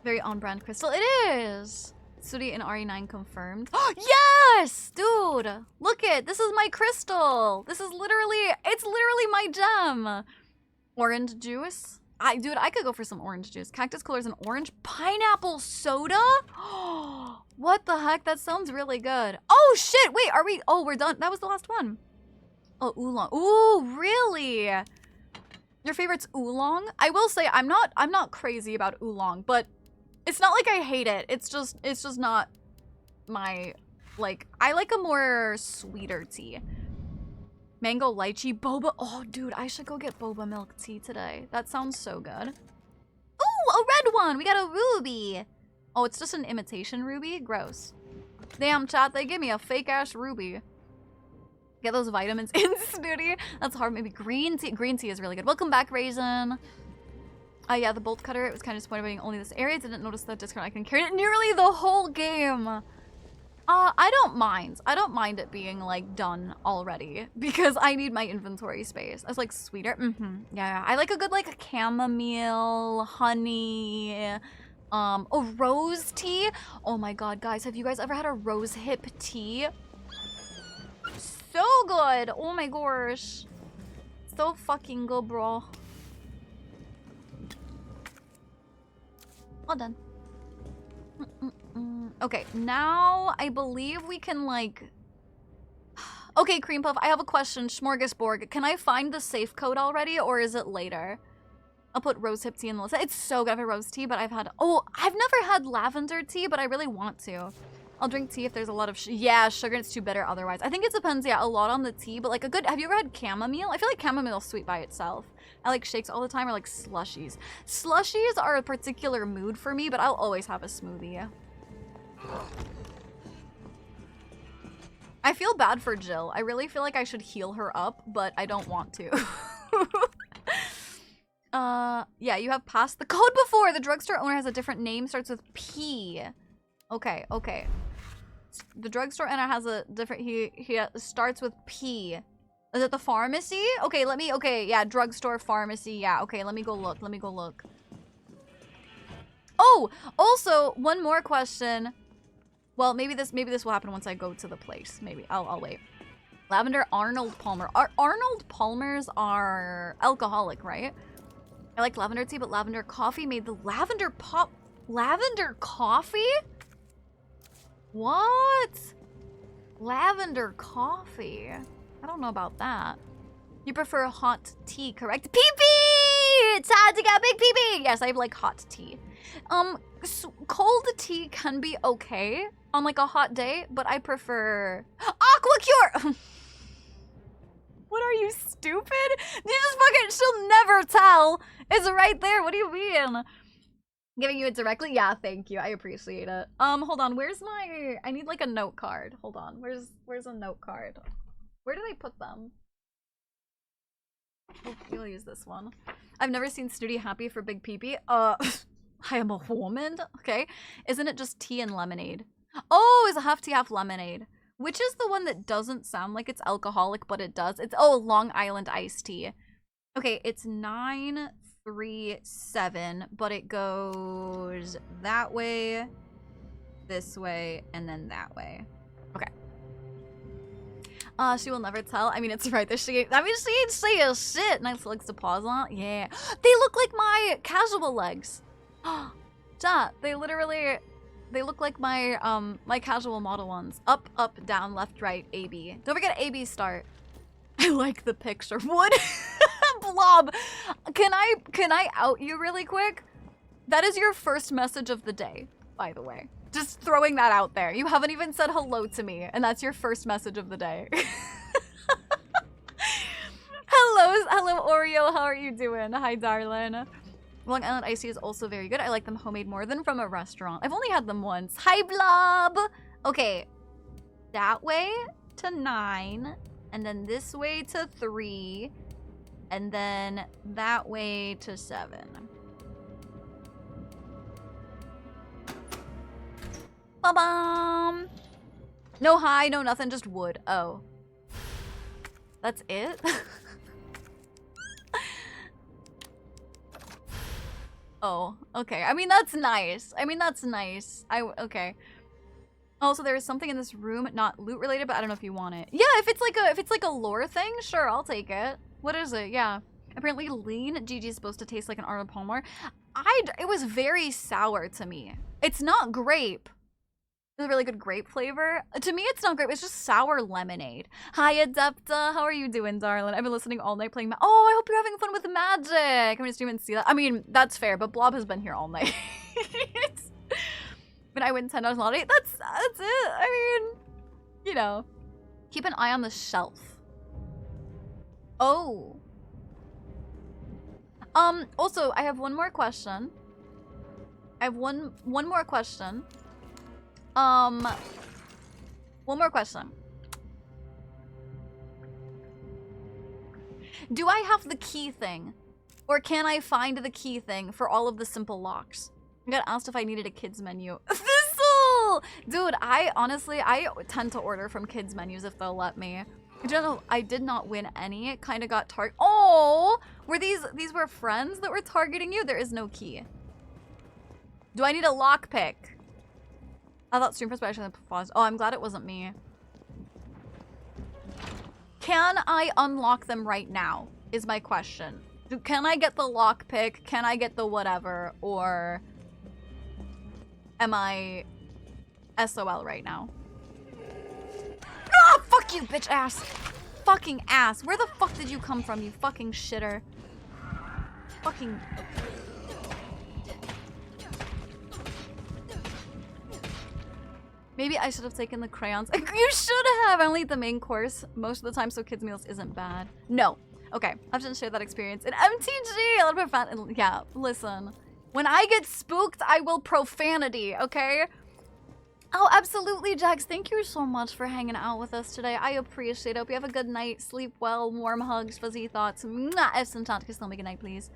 S1: Very on-brand crystal. It is. Sudi and RE9 confirmed. Yes, dude. Look it. This is my crystal. This is literally. It's literally my gem. Orange juice. Dude, I could go for some orange juice. Cactus colors and orange. Pineapple soda. What the heck? That sounds really good. Oh shit! Wait, are we? Oh, we're done. That was the last one. Oh, oolong. Ooh, really? Your favorite's oolong? I will say I'm not crazy about oolong, but it's not like I hate it. It's just not my like. I like a more sweeter tea. Mango lychee boba. Oh, dude, I should go get boba milk tea today. That sounds so good. Ooh, a red one. We got a ruby. Oh, it's just an imitation ruby? Gross. Damn, chat, they give me a fake-ass ruby. Get those vitamins in, Snooty. That's hard. Maybe green tea. Green tea is really good. Welcome back, Raisin. Yeah, the bolt cutter. It was kind of disappointed being only this area. Didn't notice that discount. I can carry it nearly the whole game. I don't mind. I don't mind it being, like, done already. Because I need my inventory space. It's, like, sweeter. Yeah. I like a good, like, chamomile, honey... oh, rose tea. Oh my god, guys, have you guys ever had a rose hip tea? So good. Oh my gosh. So fucking good, bro. All done. Okay, now I believe we can, like... Okay, Cream Puff, I have a question. Smorgasbord, can I find the safe code already, or is it later? I'll put rose hip tea in the list. It's so good. I've had rose tea, but I've never had lavender tea, but I really want to. I'll drink tea if there's a lot of sugar and it's too bitter otherwise. I think it depends, a lot on the tea, but like have you ever had chamomile? I feel like chamomile is sweet by itself. I like shakes all the time or like slushies. Slushies are a particular mood for me, but I'll always have a smoothie. I feel bad for Jill. I really feel like I should heal her up, but I don't want to. Yeah, you have passed the code before. The drugstore owner has a different name, starts with P. Okay. The drugstore owner has a different, he starts with P. Is it the pharmacy? Okay, yeah, drugstore, pharmacy, yeah, okay, let me go look. Oh, also, one more question. Well, maybe this will happen once I go to the place. Maybe, I'll wait. Lavender Arnold Palmer. Arnold Palmers are alcoholic, right? I like lavender tea, but lavender coffee made the lavender pop. Lavender coffee? What? Lavender coffee? I don't know about that. You prefer hot tea, correct? Pee-pee! It's time to get big pee-pee! Yes, I like hot tea. Cold tea can be okay on like a hot day, but I prefer AquaCure! What are you, stupid? You just fucking, she'll never tell. It's right there. What do you mean? Giving you it directly? Yeah, thank you. I appreciate it. Hold on. Where's my... I need like a note card. Hold on. Where's a note card? Where did I put them? You'll use this one. I've never seen Snooty happy for Big Pee-Pee. I am a woman. Okay. Isn't it just tea and lemonade? Oh, it's a half tea, half lemonade. Which is the one that doesn't sound like it's alcoholic, but it does? It's, oh, Long Island iced tea. Okay, it's 937, but it goes that way, this way, and then that way. Okay. She will never tell. I mean, it's right there. She ain't say a shit. Nice legs to pause on. Yeah. They look like my casual legs. Chat, they literally... They look like my my casual model ones. Up, up, down, left, right, AB. Don't forget AB start. I like the picture. Wood. Blob, can I out you really quick? That is your first message of the day, by the way. Just throwing that out there. You haven't even said hello to me, and that's your first message of the day. Hello Oreo, how are you doing? Hi darling. Long Island iced tea is also very good. I like them homemade more than from a restaurant. I've only had them once. Hi Blob! Okay, that way to 9, and then this way to 3, and then that way to 7. Ba-bum! No hi, no nothing, just wood. Oh. That's it? Oh, okay. I mean, that's nice. Okay. Also, there is something in this room, not loot related, but I don't know if you want it. Yeah, if it's like a lore thing, sure, I'll take it. What is it? Yeah. Apparently lean GG is supposed to taste like an Arnold Palmer. It was very sour to me. It's not grape. It's a really good grape flavor. To me, it's not grape. It's just sour lemonade. Hi, Adepta. How are you doing, darling? I've been listening all night playing Oh, I hope you're having fun with magic. I'm gonna stream and see that. I mean, that's fair, but Blob has been here all night. When I win $10 lottery, that's it. I mean, you know. Keep an eye on the shelf. Oh. Also, I have one more question. One more question. One more question. Do I have the key thing? Or can I find the key thing for all of the simple locks? I got asked if I needed a kids menu. Thistle! Dude, I tend to order from kids menus if they'll let me. I did not win any. Kind of got targeted. Oh! Were these were friends that were targeting you? There is no key. Do I need a lockpick? I thought stream perspective paused. Oh, I'm glad it wasn't me. Can I unlock them right now? Is my question. Can I get the lockpick? Can I get the whatever? Or am I SOL right now? Ah, fuck you, bitch ass. Fucking ass. Where the fuck did you come from, you fucking shitter? Fucking... Maybe I should have taken the crayons. You should have! I only eat the main course most of the time, so kids' meals isn't bad. No. Okay, I shouldn't share that experience. In MTG, a lot of profanity. Yeah, listen. When I get spooked, I will profanity, okay? Oh, absolutely, Jax. Thank you so much for hanging out with us today. I appreciate it. Hope you have a good night. Sleep well. Warm hugs. Fuzzy thoughts. Mwah! If some chat, kiss me good night, please.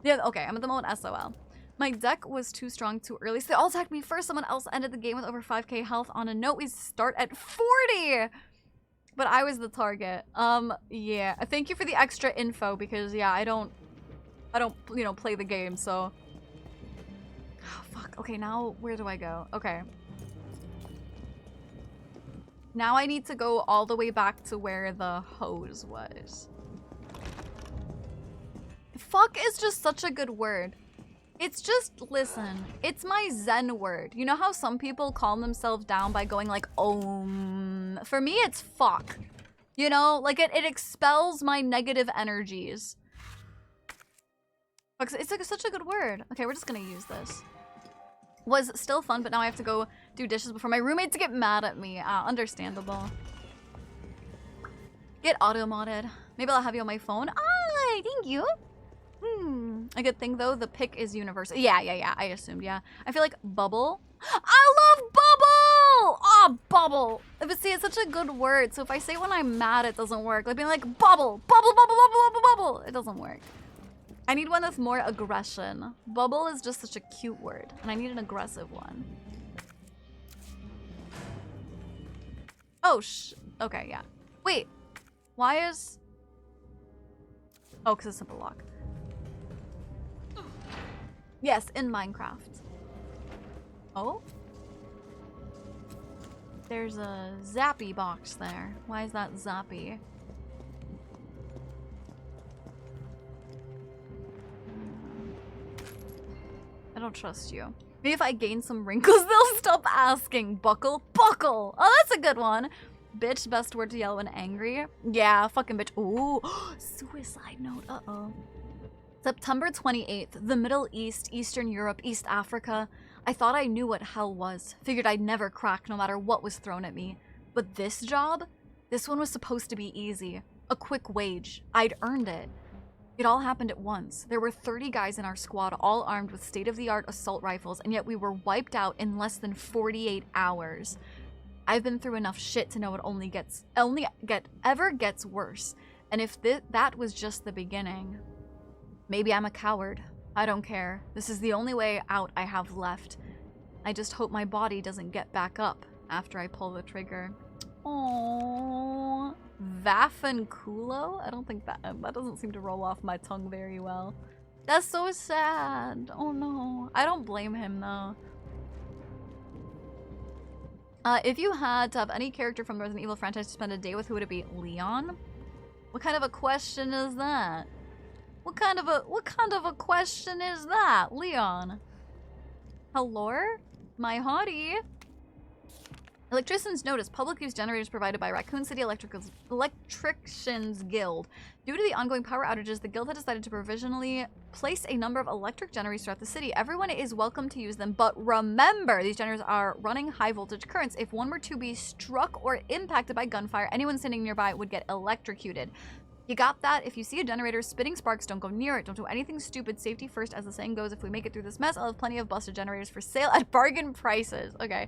S1: Yeah, okay. I'm at the moment SOL. My deck was too strong too early, so they all attacked me first. Someone else ended the game with over 5k health. On a note, we start at 40! But I was the target. Yeah. Thank you for the extra info, because, yeah, I don't, you know, play the game, so... Oh, fuck. Okay, now, where do I go? Okay. Now I need to go all the way back to where the hose was. Fuck is just such a good word. It's just, listen, it's my Zen word. You know how some people calm themselves down by going like, Om? For me, it's fuck. You know, like it expels my negative energies. It's like such a good word. Okay, we're just gonna use this. Was still fun, but now I have to go do dishes before my roommates get mad at me. Understandable. Get auto-modded. Maybe I'll have you on my phone. Ah, thank you. A good thing though, the pick is universal. Yeah, I assumed, yeah. I feel like bubble. I love bubble! Oh, bubble. But see, it's such a good word. So if I say when I'm mad, it doesn't work. Like being like, bubble, bubble, bubble, bubble, bubble, bubble. It doesn't work. I need one with more aggression. Bubble is just such a cute word, and I need an aggressive one. Oh, okay, yeah. Wait, why is... Oh, because it's simple lock. Yes, in Minecraft. Oh? There's a zappy box there. Why is that zappy? I don't trust you. Maybe if I gain some wrinkles, they'll stop asking. Buckle? Buckle! Oh, that's a good one. Bitch, best word to yell when angry. Yeah, fucking bitch. Ooh, suicide note. Uh-oh. September 28th, the Middle East, Eastern Europe, East Africa. I thought I knew what hell was. Figured I'd never crack no matter what was thrown at me. But this job? This one was supposed to be easy. A quick wage. I'd earned it. It all happened at once. There were 30 guys in our squad, all armed with state-of-the-art assault rifles, and yet we were wiped out in less than 48 hours. I've been through enough shit to know it ever gets worse. And if that was just the beginning, maybe I'm a coward. I don't care. This is the only way out I have left. I just hope my body doesn't get back up after I pull the trigger. Aww. Vafanculo? I don't think that doesn't seem to roll off my tongue very well. That's so sad. Oh no. I don't blame him though. If you had to have any character from the Resident Evil franchise to spend a day with, who would it be? Leon? What kind of a question is that? What kind of a question is that, Leon? Hello? My hottie. Electricians notice public use generators provided by Raccoon City Electricians Guild. Due to the ongoing power outages, the guild had decided to provisionally place a number of electric generators throughout the city. Everyone is welcome to use them, but remember, these generators are running high voltage currents. If one were to be struck or impacted by gunfire, anyone standing nearby would get electrocuted. You got that? If you see a generator spitting sparks, don't go near it. Don't do anything stupid. Safety first, as the saying goes. If we make it through this mess, I'll have plenty of busted generators for sale at bargain prices. Okay.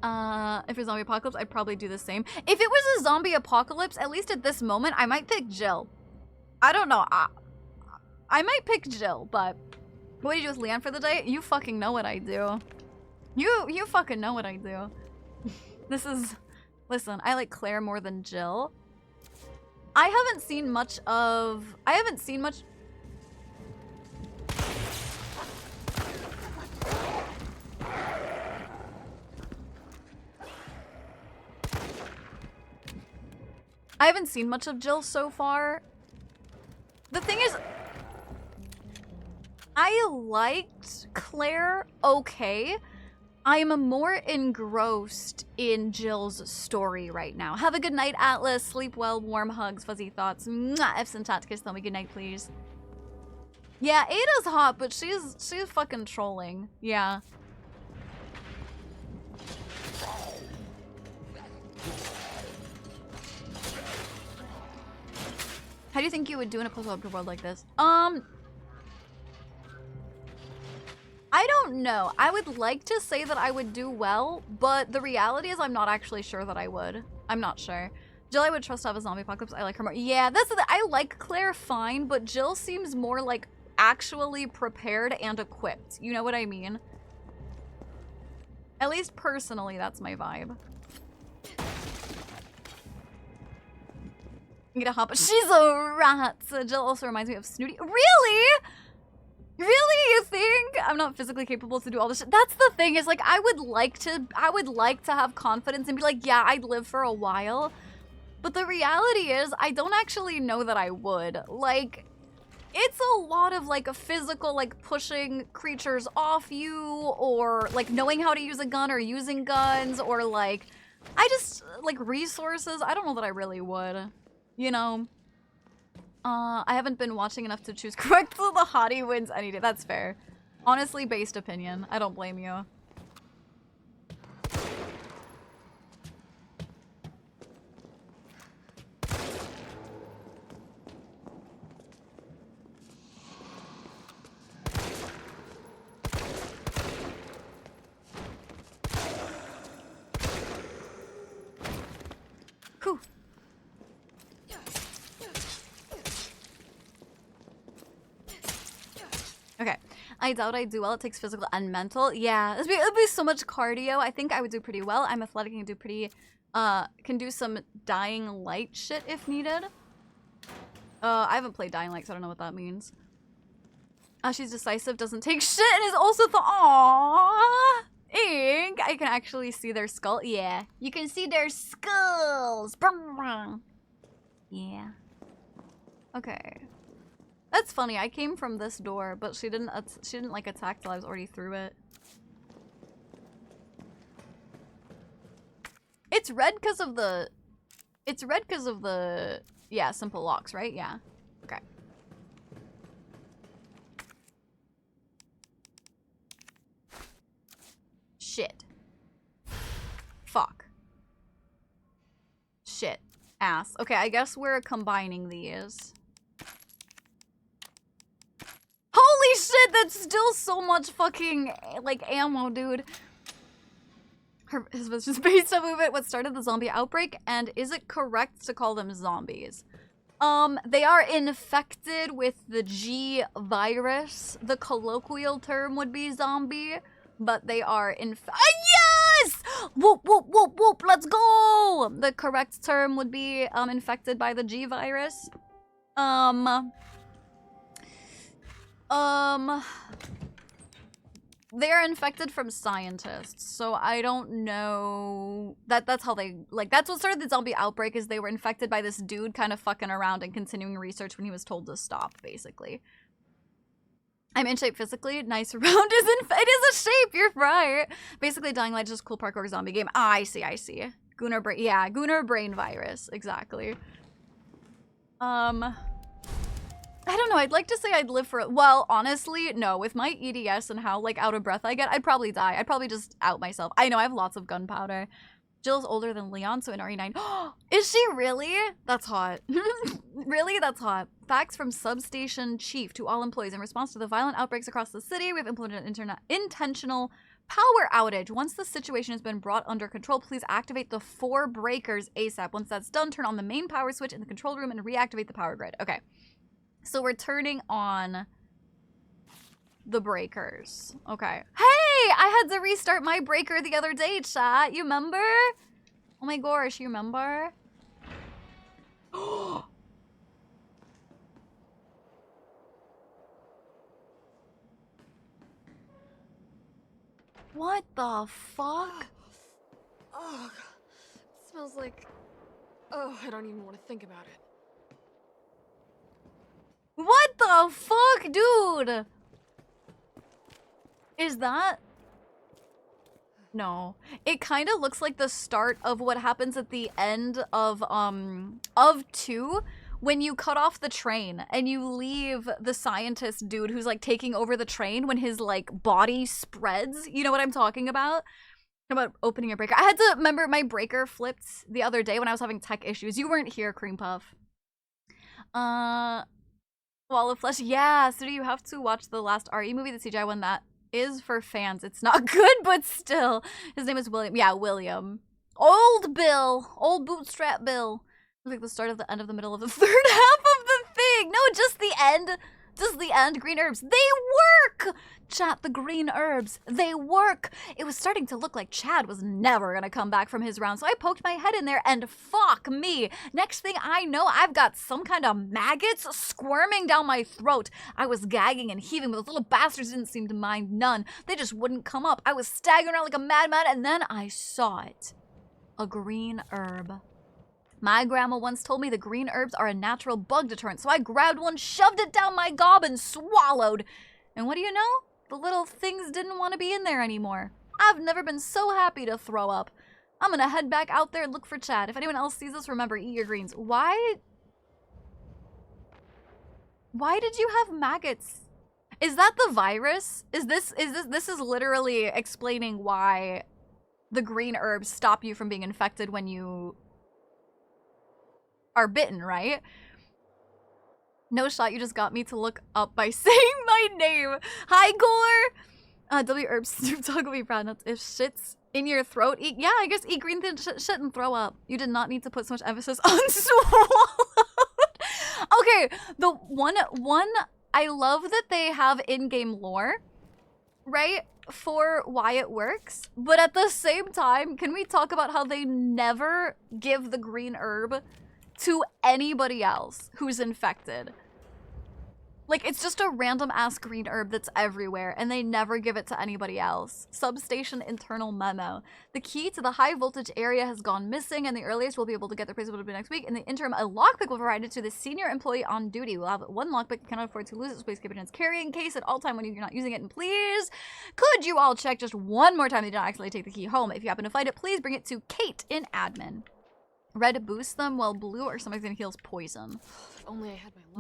S1: If it's zombie apocalypse, I'd probably do the same. If it was a zombie apocalypse, at least at this moment, I might pick Jill. I don't know. I might pick Jill, but what do you do with Leon for the day? You fucking know what I do. You fucking know what I do. Listen, I like Claire more than Jill. I haven't seen much. I haven't seen much of Jill so far. The thing is, I liked Claire okay. I'm more engrossed in Jill's story right now. Have a good night, Atlas. Sleep well, warm hugs, fuzzy thoughts. Mwah. F's and chat, kiss, tell me good night, please. Yeah, Ada's hot, but she's fucking trolling. Yeah. How do you think you would do in a post-apocalyptic world like this? I don't know. I would like to say that I would do well, but the reality is I'm not actually sure that I would. I'm not sure. Jill, I would trust to have a zombie apocalypse. I like her more. Yeah, that's the thing. I like Claire fine, but Jill seems more like actually prepared and equipped. You know what I mean? At least personally, that's my vibe. Get a hop. She's a rat. So Jill also reminds me of Snooty. Really? Really? You think I'm not physically capable to do all this shit? That's the thing, is like I would like to have confidence and be like, yeah, I'd live for a while. But the reality is I don't actually know that I would. Like, it's a lot of like a physical, like pushing creatures off you, or like knowing how to use a gun or using guns, or like I just like resources. I don't know that I really would. You know, I haven't been watching enough to choose correct, so the hottie wins any day. That's fair. Honestly, based opinion. I don't blame you. Whew. Okay, I doubt I do well. It takes physical and mental. Yeah, it'd be so much cardio. I think I would do pretty well. I'm athletic and do pretty, can do some dying light shit if needed. I haven't played Dying Light, so I don't know what that means. She's decisive, doesn't take shit, and is also the aww. Ink. I can actually see their skull. Yeah, you can see their skulls. Yeah. Okay. That's funny. I came from this door, but she didn't like attack till I was already through it. It's red because of the... It's red because of the... Yeah, simple locks, right? Yeah. Okay. Shit. Fuck. Shit. Ass. Okay, I guess we're combining these. Holy shit, that's still so much fucking, like, ammo, dude. His vision based on movement, what started the zombie outbreak, and is it correct to call them zombies? They are infected with the G virus. The colloquial term would be zombie, but they are yes! Whoop, whoop, whoop, whoop, let's go! The correct term would be, infected by the G virus. They're infected from scientists, so I don't know. That's how they, like, that's what started the zombie outbreak, is they were infected by this dude kind of fucking around and continuing research when he was told to stop, basically. I'm in shape physically. Nice round it is a shape, you're right. Basically, Dying Light is just a cool parkour zombie game. Ah, I see. Gunnar brain, yeah, Gunnar brain virus, exactly. I don't know, I'd like to say I'd live for, well, honestly, no. With my EDS and how, like, out of breath I get, I'd probably die. I'd probably just out myself. I know, I have lots of gunpowder. Jill's older than Leon, so in RE9. Is she really? That's hot. Really? That's hot. Facts from Substation Chief to all employees. In response to the violent outbreaks across the city, we've implemented an intentional power outage. Once the situation has been brought under control, please activate the 4 breakers ASAP. Once that's done, turn on the main power switch in the control room and reactivate the power grid. Okay. So we're turning on the breakers. Okay. Hey! I had to restart my breaker the other day, chat. You remember? Oh my gosh, you remember? What the fuck?
S7: Oh, it smells like... Oh, I don't even want to think about it.
S1: What the fuck, dude? Is that... No. It kind of looks like the start of what happens at the end of 2, when you cut off the train and you leave the scientist dude who's, like, taking over the train when his, like, body spreads. You know what I'm talking about? About opening your breaker. I had to remember my breaker flipped the other day when I was having tech issues. You weren't here, Cream Puff. Wall of Flesh. Yeah, so do you have to watch the last RE movie, the CGI one? That is for fans. It's not good, but still. His name is William. Yeah, William. Old Bill. Old Bootstrap Bill. Like the start of the end of the middle of the third half of the thing. No, just the end. Just the end. Green herbs. They work! Chat, the green herbs. They work. It was starting to look like Chad was never gonna come back from his round, so I poked my head in there and fuck me. Next thing I know, I've got some kind of maggots squirming down my throat. I was gagging and heaving, but those little bastards didn't seem to mind none. They just wouldn't come up. I was staggering around like a madman, and then I saw it. A green herb. My grandma once told me the green herbs are a natural bug deterrent, so I grabbed one, shoved it down my gob, and swallowed. And what do you know? The little things didn't want to be in there anymore. I've never been so happy to throw up. I'm gonna head back out there and look for Chad. If anyone else sees this, remember, eat your greens. Why did you have maggots? Is that the virus? This is literally explaining why the green herbs stop you from being infected when you are bitten, right? No shot, you just got me to look up by saying my name. Hi, Gore! W herbs, Snoop Dogg will be proud. Nuts. If shit's in your throat, eat, yeah, I guess eat green shit and throw up. You did not need to put so much emphasis on swallowed. Okay, the one, I love that they have in-game lore, right? For why it works. But at the same time, can we talk about how they never give the green herb to anybody else who's infected? Like, it's just a random ass green herb that's everywhere, and they never give it to anybody else. Substation internal memo. The key to the high voltage area has gone missing, and the earliest we'll be able to get the place will be next week. In the interim, a lockpick will be provided to the senior employee on duty. We'll have one lockpick, cannot afford to lose its place, keep it in its carrying case at all time when you're not using it. And please, could you all check just one more time that you don't accidentally take the key home? If you happen to find it, please bring it to Kate in admin. Red boosts them, while blue or something that heals poison.
S7: If only I had my luck.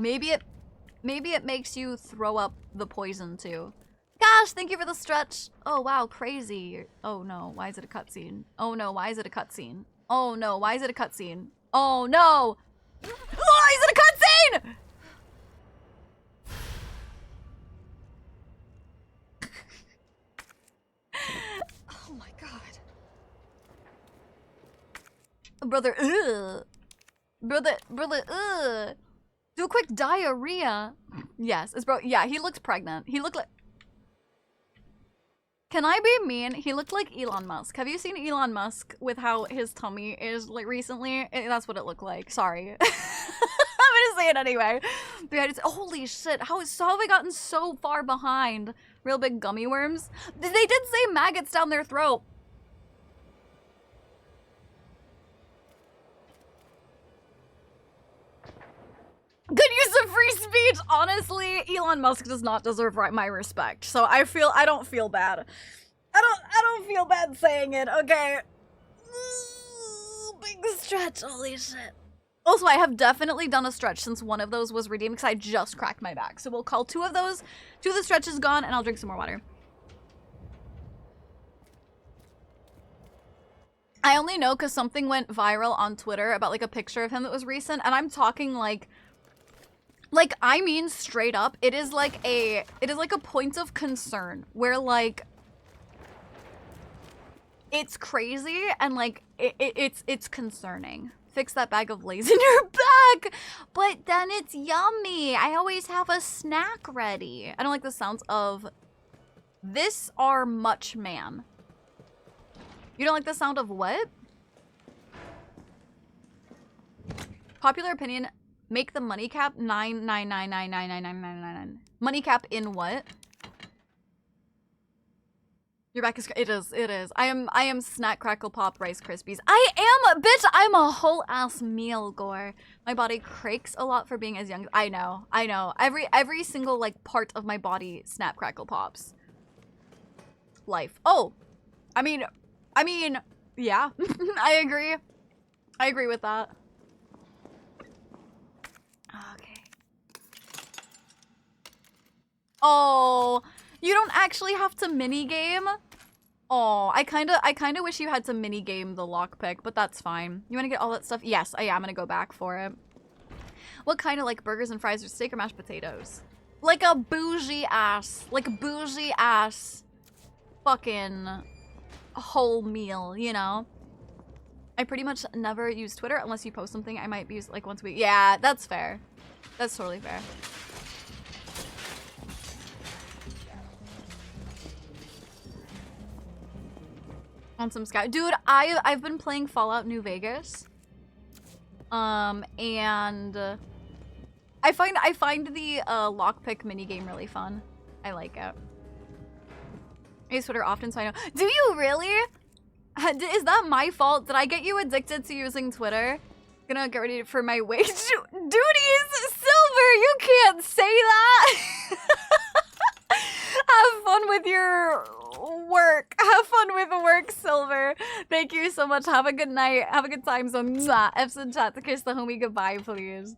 S1: Maybe it makes you throw up the poison too. Gosh, thank you for the stretch. Oh wow, crazy. Oh no, why is it a cutscene? Oh no, why is it a cutscene? Oh no, why is it a cutscene? Oh no! Why is it a cutscene?
S7: Oh my god.
S1: Brother, ugh. Brother, ugh. Do a quick diarrhea. Yes, it's bro. Yeah, he looks pregnant. He looked like. Can I be mean? He looked like Elon Musk. Have you seen Elon Musk with how his tummy is like recently? That's what it looked like. Sorry. I'm gonna say it anyway. Holy shit! How have we gotten so far behind? Real big gummy worms. They did say maggots down their throat. Good use of free speech. Honestly, Elon Musk does not deserve my respect. So I don't feel bad. I don't feel bad saying it, okay? Big stretch, holy shit. Also, I have definitely done a stretch since one of those was redeemed because I just cracked my back. So we'll call two of the stretches gone, and I'll drink some more water. I only know because something went viral on Twitter about like a picture of him that was recent, and I'm talking like I mean straight up, it is like a point of concern where like it's crazy and like it's concerning. Fix that bag of Lay's in your back, but then it's yummy. I always have a snack ready. I don't like the sounds of this are much man. You don't like the sound of what? Popular opinion. Make the money cap 999999999. Money cap in what? Your back is. It is. I am Snack Crackle Pop Rice Krispies. Bitch, I'm a whole ass meal, Gore. My body cracks a lot for being as young. I know. Every single like part of my body Snap Crackle Pops. Life. Oh, I mean, yeah. I agree with that. Okay. Oh, you don't actually have to minigame? Oh, I kinda wish you had to minigame the lockpick, but that's fine. You wanna get all that stuff? Yes, I am gonna go back for it. What kind of like burgers and fries or steak or mashed potatoes? Like a bougie ass fucking whole meal, you know? I pretty much never use Twitter unless you post something I might use like once a week. Yeah, that's fair. That's totally fair. On some Sky. Dude, I've been playing Fallout New Vegas. And I find the lockpick minigame really fun. I like it. I use Twitter often, so I know. Do you really? Is that my fault? Did I get you addicted to using Twitter? Gonna get ready for my wage duties. Silver, you can't say that. Have fun with your work. Have fun with work, Silver. Thank you so much. Have a good night. Have a good time. So, F's in chat to kiss the homie goodbye, please.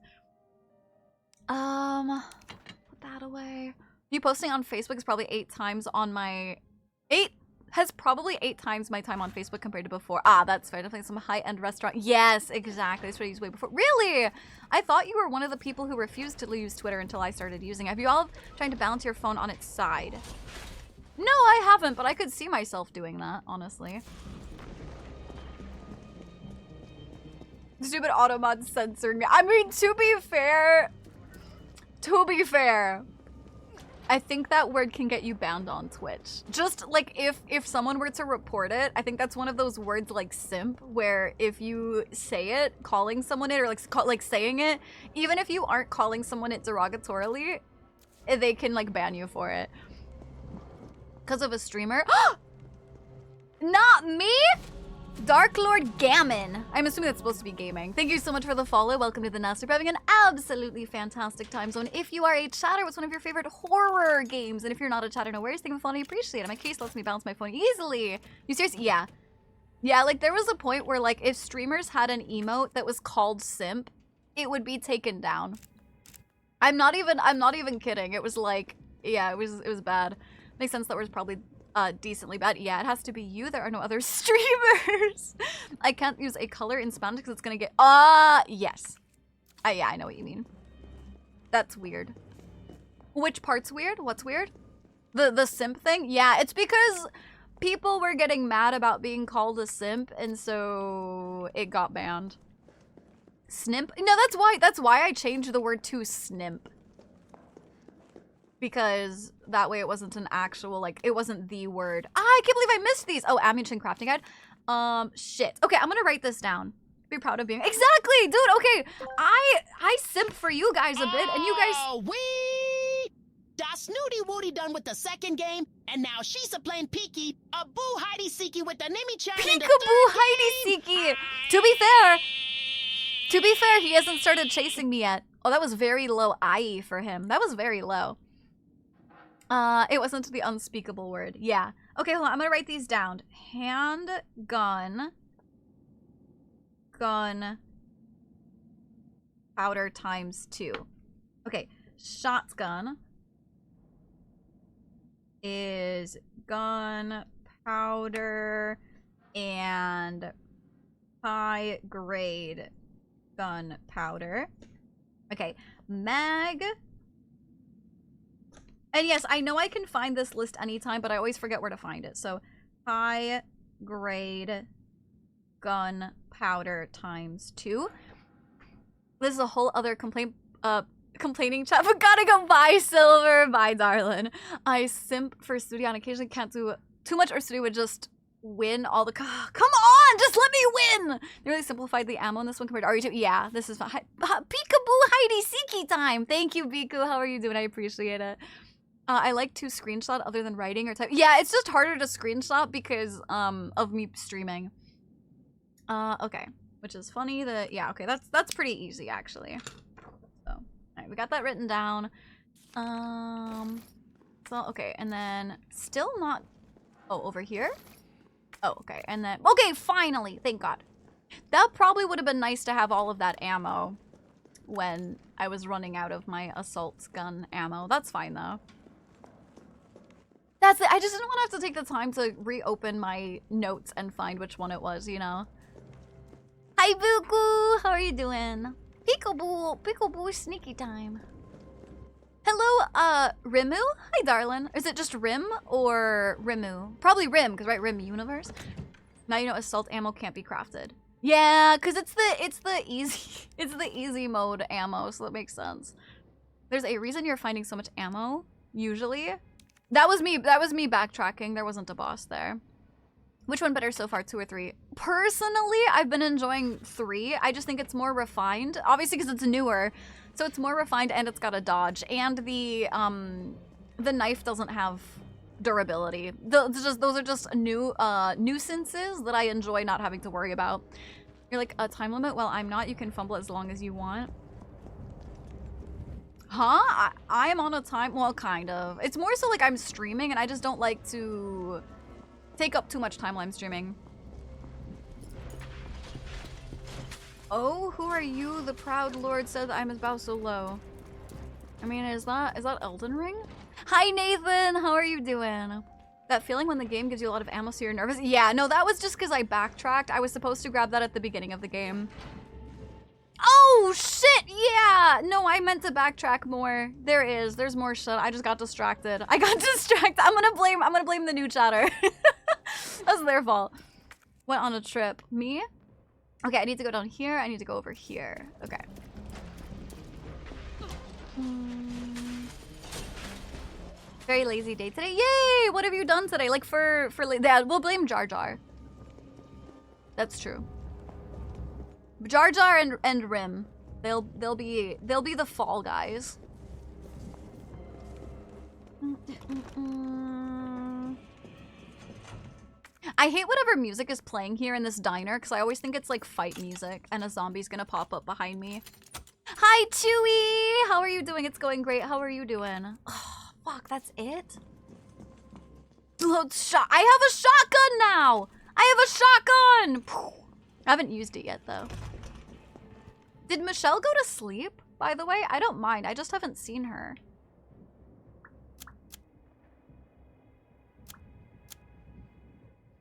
S1: Put that away. You posting on Facebook is probably 8 times on my... 8 times my time on Facebook compared to before. Ah, that's fair. Definitely some high-end restaurant. Yes, exactly. That's what I used way before. Really? I thought you were one of the people who refused to use Twitter until I started using it. Have you all trying to balance your phone on its side? No, I haven't, but I could see myself doing that, honestly. Stupid automod censoring me. I mean, to be fair, I think that word can get you banned on Twitch. Just like if someone were to report it, I think that's one of those words like simp, where if you say it, calling someone it, or like saying it, even if you aren't calling someone it derogatorily, they can like ban you for it. Because of a streamer. Not me! Dark Lord Gammon. I'm assuming that's supposed to be gaming. Thank you so much for the follow. Welcome to the Nest. We're having an absolutely fantastic time zone. If you are a chatter, what's one of your favorite horror games? And if you're not a chatter, no worries. Thank you for following. I appreciate it. My case lets me bounce my phone easily. You serious? Yeah. Yeah, like there was a point where like if streamers had an emote that was called simp, it would be taken down. I'm not even kidding. It was like, yeah, it was bad. Makes sense that was probably decently bad. Yeah, it has to be you. There are no other streamers. I can't use a color in Spanish because it's gonna get yes. Yeah, I know what you mean. That's weird. Which part's weird? What's weird? The simp thing? Yeah, it's because people were getting mad about being called a simp, and so it got banned. Snimp? No, that's why I changed the word to snimp. Because that way it wasn't an actual, like, it wasn't the word. I can't believe I missed these. Oh, ammunition crafting guide. Shit. Okay, I'm gonna write this down. Be proud of being. Exactly, dude. Okay, I simp for you guys a bit, and you guys.
S11: Oh, we. Da Snooty Woody done with the second game, and now she's a playing Peeky, a boo Heidi Seeky with the Nimmy Chan.
S1: Peekaboo Heidi Seeky. To be fair, he hasn't started chasing me yet. Oh, that was very low IE for him. That was very low. It wasn't the unspeakable word. Yeah. Okay, hold on. I'm gonna write these down. Handgun. Gun. Powder times 2. Okay. Shotgun is gun, powder, and high grade gunpowder. Okay. Mag. And yes, I know I can find this list anytime, but I always forget where to find it. So, high grade gunpowder times 2. This is a whole other complaining chat, but gotta go buy silver. Bye, darling. I simp for studio and occasionally can't do too much, or studio would just win all the. Come on, just let me win. They really simplified the ammo in this one compared to RE2. Yeah, this is fun. Peekaboo Heidi Seeky time. Thank you, Biku. How are you doing? I appreciate it. I like to screenshot other than writing or type. Yeah, it's just harder to screenshot because of me streaming. Okay, which is funny that yeah, okay, that's pretty easy actually. So, all right, we got that written down. So okay, and then still not. Oh, over here. Oh, okay, and then okay, finally, thank God. That probably would have been nice to have all of that ammo when I was running out of my assault gun ammo. That's fine though. That's it. I just didn't want to have to take the time to reopen my notes and find which one it was, you know? Hi, Buku! How are you doing? Peekaboo sneaky time. Hello, Rimu? Hi, darling. Is it just Rim or Rimu? Probably Rim, because right, Rim Universe. Now you know assault ammo can't be crafted. Yeah, because it's the easy mode ammo, so that makes sense. There's a reason you're finding so much ammo, usually. That was me backtracking. There wasn't a boss there. Which one better so far, 2 or 3? Personally, I've been enjoying 3. I just think it's more refined. Obviously, because it's newer. So it's more refined and it's got a dodge. And the knife doesn't have durability. Those are just new nuisances that I enjoy not having to worry about. You're like, a time limit? Well, I'm not. You can fumble as long as you want. Huh? I'm on a time... Well, kind of. It's more so like I'm streaming and I just don't like to take up too much time while I'm streaming. Oh, who are you? The proud lord said that I'm his bow so low. I mean, is that Elden Ring? Hi, Nathan! How are you doing? That feeling when the game gives you a lot of ammo so you're nervous? Yeah, no, that was just because I backtracked. I was supposed to grab that at the beginning of the game. Oh, shit! Yeah! No, I meant to backtrack more. There's more shit. I just got distracted. I'm gonna blame the new chatter. That's their fault. Went on a trip. Me? Okay, I need to go down here. I need to go over here. Okay. Very lazy day today. Yay! What have you done today? Like yeah, we'll blame Jar Jar. That's true. Jar Jar and Rim. They'll be the fall guys. I hate whatever music is playing here in this diner because I always think it's like fight music and a zombie's gonna pop up behind me. Hi, Chewy! How are you doing? It's going great. How are you doing? Oh, fuck, that's it? Load shot. I have a shotgun now! I have a shotgun! I haven't used it yet, though. Did Michelle go to sleep, by the way? I don't mind. I just haven't seen her.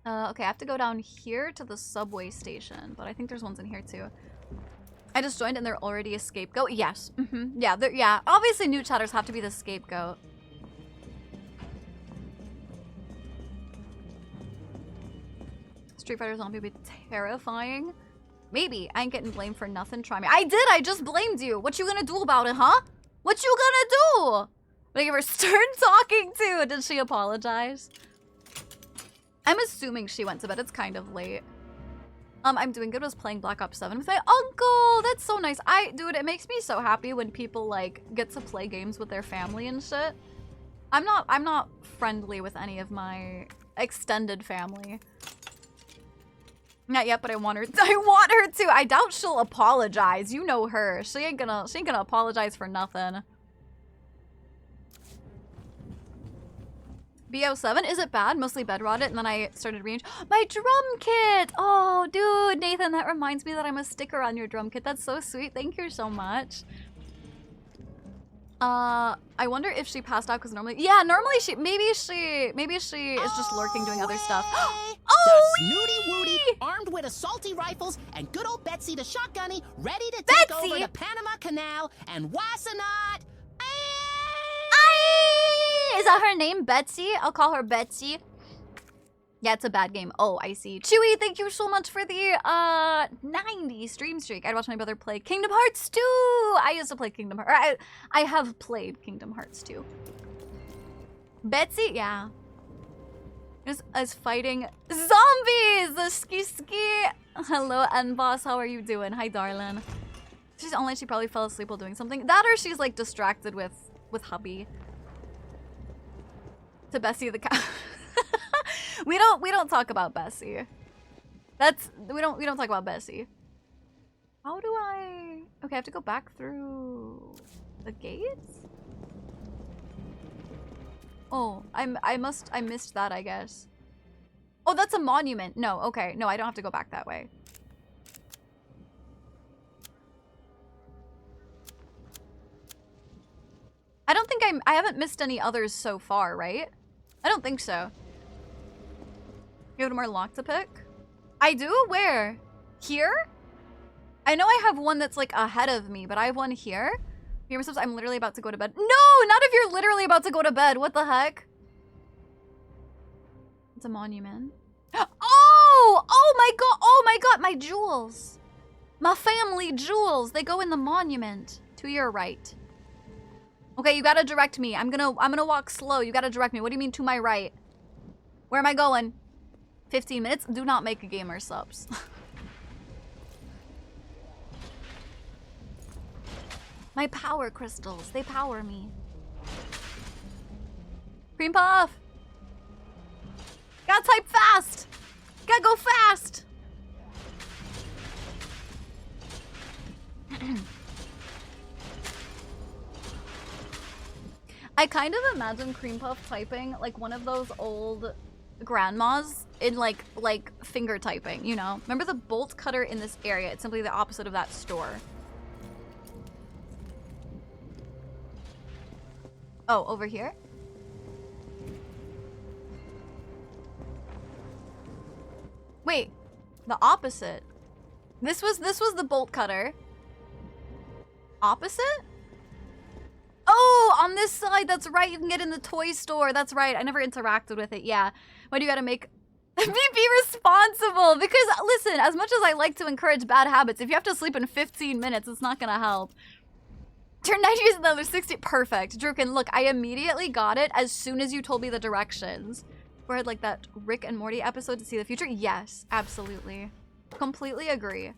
S1: Okay, I have to go down here to the subway station, but I think there's ones in here, too. I just joined and they're already a scapegoat? Yes. Yeah, yeah. Obviously, new chatters have to be the scapegoat. Street Fighter zombie would be terrifying. Maybe. I ain't getting blamed for nothing. Try me. I did! I just blamed you! What you gonna do about it, huh? What you gonna do? Did I give her stern talking to? Did she apologize? I'm assuming she went to bed. It's kind of late. I'm doing good. Was playing Black Ops 7 with my uncle. That's so nice. Dude, it makes me so happy when people like get to play games with their family and shit. I'm not friendly with any of my extended family. Not yet, but I want her to. I doubt she'll apologize. You know her. She ain't gonna apologize for nothing. BO7, is it bad? Mostly bed rotted, and then I started range. My drum kit! Oh, dude, Nathan, that reminds me that I'm a sticker on your drum kit. That's so sweet. Thank you so much. I wonder if she passed out because normally, yeah, normally maybe she is just lurking doing other stuff.
S11: The
S1: Oh,
S11: Snooty Woody, armed with assaulty rifles, and good old Betsy the shotgunny, ready to take over the Panama Canal, and Wassenot.
S1: Is that her name, Betsy? I'll call her Betsy. Yeah, it's a bad game. Oh, I see. Chewy, thank you so much for the 90 stream streak. I'd watch my brother play Kingdom Hearts 2. I used to play Kingdom Hearts. I have played Kingdom Hearts 2. Betsy, yeah. Is fighting zombies. The ski. Hello, N-Boss. How are you doing? Hi, darling. She's online. She probably fell asleep while doing something. That or she's like distracted with hubby. To Bessie the cat. we don't talk about Bessie. We don't talk about Bessie. How do I? Okay, I have to go back through the gates. Oh, I missed that, I guess. Oh, that's a monument. No, okay. No, I don't have to go back that way. I don't think I haven't missed any others so far, right? I don't think so. You have more lock to pick? I do? Where? Here? I know I have one that's like ahead of me, but I have one here. I'm literally about to go to bed. No, not if you're literally about to go to bed. What the heck? It's a monument. Oh! Oh my god! Oh my god! My jewels! My family jewels! They go in the monument. To your right. Okay, you gotta direct me. I'm gonna walk slow. You gotta direct me. What do you mean to my right? Where am I going? 15 minutes? Do not make a gamer subs. My power crystals. They power me. Cream puff! Gotta type fast! Gotta go fast! I kind of imagine Cream Puff typing like one of those old grandmas in like finger typing, you know? Remember the bolt cutter in this area? It's simply the opposite of that store. Oh, over here? Wait, the opposite. This was the bolt cutter. Opposite? Oh, on this side, that's right. You can get in the toy store. That's right. I never interacted with it. Yeah. Why do you gotta make be responsible? Because listen, as much as I like to encourage bad habits, if you have to sleep in 15 minutes, it's not gonna help. Turn 90 years another 60. Perfect. Drukin, look, I immediately got it as soon as you told me the directions. Where I had like that Rick and Morty episode to see the future. Yes, absolutely. Completely agree.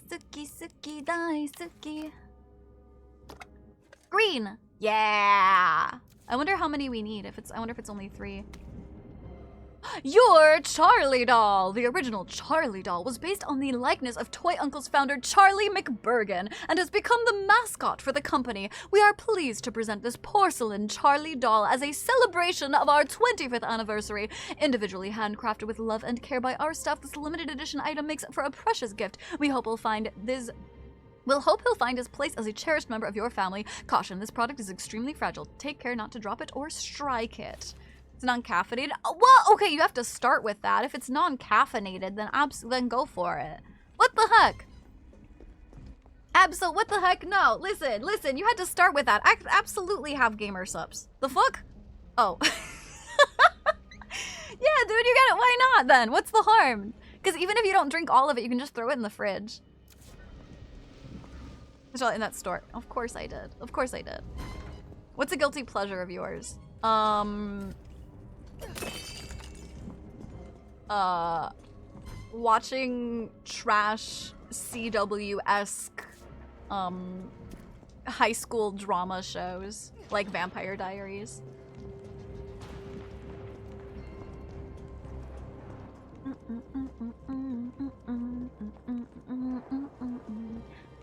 S1: Suki, suki, dai, suki. Green. Yeah. I wonder how many we need. I wonder if it's only 3. Your Charlie doll! The original Charlie doll was based on the likeness of Toy Uncle's founder Charlie McBurgan and has become the mascot for the company. We are pleased to present this porcelain Charlie doll as a celebration of our 25th anniversary. Individually handcrafted with love and care by our staff, this limited edition item makes for a precious gift. We'll hope he'll find his place as a cherished member of your family. Caution, this product is extremely fragile. Take care not to drop it or strike it. It's non-caffeinated. Well, okay, you have to start with that. If it's non-caffeinated, then go for it. What the heck? What the heck? No, listen, you had to start with that. Absolutely have gamer subs. The fuck? Oh. Yeah, dude, you get it. Why not then? What's the harm? Because even if you don't drink all of it, you can just throw it in the fridge. It's all in that store. Of course I did. Of course I did. What's a guilty pleasure of yours? Watching trash CW-esque high school drama shows like Vampire Diaries.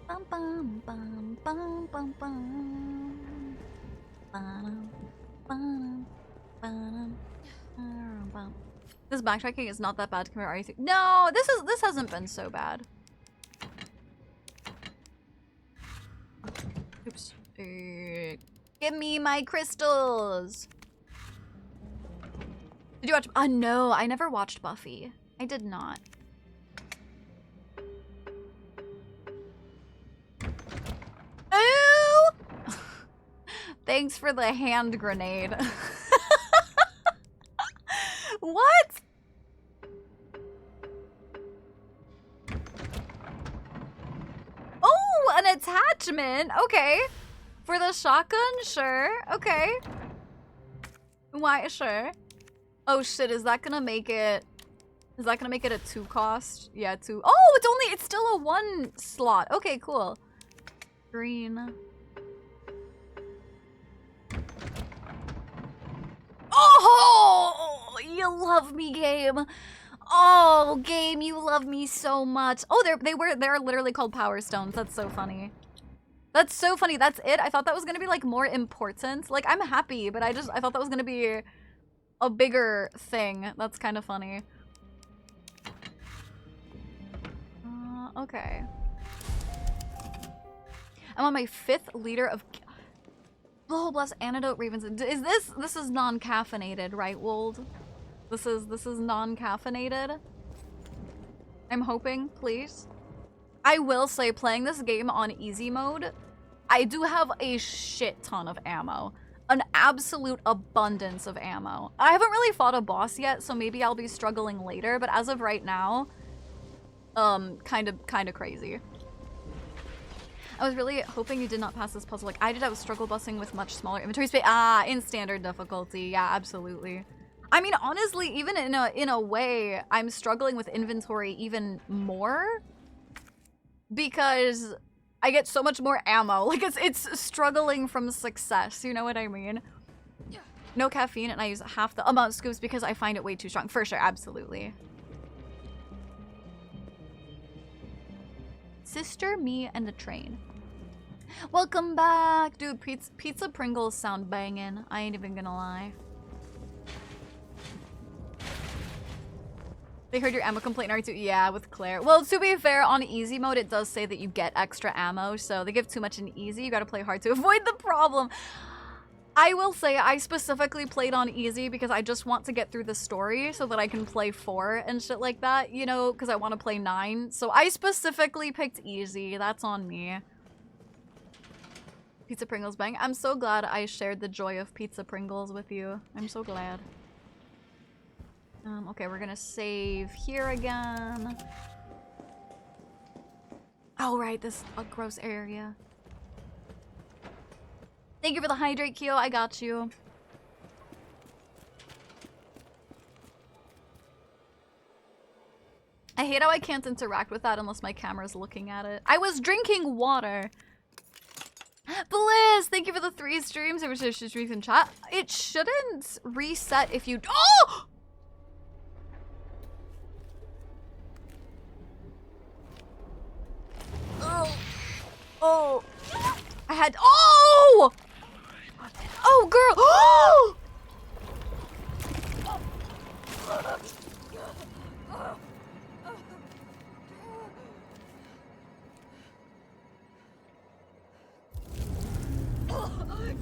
S1: Bum, bum, bum, bum, bum. Ba-dum, ba-dum, ba-dum, ba-dum. This backtracking is not that bad compared to anything. No, this hasn't been so bad. Oops. Give me my crystals. Did you watch? No, I never watched Buffy. I did not. Ooh! Thanks for the hand grenade. What? Oh, an attachment. Okay. For the shotgun? Sure. Okay. Why? Sure. Oh shit, is that gonna make it... Is that gonna make it a 2 cost? Yeah, 2. Oh, it's still a 1 slot. Okay, cool. Green. Oh, you love me, game. Oh, game, you love me so much. Oh, they're literally called Power Stones. That's so funny. That's so funny. That's it. I thought that was gonna be like more important. Like, I'm happy, but I thought that was gonna be a bigger thing. That's kind of funny. Okay. I'm on my 5th liter of... Oh, bless Antidote Ravens. Is this is non-caffeinated, right, Wold? This is non-caffeinated? I'm hoping, please. I will say, playing this game on easy mode, I do have a shit ton of ammo. An absolute abundance of ammo. I haven't really fought a boss yet, so maybe I'll be struggling later, but as of right now, kind of crazy. I was really hoping you did not pass this puzzle like I did. I was struggle busing with much smaller inventory space. In standard difficulty. Yeah, absolutely. I mean, honestly, even in a way, I'm struggling with inventory even more because I get so much more ammo. Like, it's struggling from success. You know what I mean? No caffeine, and I use half the amount of scoops because I find it way too strong. For sure, absolutely. Sister, me, and the train. Welcome back. Dude, pizza Pringles sound banging. I ain't even gonna lie. They heard your ammo complaint in R2. Yeah, with Claire. Well, to be fair, on easy mode, it does say that you get extra ammo, so they give too much in easy. You gotta play hard to avoid the problem. I will say I specifically played on easy because I just want to get through the story so that I can play 4 and shit like that, you know, because I want to play 9. So I specifically picked easy. That's on me. Pizza Pringles bang. I'm so glad I shared the joy of Pizza Pringles with you. I'm so glad. Okay, we're gonna save here again. Oh, right, this gross area. Thank you for the hydrate, Kyo. I got you. I hate how I can't interact with that unless my camera's looking at it. I was drinking water. Bliss, thank you for the 3 streams. I wish I should stream in chat. It shouldn't reset if you. Oh! Oh. Oh. I had. Oh! Oh, girl. Oh!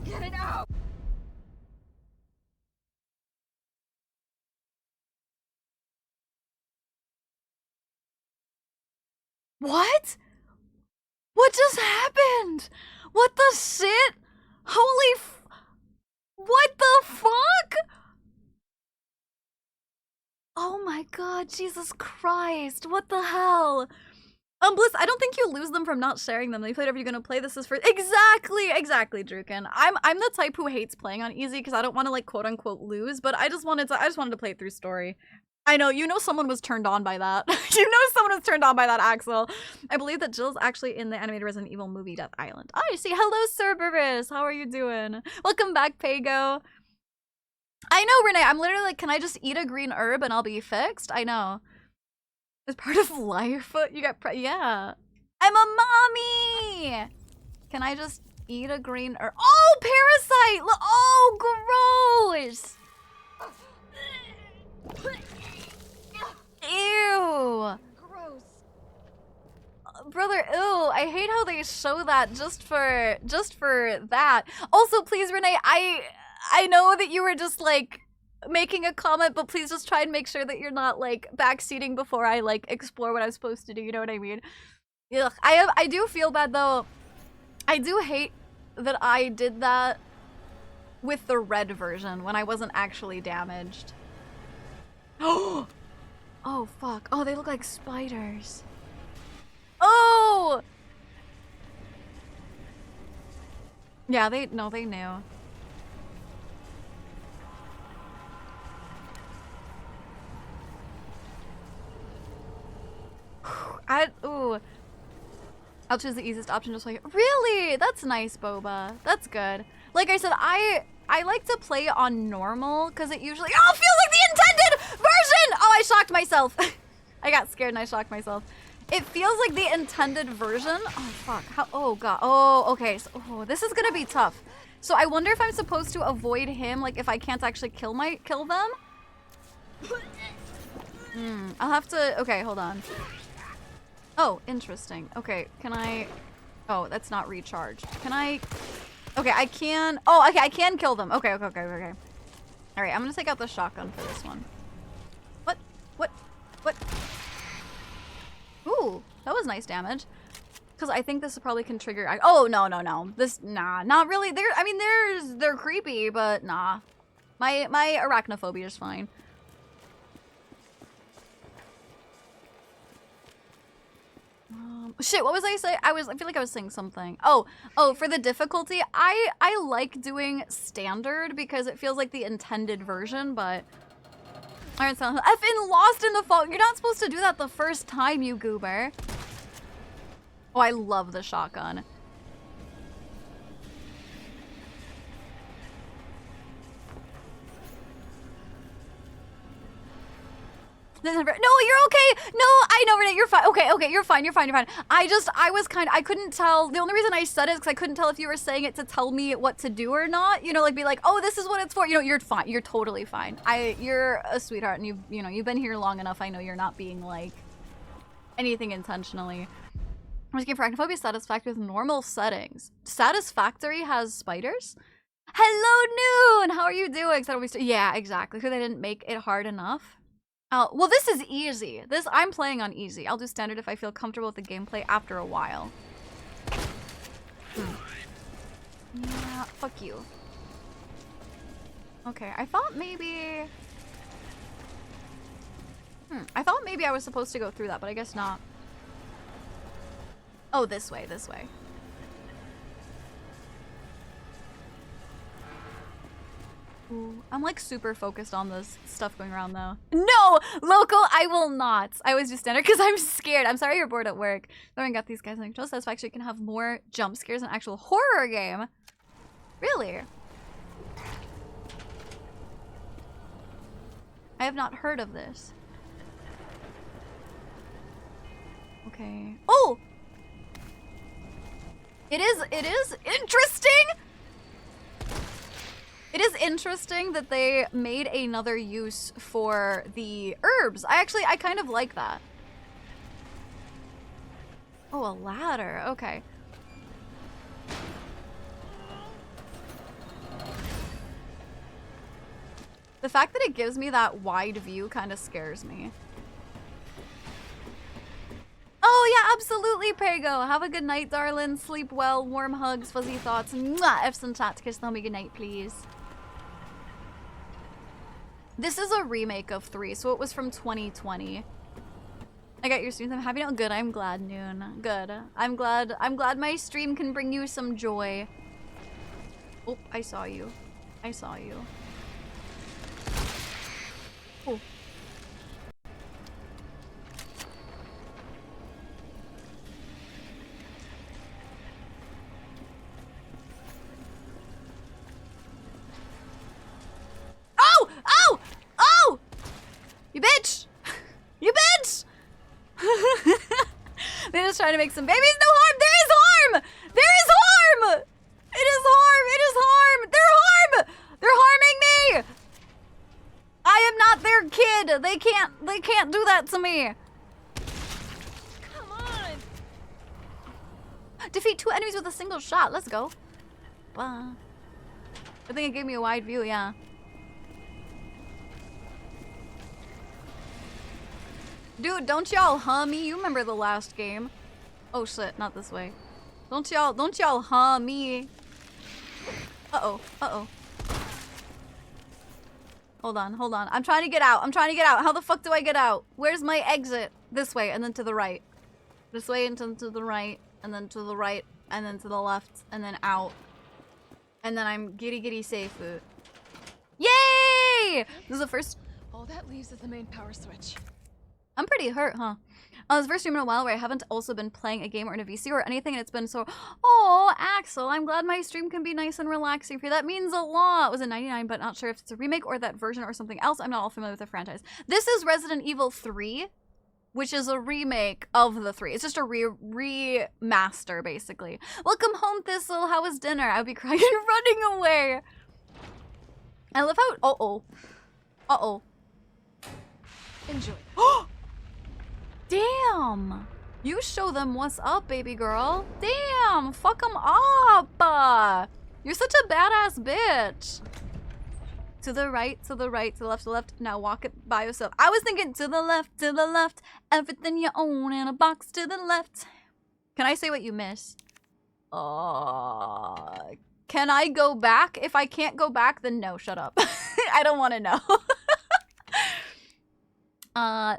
S7: Get it out!
S1: What? What just happened? What the shit? Holy f- What the fuck? Oh my god, Jesus Christ. What the hell? Bliss, I don't think you lose them from not sharing them. They played whatever you're gonna play. This is for exactly, Druken. I'm the type who hates playing on easy because I don't want to like quote unquote lose, but I just wanted to play it through story. I know, you know someone was turned on by that. You know someone was turned on by that, Axel. I believe that Jill's actually in the animated Resident Evil movie Death Island. Oh, I see. Hello, Cerberus. How are you doing? Welcome back, Pago. I know, Renee. I'm literally like, can I just eat a green herb and I'll be fixed? I know. As part of Liarfoot, you got yeah. I'm a mommy! Can I just eat a green herb? Oh, parasite! Oh, gross! Ew!
S7: Gross.
S1: Brother, ew, I hate how they show that just for that. Also, please, Renee, I know that you were just like making a comment, but please just try and make sure that you're not like backseating before I like explore what I'm supposed to do, you know what I mean? Ugh, I do feel bad though. I do hate that I did that with the red version when I wasn't actually damaged. Oh fuck. Oh, they look like spiders. Oh! Yeah, they knew. I'll choose the easiest option just like really? That's nice, Boba. That's good. Like I said, I like to play on normal because it usually feels like the intended version! Oh, I shocked myself. I got scared and I shocked myself. It feels like the intended version. Oh fuck. How oh god. Oh, okay. So, this is gonna be tough. So I wonder if I'm supposed to avoid him, like if I can't actually kill them. I'll have to okay, hold on. Oh, interesting. Okay, can I... Oh, that's not recharged. Can I... Okay, I can... Oh, okay, I can kill them. Okay. Alright, I'm gonna take out the shotgun for this one. What? Ooh, that was nice damage. Because I think this probably can trigger... Oh, no. This... Nah, not really. They're creepy, but nah. My arachnophobia is fine. Shit, what was I saying? I feel like I was saying something. Oh, for the difficulty, I like doing standard because it feels like the intended version, but... Alright, so I've been lost in the fog. You're not supposed to do that the first time, you goober. Oh, I love the shotgun. No, you're okay. No, I know, Renee, you're fine. Okay, you're fine. I couldn't tell. The only reason I said it is because I couldn't tell if you were saying it to tell me what to do or not. You know, like be like, oh, this is what it's for. You know, you're fine. You're totally fine. You're a sweetheart, and you've been here long enough. I know you're not being like anything intentionally. I'm just getting for arachnophobia satisfactory with normal settings. Satisfactory has spiders. Hello, Noon. How are you doing? Yeah, exactly. Because they didn't make it hard enough. Well, this is easy. I'm playing on easy. I'll do standard if I feel comfortable with the gameplay after a while. Yeah, fuck you. Okay, I thought maybe I was supposed to go through that, but I guess not. Oh, this way. Ooh, I'm like super focused on this stuff going around though. No! Local, I will not. I always do standard because I'm scared. I'm sorry you're bored at work. I got these guys on control satisfaction. You can have more jump scares in an actual horror game. Really? I have not heard of this. Okay. Oh! It is interesting! It is interesting that they made another use for the herbs. I kind of like that. Oh, a ladder. Okay. The fact that it gives me that wide view kind of scares me. Oh yeah, absolutely, Pago. Have a good night, darling. Sleep well. Warm hugs, fuzzy thoughts. Mwah! F some chat. Kiss me good night, please. This is a remake of 3, so it was from 2020. I got your stream. I'm happy now. Good. I'm glad, Noon. Good. I'm glad my stream can bring you some joy. Oh, I saw you. I saw you. Oh. Oh! Oh! Oh! You bitch! You bitch! They're just trying to make some babies. No harm! There is harm! There is harm! It is harm! It is harm! They're harm! They're harming me! I am not their kid! They can't do that to me!
S7: Come on!
S1: Defeat 2 enemies with a single shot. Let's go. I think it gave me a wide view, yeah. Dude, don't y'all huh me? You remember the last game. Oh shit, not this way. Don't y'all huh me. Uh-oh, uh-oh. Hold on, hold on. I'm trying to get out. I'm trying to get out. How the fuck do I get out? Where's my exit? This way, and then to the right. This way, and to the right, and then to the right, and then to the left, and then out. And then I'm giddy safe. Yay! This is the first...
S7: All that leaves is the main power switch.
S1: I'm pretty hurt, huh? This is the first stream in a while where I haven't also been playing a game or in a VC or anything, and it's been so... Oh, Axel, I'm glad my stream can be nice and relaxing for you. That means a lot. It was a 99, but not sure if it's a remake or that version or something else. I'm not all familiar with the franchise. This is Resident Evil 3, which is a remake of the 3. It's just a remaster, basically. Welcome home, Thistle. How was dinner? I would be crying and running away. I love how... Uh-oh. Uh-oh.
S7: Enjoy.
S1: Damn! You show them what's up, baby girl. Damn! Fuck them up! You're such a badass bitch. To the right, to the right, to the left, to the left. Now walk it by yourself. I was thinking to the left, to the left. Everything you own in a box to the left. Can I say what you miss? Can I go back? If I can't go back, then no, shut up. I don't want to know.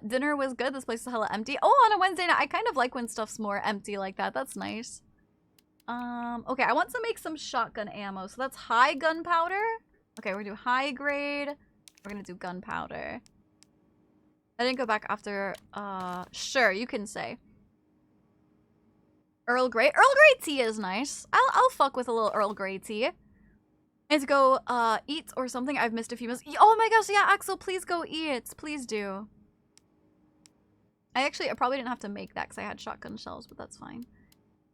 S1: Dinner was good. This place is hella empty. Oh, on a Wednesday night. I kind of like when stuff's more empty like that. That's nice. Okay, I want to make some shotgun ammo. So that's high gunpowder. Okay, we're gonna do high grade. We're gonna do gunpowder. I didn't go back after, sure, you can say. Earl Grey. Earl Grey tea is nice. I'll fuck with a little Earl Grey tea. And to go, eat or something. I've missed a few minutes. Oh my gosh, yeah, Axel, please go eat. Please do. I probably didn't have to make that because I had shotgun shells, but that's fine.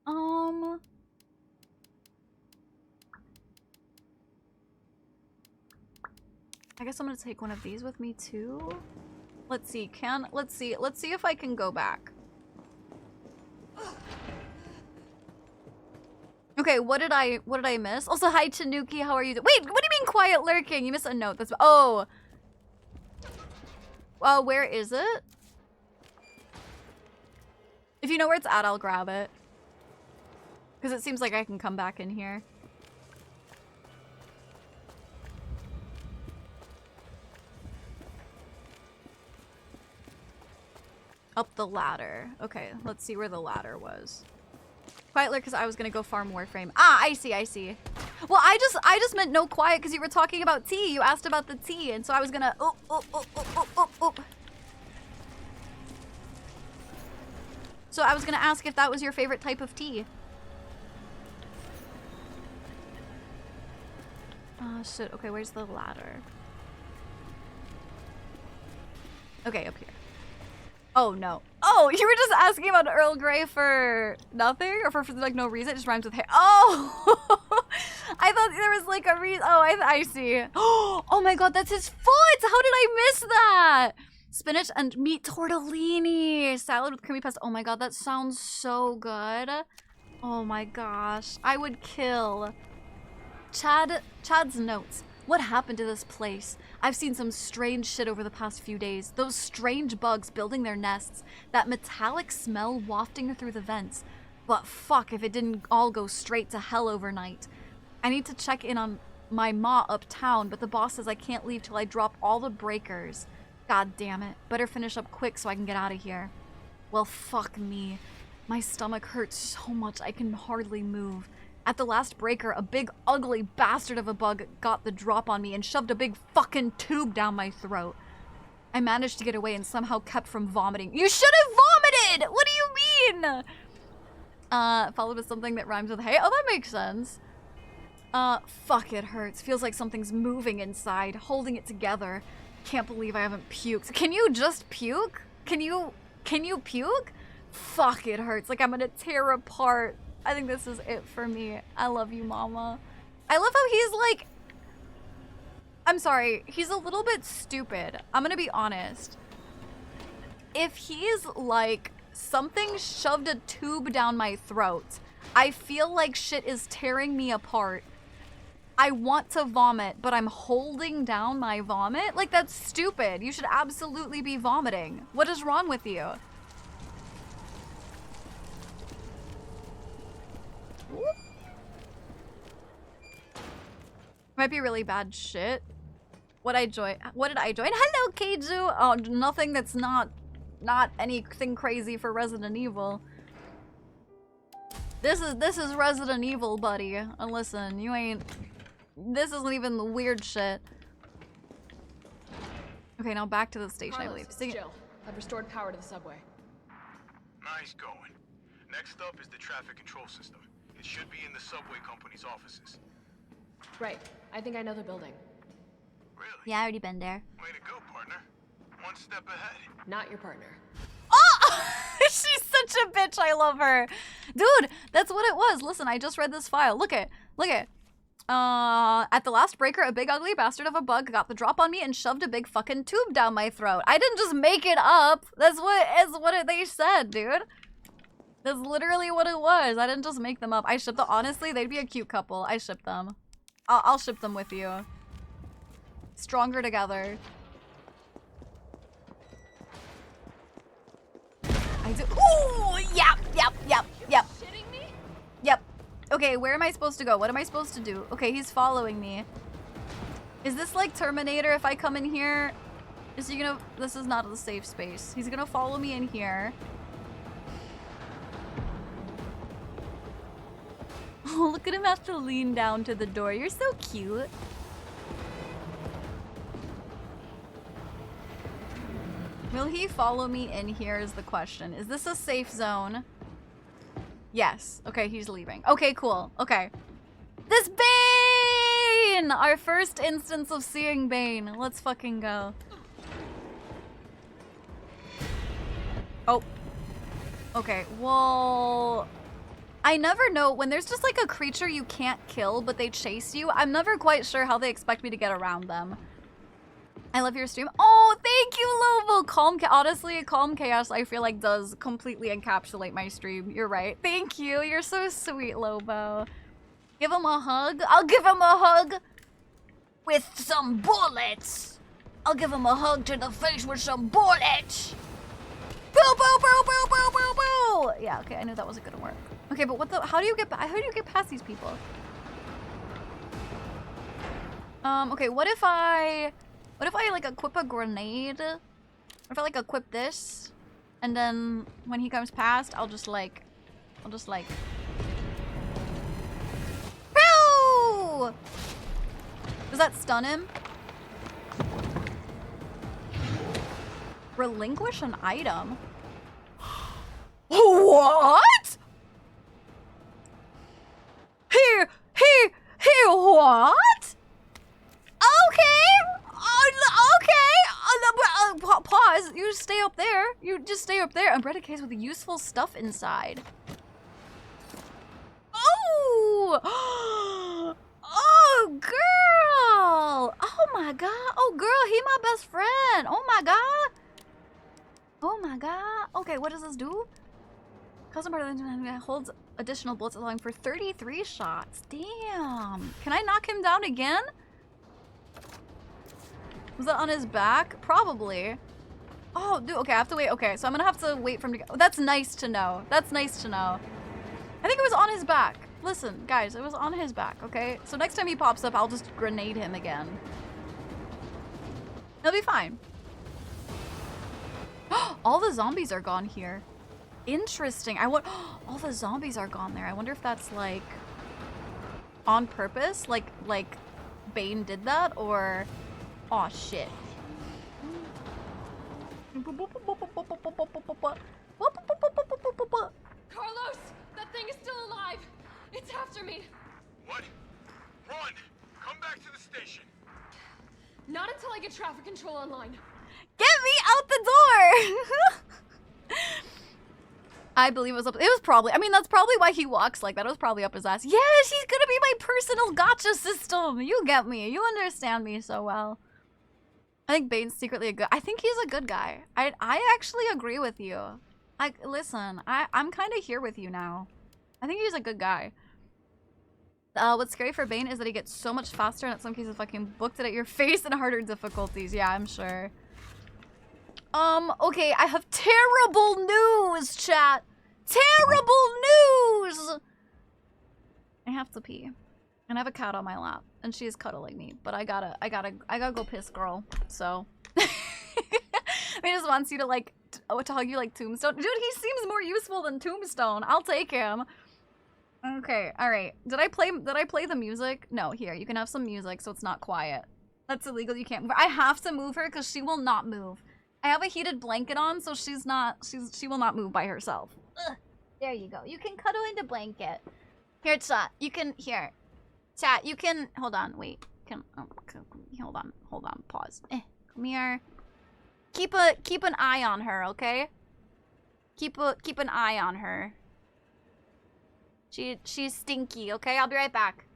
S1: I guess I'm gonna take one of these with me too. Let's see, let's see if I can go back. Okay, what did I miss? Also, hi Tanuki, how are you? Wait, what do you mean quiet lurking? You missed a note. That's oh. Where is it? If you know where it's at, I'll grab it. Because it seems like I can come back in here. Up the ladder. Okay, let's see where the ladder was. Quiet lurk because I was gonna go farm Warframe. Ah, I see. Well, I just meant no quiet because you were talking about tea. You asked about the tea, and so I was gonna So I was gonna ask if that was your favorite type of tea. Shit. Okay, where's the ladder? Okay, up here. Oh, no. Oh, you were just asking about Earl Grey for nothing? Or for like no reason? It just rhymes with hair. Oh! I thought there was like a reason. Oh, I see. Oh my god, that's his foot! How did I miss that? Spinach and meat tortellini. Salad with creamy pasta. Oh my god, that sounds so good. Oh my gosh. I would kill. Chad's notes. What happened to this place? I've seen some strange shit over the past few days. Those strange bugs building their nests. That metallic smell wafting through the vents. But fuck if it didn't all go straight to hell overnight. I need to check in on my ma uptown, but the boss says I can't leave till I drop all the breakers. God damn it. Better finish up quick so I can get out of here. Well, fuck me. My stomach hurts so much I can hardly move. At the last breaker, a big ugly bastard of a bug got the drop on me and shoved a big fucking tube down my throat. I managed to get away and somehow kept from vomiting. You should have vomited! What do you mean? Followed with something that rhymes with hey. Oh, that makes sense. Fuck, it hurts. Feels like something's moving inside, holding it together. Can't believe I haven't puked. Can you just puke? Can you puke? Fuck, it hurts. Like I'm gonna tear apart. I think this is it for me. I love you, mama. I love how he's like... I'm sorry. He's a little bit stupid. I'm gonna be honest. If he's like, something shoved a tube down my throat, I feel like shit is tearing me apart. I want to vomit, but I'm holding down my vomit? Like, that's stupid. You should absolutely be vomiting. What is wrong with you? Might be really bad shit. What did I join? Hello, Keiju! Oh, nothing that's not anything crazy for Resident Evil. This is Resident Evil, buddy. And listen, you ain't... This isn't even the weird shit. Okay, now back to the station,
S7: Carlos,
S1: I believe.
S7: it's Jill. I've restored power to the subway.
S8: Nice going. Next up is the traffic control system. It should be in the subway company's offices.
S7: Right. I think I know the building.
S8: Really?
S1: Yeah, I already been there.
S8: Way to go, partner. One step ahead.
S7: Not your partner.
S1: Oh! She's such a bitch. I love her. Dude, that's what it was. Listen, I just read this file. Look it. At the last breaker, a big ugly bastard of a bug got the drop on me and shoved a big fucking tube down my throat. I didn't just make it up. That's what they said, dude. That's literally what it was. I didn't just make them up. I shipped them. Honestly, they'd be a cute couple. I ship them. I'll ship them with you. Stronger together. I do. Ooh, yep.
S7: Shitting me?
S1: Yep. Okay, where am I supposed to go? What am I supposed to do? Okay, he's following me. Is this like Terminator if I come in here? Is he gonna... This is not a safe space. He's gonna follow me in here. Oh, look at him have to lean down to the door. You're so cute. Will he follow me in here is the question. Is this a safe zone? Yes. Okay, he's leaving. Okay, cool. Okay. This Bane! Our first instance of seeing Bane. Let's fucking go. Oh. Okay, well... I never know, when there's just like a creature you can't kill, but they chase you, I'm never quite sure how they expect me to get around them. I love your stream. Oh, thank you, Lobo! Honestly, Calm Chaos, I feel like does completely encapsulate my stream. You're right. Thank you. You're so sweet, Lobo. Give him a hug. I'll give him a hug with some bullets. I'll give him a hug to the face with some bullets. Boo, boo, boo, boo, boo, boo, boo. Yeah, okay, I knew that wasn't gonna work. Okay, but what the? How do you get past these people? Okay, what if I like equip a grenade? What if I like equip this, and then when he comes past, I'll just like. Pew! Does that stun him? Relinquish an item? What? Here, what? just stay up there. You just stay up there. Umbrella case with useful stuff inside. Oh! Oh, girl! Oh my god. Oh, girl, he my best friend. Oh my god. Oh my god. Okay, what does this do? Custom part of the engine holds additional bullets allowing for 33 shots. Damn. Can I knock him down again? Was that on his back? Probably. Oh, dude, okay, I have to wait. Okay, so I'm gonna have to wait for him to go. That's nice to know. That's nice to know. I think it was on his back. Listen, guys, it was on his back, okay? So next time he pops up, I'll just grenade him again. He'll be fine. All the zombies are gone here. Interesting. All the zombies are gone there. I wonder if that's like on purpose, like Bane did that, or oh shit.
S7: Carlos, that thing is still alive. It's after me.
S8: What? Run! Come back to the station.
S7: Not until I get traffic control online.
S1: Get me out the door! I believe it was up. It was probably, I mean, that's probably why he walks like that. It was probably up his ass. Yes, he's gonna be my personal gotcha system. You get me. You understand me so well. I think Bane's secretly a good, I think he's a good guy. I actually agree with you. Listen, I'm kind of here with you now. I think he's a good guy. What's scary for Bane is that he gets so much faster and in some cases fucking booked it at your face in harder difficulties. Yeah, I'm sure. Okay, I have terrible news, chat. Terrible news! I have to pee. And I have a cat on my lap. And she is cuddling me. But I gotta go piss, girl. So. He just wants you to, like, to hug you like Tombstone. Dude, he seems more useful than Tombstone. I'll take him. Okay, alright. Did I play the music? No, here, you can have some music so it's not quiet. That's illegal, you can't move. I have to move her because she will not move. I have a heated blanket on, so she will not move by herself. Ugh. There you go. You can cuddle in the blanket. Here, chat. You can, here. Chat, you can, hold on, wait. Hold on, pause. Come here. Keep an eye on her, okay? Keep an eye on her. She's stinky, okay? I'll be right back.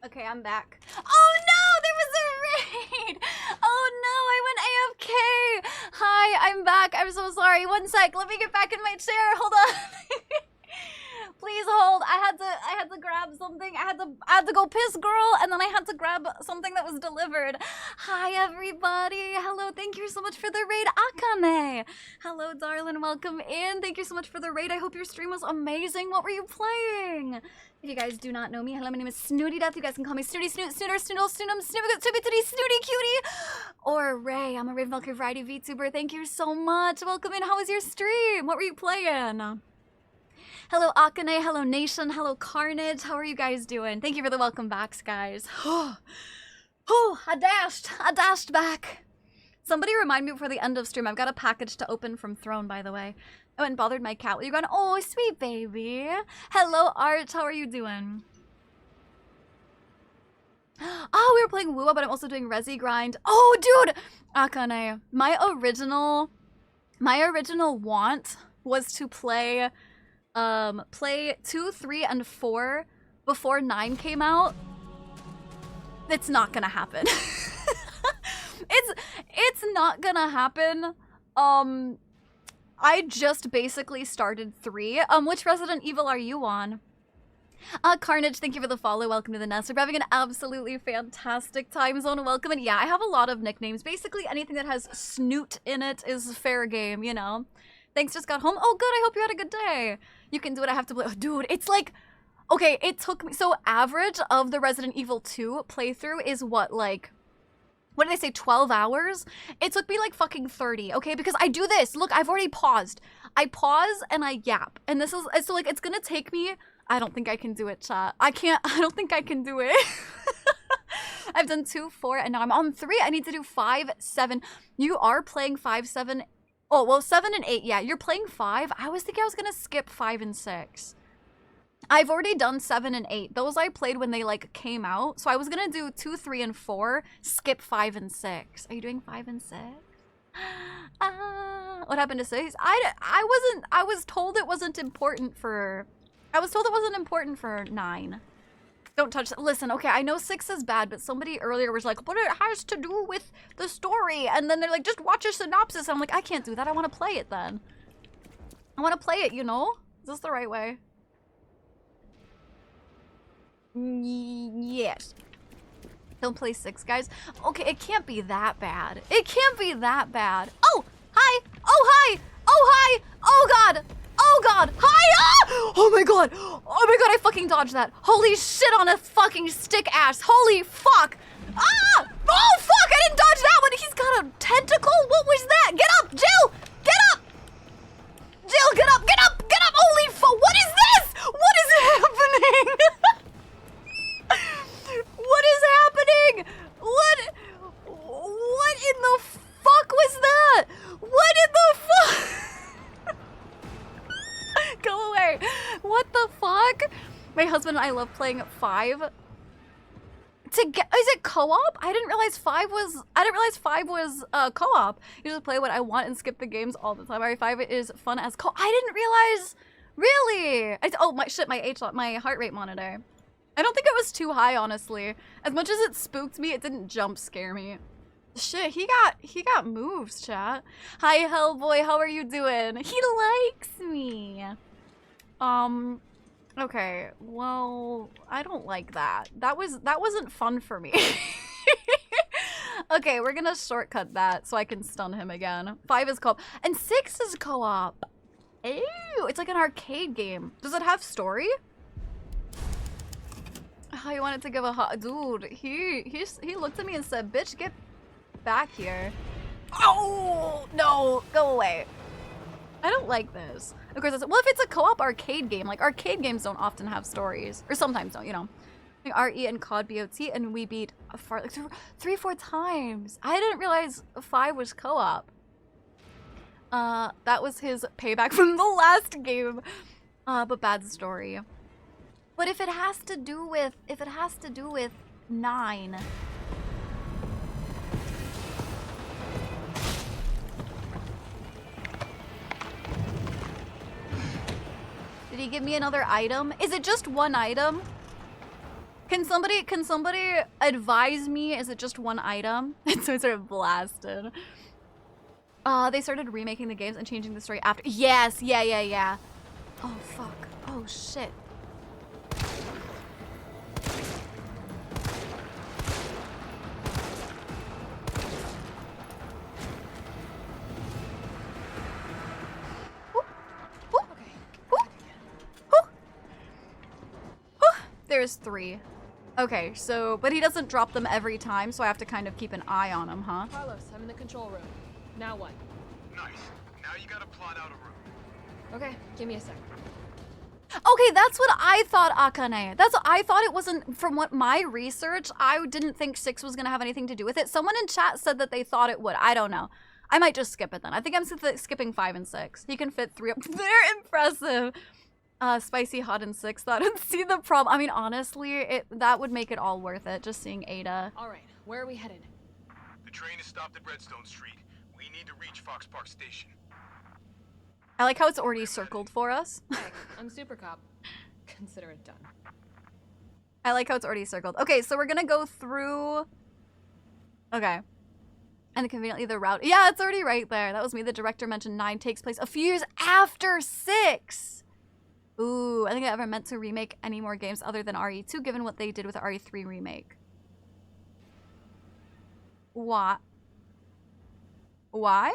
S1: Okay, I'm back. Oh no, there was a raid! Oh no, I went AFK! Hi, I'm back. I'm so sorry. One sec, let me get back in my chair. Hold on. Please hold. I had to grab something. I had to go piss, girl, and then I had to grab something that was delivered. Hi everybody. Hello, thank you so much for the raid, Akane. Hello, darling, welcome in. Thank you so much for the raid. I hope your stream was amazing. What were you playing? If you guys do not know me, hello, my name is Snooty Death. You guys can call me Snooty Snoot, Snooter, Snoodle, Snootum, Snooty, Snooty Cutie, or Ray. I'm a Raven Valkyrie Variety VTuber. Thank you so much. Welcome in. How was your stream? What were you playing? Hello Akane, hello Nation, hello Carnage. How are you guys doing? Thank you for the welcome backs, guys. I dashed back. Somebody remind me before the end of stream. I've got a package to open from Throne, by the way. I went and bothered my cat. Well, you're going, oh, sweet baby. Hello, Art. How are you doing? Oh, we were playing Wua, but I'm also doing Resi Grind. Oh, dude! Akane, my original want was to play 2, 3, and 4 before 9 came out. It's not gonna happen. It's not gonna happen. I just basically started 3. Which Resident Evil are you on? Carnage, thank you for the follow. Welcome to the nest. We're having an absolutely fantastic time zone. Welcome. And yeah, I have a lot of nicknames. Basically, anything that has snoot in it is fair game, you know? Thanks, just got home. Oh, good. I hope you had a good day. You can do it. I have to play. Oh, dude, it's like... Okay, it took me... So, average of the Resident Evil 2 playthrough is what, like... What did I say, 12 hours? It took me like fucking 30, okay? Because I do this. Look, I've already paused. I pause and I yap. And this is... So, like, it's gonna take me... I don't think I can do it, chat. I don't think I can do it. I've done 2, 4, and now I'm on 3. I need to do 5, 7. You are playing 5, 7... Oh, well, 7 and 8, yeah. You're playing 5. I was thinking I was gonna skip 5 and 6. I've already done 7 and 8. Those I played when they, like, came out. So I was gonna do 2, 3, and 4, skip 5 and 6. Are you doing 5 and 6? What happened to 6? I was told it wasn't important for... I was told it wasn't important for 9. Don't touch that. Listen, okay, I know 6 is bad, but somebody earlier was like, but it has to do with the story. And then they're like, just watch a synopsis. I'm like, I can't do that. I want to play it then. I want to play it, you know? Is this the right way? Yes. Don't play 6, guys. Okay, it can't be that bad. It can't be that bad. Oh, hi. Oh, hi. Oh, hi. Oh, God. Oh, God. Hi. Ah! Oh, my God. Oh, my God. I fucking dodged that. Holy shit on a fucking stick ass. Holy fuck. Ah! Oh, fuck. I didn't dodge that one. He's got a tentacle? What was that? Get up, Jill. Get up. Jill, get up. Get up. Get up. Holy fuck. What is this? What is happening? What is happening? What in the fuck was that? What in the fuck? Go away. What the fuck? My husband and I love playing 5. Is it co-op? I didn't realize 5 was co-op. You just play what I want and skip the games all the time. RE5 is fun as co-op. I didn't realize. Really? Oh my shit, my heart rate monitor. I don't think it was too high, honestly. As much as it spooked me, it didn't jump scare me. Shit, he got moves, chat. Hi, Hellboy, how are you doing? He likes me. Okay, well, I don't like that. That wasn't fun for me. Okay, we're gonna shortcut that so I can stun him again. 5 is co-op, and 6 is co-op. Ew, it's like an arcade game. Does it have story? I wanted to give a hot dude. He looked at me and said, "Bitch, get back here." Oh no, go away. I don't like this. Of course, well, if it's a co-op arcade game, like arcade games don't often have stories, or sometimes don't, you know. Like RE and COD BOT, and we beat like 3, 4 times. I didn't realize 5 was co-op. That was his payback from the last game. But bad story. But if it has to do with 9. Did he give me another item? Is it just one item? Can somebody advise me? Is it just one item? And so it sort of blasted. They started remaking the games and changing the story after. Yes, yeah. Oh fuck. Oh shit. There's 3. Okay, so, but he doesn't drop them every time, so I have to kind of keep an eye on him, huh?
S7: Carlos, I'm in the control room. Now what?
S8: Nice. Now you gotta plot out a route.
S7: Okay, give me a sec.
S1: Okay, that's what I thought, Akane. That's what I thought. It wasn't, from what my research, I didn't think 6 was going to have anything to do with it. Someone in chat said that they thought it would. I don't know. I might just skip it then. I think I'm skipping 5 and 6. He can fit 3 up. They're impressive. Spicy, hot, and 6. That would see the problem. I mean, honestly, that would make it all worth it, just seeing Ada.
S7: All right, where are we headed?
S8: The train is stopped at Redstone Street. We need to reach Fox Park Station.
S1: I like how it's already circled for us.
S7: Hey, I'm Super Cop. Consider it done.
S1: I like how it's already circled. Okay, so we're gonna go through... Okay. And conveniently the route... Yeah, it's already right there. That was me. The director mentioned 9 takes place a few years after 6! Ooh, I think I ever meant to remake any more games other than RE2, given what they did with the RE3 remake. What? Why?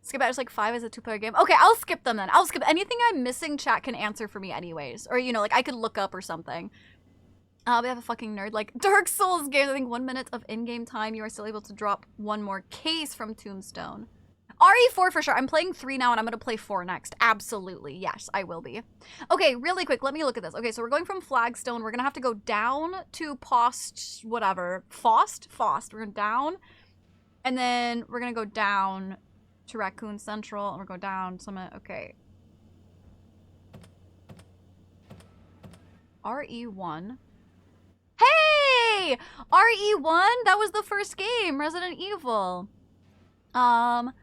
S1: Skip Battles like 5 as a 2-player game. Okay, I'll skip them then. I'll skip anything I'm missing. Chat can answer for me anyways, or you know, like I could look up or something. We have a fucking nerd like Dark Souls games. I think 1 minute of in-game time, you are still able to drop 1 more case from Tombstone. RE4 for sure. I'm playing 3 now, and I'm gonna play 4 next. Absolutely, yes, I will be. Okay, really quick. Let me look at this. Okay, so we're going from Flagstone. We're gonna have to go down to Post, whatever, Fost. We're going down, and then we're gonna go down to Raccoon Central, and we're going down some, okay. RE1. Hey! RE1? That was the first game, Resident Evil. 4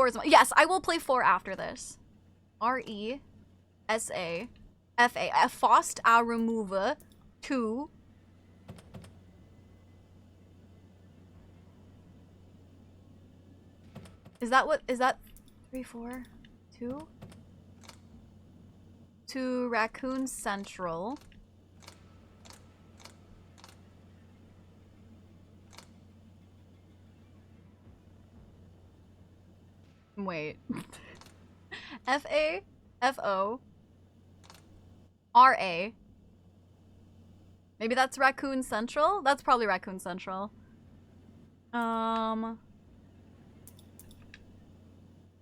S1: is one. Yes, I will play 4 after this. RE, SA, FA, Fost a Remove 2. Is that 3, 4, 2? To Raccoon Central. Wait. FA, FO, RA. Maybe that's Raccoon Central? That's probably Raccoon Central.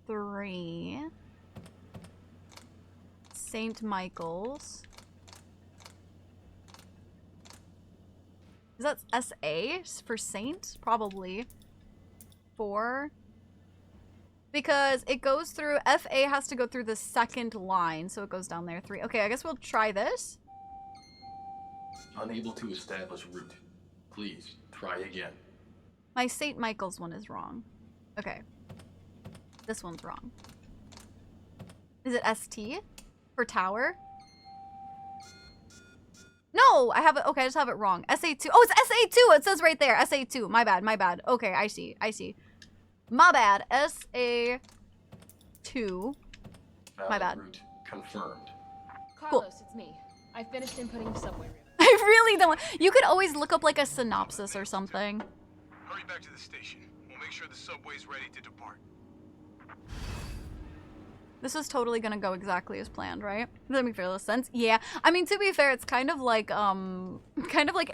S1: 3. St. Michael's. Is that SA for Saint? Probably. 4. Because it goes through, FA has to go through the second line, so it goes down there. 3. Okay, I guess we'll try this.
S12: Unable to establish route. Please, try again.
S1: My St. Michael's one is wrong. Okay. This one's wrong. Is it ST? For tower? No, I have it. Okay, I just have it wrong. SA2. Oh, it's SA2. It says right there. SA2. My bad. My bad. Okay, I see. I see. My bad. SA2. My bad.
S12: Route confirmed.
S7: Carlos, it's me. I finished inputting the subway route.
S1: I really don't. You could always look up like a synopsis or something.
S8: Hurry back to the station. We'll make sure the subway's ready to depart.
S1: This is totally gonna go exactly as planned, right? Does that make fair sense? Yeah. I mean, to be fair, it's kind of like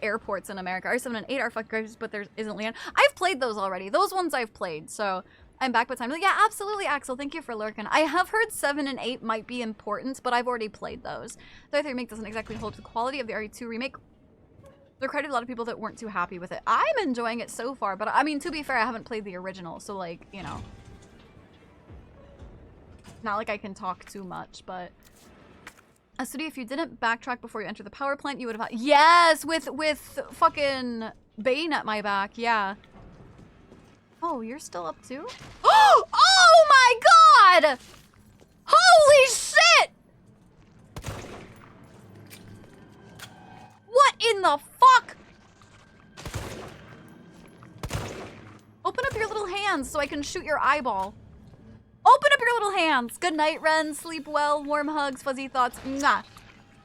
S1: airports in America. R7 and 8 are fucking great, but there isn't Leon. I've played those already. Those ones I've played, so I'm back by time. Like, yeah, absolutely, Axel. Thank you for lurking. I have heard 7 and 8 might be important, but I've already played those. The RE3 remake doesn't exactly hold the quality of the RE2 remake. There are quite a lot of people that weren't too happy with it. I'm enjoying it so far, but I mean, to be fair, I haven't played the original, so like, you know. Not like I can talk too much, but... Study, if you didn't backtrack before you entered the power plant, you would have... Yes! With fucking Bane at my back, yeah. Oh, you're still up too? Oh my god! Holy shit! What in the fuck? Open up your little hands so I can shoot your eyeball. Open up your little hands. Good night, Ren. Sleep well. Warm hugs. Fuzzy thoughts. Mwah.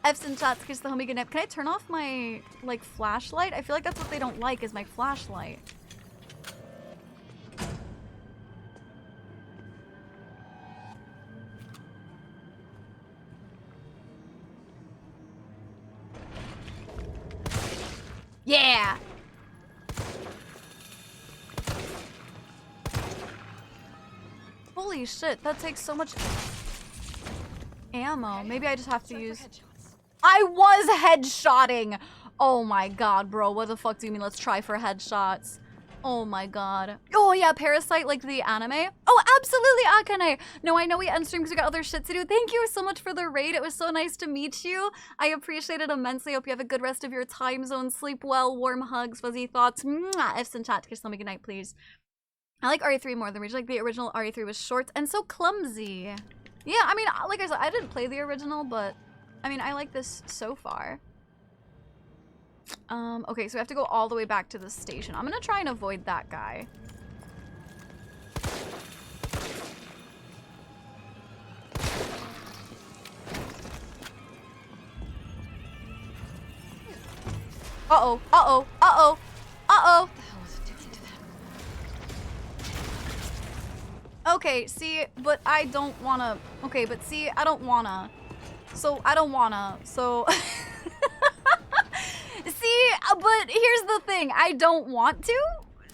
S1: F's and chats. Kiss the homie. Good night. Can I turn off my, like, flashlight? I feel like that's what they don't like, is my flashlight. Yeah! Holy shit, that takes so much ammo. Maybe I just have to use... I was headshotting! Oh my god, bro. What the fuck do you mean? Let's try for headshots. Oh my god. Oh yeah, Parasite, like the anime. Oh, absolutely, Akane. No, I know we end stream because we got other shit to do. Thank you so much for the raid. It was so nice to meet you. I appreciate it immensely. Hope you have a good rest of your time zone. Sleep well. Warm hugs. Fuzzy thoughts. Mwah. Ifs in chat. Kiss me goodnight, please. I like RE3 more than original. Like the original RE3 was short and so clumsy. Yeah, I mean, like I said, I didn't play the original, but I mean, I like this so far. Okay, so we have to go all the way back to the station. I'm gonna try and avoid that guy. Uh-oh, uh-oh, uh-oh, uh-oh. Okay, see, but I don't wanna. Okay, but see, I don't wanna. So, I don't wanna. So... See, but here's the thing. I don't want to.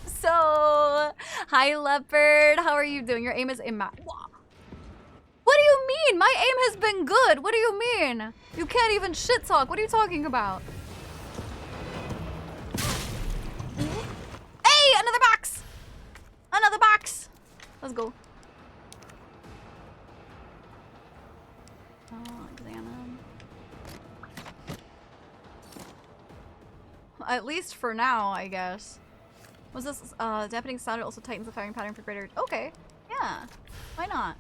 S1: So, hi, Leopard. How are you doing? Your aim is immaculate. What do you mean? My aim has been good. What do you mean? You can't even shit talk. What are you talking about? Hey, another box. Another box. Let's go. Examine. At least for now, I guess. Was this dampening sound? It also tightens the firing pattern for greater. Okay, yeah, why not?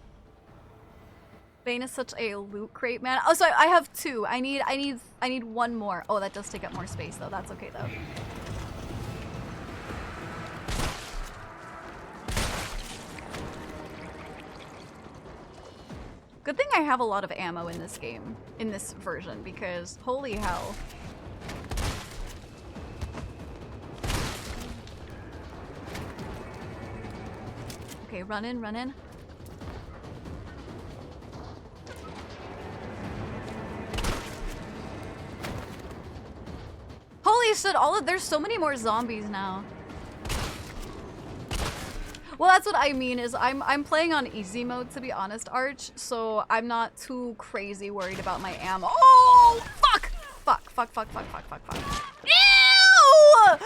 S1: Bane is such a loot crate, man. Oh, so I have two. I need one more. Oh, that does take up more space though. That's okay though. Good thing I have a lot of ammo in this game, in this version, because holy hell. Okay, run in, run in. Holy shit, there's so many more zombies now. Well, that's what I mean is I'm playing on easy mode, to be honest, Arch, so I'm not too crazy worried about my ammo. Oh, fuck! Fuck, fuck, fuck, fuck, fuck, fuck, fuck. Ew!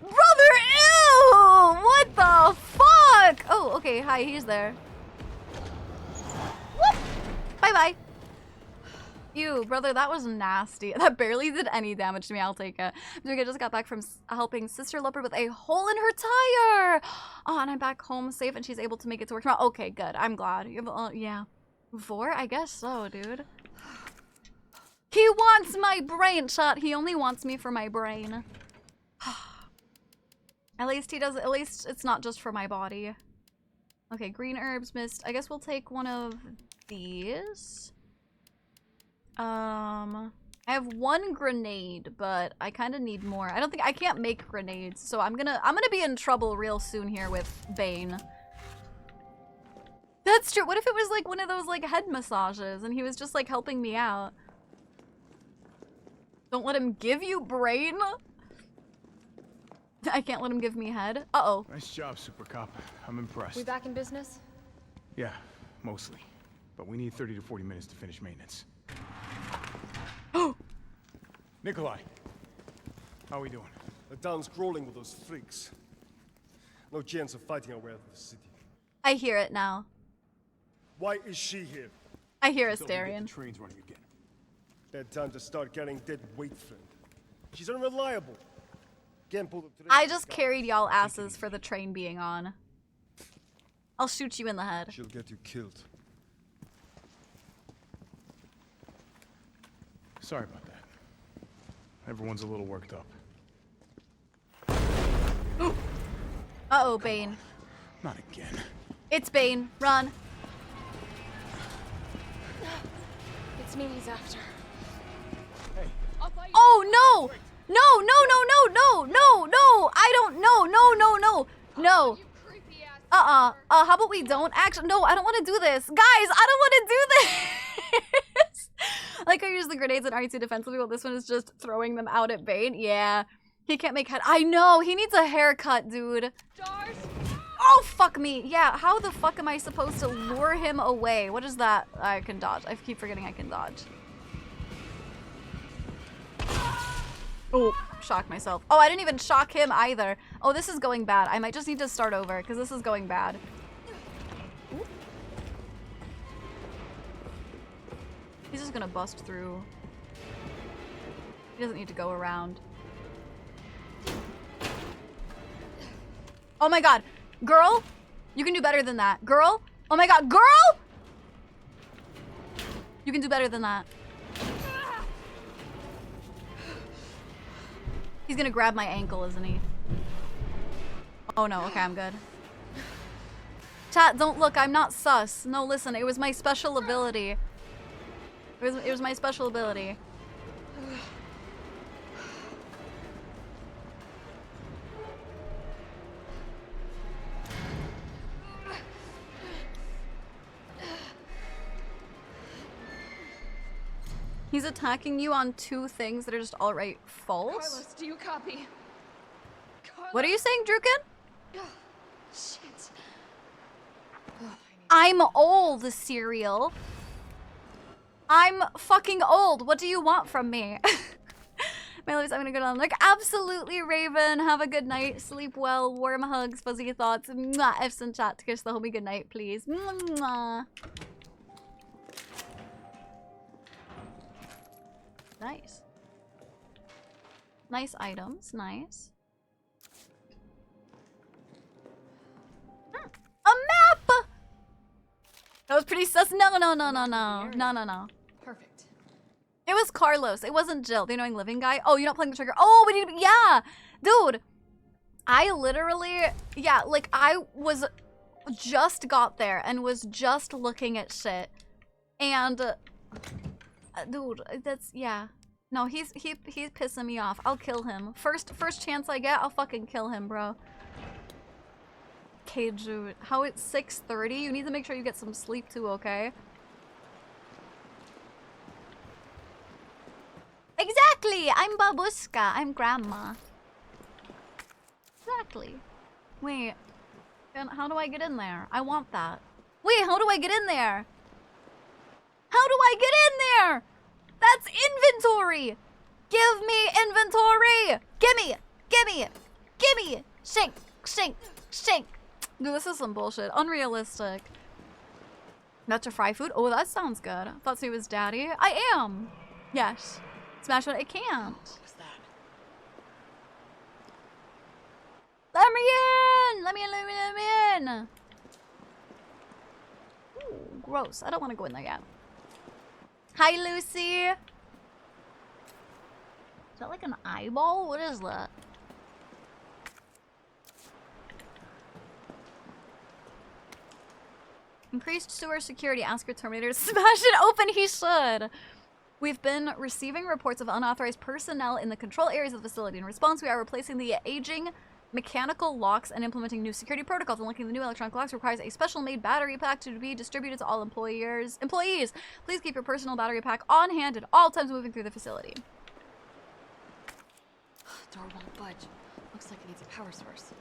S1: Brother, ew! What the fuck? Oh, okay, hi, he's there. Whoop! Bye-bye. Ew, brother, that was nasty. That barely did any damage to me. I'll take it. I just got back from helping Sister Leopard with a hole in her tire. Oh, and I'm back home safe and she's able to make it to work tomorrow. Okay, good. I'm glad. You have, yeah. 4? I guess so, dude. He wants my brain, chat. He only wants me for my brain. At least he does. At least it's not just for my body. Okay, green herbs, mist. I guess we'll take one of these. I have one grenade, but I kind of need more. I can't make grenades, so I'm gonna be in trouble real soon here with Bane. That's true. What if it was like one of those like head massages and he was just like helping me out? Don't let him give you brain. I can't let him give me head. Uh-oh.
S13: Nice job, Super Cop. I'm impressed.
S7: We back in business?
S13: Yeah, mostly. But we need 30 to 40 minutes to finish maintenance. Nikolai, how are we doing?
S10: The town's crawling with those freaks. No chance of fighting our way out of the city.
S1: I hear it now.
S10: Why is she here?
S1: I hear Asterion.
S13: The train's running again.
S10: Bad time to start carrying dead weight, friend. She's unreliable. Can't pull the
S1: I just carried y'all asses for the train being on. I'll shoot you in the head.
S10: She'll get you killed.
S13: Sorry about that. Everyone's a little worked up.
S1: Uh-oh, Bane.
S13: Not again.
S1: It's Bane. Run.
S7: It's me he's after.
S13: Hey.
S1: Oh, no! No, no, no, no, no, no, no! I don't, no, no, no, no, no. How about we don't actually, no, I don't want to do this. Guys, I don't want to do this! Like I use the grenades in RE2 defensively, while this one is just throwing them out at Bane. Yeah, he can't make head. I know, he needs a haircut, dude. Oh, fuck me. Yeah, how the fuck am I supposed to lure him away? What is that? I can dodge. I keep forgetting I can dodge. Oh, shock myself. Oh, I didn't even shock him either. Oh, this is going bad. I might just need to start over because this is going bad. Ooh. He's just gonna bust through. He doesn't need to go around. Oh my god. Girl, you can do better than that. Girl, oh my god, girl! You can do better than that. He's gonna grab my ankle, isn't he? Oh no, okay, I'm good. Chat, don't look, I'm not sus. No, listen, it was my special ability. It was my special ability. He's attacking you on two things that are just outright false.
S7: Carlos, do you copy? Carlos.
S1: What are you saying, Druken?
S7: Oh, shit.
S1: I'm old, cereal. I'm fucking old. What do you want from me? My loves, I'm gonna go down. Like, absolutely, Raven. Have a good night. Sleep well. Warm hugs. Fuzzy thoughts. Mwah. F's in chat to kiss the homie good night, please. Mwah. Nice. Nice items. Nice. A map! That was pretty sus. No, no, no, no, no. No, no, no.
S7: Perfect.
S1: It was Carlos. It wasn't Jill. The annoying living guy. Oh, you're not playing the trigger. Oh, we need to be. Yeah. Dude. I literally. Yeah, like, I was. Just got there and was just looking at shit. And. Dude, that's. Yeah. No, he's pissing me off. I'll kill him. First chance I get, I'll fucking kill him, bro. Okay, Jude. How it's 6:30? You need to make sure you get some sleep too, okay? Exactly! I'm Babushka. I'm grandma. Exactly. Wait. Then how do I get in there? I want that. Wait, how do I get in there? How do I get in there? That's inventory! Give me inventory! Gimme! Gimme! Gimme! Shink! Shink! Shink! Dude, this is some bullshit. Unrealistic. That's your fry food? Oh, that sounds good. I thought he was daddy. I am! Yes. Smash it. It can't.
S9: What's that?
S1: Let me in! Let me in, let me in, let me in! Ooh, gross. I don't want to go in there yet. Hi, Lucy! Is that like an eyeball? What is that? Increased sewer security. Ask your Terminator to smash it open. He should. We've been receiving reports of unauthorized personnel in the control areas of the facility. In response, we are replacing the aging mechanical locks and implementing new security protocols. Unlocking the new electronic locks requires a special-made battery pack to be distributed to all employees. Please keep your personal battery pack on hand at all times moving through the facility.
S7: Door won't budge. Looks like it needs a power source.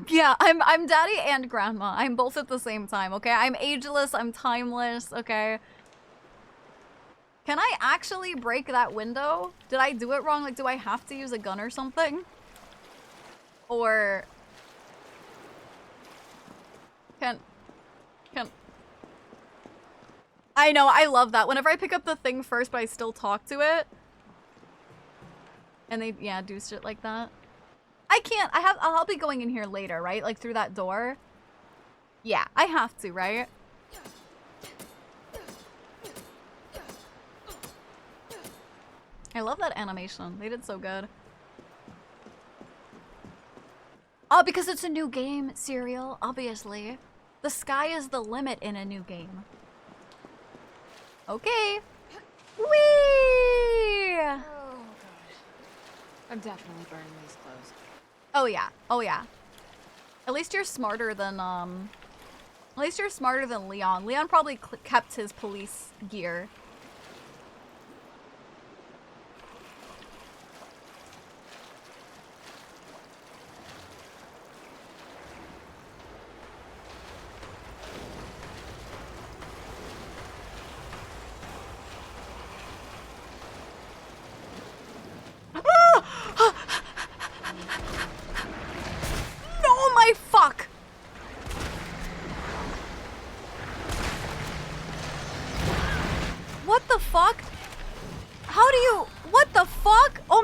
S1: Yeah, I'm daddy and grandma. I'm both at the same time, okay? I'm ageless, I'm timeless, okay? Can I actually break that window? Did I do it wrong? Like, do I have to use a gun or something? Or... Can... I know, I love that. Whenever I pick up the thing first, but I still talk to it. And they, yeah, do shit like that. I can't, I'll be going in here later, right? Like, through that door. Yeah, I have to, right? I love that animation. They did so good. Oh, because it's a new game, Serial, obviously. The sky is the limit in a new game. Okay. Whee!
S7: Oh, God. I'm definitely burning these clothes.
S1: Oh, yeah. Oh, yeah. At least you're smarter than, At least you're smarter than Leon. Leon probably kept his police gear.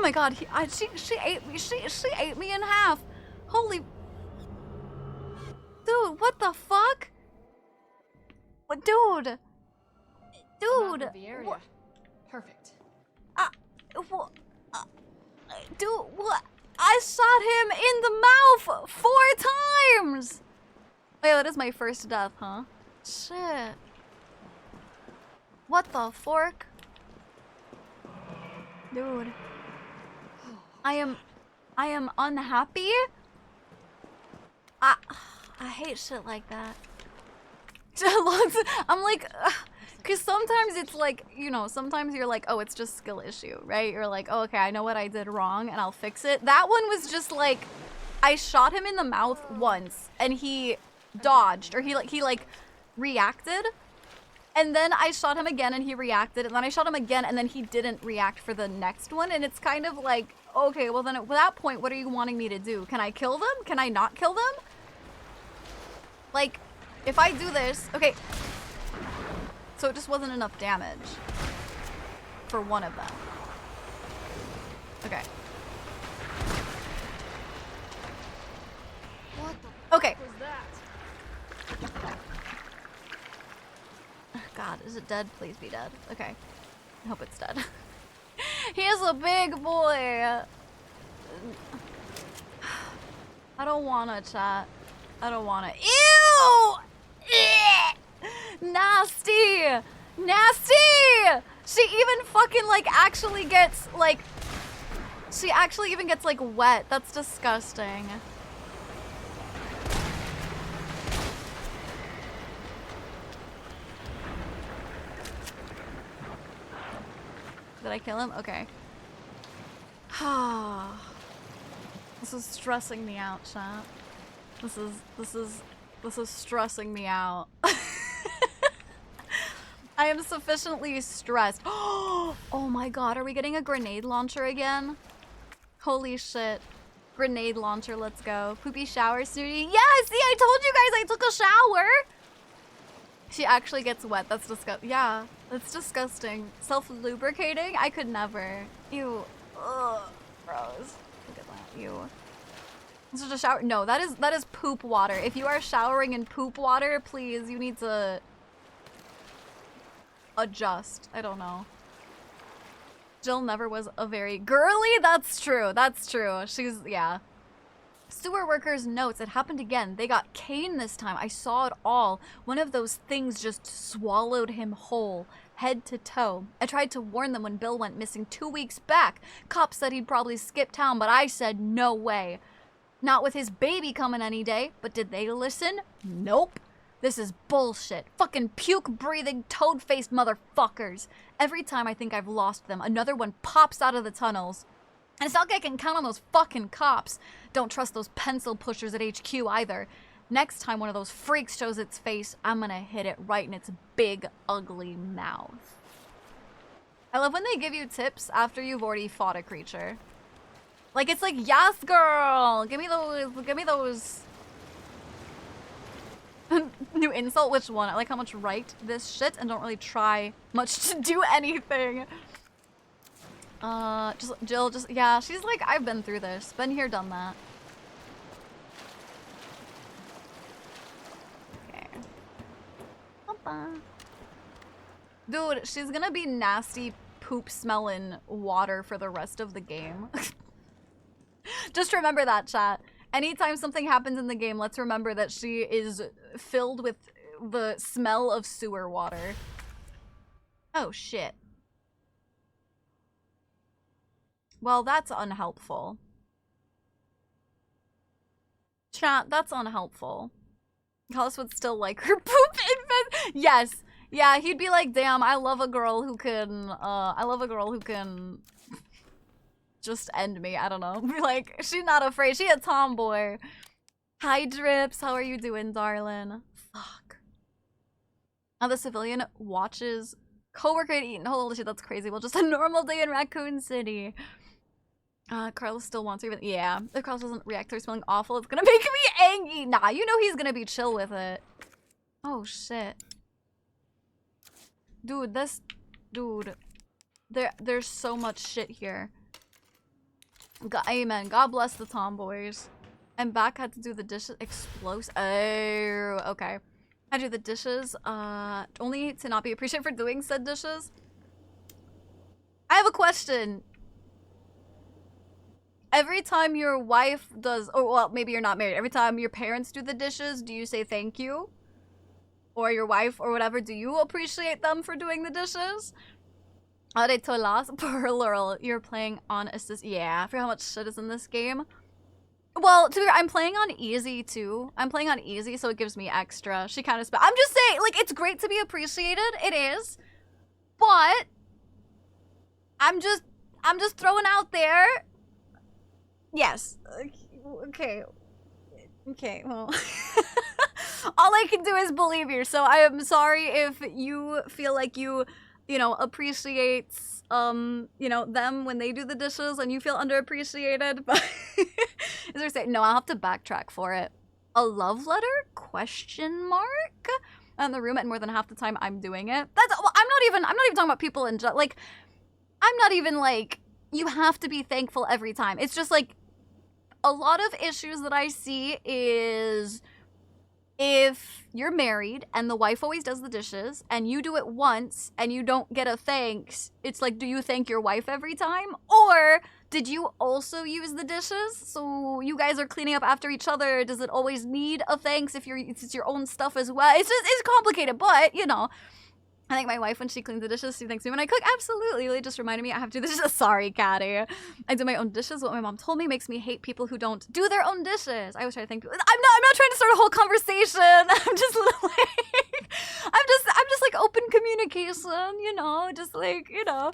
S1: my god, she ate me. She ate me in half. Holy. Dude, what the fuck? What, dude? Dude.
S7: The area. Perfect.
S1: Dude, what? I shot him in the mouth 4 times. Wait, that is my first death, huh? Shit. What the fork? Dude. I am unhappy. I hate shit like that. I'm like, cause sometimes it's like, you know, sometimes you're like, oh, it's just skill issue, right? You're like, oh, okay, I know what I did wrong and I'll fix it. That one was just like, I shot him in the mouth once and he dodged, or he reacted. And then I shot him again and he reacted, and then I shot him again and then he didn't react for the next one. And it's kind of like, okay, well then at that point, what are you wanting me to do? Can I kill them? Can I not kill them? Like, if I do this, okay. So it just wasn't enough damage for one of them. Okay.
S7: What the
S1: okay.
S7: fuck was that?
S1: God, is it dead? Please be dead. Okay. I hope it's dead. He is a big boy. I don't wanna, chat. I don't wanna. Ew! Nasty! Nasty! She even fucking like actually gets like, she actually even gets like wet. That's disgusting. Did I kill him? Okay. This is stressing me out, chat. This is stressing me out. I am sufficiently stressed. Oh my god, are we getting a grenade launcher again? Holy shit. Grenade launcher, let's go. Poopy shower, Snooty. Yeah, see, I told you guys I took a shower. She actually gets wet. That's disgusting. Yeah, that's disgusting. Self-lubricating? I could never. Ew. Ugh. Gross. Look at that. Ew. This is a shower. No, that is poop water. If you are showering in poop water, please, you need to adjust. I don't know. Jill never was a very girly. That's true. That's true. She's, yeah. Sewer workers notes, it happened again. They got cane this time. I saw it all. One of those things just swallowed him whole, head to toe. I tried to warn them when Bill went missing 2 weeks back. Cops said he'd probably skip town, but I said no way. Not with his baby coming any day. But did they listen? Nope. This is bullshit. Fucking puke-breathing, toad-faced motherfuckers. Every time I think I've lost them, another one pops out of the tunnels. And it's not like I can count on those fucking cops. Don't trust those pencil pushers at HQ either. Next time one of those freaks shows its face, I'm gonna hit it right in its big, ugly mouth. I love when they give you tips after you've already fought a creature. Like, it's like, yes, girl! Give me those. New insult, which one? I like how much right this shit and don't really try much to do anything. Jill, yeah, she's like, I've been through this. Been here, done that. Okay. Dude, she's gonna be nasty poop smelling water for the rest of the game. Just remember that, chat. Anytime something happens in the game, let's remember that she is filled with the smell of sewer water. Oh, shit. Well, that's unhelpful. Chat, that's unhelpful. Hollis would still like her poop infant. Yes. Yeah, he'd be like, damn, I love a girl who can, just end me. I don't know. Be like, she's not afraid. She a tomboy. Hi, Drips. How are you doing, darling? Fuck. Now the civilian watches coworker eating. Holy shit, that's crazy. Well, just a normal day in Raccoon City. Carlos still wants to even. Yeah, if Carlos doesn't react to her smelling awful, it's gonna make me angry. Nah, you know he's gonna be chill with it. Oh shit. Dude, there's so much shit here. Amen. God bless the tomboys. And back had to do the dishes. Explosive. Oh, okay. I do the dishes. Only to not be appreciated for doing said dishes. I have a question. Every time your wife does, or well, maybe you're not married. Every time your parents do the dishes, do you say thank you? Or your wife or whatever, do you appreciate them for doing the dishes? Are tolas plural? You're playing on assist. Yeah, for how much shit is in this game. Well, to be fair, I'm playing on easy too. I'm playing on easy, so it gives me extra. She kind of. I'm just saying, like, it's great to be appreciated. It is, but I'm just throwing out there. Yes. Okay. Okay. Well, all I can do is believe you. So I am sorry if you feel like you know, appreciates, you know, them when they do the dishes and you feel underappreciated, but is there say, no, I'll have to backtrack for it. A love letter? Question mark? I'm in the room and more than half the time I'm doing it. That's, well, I'm not even talking about people in, like, I'm not even like, you have to be thankful every time. It's just like, a lot of issues that I see is, if you're married and the wife always does the dishes and you do it once and you don't get a thanks, it's like, do you thank your wife every time? Or did you also use the dishes? So you guys are cleaning up after each other. Does it always need a thanks if it's your own stuff as well? It's complicated, but you know, I think my wife, when she cleans the dishes, she thanks me when I cook. Absolutely. It just reminded me I have to do the dishes. Sorry, Caddy. I do my own dishes. What my mom told me makes me hate people who don't do their own dishes. I always try to thank people. I'm not trying to start a whole conversation. I'm just like, I'm just like open communication, you know, just like, you know.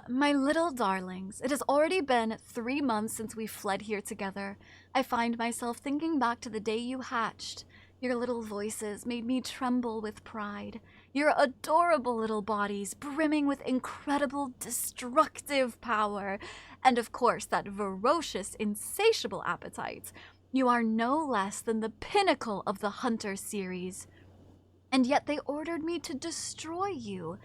S1: My little darlings, it has already been 3 months since we fled here together. I find myself thinking back to the day you hatched. Your little voices made me tremble with pride. Your adorable little bodies brimming with incredible destructive power. And of course, that ferocious, insatiable appetite. You are no less than the pinnacle of the Hunter series. And yet they ordered me to destroy you.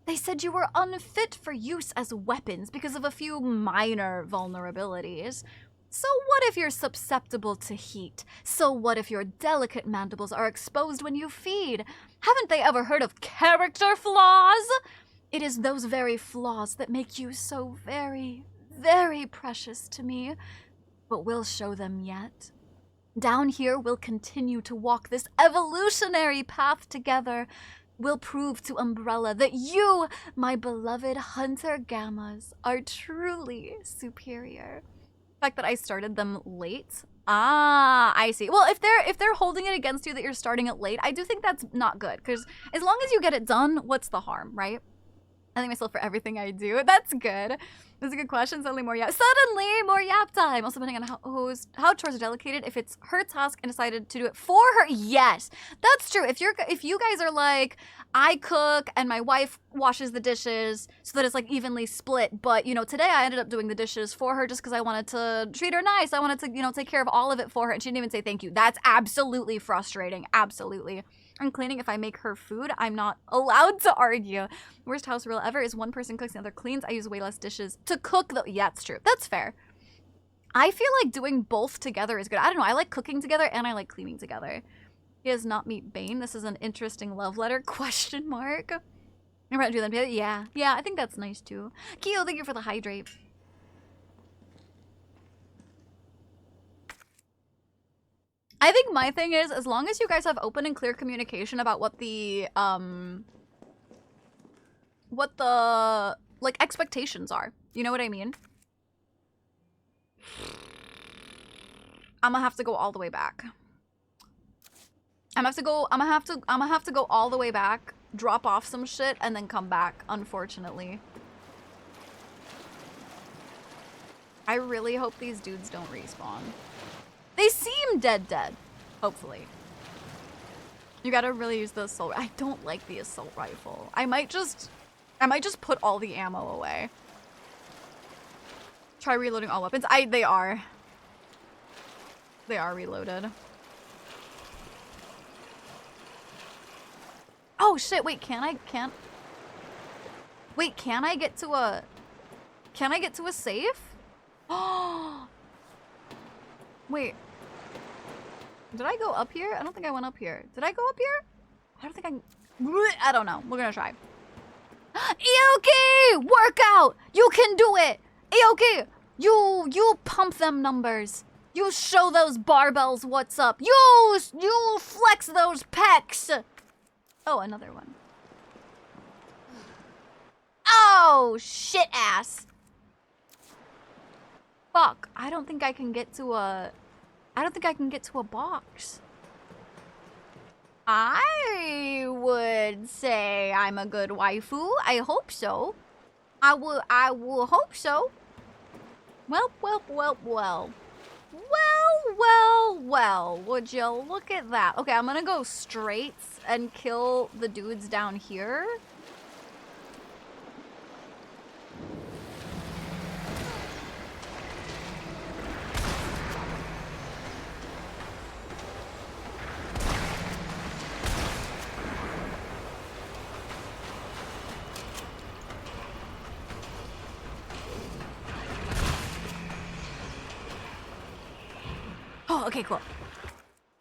S1: They said you were unfit for use as weapons because of a few minor vulnerabilities. So what if you're susceptible to heat? So what if your delicate mandibles are exposed when you feed? Haven't they ever heard of character flaws? It is those very flaws that make you so very, very precious to me. But we'll show them yet. Down here, we'll continue to walk this evolutionary path together. We'll prove to Umbrella that you, my beloved Hunter Gammas, are truly superior. The fact that I started them late. Ah, I see. Well, if they're holding it against you that you're starting it late, I do think that's not good. Because as long as you get it done, what's the harm, right? I thank myself for everything I do. That's good. That's a good question. Suddenly more yap time. Also depending on how chores are delegated. If it's her task and decided to do it for her, yes, that's true. If you guys are like, I cook and my wife washes the dishes so that it's like evenly split. But you know, today I ended up doing the dishes for her just because I wanted to treat her nice. I wanted to, you know, take care of all of it for her, and she didn't even say thank you. That's absolutely frustrating. Absolutely. And cleaning, if I make her food, I'm not allowed to argue. Worst house rule ever is one person cooks and the other cleans. I use way less dishes to cook though. Yeah, it's true. That's fair. I feel like doing both together is good. I don't know. I like cooking together and I like cleaning together. He does not meet Bane. This is an interesting love letter? Question mark. Remember how to do that together? Yeah. Yeah, I think that's nice too. Keo, thank you for the hydrate. I think my thing is, as long as you guys have open and clear communication about what the like expectations are. You know what I mean? I'm gonna have to go all the way back. I'm gonna have to go all the way back, drop off some shit, and then come back, unfortunately. I really hope these dudes don't respawn. They seem dead, hopefully. You gotta really use the assault. I don't like the assault rifle. I might just put all the ammo away. Try reloading all weapons. They are reloaded. Oh shit, wait, can I get to a safe? Oh! Wait. Did I go up here? I don't think I went up here. Did I go up here? I don't think I don't know. We're gonna try. Eoki! Workout! You can do it! Eoki! You pump them numbers. You show those barbells what's up. You flex those pecs. Oh, another one. Oh, shit ass. Fuck. I don't think I can get to a box. I would say I'm a good waifu. I hope so. I will hope so. Well. Would you look at that? Okay, I'm gonna go straight and kill the dudes down here. Oh, okay, cool.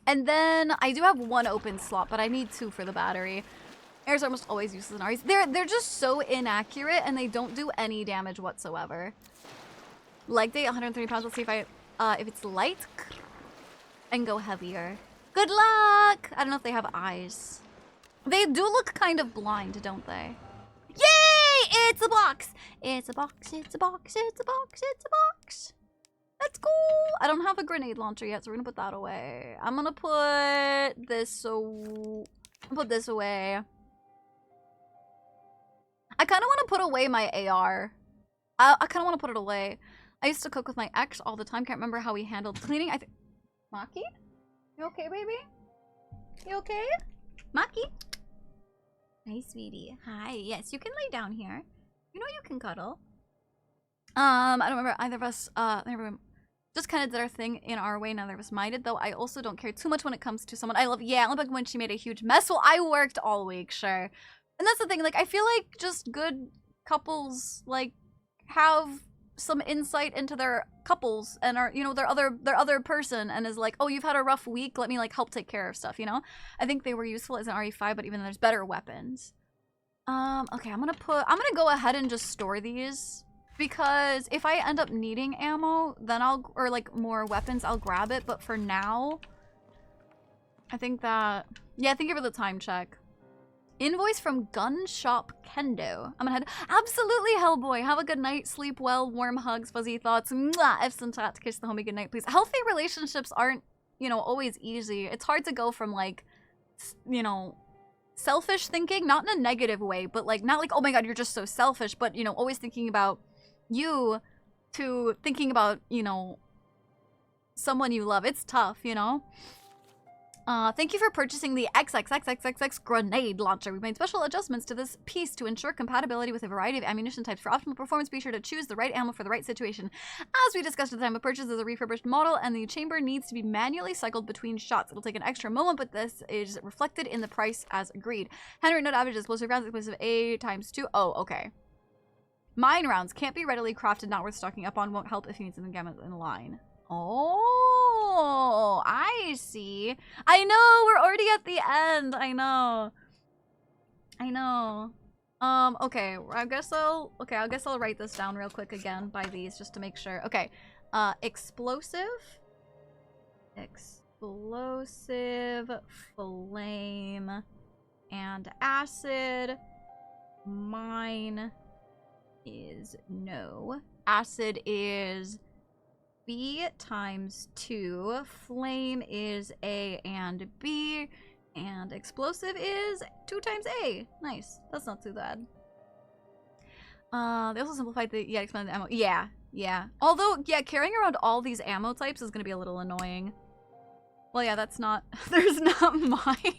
S1: And then I do have one open slot, but I need 2 for the battery. Airs are almost always useless in Aries. They're just so inaccurate and they don't do any damage whatsoever. Leg day, 130 pounds. Let's see if it's light and go heavier. Good luck! I don't know if they have eyes. They do look kind of blind, don't they? Yay! It's a box! It's a box, it's a box, it's a box, it's a box. That's cool. I don't have a grenade launcher yet, so we're gonna put that away. I'm gonna put this away. I kind of want to put away my AR. I kind of want to put it away. I used to cook with my ex all the time. Can't remember how we handled cleaning. I think. Maki? You okay, baby? You okay? Maki? Hi, sweetie. Hi. Yes, you can lay down here. You know you can cuddle. I don't remember either of us. Just kind of did our thing in our way. Neither of us minded, though. I also don't care too much when it comes to someone I love. Yeah, I love when she made a huge mess. Well, I worked all week, sure. And that's the thing. Like, I feel like just good couples like have some insight into their couples and are, you know, their other person, and is like, oh, you've had a rough week. Let me like help take care of stuff. You know. I think they were useful as an RE5, but even there's better weapons. Okay, I'm gonna go ahead and just store these. Because if I end up needing ammo, then or like more weapons, I'll grab it. But for now, I think that, yeah, thank you for the time check. Invoice from Gun Shop Kendo. I'm gonna head, absolutely, Hellboy. Have a good night, sleep well, warm hugs, fuzzy thoughts. Mwah! Epson tat to kiss the homie goodnight, please. Healthy relationships aren't, you know, always easy. It's hard to go from like, you know, selfish thinking, not in a negative way, but like, not like, oh my god, you're just so selfish, but, you know, always thinking about you to thinking about, you know, someone you love. It's tough, you know? Thank you for purchasing the XXXXXX grenade launcher. We've made special adjustments to this piece to ensure compatibility with a variety of ammunition types. For optimal performance, be sure to choose the right ammo for the right situation. As we discussed at the time of purchase, is a refurbished model, and the chamber needs to be manually cycled between shots. It'll take an extra moment, but this is reflected in the price as agreed. Henry, note average explosive rounds, explosive A ×2. Oh, okay. Mine rounds can't be readily crafted, not worth stocking up on, won't help if you need something in line. Oh, I see. I know, we're already at the end. I know. Okay, I guess I'll write this down real quick again by these just to make sure. Okay. Explosive, flame, and acid. Mine is no. Acid is B ×2. Flame is A and B. And explosive is 2 times A. Nice. That's not too bad. They also simplified the expanded ammo. Yeah. Although, yeah, carrying around all these ammo types is gonna be a little annoying. Well, yeah, that's not. There's not mine.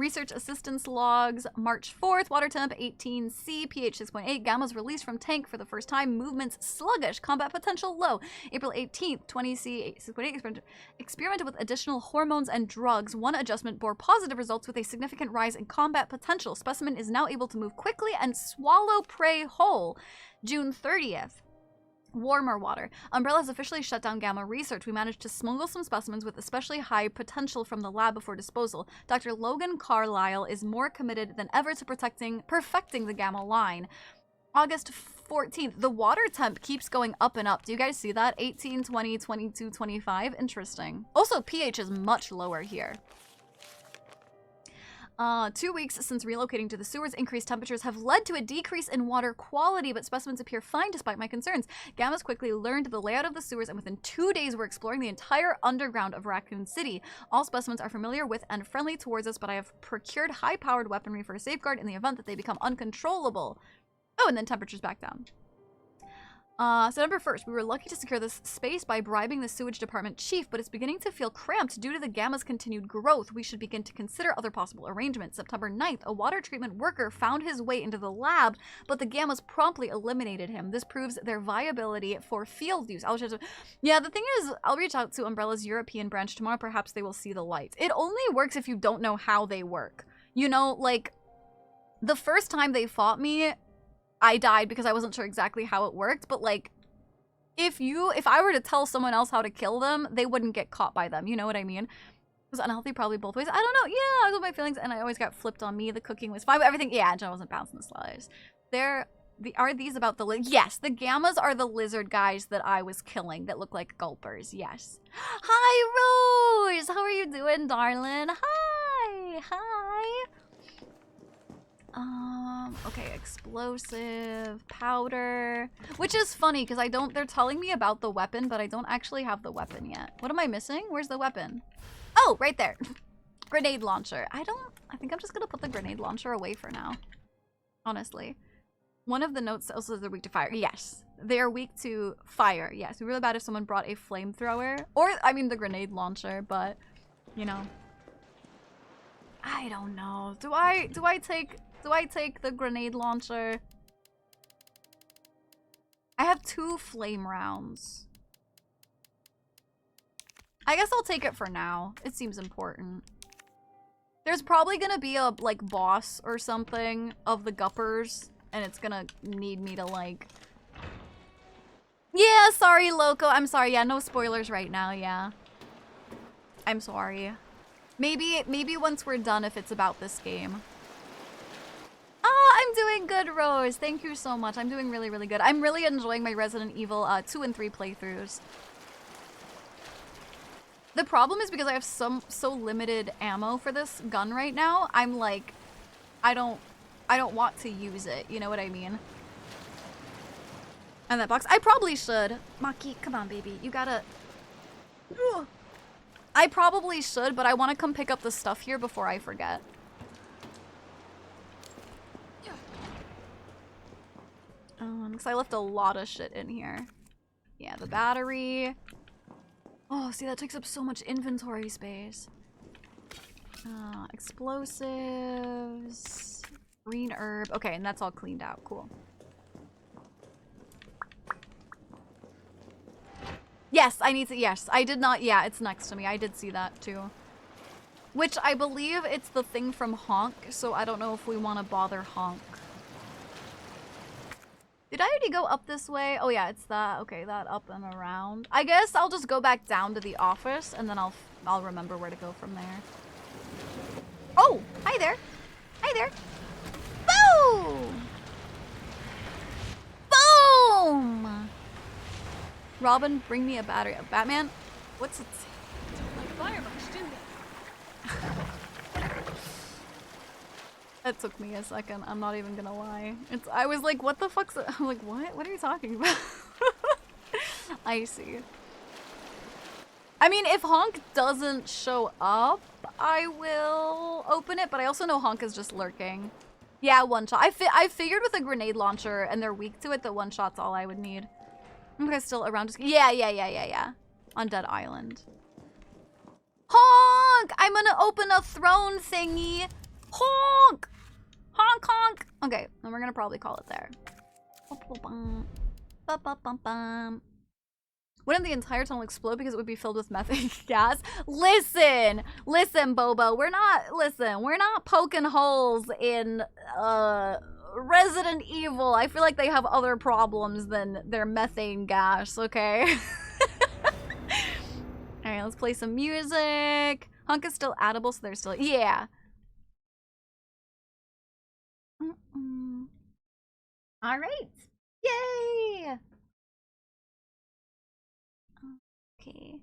S1: Research assistance logs, March 4th, water temp 18C, pH 6.8, gammas released from tank for the first time, movements sluggish, combat potential low. April 18th, 20C 6.8, experimented with additional hormones and drugs. One adjustment bore positive results with a significant rise in combat potential. Specimen is now able to move quickly and swallow prey whole. June 30th. Warmer water. Umbrella's officially shut down gamma research. We managed to smuggle some specimens with especially high potential from the lab before disposal. Dr. Logan Carlisle is more committed than ever to perfecting the gamma line. August 14th. The water temp keeps going up and up. Do you guys see that? 18, 20, 22, 25. Interesting. Also, pH is much lower here. 2 weeks since relocating to the sewers, increased temperatures have led to a decrease in water quality, but specimens appear fine despite my concerns. Gammas quickly learned the layout of the sewers, and within 2 days we're exploring the entire underground of Raccoon City. All specimens are familiar with and friendly towards us, but I have procured high-powered weaponry for a safeguard in the event that they become uncontrollable. Oh, and then temperatures back down. September 1st, we were lucky to secure this space by bribing the sewage department chief, but it's beginning to feel cramped due to the gamma's continued growth. We should begin to consider other possible arrangements. September 9th, a water treatment worker found his way into the lab, but the gammas promptly eliminated him. This proves their viability for field use. Yeah, the thing is, I'll reach out to Umbrella's European branch tomorrow. Perhaps they will see the light. It only works if you don't know how they work. You know, like, the first time they fought me, I died because I wasn't sure exactly how it worked, but like, if I were to tell someone else how to kill them, they wouldn't get caught by them, you know what I mean? It was unhealthy probably both ways. I don't know, yeah, I was with my feelings and I always got flipped on me. The cooking was fine, but everything, yeah, I wasn't bouncing the slides. Are these about the yes, the gammas are the lizard guys that I was killing that look like gulpers, yes. Hi, Rose! How are you doing, darling? Hi! Okay, explosive, powder, which is funny because they're telling me about the weapon, but I don't actually have the weapon yet. What am I missing? Where's the weapon? Oh, right there. Grenade launcher. I think I'm just gonna put the grenade launcher away for now. Honestly. One of the notes also says they're weak to fire. Yes. They're weak to fire. Yes. It'd be really bad if someone brought a flamethrower. Or, I mean, the grenade launcher, but, you know. I don't know. Do I take the grenade launcher? I have 2 flame rounds. I guess I'll take it for now. It seems important. There's probably gonna be a, like, boss or something of the guppers, and it's gonna need me to, like... Yeah, sorry, Loco. I'm sorry. Yeah, no spoilers right now, yeah. I'm sorry. Maybe once we're done if it's about this game. I'm doing good, Rose. Thank you so much. I'm doing really, really good. I'm really enjoying my Resident Evil 2 and 3 playthroughs. The problem is because I have so limited ammo for this gun right now, I'm like, I don't want to use it. You know what I mean? And that box, I probably should. Maki, come on, baby. You gotta... Ugh. I probably should, but I want to come pick up the stuff here before I forget. Because I left a lot of shit in here. Yeah, the battery. Oh, see, that takes up so much inventory space. Explosives. Green herb. Okay, and that's all cleaned out. Cool. Yes, I need to. Yes, I did not. Yeah, it's next to me. I did see that too. Which I believe it's the thing from Honk, so I don't know if we want to bother Honk. Did I already go up this way? Oh yeah, it's that. Okay, that up and around. I guess I'll just go back down to the office and then I'll remember where to go from there. Oh, hi there. Hi there. Boom! Boom! Robin, bring me a battery. Batman? What's it say?
S7: Don't like fire much, do they?
S1: That took me a second. I'm not even gonna lie. I was like, what the fuck's that? I'm like, what? What are you talking about? I see. I mean, if Honk doesn't show up, I will open it, but I also know Honk is just lurking. Yeah, one shot. I figured with a grenade launcher and they're weak to it that one shot's all I would need. Okay, still around. Yeah. On Dead Island. Honk! I'm gonna open a throne thingy Honk! Honk honk! Okay, and we're gonna probably call it there. Wouldn't the entire tunnel explode because it would be filled with methane gas? Listen, Bobo, we're not poking holes in Resident Evil. I feel like they have other problems than their methane gas, okay? Alright, let's play some music. Hunk is still addable, so they're still, yeah. Alright. Yay! Okay.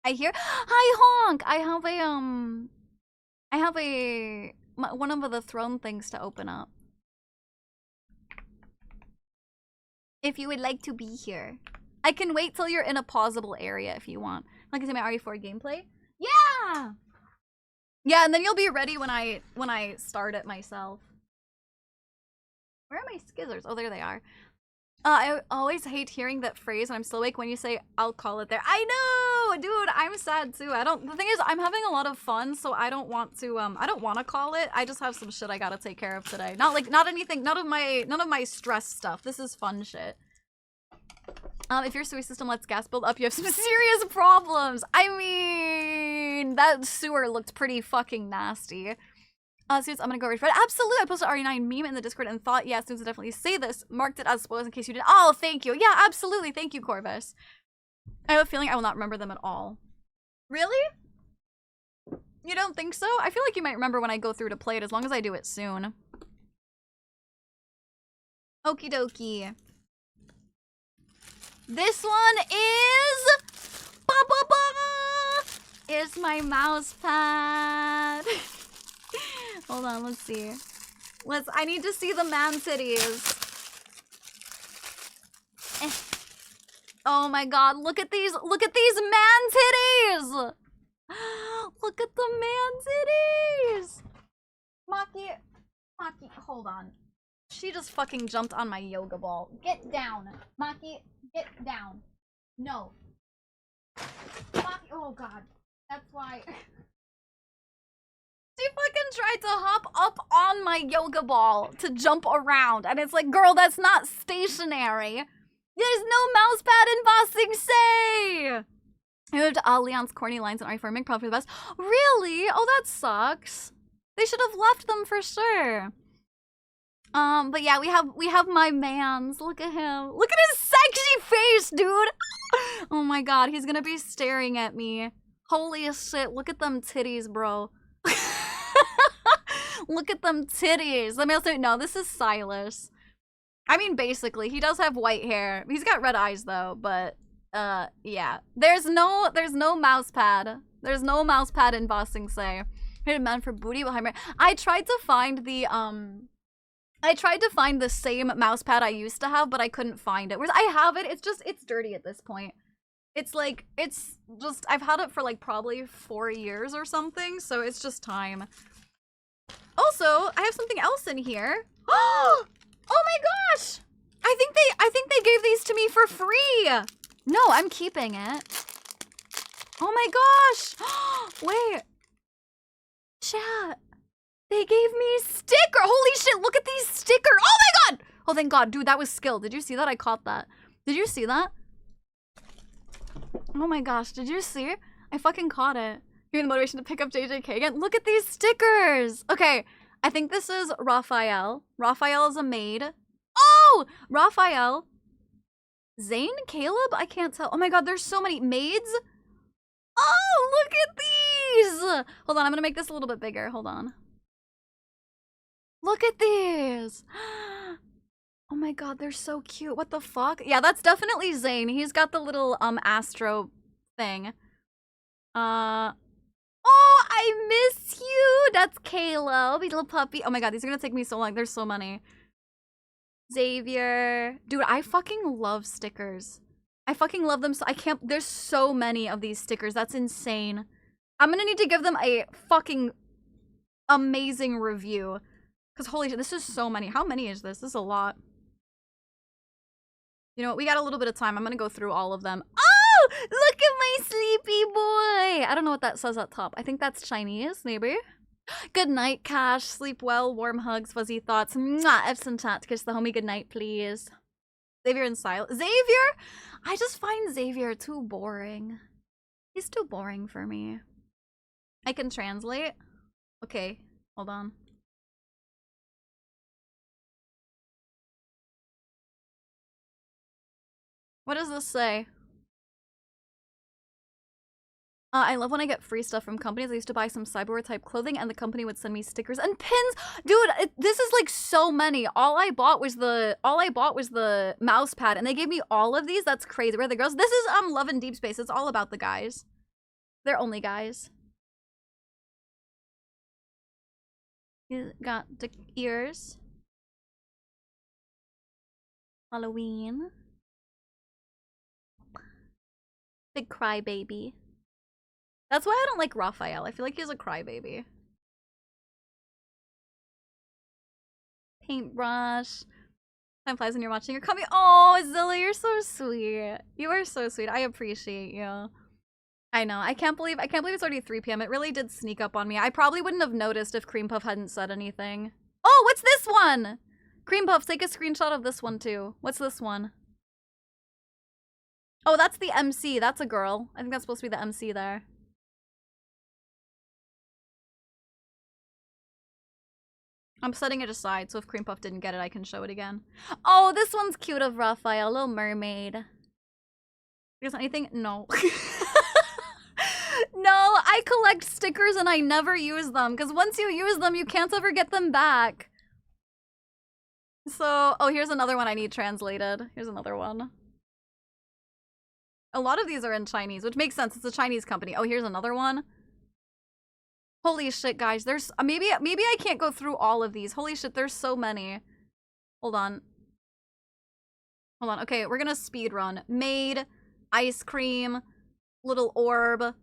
S1: I hear. Hi, Honk. I have one of the throne things to open up. If you would like to be here, I can wait till you're in a pausable area if you want. Like I said, my RE4 gameplay. Yeah. Yeah, and then you'll be ready when I start it myself. Where are my skizzers? Oh, there they are. I always hate hearing that phrase when I'm still awake when you say, I'll call it there. I know! Dude, I'm sad too. The thing is, I'm having a lot of fun, so I don't want to call it. I just have some shit I gotta take care of today. Not anything, none of my stress stuff. This is fun shit. If your sewer system lets gas build up, you have some serious problems. I mean, that sewer looked pretty fucking nasty. Students, I'm gonna go read for it. Absolutely, I posted RE9 meme in the Discord and thought, yeah, students would definitely say this. Marked it as spoilers in case you didn't. Oh, thank you. Yeah, absolutely. Thank you, Corvus. I have a feeling I will not remember them at all. Really? You don't think so? I feel like you might remember when I go through to play it, as long as I do it soon. Okie dokie. This one is... Ba-ba-ba! Is my mouse pad. Hold on, let's see. I need to see the man titties. Oh my god, look at these man titties! Look at the man titties! Maki, hold on. She just fucking jumped on my yoga ball. Get down. Maki, get down. No. Maki, oh god. That's why. She fucking tried to hop up on my yoga ball to jump around. And it's like, girl, that's not stationary. There's no mouse pad embossing, say! I moved Leon's corny lines on RE4 remake, probably for the best. Really? Oh, that sucks. They should have left them for sure. But yeah, we have my mans. Look at him. Look at his sexy face, dude. Oh my god, he's gonna be staring at me. Holy shit, look at them titties, bro. Look at them titties. Let me also no, this is Silas. I mean, basically, he does have white hair. He's got red eyes though, but yeah. There's no mouse pad. There's no mouse pad in Bossing Say. Hit a man for booty behind me. I tried to find the same mouse pad I used to have, but I couldn't find it. Whereas I have it, it's dirty at this point. It's just I've had it for like probably 4 years or something, so it's just time. Also, I have something else in here. Oh my gosh! I think they gave these to me for free. No, I'm keeping it. Oh my gosh! Wait. Chat. They gave me sticker. Holy shit, look at these stickers. Oh my god! Oh thank god, dude, that was skill. Did you see that? I caught that. Did you see that? Oh my gosh, did you see? I fucking caught it. Give me the motivation to pick up JJK again. Look at these stickers. Okay, I think this is Raphael. Raphael is a maid. Oh! Raphael. Zane? Caleb? I can't tell. Oh my god, there's so many maids. Oh, look at these! Hold on, I'm gonna make this a little bit bigger. Hold on. Look at these! Oh my god, they're so cute. What the fuck? Yeah, that's definitely Zane. He's got the little Astro thing. Oh, I miss you! That's Caleb, little puppy. Oh my god, these are gonna take me so long. There's so many. Xavier. Dude, I fucking love stickers. I fucking love them so I can't. There's so many of these stickers. That's insane. I'm gonna need to give them a fucking amazing review. Because holy shit, this is so many. How many is this? This is a lot. You know what? We got a little bit of time. I'm gonna go through all of them. Oh! Look at my sleepy boy! I don't know what that says up top. I think that's Chinese, maybe. Good night, Cash. Sleep well. Warm hugs, fuzzy thoughts. Mwah! Epson chat. Kiss the homie good night, please. Xavier and Silence. Xavier? I just find Xavier too boring. He's too boring for me. I can translate. Okay, hold on. What does this say? I love when I get free stuff from companies. I used to buy some cyberware type clothing and the company would send me stickers and pins. Dude, this is like so many. All I bought was the mouse pad and they gave me all of these. That's crazy. Where are the girls? This is Love in Deep Space. It's all about the guys. They're only guys. You got the ears. Halloween. Big crybaby. That's why I don't like Raphael. I feel like he's a crybaby. Paintbrush. Time flies when you're watching your comedy. Oh, Zilla, you're so sweet. You are so sweet. I appreciate you. I know. I can't believe it's already 3 p.m. It really did sneak up on me. I probably wouldn't have noticed if Cream Puff hadn't said anything. Oh, what's this one? Cream Puff, take a screenshot of this one too. What's this one? Oh, that's the MC. That's a girl. I think that's supposed to be the MC there. I'm setting it aside, so if Cream Puff didn't get it, I can show it again. Oh, this one's cute of Raphael. Little mermaid. There's anything? No. No, I collect stickers and I never use them. Because once you use them, you can't ever get them back. So, oh, here's another one I need translated. Here's another one. A lot of these are in Chinese, which makes sense. It's a Chinese company. Oh, here's another one. Holy shit, guys. There's maybe I can't go through all of these. Holy shit, there's so many. Hold on. Hold on. Okay, we're gonna speed run. Maid, ice cream, little orb,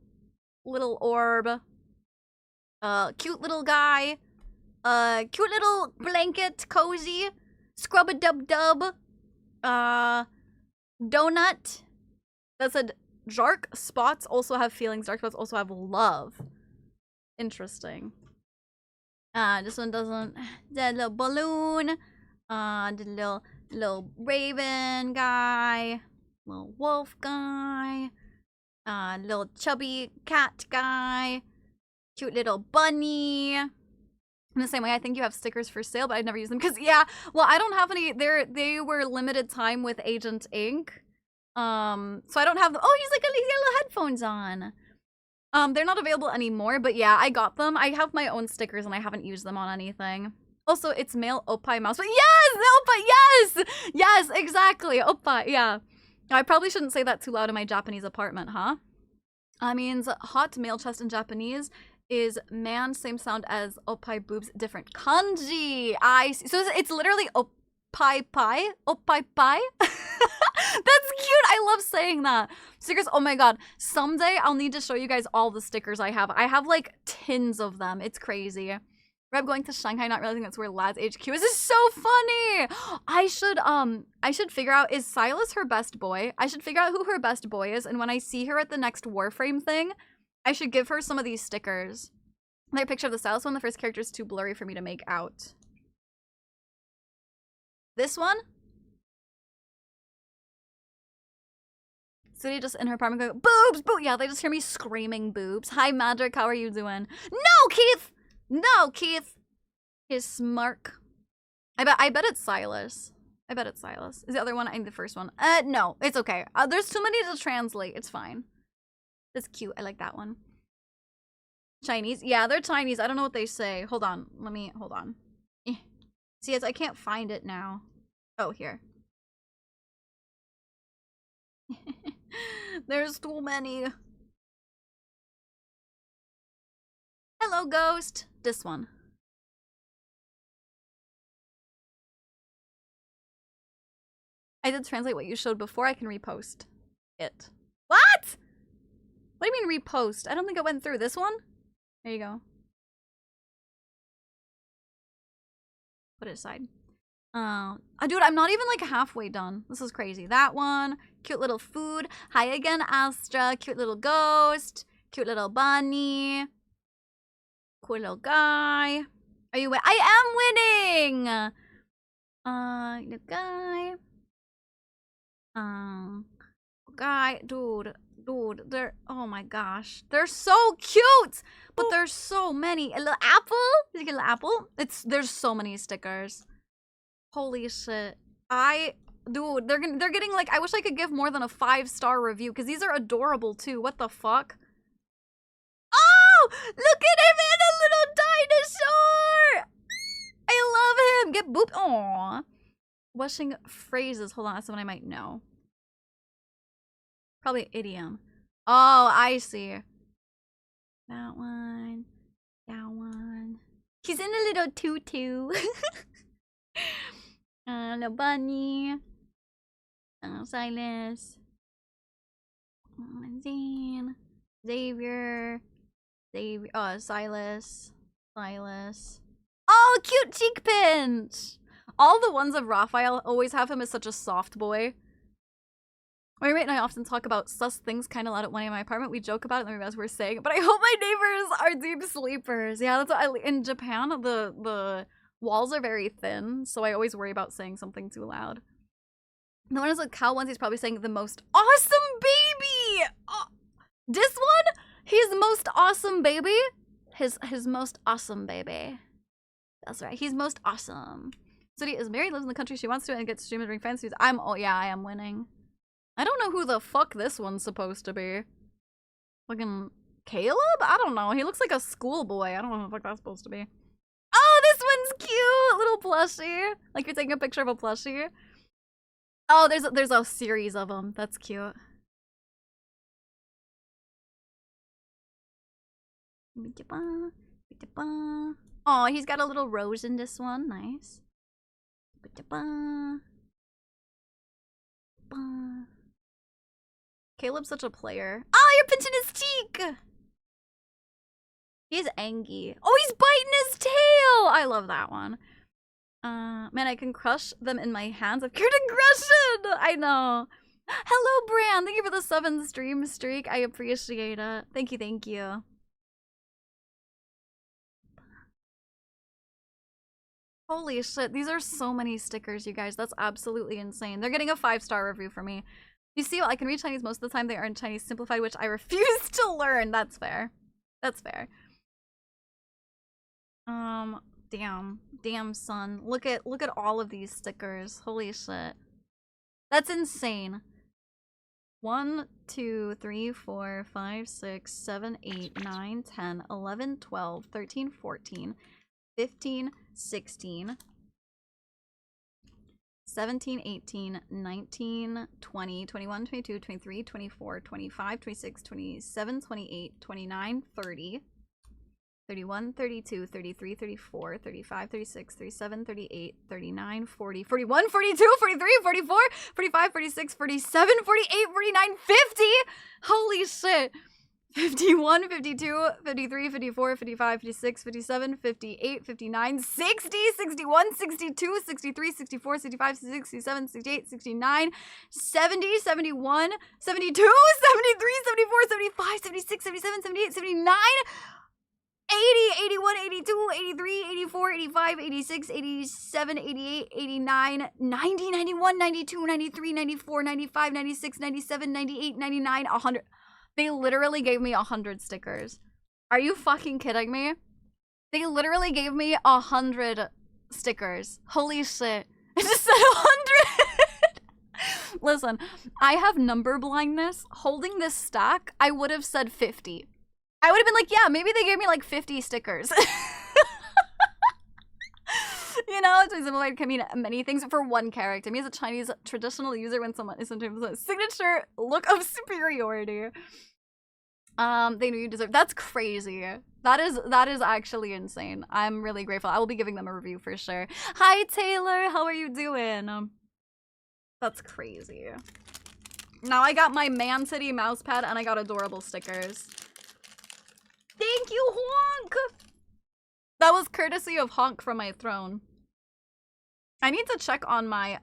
S1: cute little guy, cute little blanket, cozy, scrub-a-dub-dub, donut. That said, dark spots also have feelings. Dark spots also have love. Interesting. This one doesn't. The little balloon. The little raven guy. Little wolf guy. Little chubby cat guy. Cute little bunny. In the same way, I think you have stickers for sale, but I've never used them because, yeah, well, I don't have any. They were limited time with Agent Ink. So I don't have them. Oh, he's like a little headphones on. They're not available anymore, but yeah, I got them. I have my own stickers and I haven't used them on anything. Also, it's male oppai mouse. But yes! Oppai, yes! Yes, exactly. Oppai, yeah. I probably shouldn't say that too loud in my Japanese apartment, huh? Means hot male chest in Japanese is man, same sound as oppai boobs, different kanji. I see. So it's literally oppai pai? Oppai pai? That's cute. I love saying that. Stickers, oh my god. Someday I'll need to show you guys all the stickers I have. I have like tins of them. It's crazy. Reb going to Shanghai, not realizing that's where Lad's HQ is. This is so funny. I should figure out, is Silas her best boy? I should figure out who her best boy is, and when I see her at the next Warframe thing, I should give her some of these stickers. Their picture of the Silas one, the first character is too blurry for me to make out. This one? City just in her apartment going, boobs, boo. Yeah, they just hear me screaming boobs. Hi, Madrick, how are you doing? No, Keith! No, Keith! His smirk. I bet it's Silas. I bet it's Silas. Is the other one? I think the first one. No, it's okay. There's too many to translate. It's fine. That's cute. I like that one. Chinese? Yeah, they're Chinese. I don't know what they say. Hold on. Hold on. See, I can't find it now. Oh, here. There's too many. Hello, Ghost. This one. I did translate what you showed before. I can repost it. What? What do you mean repost? I don't think it went through. This one? There you go. Put it aside. Dude, I'm not even like halfway done. This is crazy. That one, cute little food. Hi again, Astra. Cute little ghost. Cute little bunny. Cool little guy. Are you I am winning! The guy. Guy, dude, they're, oh my gosh. They're so cute! But there's so many. A little apple? Did you get a little apple? There's so many stickers. Holy shit. Dude, they're getting like, I wish I could give more than a 5-star review, because these are adorable too. What the fuck? Oh! Look at him in a little dinosaur! I love him! Get booped. Aww. Washing phrases. Hold on, that's someone I might know. Probably idiom. Oh, I see. That one. That one. He's in a little tutu. Little bunny. Silas. Zane. Xavier. Oh, Silas. Oh, cute cheek pinch! All the ones of Raphael always have him as such a soft boy. My roommate and I often talk about sus things kind of loud at 1 a.m. in my apartment. We joke about it and as we're saying, but I hope my neighbors are deep sleepers. Yeah, that's what in Japan, the walls are very thin, so I always worry about saying something too loud. The one is with cow ones, he's probably saying the most awesome baby! Oh, this one? He's most awesome baby? His most awesome baby. That's right, he's most awesome. Sudi is married, lives in the country she wants to, and gets streamed during fancy. Oh yeah, I am winning. I don't know who the fuck this one's supposed to be. Fucking Caleb? I don't know. He looks like a schoolboy. I don't know who the fuck that's supposed to be. Oh, this one's cute! Little plushie. Like you're taking a picture of a plushie. Oh, there's a series of them. That's cute. Oh, he's got a little rose in this one. Nice. Caleb's such a player. Oh, you're pinching his cheek! He's angry. Oh, he's biting his tail! I love that one. Man, I can crush them in my hands. I've cured aggression! I know. Hello, Bran. Thank you for the 7 stream streak. I appreciate it. Thank you, thank you. Holy shit, these are so many stickers, you guys. That's absolutely insane. They're getting a 5-star review for me. You see, I can read Chinese most of the time. They are in Chinese simplified, which I refuse to learn. That's fair. That's fair. Damn, son. Look at all of these stickers. Holy shit. That's insane. 1, 2, 3, 4, 5, 6, 7, 8, 9, 10, 11, 12, 13, 14, 15, 16, 17, 18, 19, 20, 21, 22, 23, 24, 25, 26, 27, 28, 29, 30, 31, 32, 33, 34, 35, 36, 37, 38, 39, 40, 41, 42, 43, 44, 45, 46, 47, 48, 49, 50! Holy shit! 51, 52, 53, 54, 55, 56, 57, 58, 59, 60, 61, 62, 63, 64, 65, 67, 68, 69, 70, 71, 72, 73, 74, 75, 76, 77, 78, 79, 80, 81, 82, 83, 84, 85, 86, 87, 88, 89, 90, 91, 92, 93, 94, 95, 96, 97, 98, 99, 100. They literally gave me 100 stickers. Are you fucking kidding me? They literally gave me 100 stickers. Holy shit. I just said 100! Listen, I have number blindness. Holding this stack, I would have said 50. I would have been like, yeah, maybe they gave me like 50 stickers. You know, it's simplified can mean many things for one character. Me as a Chinese traditional user, when someone is sometimes a signature look of superiority. They knew you deserve. That's crazy. That is actually insane. I'm really grateful. I will be giving them a review for sure. Hi Taylor, how are you doing? That's crazy. Now I got my Man City mouse pad and I got adorable stickers. Thank you, Honk! That was courtesy of Honk from my throne. I need to check on my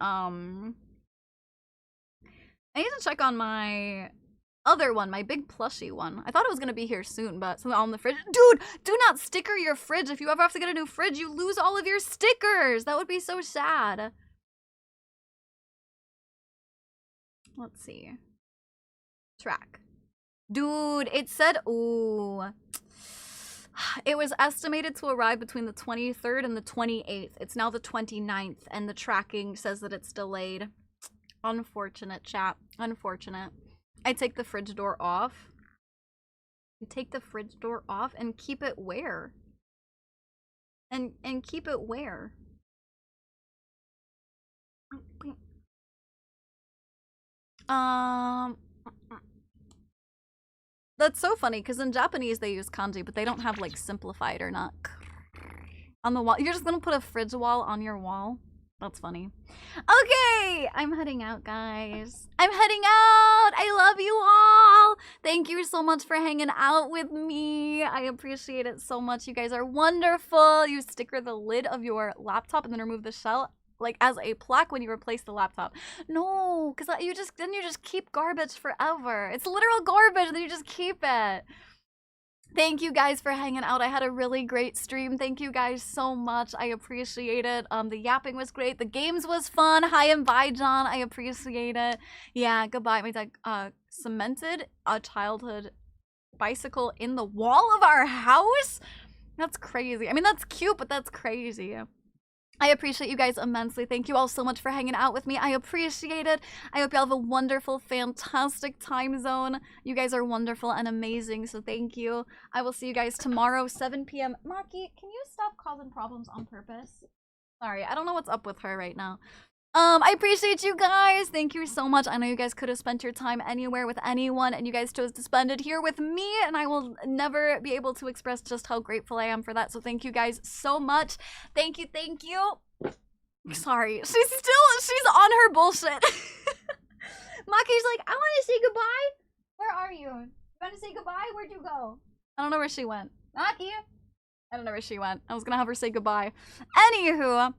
S1: other one, my big plushie one. I thought it was gonna be here soon, but something on the fridge. Dude, do not sticker your fridge. If you ever have to get a new fridge, you lose all of your stickers. That would be so sad. Let's see. Track. Dude, it said, ooh. It was estimated to arrive between the 23rd and the 28th. It's now the 29th, and the tracking says that it's delayed. Unfortunate, chat. Unfortunate. I take the fridge door off. You take the fridge door off and keep it where? And keep it where? That's so funny, because in Japanese they use kanji, but they don't have like simplified or not. On the wall. You're just gonna put a fridge wall on your wall? That's funny. Okay, I'm heading out, guys. I'm heading out. I love you all. Thank you so much for hanging out with me. I appreciate it so much. You guys are wonderful. You sticker the lid of your laptop and then remove the shell, like as a plaque when you replace the laptop. No, because you just keep garbage forever. It's literal garbage, and then you just keep it. Thank you guys for hanging out. I had a really great stream. Thank you guys so much. I appreciate it. The yapping was great. The games was fun. Hi and bye, John. I appreciate it. Yeah, goodbye. My dad cemented a childhood bicycle in the wall of our house? That's crazy. I mean, that's cute, but that's crazy. I appreciate you guys immensely. Thank you all so much for hanging out with me. I appreciate it. I hope you all have a wonderful, fantastic time zone. You guys are wonderful and amazing, so thank you. I will see you guys tomorrow, 7 p.m. Maki, can you stop causing problems on purpose? Sorry, I don't know what's up with her right now. I appreciate you guys. Thank you so much. I know you guys could have spent your time anywhere with anyone, and you guys chose to spend it here with me, and I will never be able to express just how grateful I am for that. So thank you guys so much. Thank you, thank you. Sorry, she's on her bullshit. Maki's like, I want to say goodbye. Where are you? You want to say goodbye? Where'd you go? I don't know where she went. Maki? I don't know where she went. I was gonna have her say goodbye. Anywho,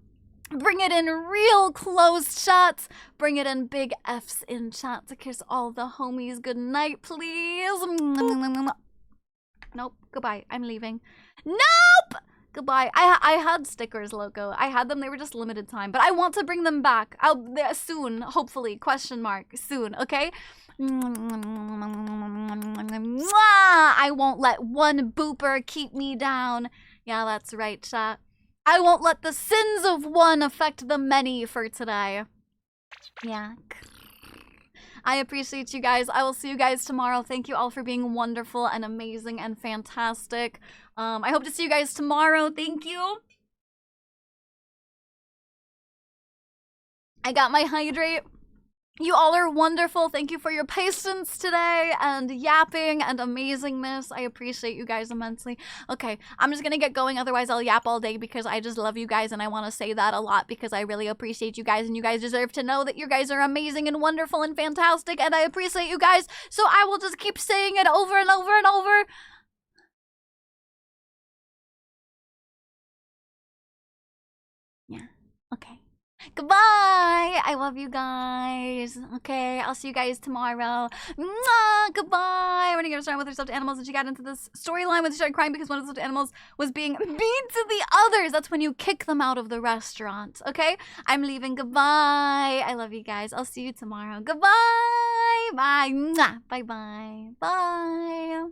S1: bring it in real closed shots. Bring it in big F's in chat to kiss all the homies good night, please. Nope. Goodbye. I'm leaving. Nope! Goodbye. I had stickers, Loco. I had them. They were just limited time. But I want to bring them back. Soon. Hopefully. Question mark. Soon. Okay? I won't let one booper keep me down. Yeah, that's right, chat. I won't let the sins of one affect the many for today. Yeah. I appreciate you guys. I will see you guys tomorrow. Thank you all for being wonderful and amazing and fantastic. I hope to see you guys tomorrow. Thank you. I got my hydrate. You all are wonderful. Thank you for your patience today and yapping and amazingness. I appreciate you guys immensely. Okay, I'm just gonna get going. Otherwise, I'll yap all day because I just love you guys and I want to say that a lot because I really appreciate you guys and you guys deserve to know that you guys are amazing and wonderful and fantastic and I appreciate you guys. So I will just keep saying it over and over and over. Yeah, okay. Goodbye! I love you guys. Okay, I'll see you guys tomorrow. Mwah! Goodbye! When are you gonna start with your stuffed animals? And she got into this storyline when she started crying because one of the stuffed animals was being mean to the others. That's when you kick them out of the restaurant. Okay? I'm leaving. Goodbye. I love you guys. I'll see you tomorrow. Goodbye! Bye. Mwah! Bye-bye. Bye.